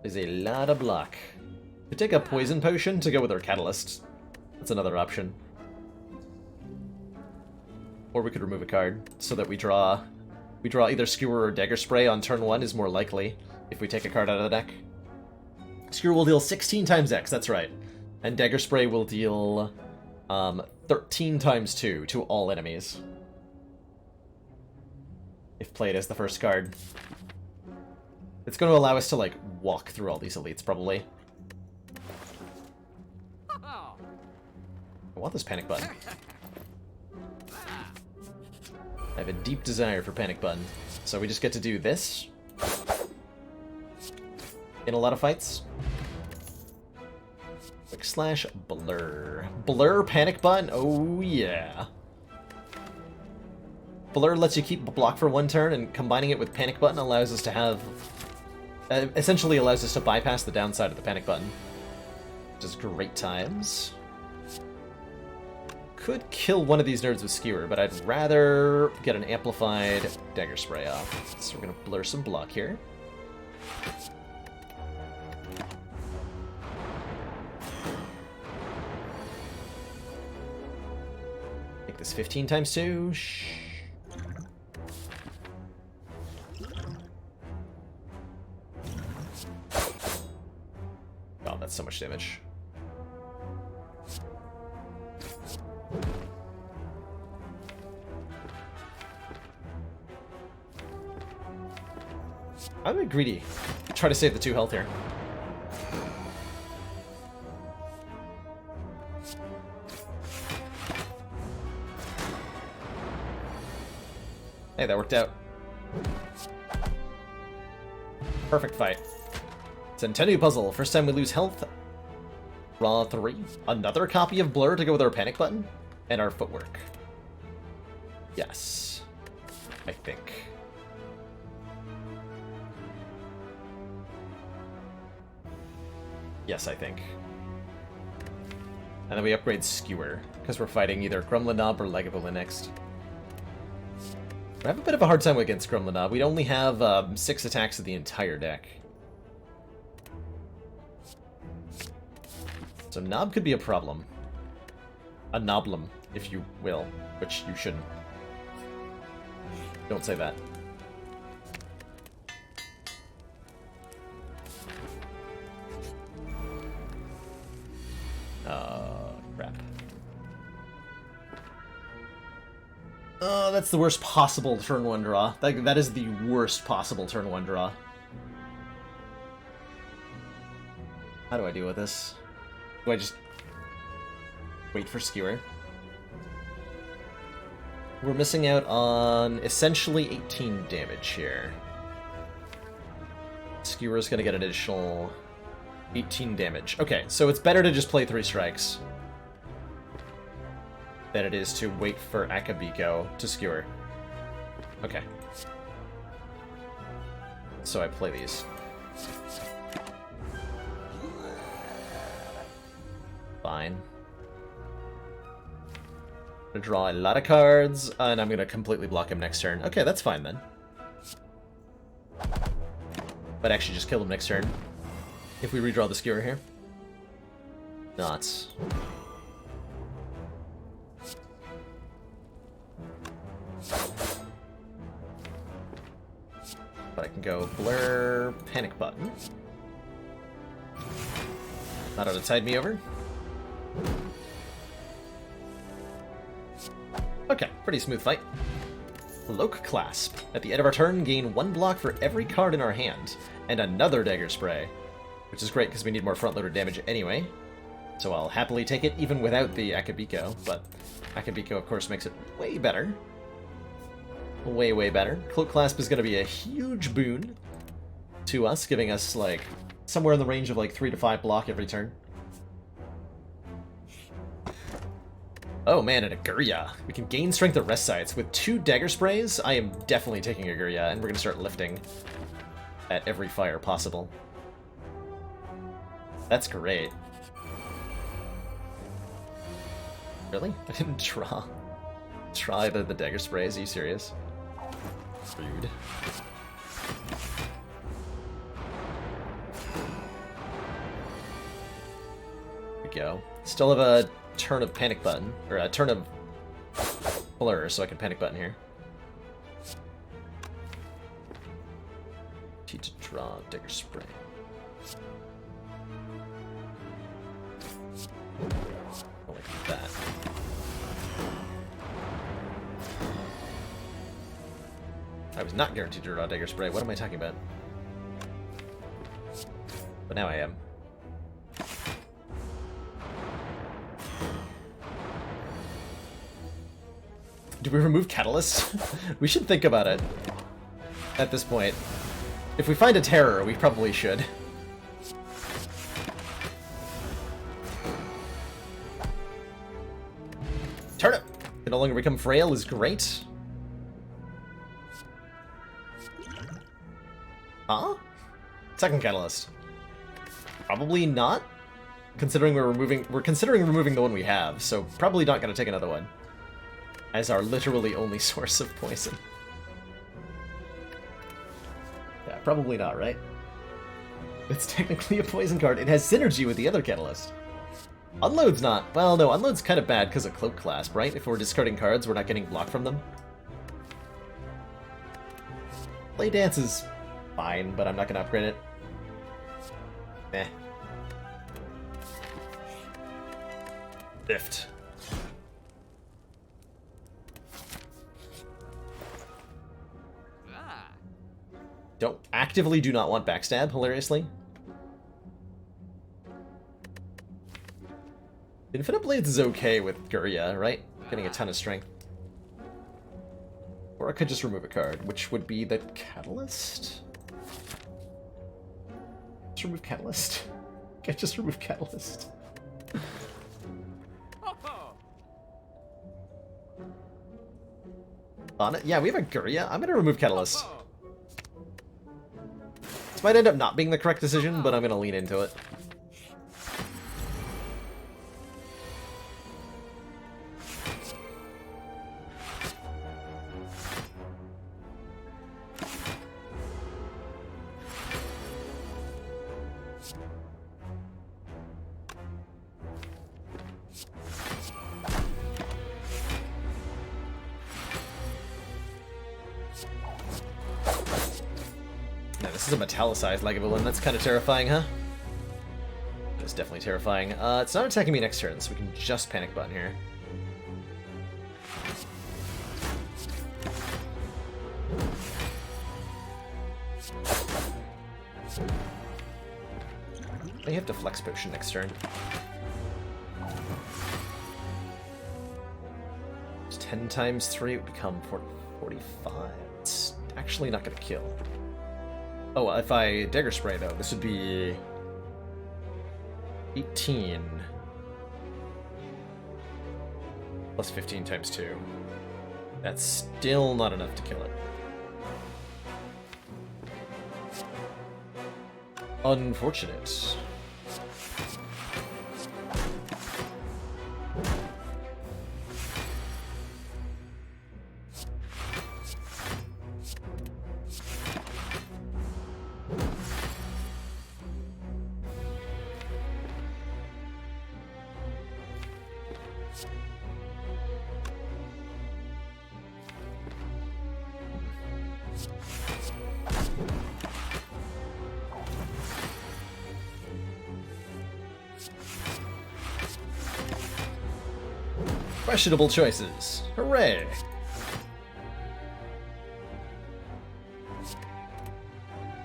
There's a lot of block. We take a Poison Potion to go with our Catalyst. That's another option. Or we could remove a card so that we draw either Skewer or Dagger Spray on turn 1 is more likely if we take a card out of the deck. Skewer will deal 16 times X, that's right. And Dagger Spray will deal 13 times 2 to all enemies. If played as the first card. It's going to allow us to, like, walk through all these elites, probably. I want this Panic Button. I have a deep desire for Panic Button. So we just get to do this. In a lot of fights. Quick slash Blur. Blur Panic Button? Oh yeah. Blur lets you keep block for 1 turn, and combining it with Panic Button allows us to have... essentially allows us to bypass the downside of the Panic Button. Which is great times. Could kill one of these nerds with Skewer, but I'd rather get an amplified Dagger Spray off. So we're going to blur some block here. Make this 15 times 2. Oh, that's so much damage. I'm a bit greedy. Try to save the 2 health here. Hey, that worked out. Perfect fight. Centennial Puzzle. First time we lose health. Raw 3. Another copy of Blur to go with our Panic Button. And our Footwork. Yes. I think. Yes, I think. And then we upgrade Skewer, because we're fighting either Gremlinob or Lagavulin next. I have a bit of a hard time against Gremlinob. We only have 6 attacks of the entire deck. So Nob could be a problem. A Noblem, if you will, which you shouldn't. Don't say that. Crap. Oh, that's the worst possible turn 1 draw. That is the worst possible turn 1 draw. How do I deal with this? Do I just wait for Skewer? We're missing out on essentially 18 damage here. Skewer's gonna get an additional 18 damage. Okay, so it's better to just play 3 strikes than it is to wait for Akabiko to skewer. Okay. So I play these. Fine. I'm gonna draw a lot of cards, and I'm gonna completely block him next turn. Okay, that's fine then. But actually just kill him next turn. If we redraw the skewer here. Not. But I can go blur, panic button. Not to tide me over. Okay, pretty smooth fight. Cloak Clasp. At the end of our turn, gain 1 block for every card in our hand, and another Dagger Spray. Which is great because we need more front-loader damage anyway. So I'll happily take it even without the Akabiko, but Akabiko of course makes it way better. Way, way better. Cloak Clasp is going to be a huge boon to us, giving us like somewhere in the range of like 3 to 5 block every turn. Oh man, and a Gurya. We can gain strength at rest sites. With 2 Dagger Sprays, I am definitely taking a Gurya, and we're going to start lifting at every fire possible. That's great. Really? I didn't draw either of the Dagger Sprays. Are you serious? Rude. There we go. Still have a turn of panic button, or a turn of blur, so I can panic button here. T to draw Dagger Spray. Like that. I was not guaranteed to draw Dagger Spray. What am I talking about? But now I am. Do we remove Catalyst? We should think about it at this point. If we find a terror, we probably should. Turnip! Can no longer become frail is great. Huh? Second Catalyst. Probably not. Considering we're considering removing the one we have, so probably not gonna take another one. As our literally only source of poison. Yeah, probably not, right? It's technically a poison card. It has synergy with the other Catalyst. Unload's not. Well, no, Unload's kind of bad because of Cloak Clasp, right? If we're discarding cards, we're not getting blocked from them. Play Dance is fine, but I'm not going to upgrade it. Eh. Lift. Actively do not want Backstab, hilariously. Infinite Blades is okay with Gurya, right? Getting a ton of strength. Or I could just remove a card, which would be the Catalyst? Just remove Catalyst. Okay, just remove Catalyst. On it? Yeah, we have a Gurya. I'm gonna remove Catalyst. This might end up not being the correct decision, but I'm gonna lean into it. This is a metallicized Lagavulin. That's kind of terrifying, huh? That's definitely terrifying. It's not attacking me next turn, so we can just panic button here. I have to flex potion next turn. It's 10 times 3, it would become 45. It's actually not going to kill. Oh, if I Dagger Spray, though, this would be 18. Plus 15 times 2. That's still not enough to kill it. Unfortunate. Questionable choices. Hooray!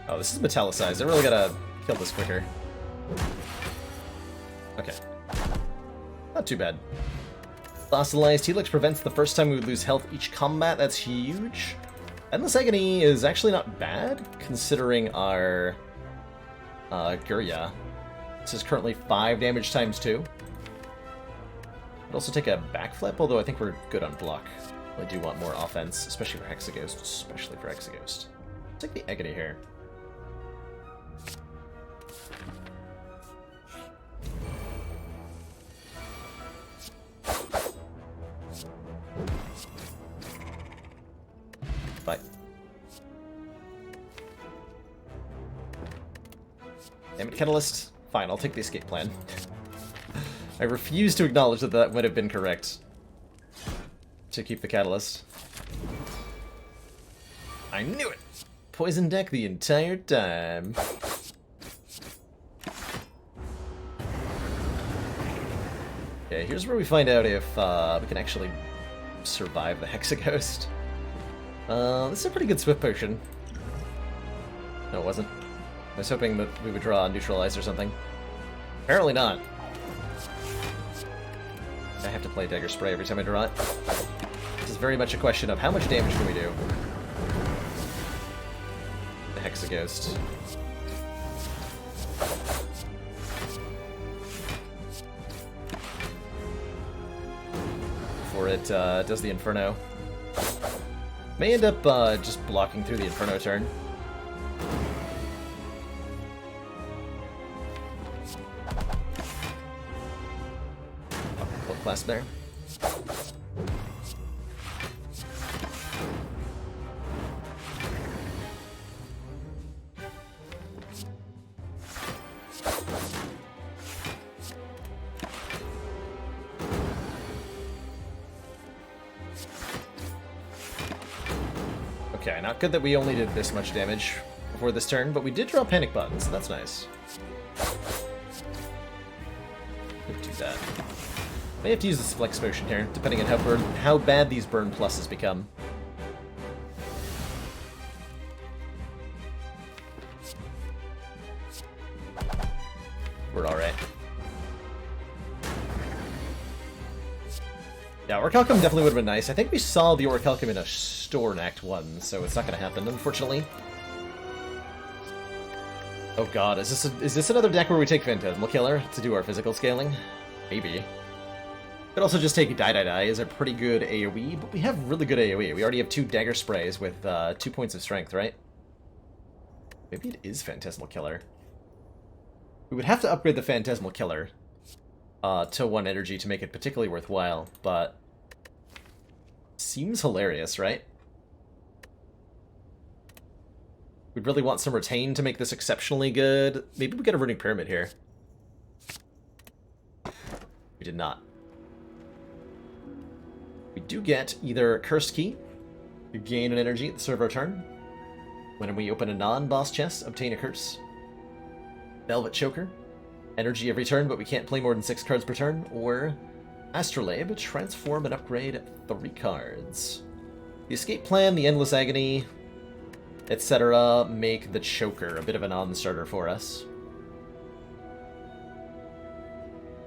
Oh, this is metallicized. I really gotta kill this quicker. Okay. Not too bad. Fossilized Helix prevents the first time we would lose health each combat. That's huge. Endless Agony is actually not bad, considering our Gurya. This is currently 5 damage times 2. I'd also take a backflip, although I think we're good on block. I do want more offense, especially for Hexaghost. Especially for Hexaghost. Let's take the Agony here. Bye. Damn it, Catalyst. Fine, I'll take the escape plan. I refuse to acknowledge that that would have been correct. To keep the Catalyst. I knew it! Poison deck the entire time. Okay, here's where we find out if we can actually survive the Hexaghost. This is a pretty good Swift Potion. No, it wasn't. I was hoping that we would draw Neutralize or something. Apparently not. I have to play Dagger Spray every time I draw it. This is very much a question of how much damage can we do? The Hexaghost. Before it does the Inferno. May end up just blocking through the Inferno turn. Class there. Okay, not good that we only did this much damage before this turn, but we did draw Panic Buttons, so that's nice. Could do that. May have to use this Flex Potion here, depending on how bad these burn pluses become. We're alright. Yeah, Orichalcum definitely would have been nice. I think we saw the Orichalcum in a store in Act 1, so it's not going to happen, unfortunately. Oh god, is this another deck where we take Phantasmal Killer to do our physical scaling? Maybe. Could also just take Die is a pretty good AoE, but we have really good AoE. We already have 2 Dagger Sprays with 2 points of strength, right? Maybe it is Phantasmal Killer. We would have to upgrade the Phantasmal Killer to 1 energy to make it particularly worthwhile, but seems hilarious, right? We'd really want some Retain to make this exceptionally good. Maybe we get a Runic Pyramid here. We did not. We do get either Cursed Key, to gain an energy at the start of our turn. When we open a non-boss chest, obtain a curse. Velvet Choker, energy every turn, but we can't play more than 6 cards per turn. Or Astrolabe, transform and upgrade 3 cards. The Escape Plan, the Endless Agony, etc. make the Choker a bit of a non-starter for us.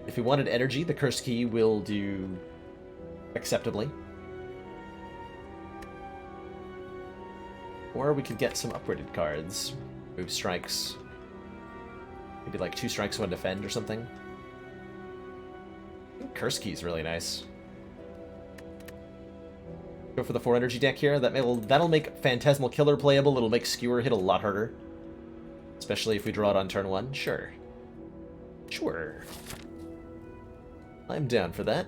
If we wanted energy, the Cursed Key will do acceptably. Or we could get some upgraded cards. Move strikes. Maybe like 2 strikes, 1 defend or something. Curse Key's really nice. Go for the 4 energy deck here. That'll make Phantasmal Killer playable. It'll make Skewer hit a lot harder. Especially if we draw it on turn 1. Sure. Sure. I'm down for that.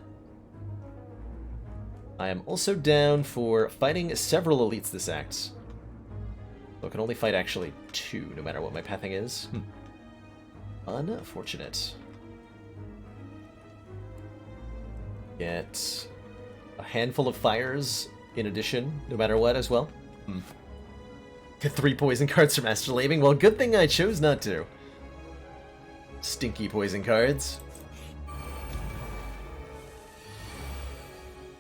I am also down for fighting several elites this act. So I can only fight actually 2, no matter what my pathing is. Unfortunate. Get a handful of fires in addition, no matter what, as well. Get 3 poison cards from Astrolabing. Well, good thing I chose not to. Stinky poison cards.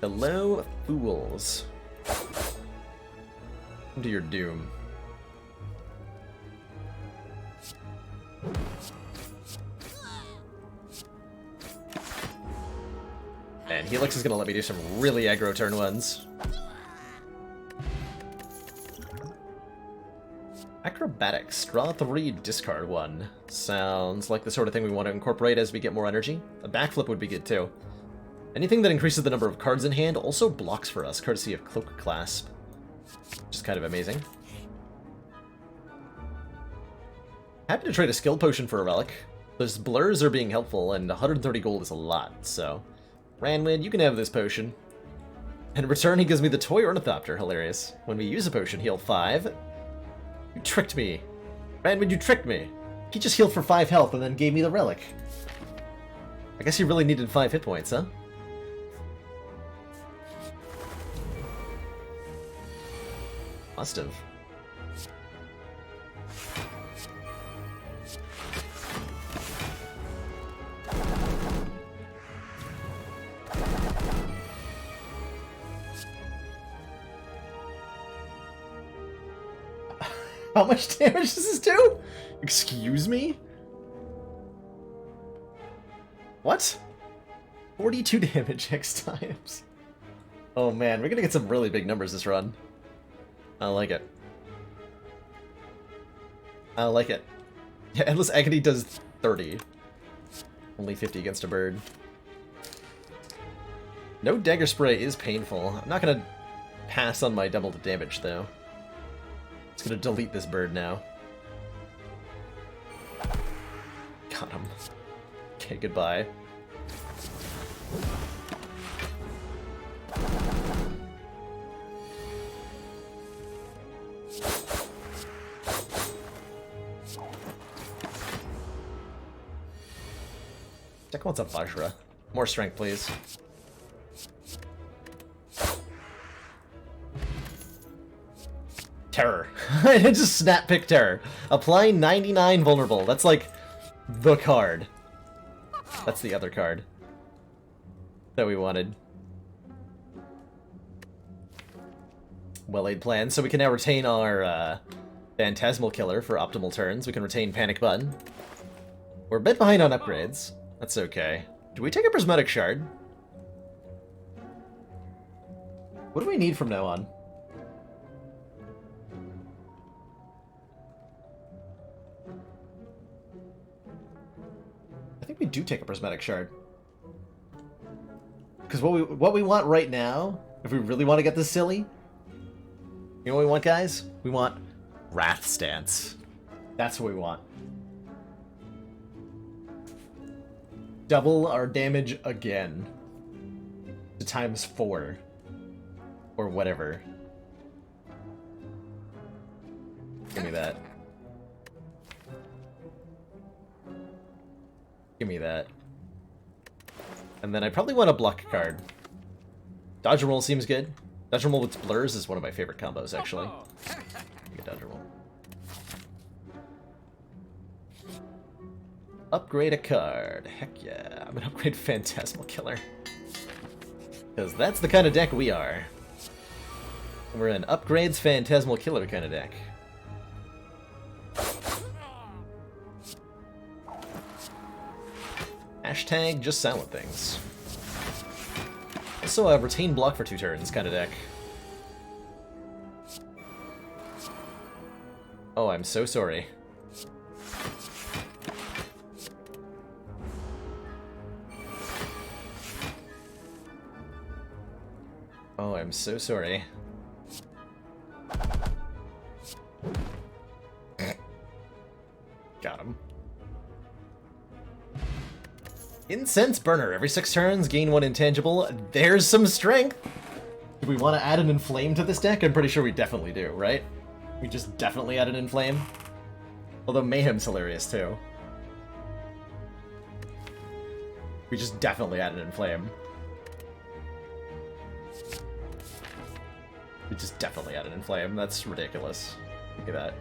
Hello, fools. Come to your doom. And Helix is going to let me do some really aggro turn 1s. Acrobatics. Draw 3, discard 1. Sounds like the sort of thing we want to incorporate as we get more energy. A backflip would be good too. Anything that increases the number of cards in hand also blocks for us, courtesy of Cloak Clasp. Which is kind of amazing. Happy to trade a skill potion for a relic. Those blurs are being helpful, and 130 gold is a lot, so... Ranwid, you can have this potion. And in return, he gives me the Toy Ornithopter. Hilarious. When we use a potion, heal 5. You tricked me. Ranwid, you tricked me. He just healed for 5 health and then gave me the relic. I guess he really needed 5 hit points, huh? Must have. How much damage does this do? Excuse me? What? 42 damage X times. Oh man, we're gonna get some really big numbers this run. I like it. I like it. Yeah, Endless Agony does 30. Only 50 against a bird. No Dagger Spray is painful. I'm not gonna pass on my double the damage though. Just gonna delete this bird now. Got him. Okay, goodbye. Deck wants a Vajra. More strength, please. Terror. I just snap pick Terror. Apply 99 vulnerable. That's like the card. That's the other card that we wanted. Well-laid plan. So we can now retain our Phantasmal Killer for optimal turns. We can retain Panic Button. We're a bit behind on upgrades. That's okay. Do we take a Prismatic Shard? What do we need from now on? I think we do take a Prismatic Shard. Because what we want right now, if we really want to get this silly, you know what we want, guys? We want Wrath Stance. That's what we want. Double our damage again. To times 4. Or whatever. Give me that. Give me that. And then I probably want a block card. Dodge and roll seems good. Dodge and roll with blurs is one of my favorite combos, actually. Get dodge and roll. Upgrade a card. Heck yeah. I'm gonna upgrade Phantasmal Killer. Because that's the kind of deck we are. We're an upgrades Phantasmal Killer kind of deck. Hashtag just silent things. Also a retain block for 2 turns kind of deck. Oh, I'm so sorry. Oh, I'm so sorry. Got him. Incense Burner. Every 6 turns, gain 1 intangible. There's some strength! Do we want to add an Inflame to this deck? I'm pretty sure we definitely do, right? We just definitely add an Inflame. Although Mayhem's hilarious, too. We just definitely add an Inflame. We just definitely add an Inflame. That's ridiculous. Look at that.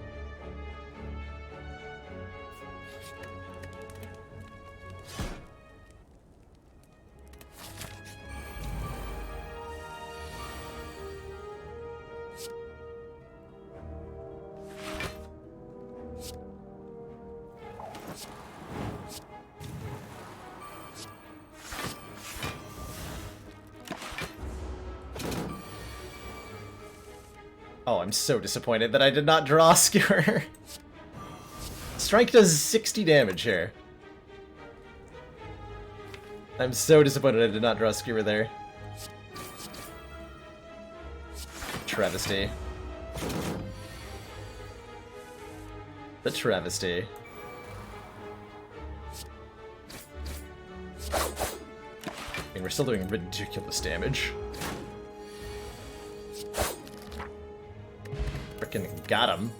Oh, I'm so disappointed that I did not draw a Skewer. Strike does 60 damage here. I'm so disappointed I did not draw a Skewer there. Travesty. The travesty. I mean, we're still doing ridiculous damage. Frickin' got him.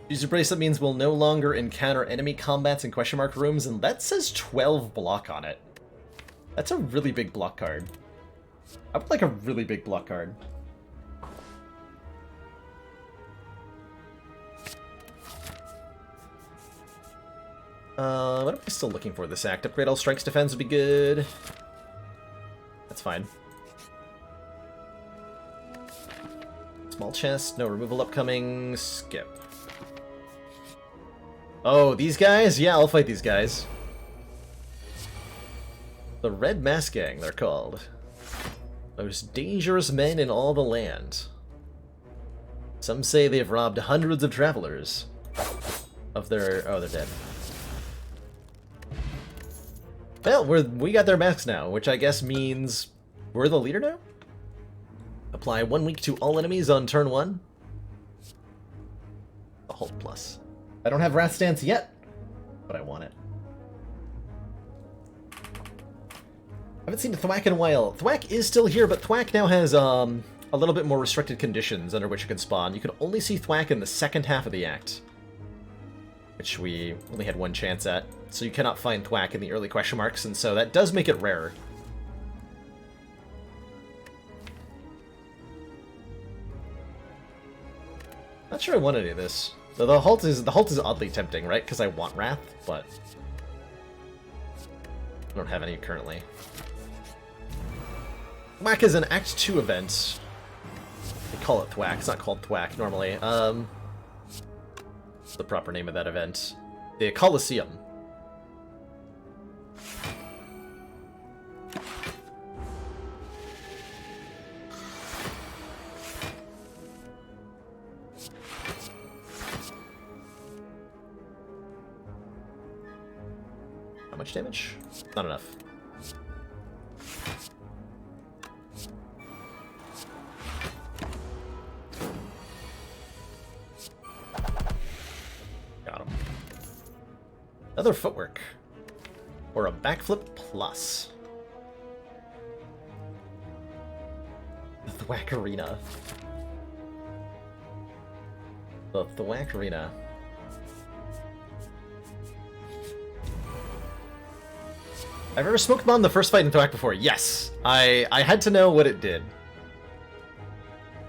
User Bracelet means we'll no longer encounter enemy combats in question mark rooms, and that says 12 block on it. That's a really big block card. I would like a really big block card. What am I still looking for this act? Upgrade all strikes defense would be good. That's fine. Small chest, no removal upcoming, skip. Oh, these guys? Yeah, I'll fight these guys. The Red Mask Gang, they're called. Most dangerous men in all the land. Some say they've robbed hundreds of travelers of their... Oh, they're dead. Well, we got their masks now, which I guess means we're the leader now? Apply 1 week to all enemies on turn 1. A hold plus. I don't have Wrath Stance yet, but I want it. I haven't seen Thwack in a while. Thwack is still here, but Thwack now has a little bit more restricted conditions under which you can spawn. You can only see Thwack in the second half of the act, which we only had 1 chance at. So you cannot find Thwack in the early question marks, and so that does make it rarer. Not sure I want any of this. Though the halt is oddly tempting, right? Because I want Wrath, but I don't have any currently. Thwack is an Act 2 event. They call it Thwack. It's not called Thwack normally. What's the proper name of that event? The Coliseum. How much damage? Not enough. Got him. Another footwork. Or a backflip plus. The Thwack Arena. The Thwack Arena. I've ever smoked bomb the first fight in Thwack before. Yes. I had to know what it did.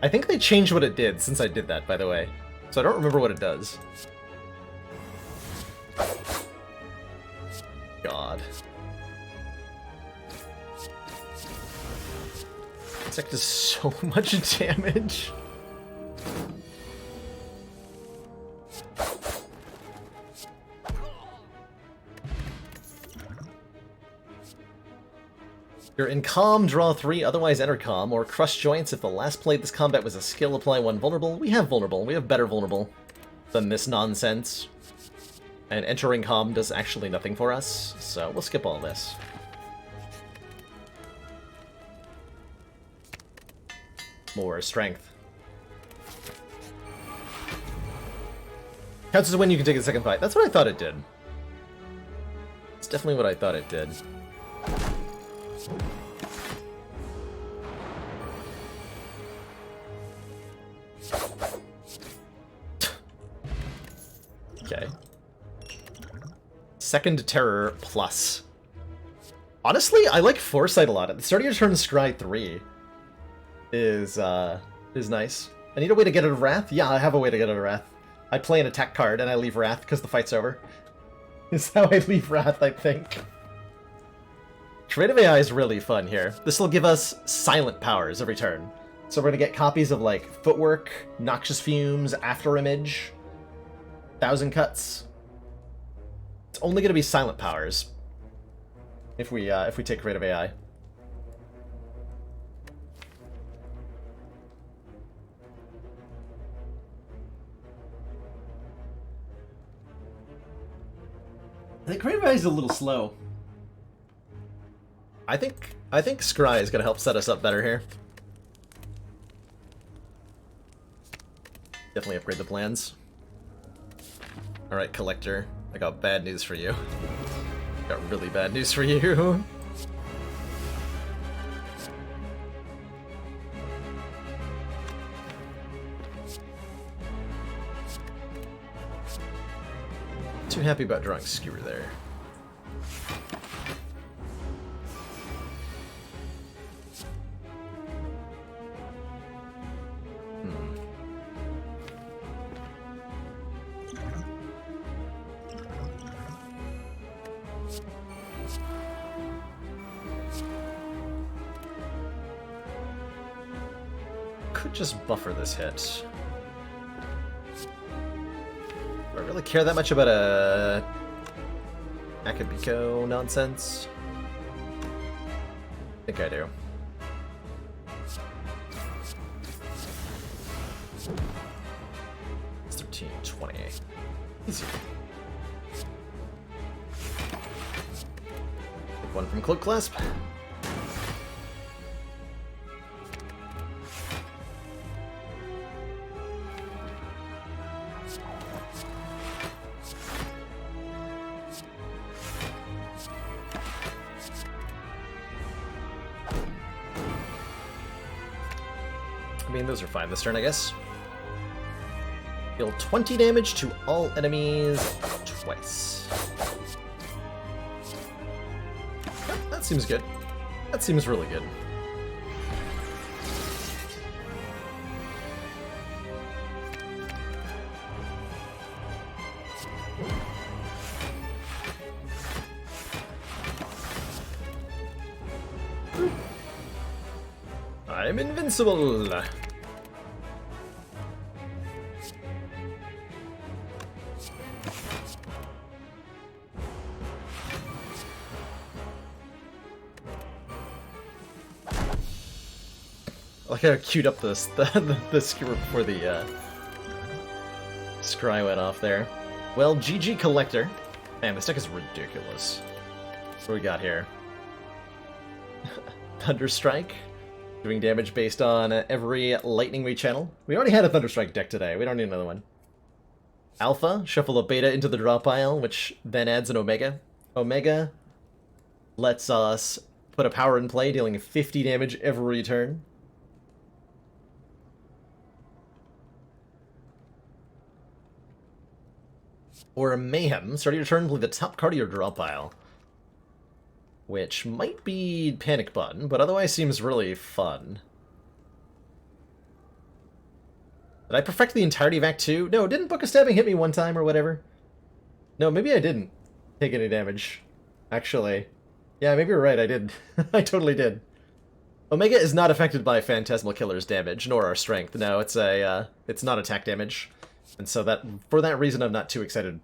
I think they changed what it did since I did that, by the way. So I don't remember what it does. God. This deck does so much damage. You're in Calm, draw 3, otherwise enter Calm, or Crush Joints if the last play this combat was a skill, apply 1 Vulnerable. We have Vulnerable. We have better Vulnerable than this nonsense. And entering Calm does actually nothing for us, so we'll skip all this. more strength. Counts as a win, you can take the second fight. That's what I thought it did. It's definitely what I thought it did. Okay. Second Terror plus. Honestly, I like Foresight a lot. At the start of your turn, Scry 3 is nice. I need a way to get out of Wrath? Yeah, I have a way to get out of Wrath. I play an attack card and I leave Wrath because the fight's over. Is how I leave Wrath, I think. Creative AI is really fun here. This will give us silent powers every turn. So we're going to get copies of, like, Footwork, Noxious Fumes, Afterimage, 1,000 Cuts. It's only going to be silent powers if we take Creative AI. The Creative AI is a little slow. I think Scry is going to help set us up better here. Definitely upgrade the plans. Alright, Collector. I got bad news for you. Got really bad news for you. Too happy about drawing Skewer there. Could just buffer this hit. Do I really care that much about a Akabiko nonsense? I think I do. It's 13, 20. Easy. Take one from Cloak Clasp. I mean, those are fine this turn, I guess. Deal 20 damage to all enemies twice. That seems good. That seems really good. I'm invincible! Like I queued up the skewer before the scry went off there. Well, GG Collector. Man, this deck is ridiculous. What do we got here? Thunderstrike. Doing damage based on every lightning we channel. We already had a Thunderstrike deck today. We don't need another one. Alpha. Shuffle a Beta into the draw pile, which then adds an Omega. Omega lets us put a power in play, dealing 50 damage every turn. Or Mayhem. Starting your turn, play the top card of your draw pile. Which might be Panic Button, but otherwise seems really fun. Did I perfect the entirety of Act 2? No, didn't Book of Stabbing hit me one time or whatever? No, maybe I didn't take any damage. Actually. Yeah, maybe you're right, I did. I totally did. Omega is not affected by Phantasmal Killer's damage, nor our strength. No, it's not attack damage. And so for that reason, I'm not too excited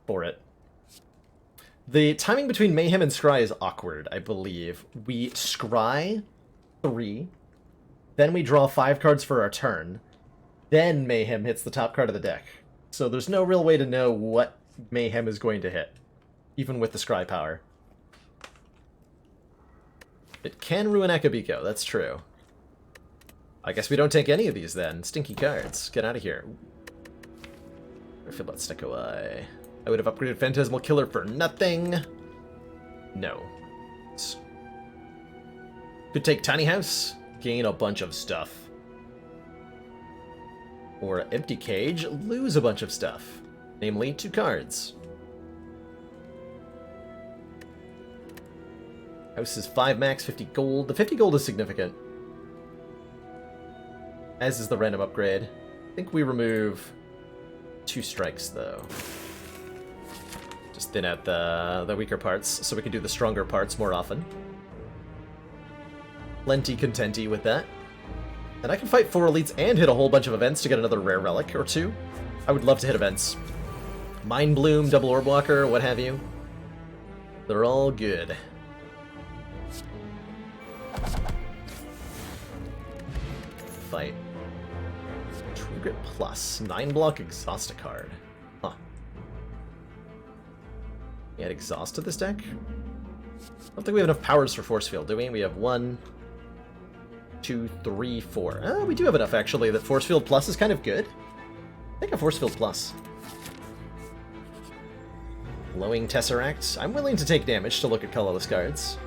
for it. The timing between Mayhem and Scry is awkward, I believe. We Scry 3, then we draw 5 cards for our turn, then Mayhem hits the top card of the deck. So there's no real way to know what Mayhem is going to hit, even with the Scry power. It can ruin Akabiko, that's true. I guess we don't take any of these then. Stinky cards. Get out of here. I feel about Stick Away. I would have upgraded Phantasmal Killer for nothing. No. Could take Tiny House. Gain a bunch of stuff. Or Empty Cage. Lose a bunch of stuff. Namely, 2 cards. House is 5 max, 50 gold. The 50 gold is significant. As is the random upgrade. I think we remove 2 strikes, though. Just thin out the weaker parts, so we can do the stronger parts more often. Plenty contenty with that. And I can fight 4 elites and hit a whole bunch of events to get another rare relic or 2. I would love to hit events. Mind Bloom, Double Orb Walker, what have you. They're all good. Fight. True Grit Plus. 9 block Exhaust a card. Huh. We had Exhaust to this deck? I don't think we have enough powers for Force Field, do we? We have 1, 2, 3, 4. We do have enough, actually, that Force Field Plus is kind of good. I think a Force Field Plus. Glowing Tesseract. I'm willing to take damage to look at colorless cards.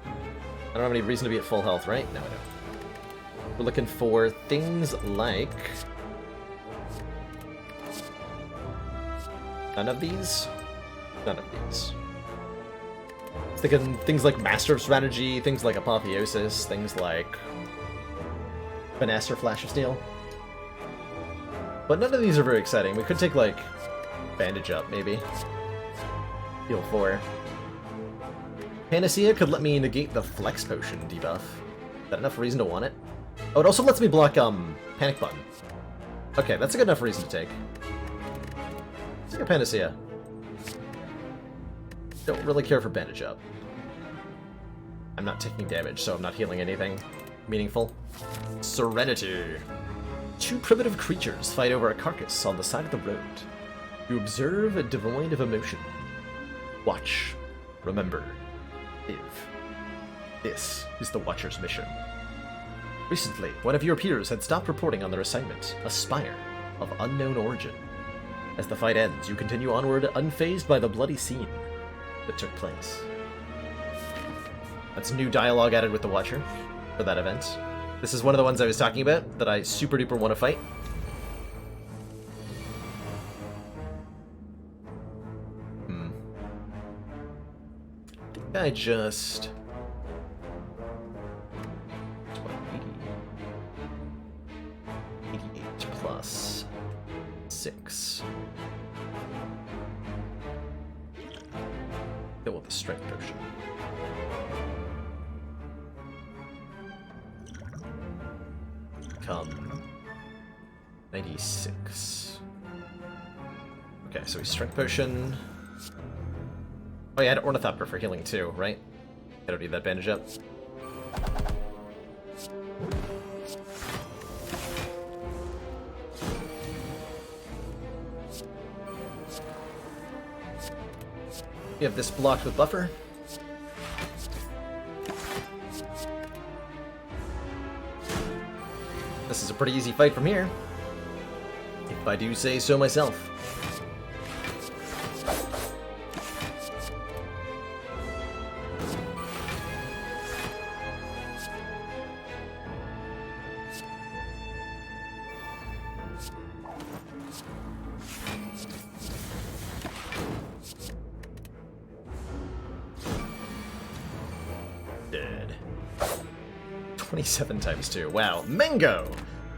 I don't have any reason to be at full health, right? No, I don't. We're looking for things like... None of these? None of these. Thinking things like Master of Strategy, things like Apotheosis, things like... Finesse or Flash of Steel. But none of these are very exciting. We could take, like, Bandage Up, maybe. Heal 4. Panacea could let me negate the Flex Potion debuff. Is that enough reason to want it? Oh, it also lets me block, Panic Button. Okay, that's a good enough reason to take. Let's take a Panacea. Don't really care for Bandage Up. I'm not taking damage, so I'm not healing anything meaningful. Serenity. 2 primitive creatures fight over a carcass on the side of the road. You observe, devoid of emotion. Watch. Remember. Live. This is the Watcher's mission. Recently, one of your peers had stopped reporting on their assignment, a Spire of unknown origin. As the fight ends, you continue onward, unfazed by the bloody scene that took place. That's new dialogue added with the Watcher for that event. This is one of the ones I was talking about that I super duper want to fight. I think I just... 88 plus 6. Go with the Strength Potion. Come. 96. Okay, so we Strength Potion. Oh yeah, I had Ornithopter for healing too, right? I don't need that bandage up. We have this blocked with buffer. This is a pretty easy fight from here, if I do say so myself. Dead. 27 times 2. Wow. Mango!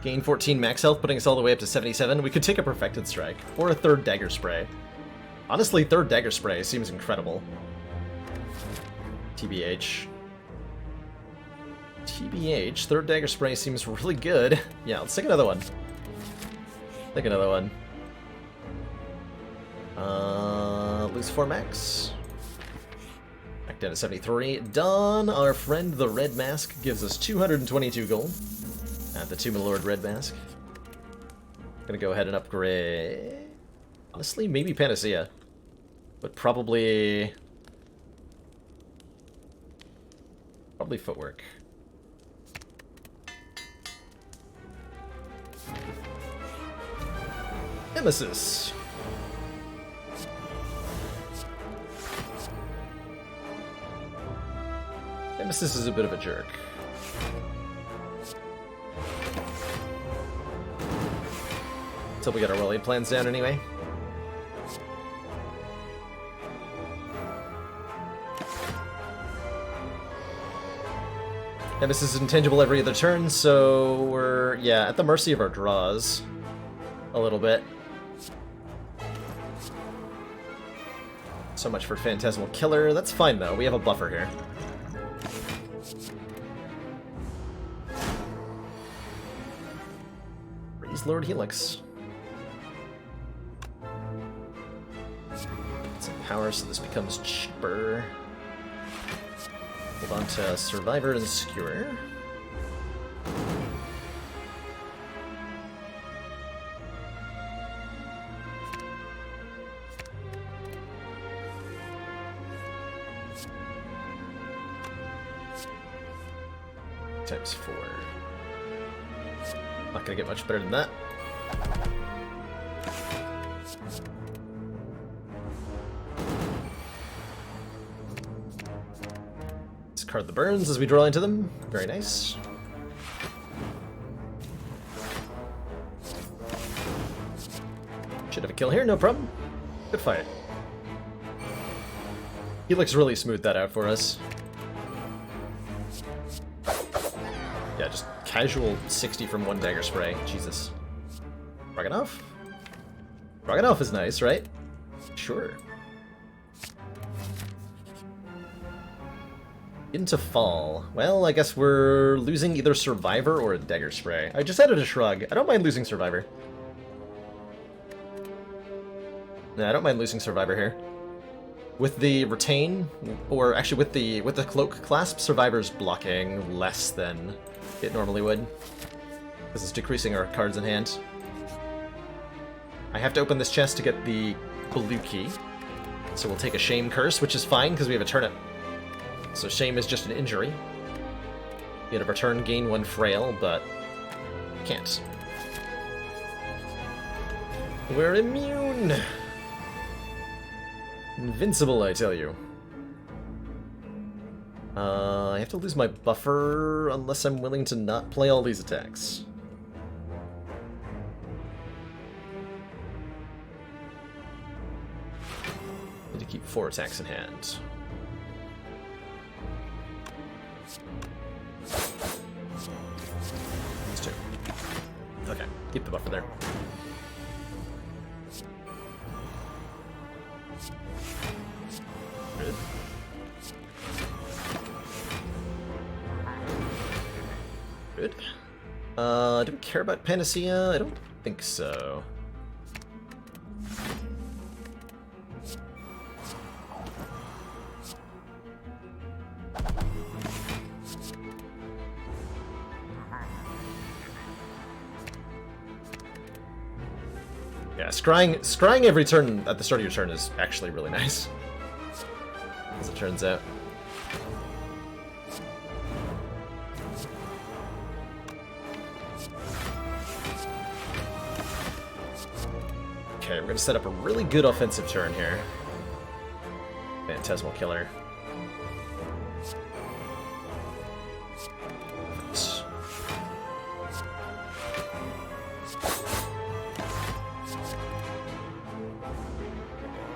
Gain 14 max health, putting us all the way up to 77. We could take a Perfected Strike, or a 3rd Dagger Spray. Honestly, 3rd Dagger Spray seems incredible. TBH. TBH, 3rd Dagger Spray seems really good. Yeah, let's take another one. Take another one. Lose 4 max. Back down to 73. Dawn, our friend the Red Mask, gives us 222 gold. At the Tomb of the Lord Red Mask. Gonna go ahead and upgrade... Honestly, maybe Panacea. But probably... Probably Footwork. Nemesis. Nemesis is a bit of a jerk. Until we got our roll-aid plans down anyway. Nemesis is intangible every other turn, so we're, yeah, at the mercy of our draws. A little bit. So much for Phantasmal Killer. That's fine, though. We have a buffer here. Raise Lord Helix. Some power, so this becomes cheaper. Hold on to Survivor and Skewer. Times 4. Not gonna get much better than that. Discard the burns as we draw into them. Very nice. Should have a kill here, no problem. Good fight. Helix really smoothed that out for us. Yeah, just casual 60 from one dagger spray. Jesus. Raganosf? Raganosf is nice, right? Sure. Into fall. Well, I guess we're losing either Survivor or a dagger spray. I just added a shrug. I don't mind losing Survivor. No, I don't mind losing Survivor here. With the retain, or actually with the cloak clasp, Survivor's blocking less than it normally would. This is decreasing our cards in hand. I have to open this chest to get the blue key. So we'll take a Shame Curse, which is fine because we have a turnip. So Shame is just an injury. You get a return, gain 1 frail, but can't. We're immune! Invincible, I tell you. I have to lose my buffer unless I'm willing to not play all these attacks. Need to keep 4 attacks in hand. That's 2. Okay, keep the buffer there. Good. Good. Do we care about Panacea? I don't think so. Yeah, scrying every turn at the start of your turn is actually really nice, as it turns out. Okay, we're gonna set up a really good offensive turn here. Phantasmal Killer.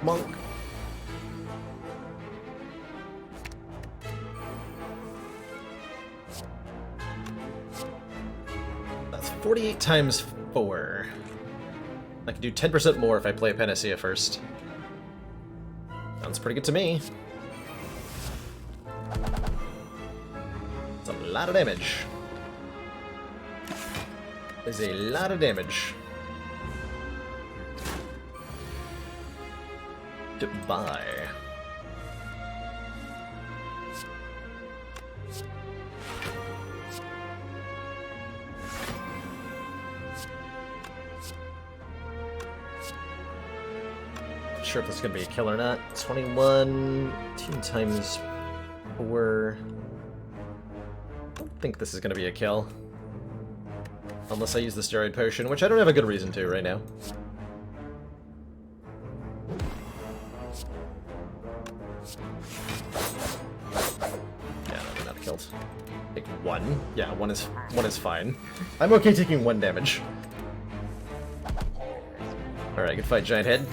Monk. That's 48 times 4. I can do 10% more if I play Panacea first. Sounds pretty good to me. It's a lot of damage. There's a lot of damage. Goodbye. Not sure if this is going to be a kill or not. 21, 2 times 4. I don't think this is going to be a kill. Unless I use the steroid potion, which I don't have a good reason to right now. shield. Take 1. Yeah, one is fine. I'm okay taking 1 damage. Alright, good fight, Giant Head.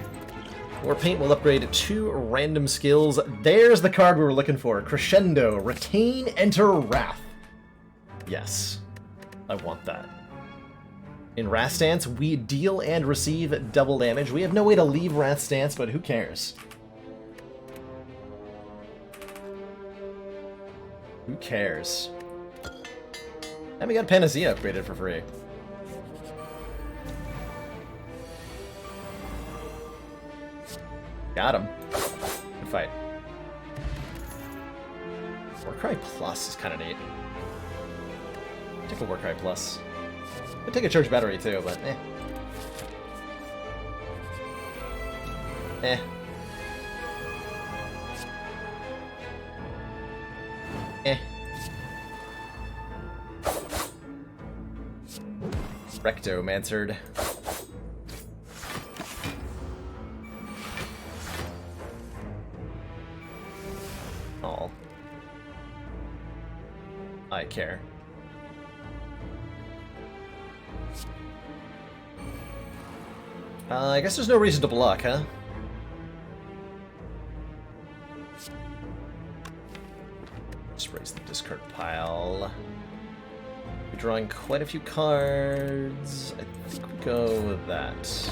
War Paint will upgrade 2 random skills. There's the card we were looking for. Crescendo. Retain, enter, Wrath. Yes. I want that. In Wrath Stance, we deal and receive double damage. We have no way to leave Wrath Stance, but who cares? Who cares? And we got Panacea upgraded for free. Got him. Good fight. Warcry Plus is kind of neat. Take a Warcry Plus. I'd take a Charge Battery too, but eh. Eh. Eh. Rectomancered. Oh. I care. I guess there's no reason to block, huh? Just raise the discard pile. We're drawing quite a few cards. I think we go with that.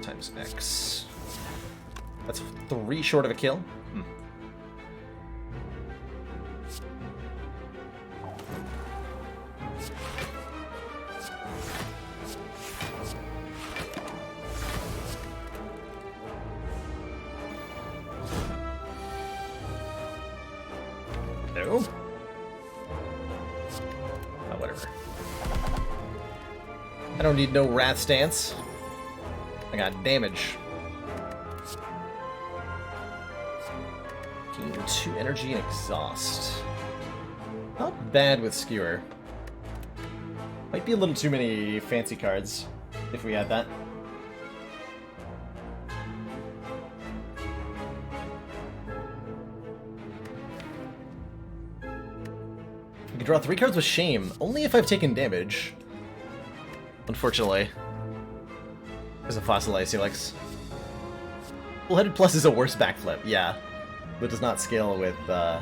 Times X. That's 3 short of a kill. No. Oh, whatever. I don't need no Wrath Stance. I got damage. Gain 2 energy and exhaust. Not bad with Skewer. Might be a little too many fancy cards if we had that. I can draw 3 cards with Shame, only if I've taken damage. Unfortunately. There's a Fossilized Helix. Full-Headed Plus is a worse backflip, yeah. But does not scale with, I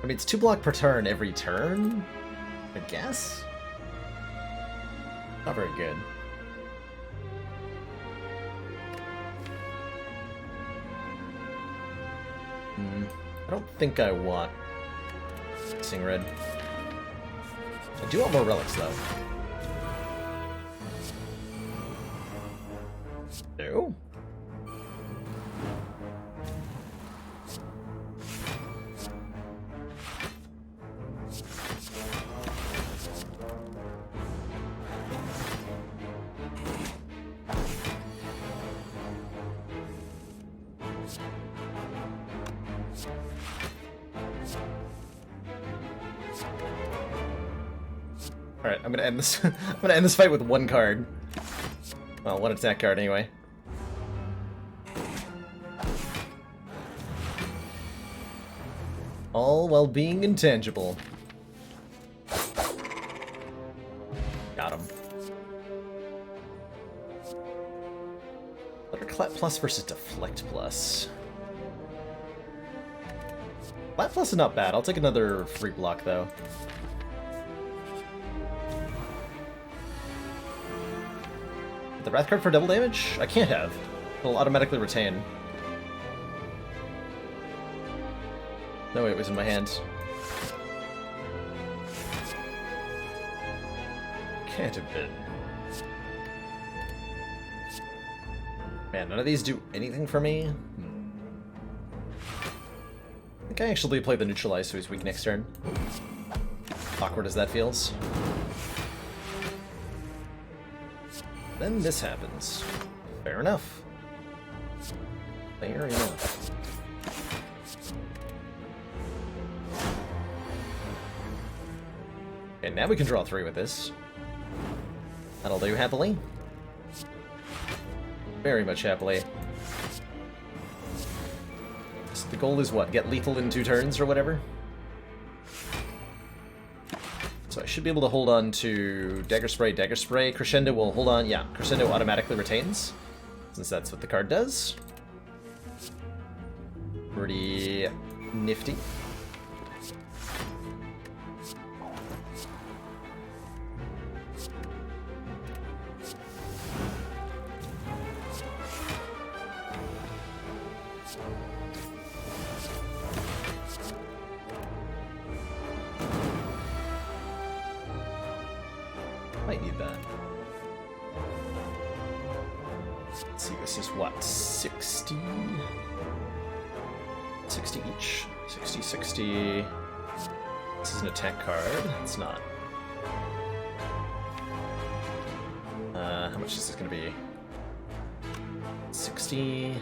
mean, it's 2 block per turn every turn? I guess? Not very good. I don't think I want Sing Red. I do want more relics, though. No. All right, I'm gonna end this. I'm gonna end this fight with 1 card. Well, 1 attack card anyway. All while being intangible. Got him. Thunderclap Plus versus Deflect Plus. Flat Plus is not bad. I'll take another free block, though. The Wrath card for double damage? I can't have. It'll automatically retain. No, it was in my hands. Can't have been. Man, none of these do anything for me? I think I actually play the Neutralize so he's weak next turn. Awkward as that feels. Then this happens. Fair enough. Fair enough. Okay, now we can draw 3 with this. That'll do happily. Very much happily. So the goal is what? Get lethal in 2 turns or whatever? So I should be able to hold on to Dagger Spray, Dagger Spray. Crescendo will hold on. Yeah, Crescendo automatically retains, since that's what the card does. Pretty nifty. Might need that. Let's see, this is what, 60? 60 each. 60, 60. This is an attack card. It's not. How much is this going to be? 60.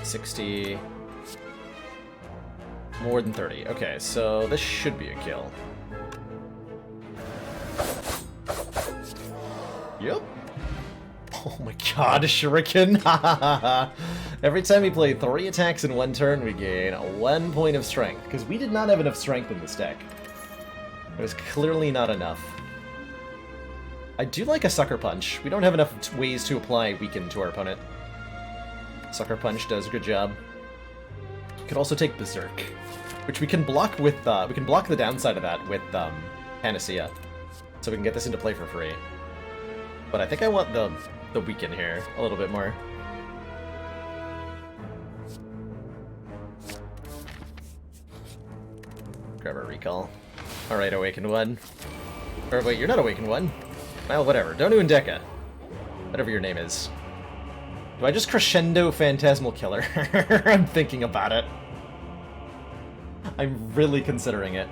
60. More than 30. Okay, so this should be a kill. Yep. Oh my god, a shuriken! Every time we play 3 attacks in 1 turn, we gain 1 point of strength, because we did not have enough strength in this deck. It was clearly not enough. I do like a Sucker Punch. We don't have enough ways to apply Weaken to our opponent. Sucker Punch does a good job. You could also take Berserk, which we can block with, we can block the downside of that with, Panacea. So we can get this into play for free. But I think I want the Weaken here a little bit more. Grab our recall. Alright, Awakened 1. Or wait, you're not Awakened 1. Well, whatever. Donu and Deca. Whatever your name is. Do I just Crescendo Phantasmal Killer? I'm thinking about it. I'm really considering it.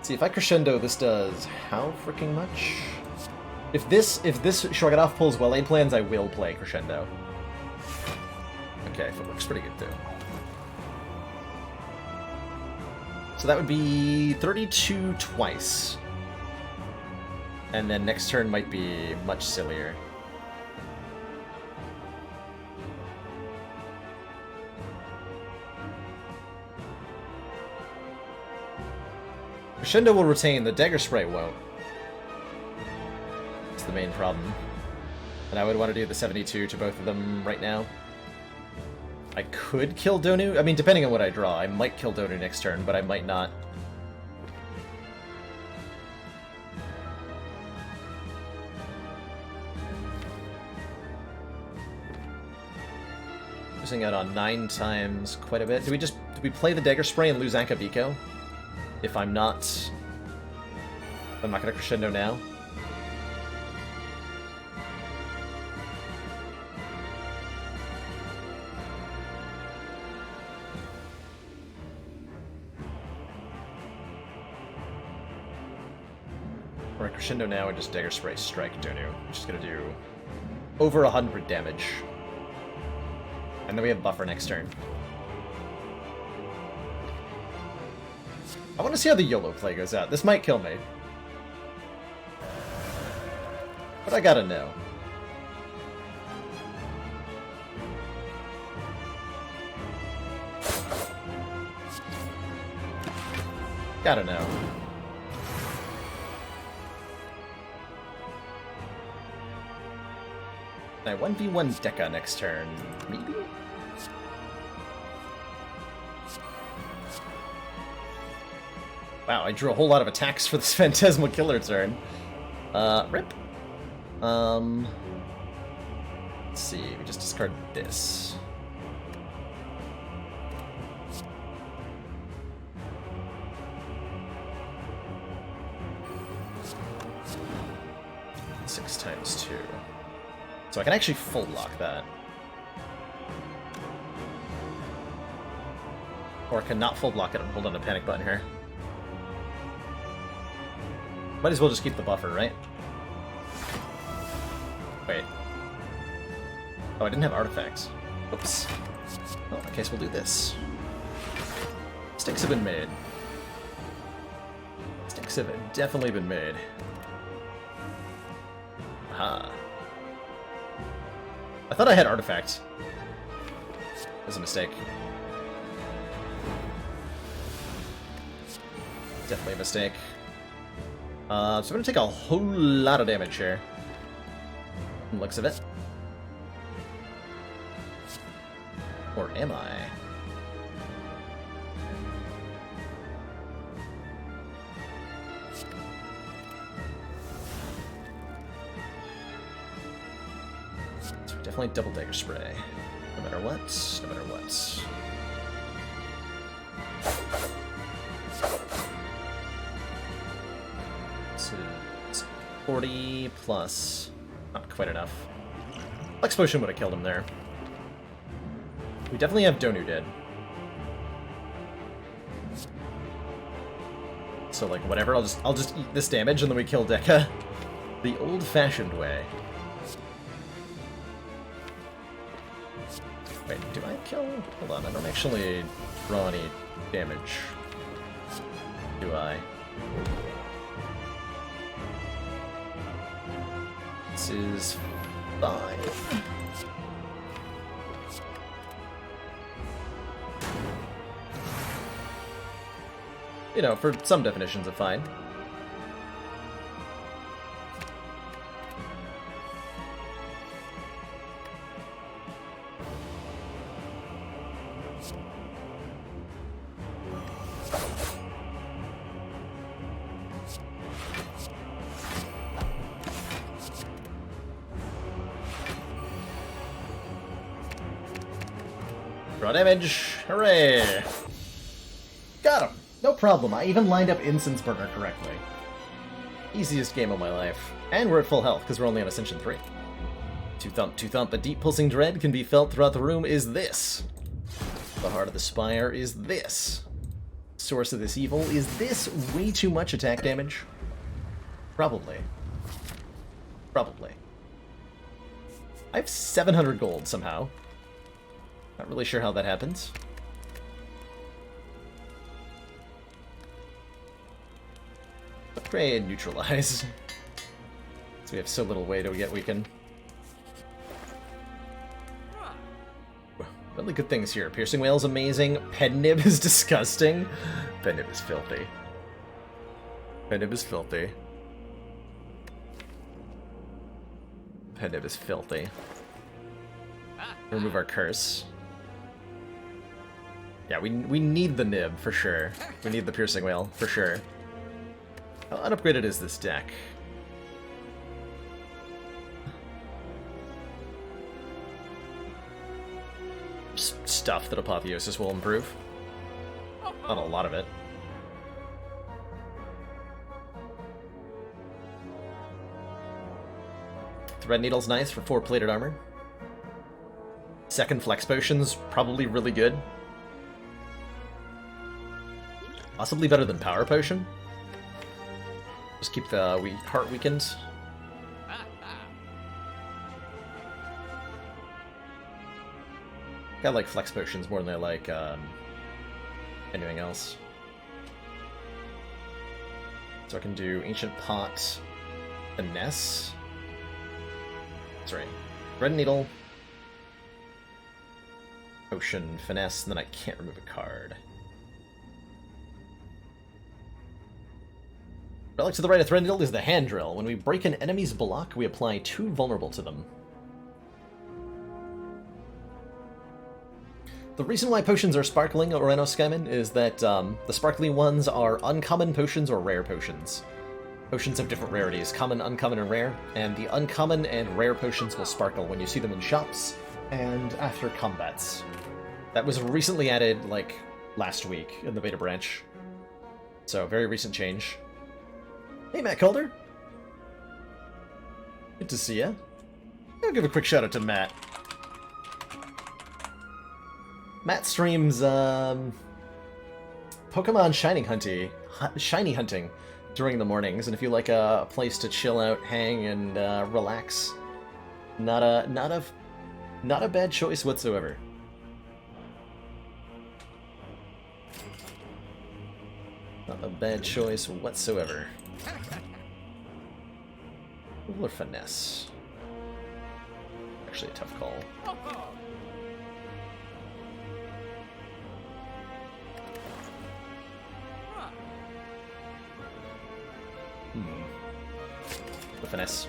See, if I Crescendo, this does how freaking much? If this Shrug It Off pulls Well-Laid Plans, I will play Crescendo. Okay, Footwork's pretty good, too. So that would be 32 twice. And then next turn might be much sillier. Crescendo will retain, the Dagger Spray won't. That's the main problem. And I would want to do the 72 to both of them right now. I could kill Donu. I mean, depending on what I draw, I might kill Donu next turn, but I might not. Losing out on 9 times quite a bit. Do we play the Dagger Spray and lose Ankabiko? If I'm not gonna Crescendo now. Or I Crescendo now and just Dagger Spray strike Donu, which is gonna do over 100 damage. And then we have buffer next turn. I want to see how the YOLO play goes out. This might kill me. But I gotta know. Gotta know. I 1v1 Deca next turn. Maybe? Wow, I drew a whole lot of attacks for this Phantasmal Killer turn. Rip. Let's see, we just discard this. Six times 2. So I can actually full block that. Or I can not full block it and hold on to panic button here. Might as well just keep the buffer, right? Wait. Oh, I didn't have artifacts. Oops. Well, in case we'll do this. Sticks have been made. Sticks have definitely been made. Aha. I thought I had artifact. It was a mistake. Definitely a mistake. So I'm gonna take a whole lot of damage here. From the looks of it. Or am I? So definitely double dagger spray. No matter what, no matter what. So it's 40 plus. Not quite enough. Flex Potion would have killed him there. We definitely have Donu dead. So like whatever, I'll just eat this damage and then we kill Dekka. The old-fashioned way. Wait, do I kill? Hold on, I don't actually draw any damage. Do I? This is 5. You know, for some definitions of fine. Draw damage! Hooray! Got him! No problem, I even lined up Incense Burner correctly. Easiest game of my life. And we're at full health, because we're only on Ascension 3. Two thump, a deep pulsing dread can be felt throughout the room is this. The heart of the Spire is this. Source of this evil is this. Way too much attack damage? Probably. Probably. I have 700 gold somehow. Not really sure how that happens. Upgrade, neutralize. So we have so little way to get weakened. Really good things here. Piercing Wail is amazing. Pednib is disgusting. Pednib is filthy. Pednib is filthy. Pednib is filthy. Remove our curse. Yeah, we need the nib for sure. We need the Piercing Wail for sure. How unupgraded is this deck? Stuff that Apotheosis will improve. Not a lot of it. Thread Needle's nice for 4 plated armor. Second Flex Potion's probably really good. Possibly better than Power Potion. Just keep the heart weakened. I like Flex Potions more than I like anything else. So I can do Ancient Pot, Finesse. Sorry, Red Needle, Potion, Finesse, and then I can't remove a card. Relic to the right of Thread Needle is the Hand Drill. When we break an enemy's block, we apply 2 vulnerable to them. The reason why potions are sparkling, Orano Skyman, is that the sparkly ones are uncommon potions or rare potions. Potions have different rarities, common, uncommon, and rare, and the uncommon and rare potions will sparkle when you see them in shops and after combats. That was recently added, like, last week in the beta branch. So, very recent change. Hey, Matt Calder! Good to see ya. I'll give a quick shout out to Matt. Matt streams Pokemon shiny hunting during the mornings, and if you like a place to chill out, hang, and relax, not a Not a bad choice whatsoever. Not a bad choice whatsoever. Or finesse. Actually a tough call. The finesse.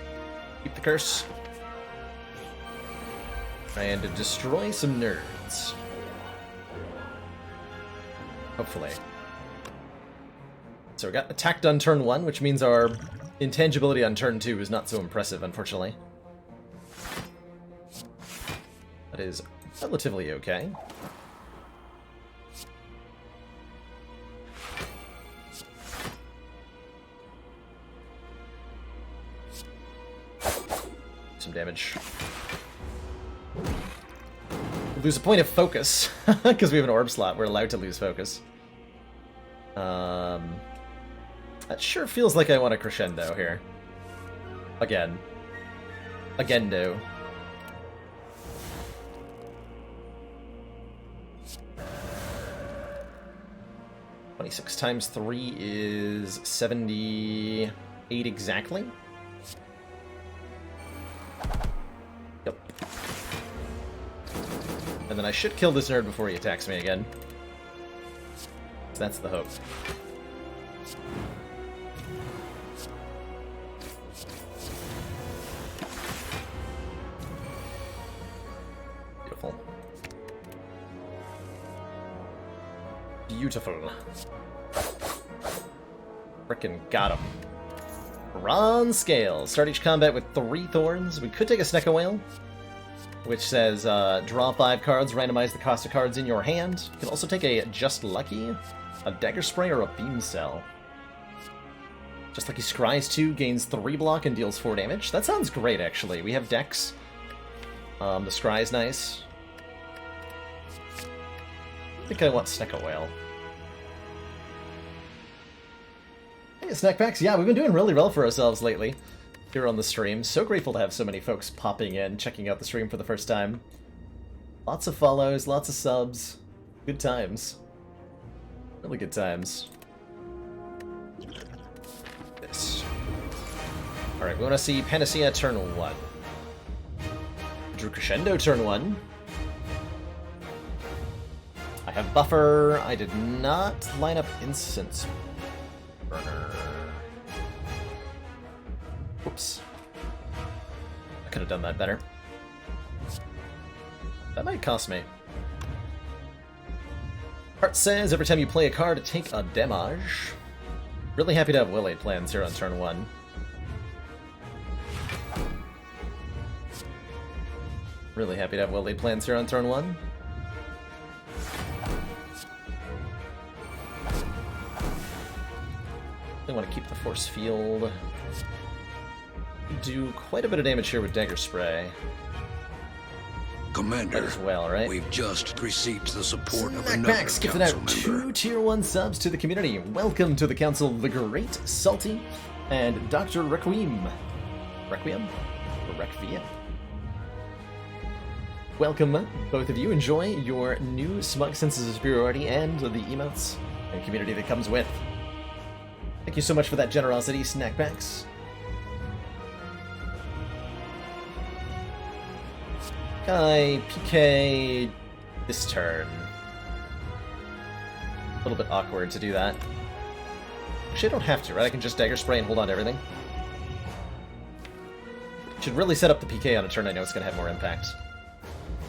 Keep the curse. And destroy some nerds. Hopefully. So we got attacked on turn 1, which means our intangibility on turn 2 is not so impressive, unfortunately. That is relatively okay. Some damage. We lose a point of focus, because we have an orb slot. We're allowed to lose focus. That sure feels like I want a crescendo here. Again. Agendo. $26 times 3 is 78 exactly. Yep. And then I should kill this nerd before he attacks me again. That's the hope. Beautiful. Beautiful. Frickin' got him. Bronze scale. Start each combat with 3 thorns. We could take a Snecka Whale, which says draw 5 cards, randomize the cost of cards in your hand. You can also take a Just Lucky, a Dagger Spray, or a Beam Cell. Just Lucky Scries 2 gains 3 block and deals 4 damage. That sounds great, actually. We have decks. The Scry's nice. I think I want Snecka Whale. Hey, Snack Packs. Yeah, we've been doing really well for ourselves lately here on the stream. So grateful to have so many folks popping in, checking out the stream for the first time. Lots of follows, lots of subs. Good times. Really good times. This. Alright, we want to see Panacea turn 1. Drew Crescendo turn 1. I have Buffer. I did not line up Incense Burner. Oops. I could have done that better. That might cost me. Heart says, every time you play a card, take a damage. Really happy to have Will-Aid plans here on turn 1. Really happy to have Will-Aid plans here on turn 1. I want to keep the force field. Do quite a bit of damage here with Dagger Spray. Commander, as well, right? We've just received the support of Snack another Packs gifted council out member. 2 tier 1 subs to the community. Welcome to the council, the Great Salty and Dr. Requiem. Requiem? Or Requiem? Welcome, both of you. Enjoy your new smug senses of superiority and the emotes and community that comes with. Thank you so much for that generosity, Snack Packs. Can I PK this turn? A little bit awkward to do that. Actually, I don't have to, right? I can just Dagger Spray and hold on to everything. Should really set up the PK on a turn I know it's going to have more impact.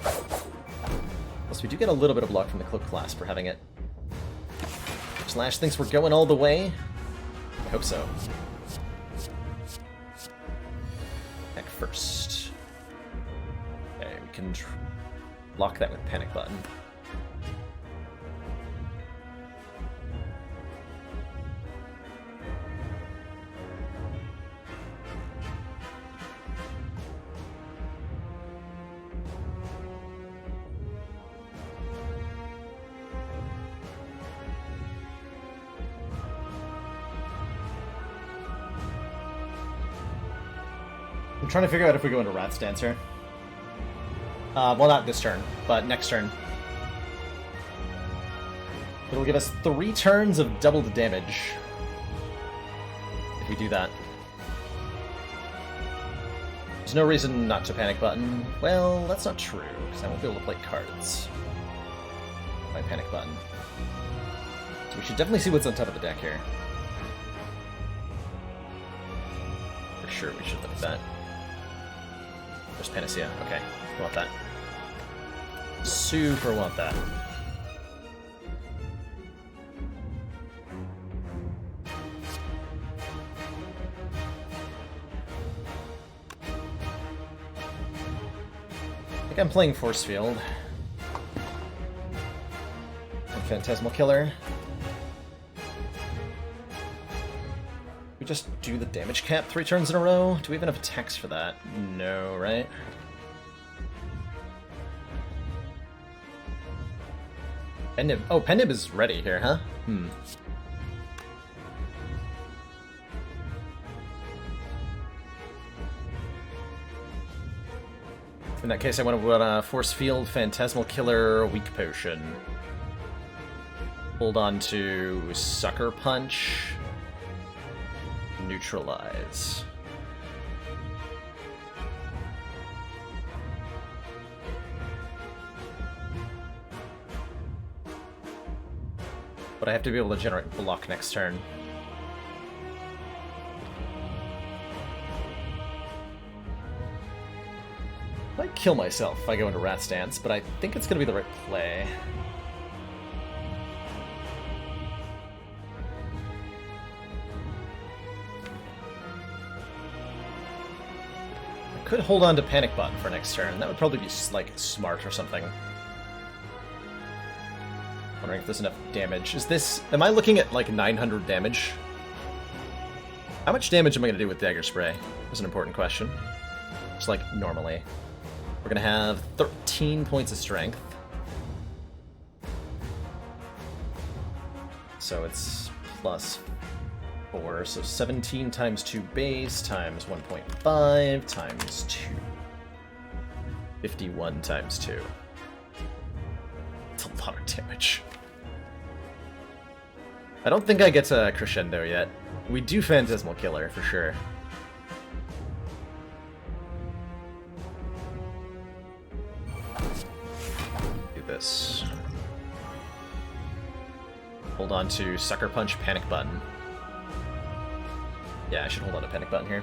Plus, we do get a little bit of block from the Cloak class for having it. Slash thinks we're going all the way. I hope so. Back first. Okay, we can block that with Panic Button. I'm trying to figure out if we go into Rat Stance here. Well, not this turn, but next turn. It'll give us 3 turns of double the damage. If we do that. There's no reason not to panic button. Well, that's not true, because I won't be able to play cards. My panic button. So we should definitely see what's on top of the deck here. For sure, we should look at that. There's Panacea. Okay, we want that. Super want that. I think I'm playing Force Field. And Phantasmal Killer. We just do the damage cap 3 turns in a row? Do we have enough attacks for that? No, right? Pendib. Oh, Pendib is ready here, huh? In that case, I want to Force Field, Phantasmal Killer, Weak Potion. Hold on to Sucker Punch. Neutralize. But I have to be able to generate block next turn. I might kill myself if I go into Rat's Dance, but I think it's going to be the right play. I could hold on to Panic Button for next turn. That would probably be, like, smart or something. Wondering if there's enough damage. Is this... Am I looking at, like, 900 damage? How much damage am I going to do with Dagger Spray? That's an important question. Just, like, normally. We're going to have 13 points of strength. So it's plus 4. So 17 times 2 base times 1.5 times 2. 51 times 2. It's a lot of damage. I don't think I get to Crescendo yet. We do Phantasmal Killer, for sure. Do this. Hold on to Sucker Punch, Panic Button. Yeah, I should hold on to Panic Button here.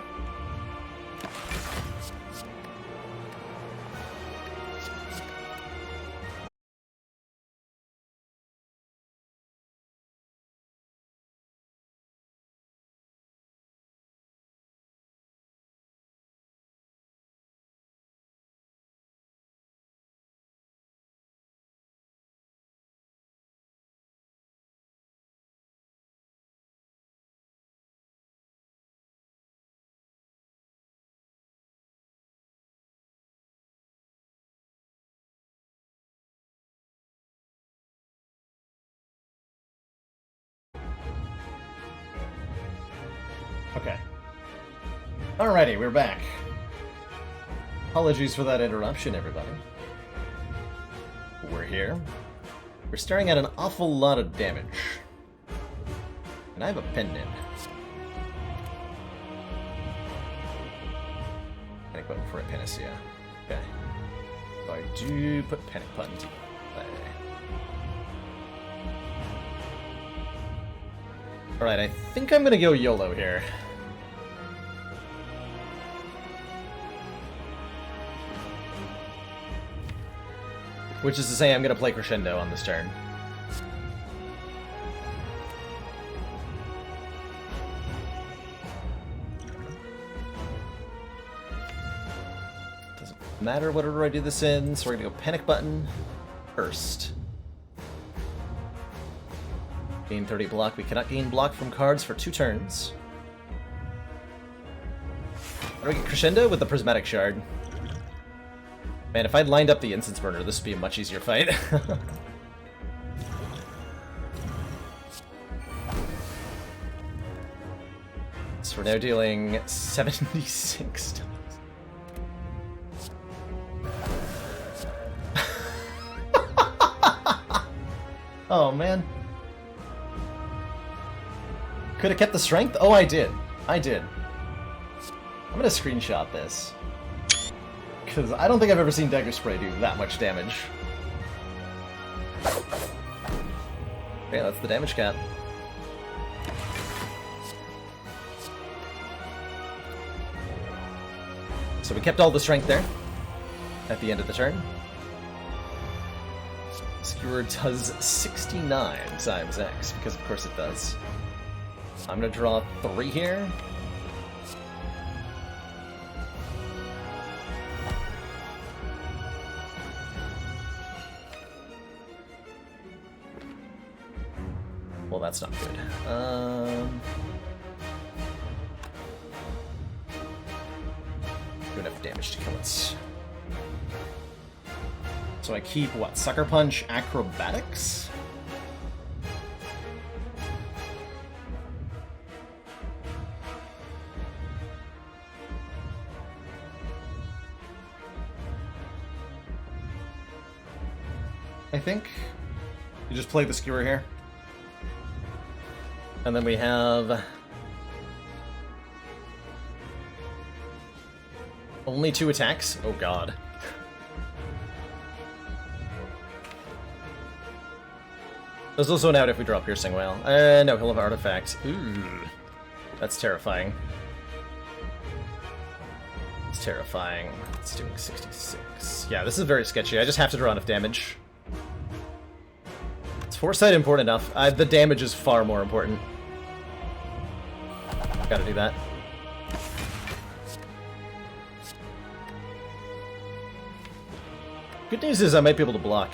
Okay. Alrighty, we're back. Apologies for that interruption, everybody. We're here. We're staring at an awful lot of damage. And I have a pendant. Panic button for a Panacea. Okay. So I do put Panic button to play. Alright, I think I'm gonna go YOLO here. Which is to say, I'm going to play Crescendo on this turn. Doesn't matter what order I do this in, so we're going to go Panic Button first. Gain 30 block. We cannot gain block from cards for 2 turns. How do we get Crescendo? With the Prismatic Shard. Man, if I'd lined up the Incense Burner, this would be a much easier fight. So we're now dealing 76 damage. Oh, man. Could have kept the strength? Oh, I did. I did. I'm gonna screenshot this. Because I don't think I've ever seen Dagger Spray do that much damage. Okay, that's the damage cap. So we kept all the strength there at the end of the turn. Skewer does 69 times X, because of course it does. I'm gonna draw 3 here. Well, that's not good. Do enough damage to kill it. So I keep, what, Sucker Punch, Acrobatics? I think. You just play the Skewer here. And then we have only 2 attacks? Oh god. There's also an out if we draw Piercing Wail. No, he'll have Artifact. Ooh. That's terrifying. It's terrifying. It's doing 66. Yeah, this is very sketchy. I just have to draw enough damage. Is Foresight important enough? The damage is far more important. Gotta do that. Good news is I might be able to block.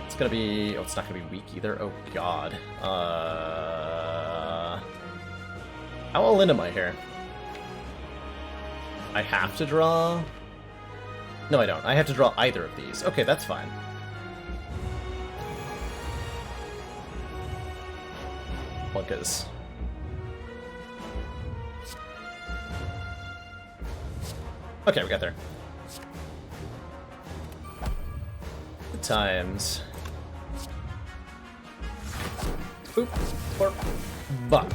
It's gonna be... oh, it's not gonna be weak either. Oh, God. How all in am I here? I have to draw... no, I don't. I have to draw either of these. Okay, that's fine. Well, because... okay, we got there. The times. Oop. Or. Buck.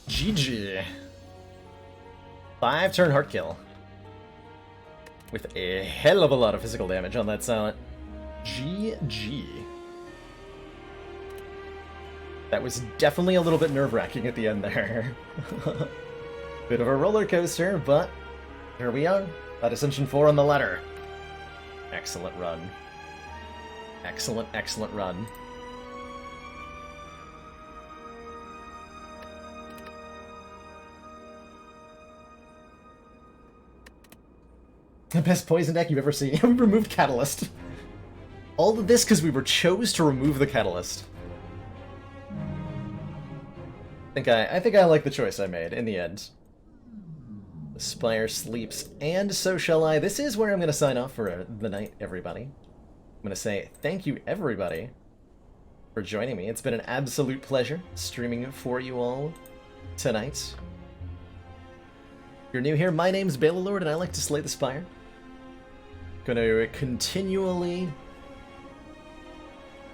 GG. 5-turn heart kill. With a hell of a lot of physical damage on that silent. GG. That was definitely a little bit nerve-wracking at the end there. Bit of a roller coaster, but here we are. At Ascension 4 on the ladder. Excellent run. Excellent, excellent run. The best poison deck you've ever seen. We removed Catalyst. All of this because we chose to remove the Catalyst. I think I like the choice I made in the end. The Spire sleeps, and so shall I. This is where I'm going to sign off for the night, everybody. I'm going to say thank you, everybody, for joining me. It's been an absolute pleasure streaming for you all tonight. If you're new here, my name's Balelord, and I like to slay the Spire. Going to continually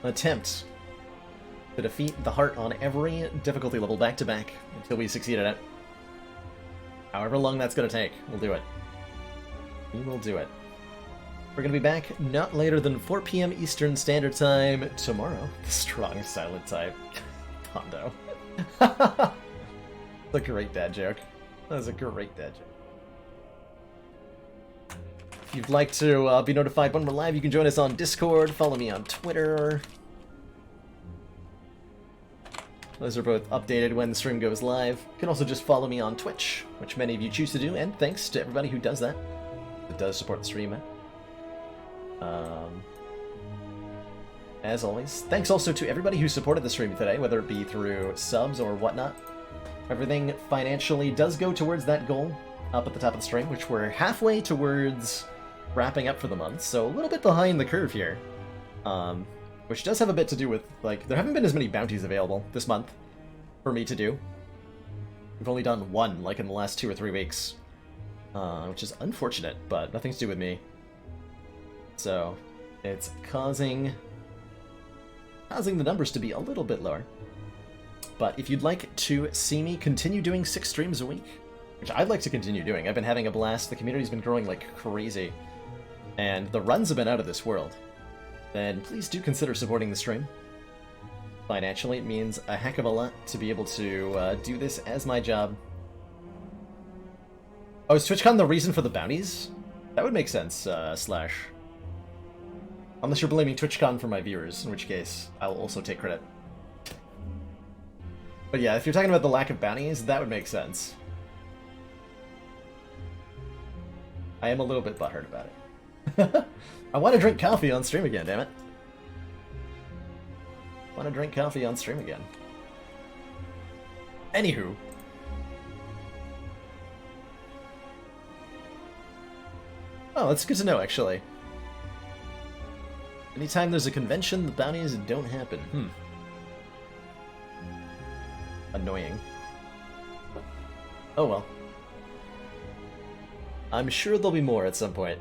attempt to defeat the heart on every difficulty level back-to-back until we succeed at it. However long that's going to take, we'll do it. We will do it. We're going to be back not later than 4 p.m. Eastern Standard Time tomorrow. The strong silent type. Pondo. That's a great dad joke. That was a great dad joke. If you'd like to be notified when we're live, you can join us on Discord, follow me on Twitter. Those are both updated when the stream goes live. You can also just follow me on Twitch, which many of you choose to do, and thanks to everybody who does that. That does support the stream. As always, thanks also to everybody who supported the stream today, whether it be through subs or whatnot. Everything financially does go towards that goal up at the top of the stream, which we're halfway towards wrapping up for the month, so a little bit behind the curve here. Which does have a bit to do with, like, there haven't been as many bounties available this month for me to do. We've only done one, like, in the last 2 or 3 weeks. Which is unfortunate, but nothing to do with me. So, it's causing causing the numbers to be a little bit lower. But if you'd like to see me continue doing 6 streams a week, which I'd like to continue doing, I've been having a blast, the community's been growing like crazy, and the runs have been out of this world, then please do consider supporting the stream. Financially, it means a heck of a lot to be able to do this as my job. Oh, is TwitchCon the reason for the bounties? That would make sense, Slash. Unless you're blaming TwitchCon for my viewers, in which case I'll also take credit. But yeah, if you're talking about the lack of bounties, that would make sense. I am a little bit butthurt about it. I want to drink coffee on stream again, damn it. Want to drink coffee on stream again. Anywho. Oh, that's good to know, actually. Anytime there's a convention, the bounties don't happen. Annoying. Oh well. I'm sure there'll be more at some point.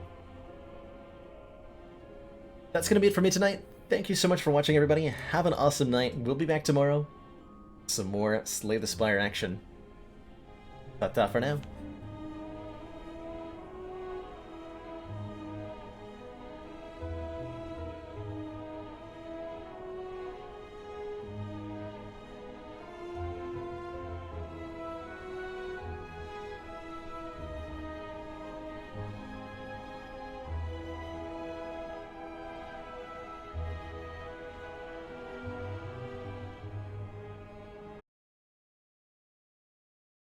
That's gonna be it for me tonight. Thank you so much for watching, everybody. Have an awesome night. We'll be back tomorrow. Some more Slay the Spire action. Ta-ta for now.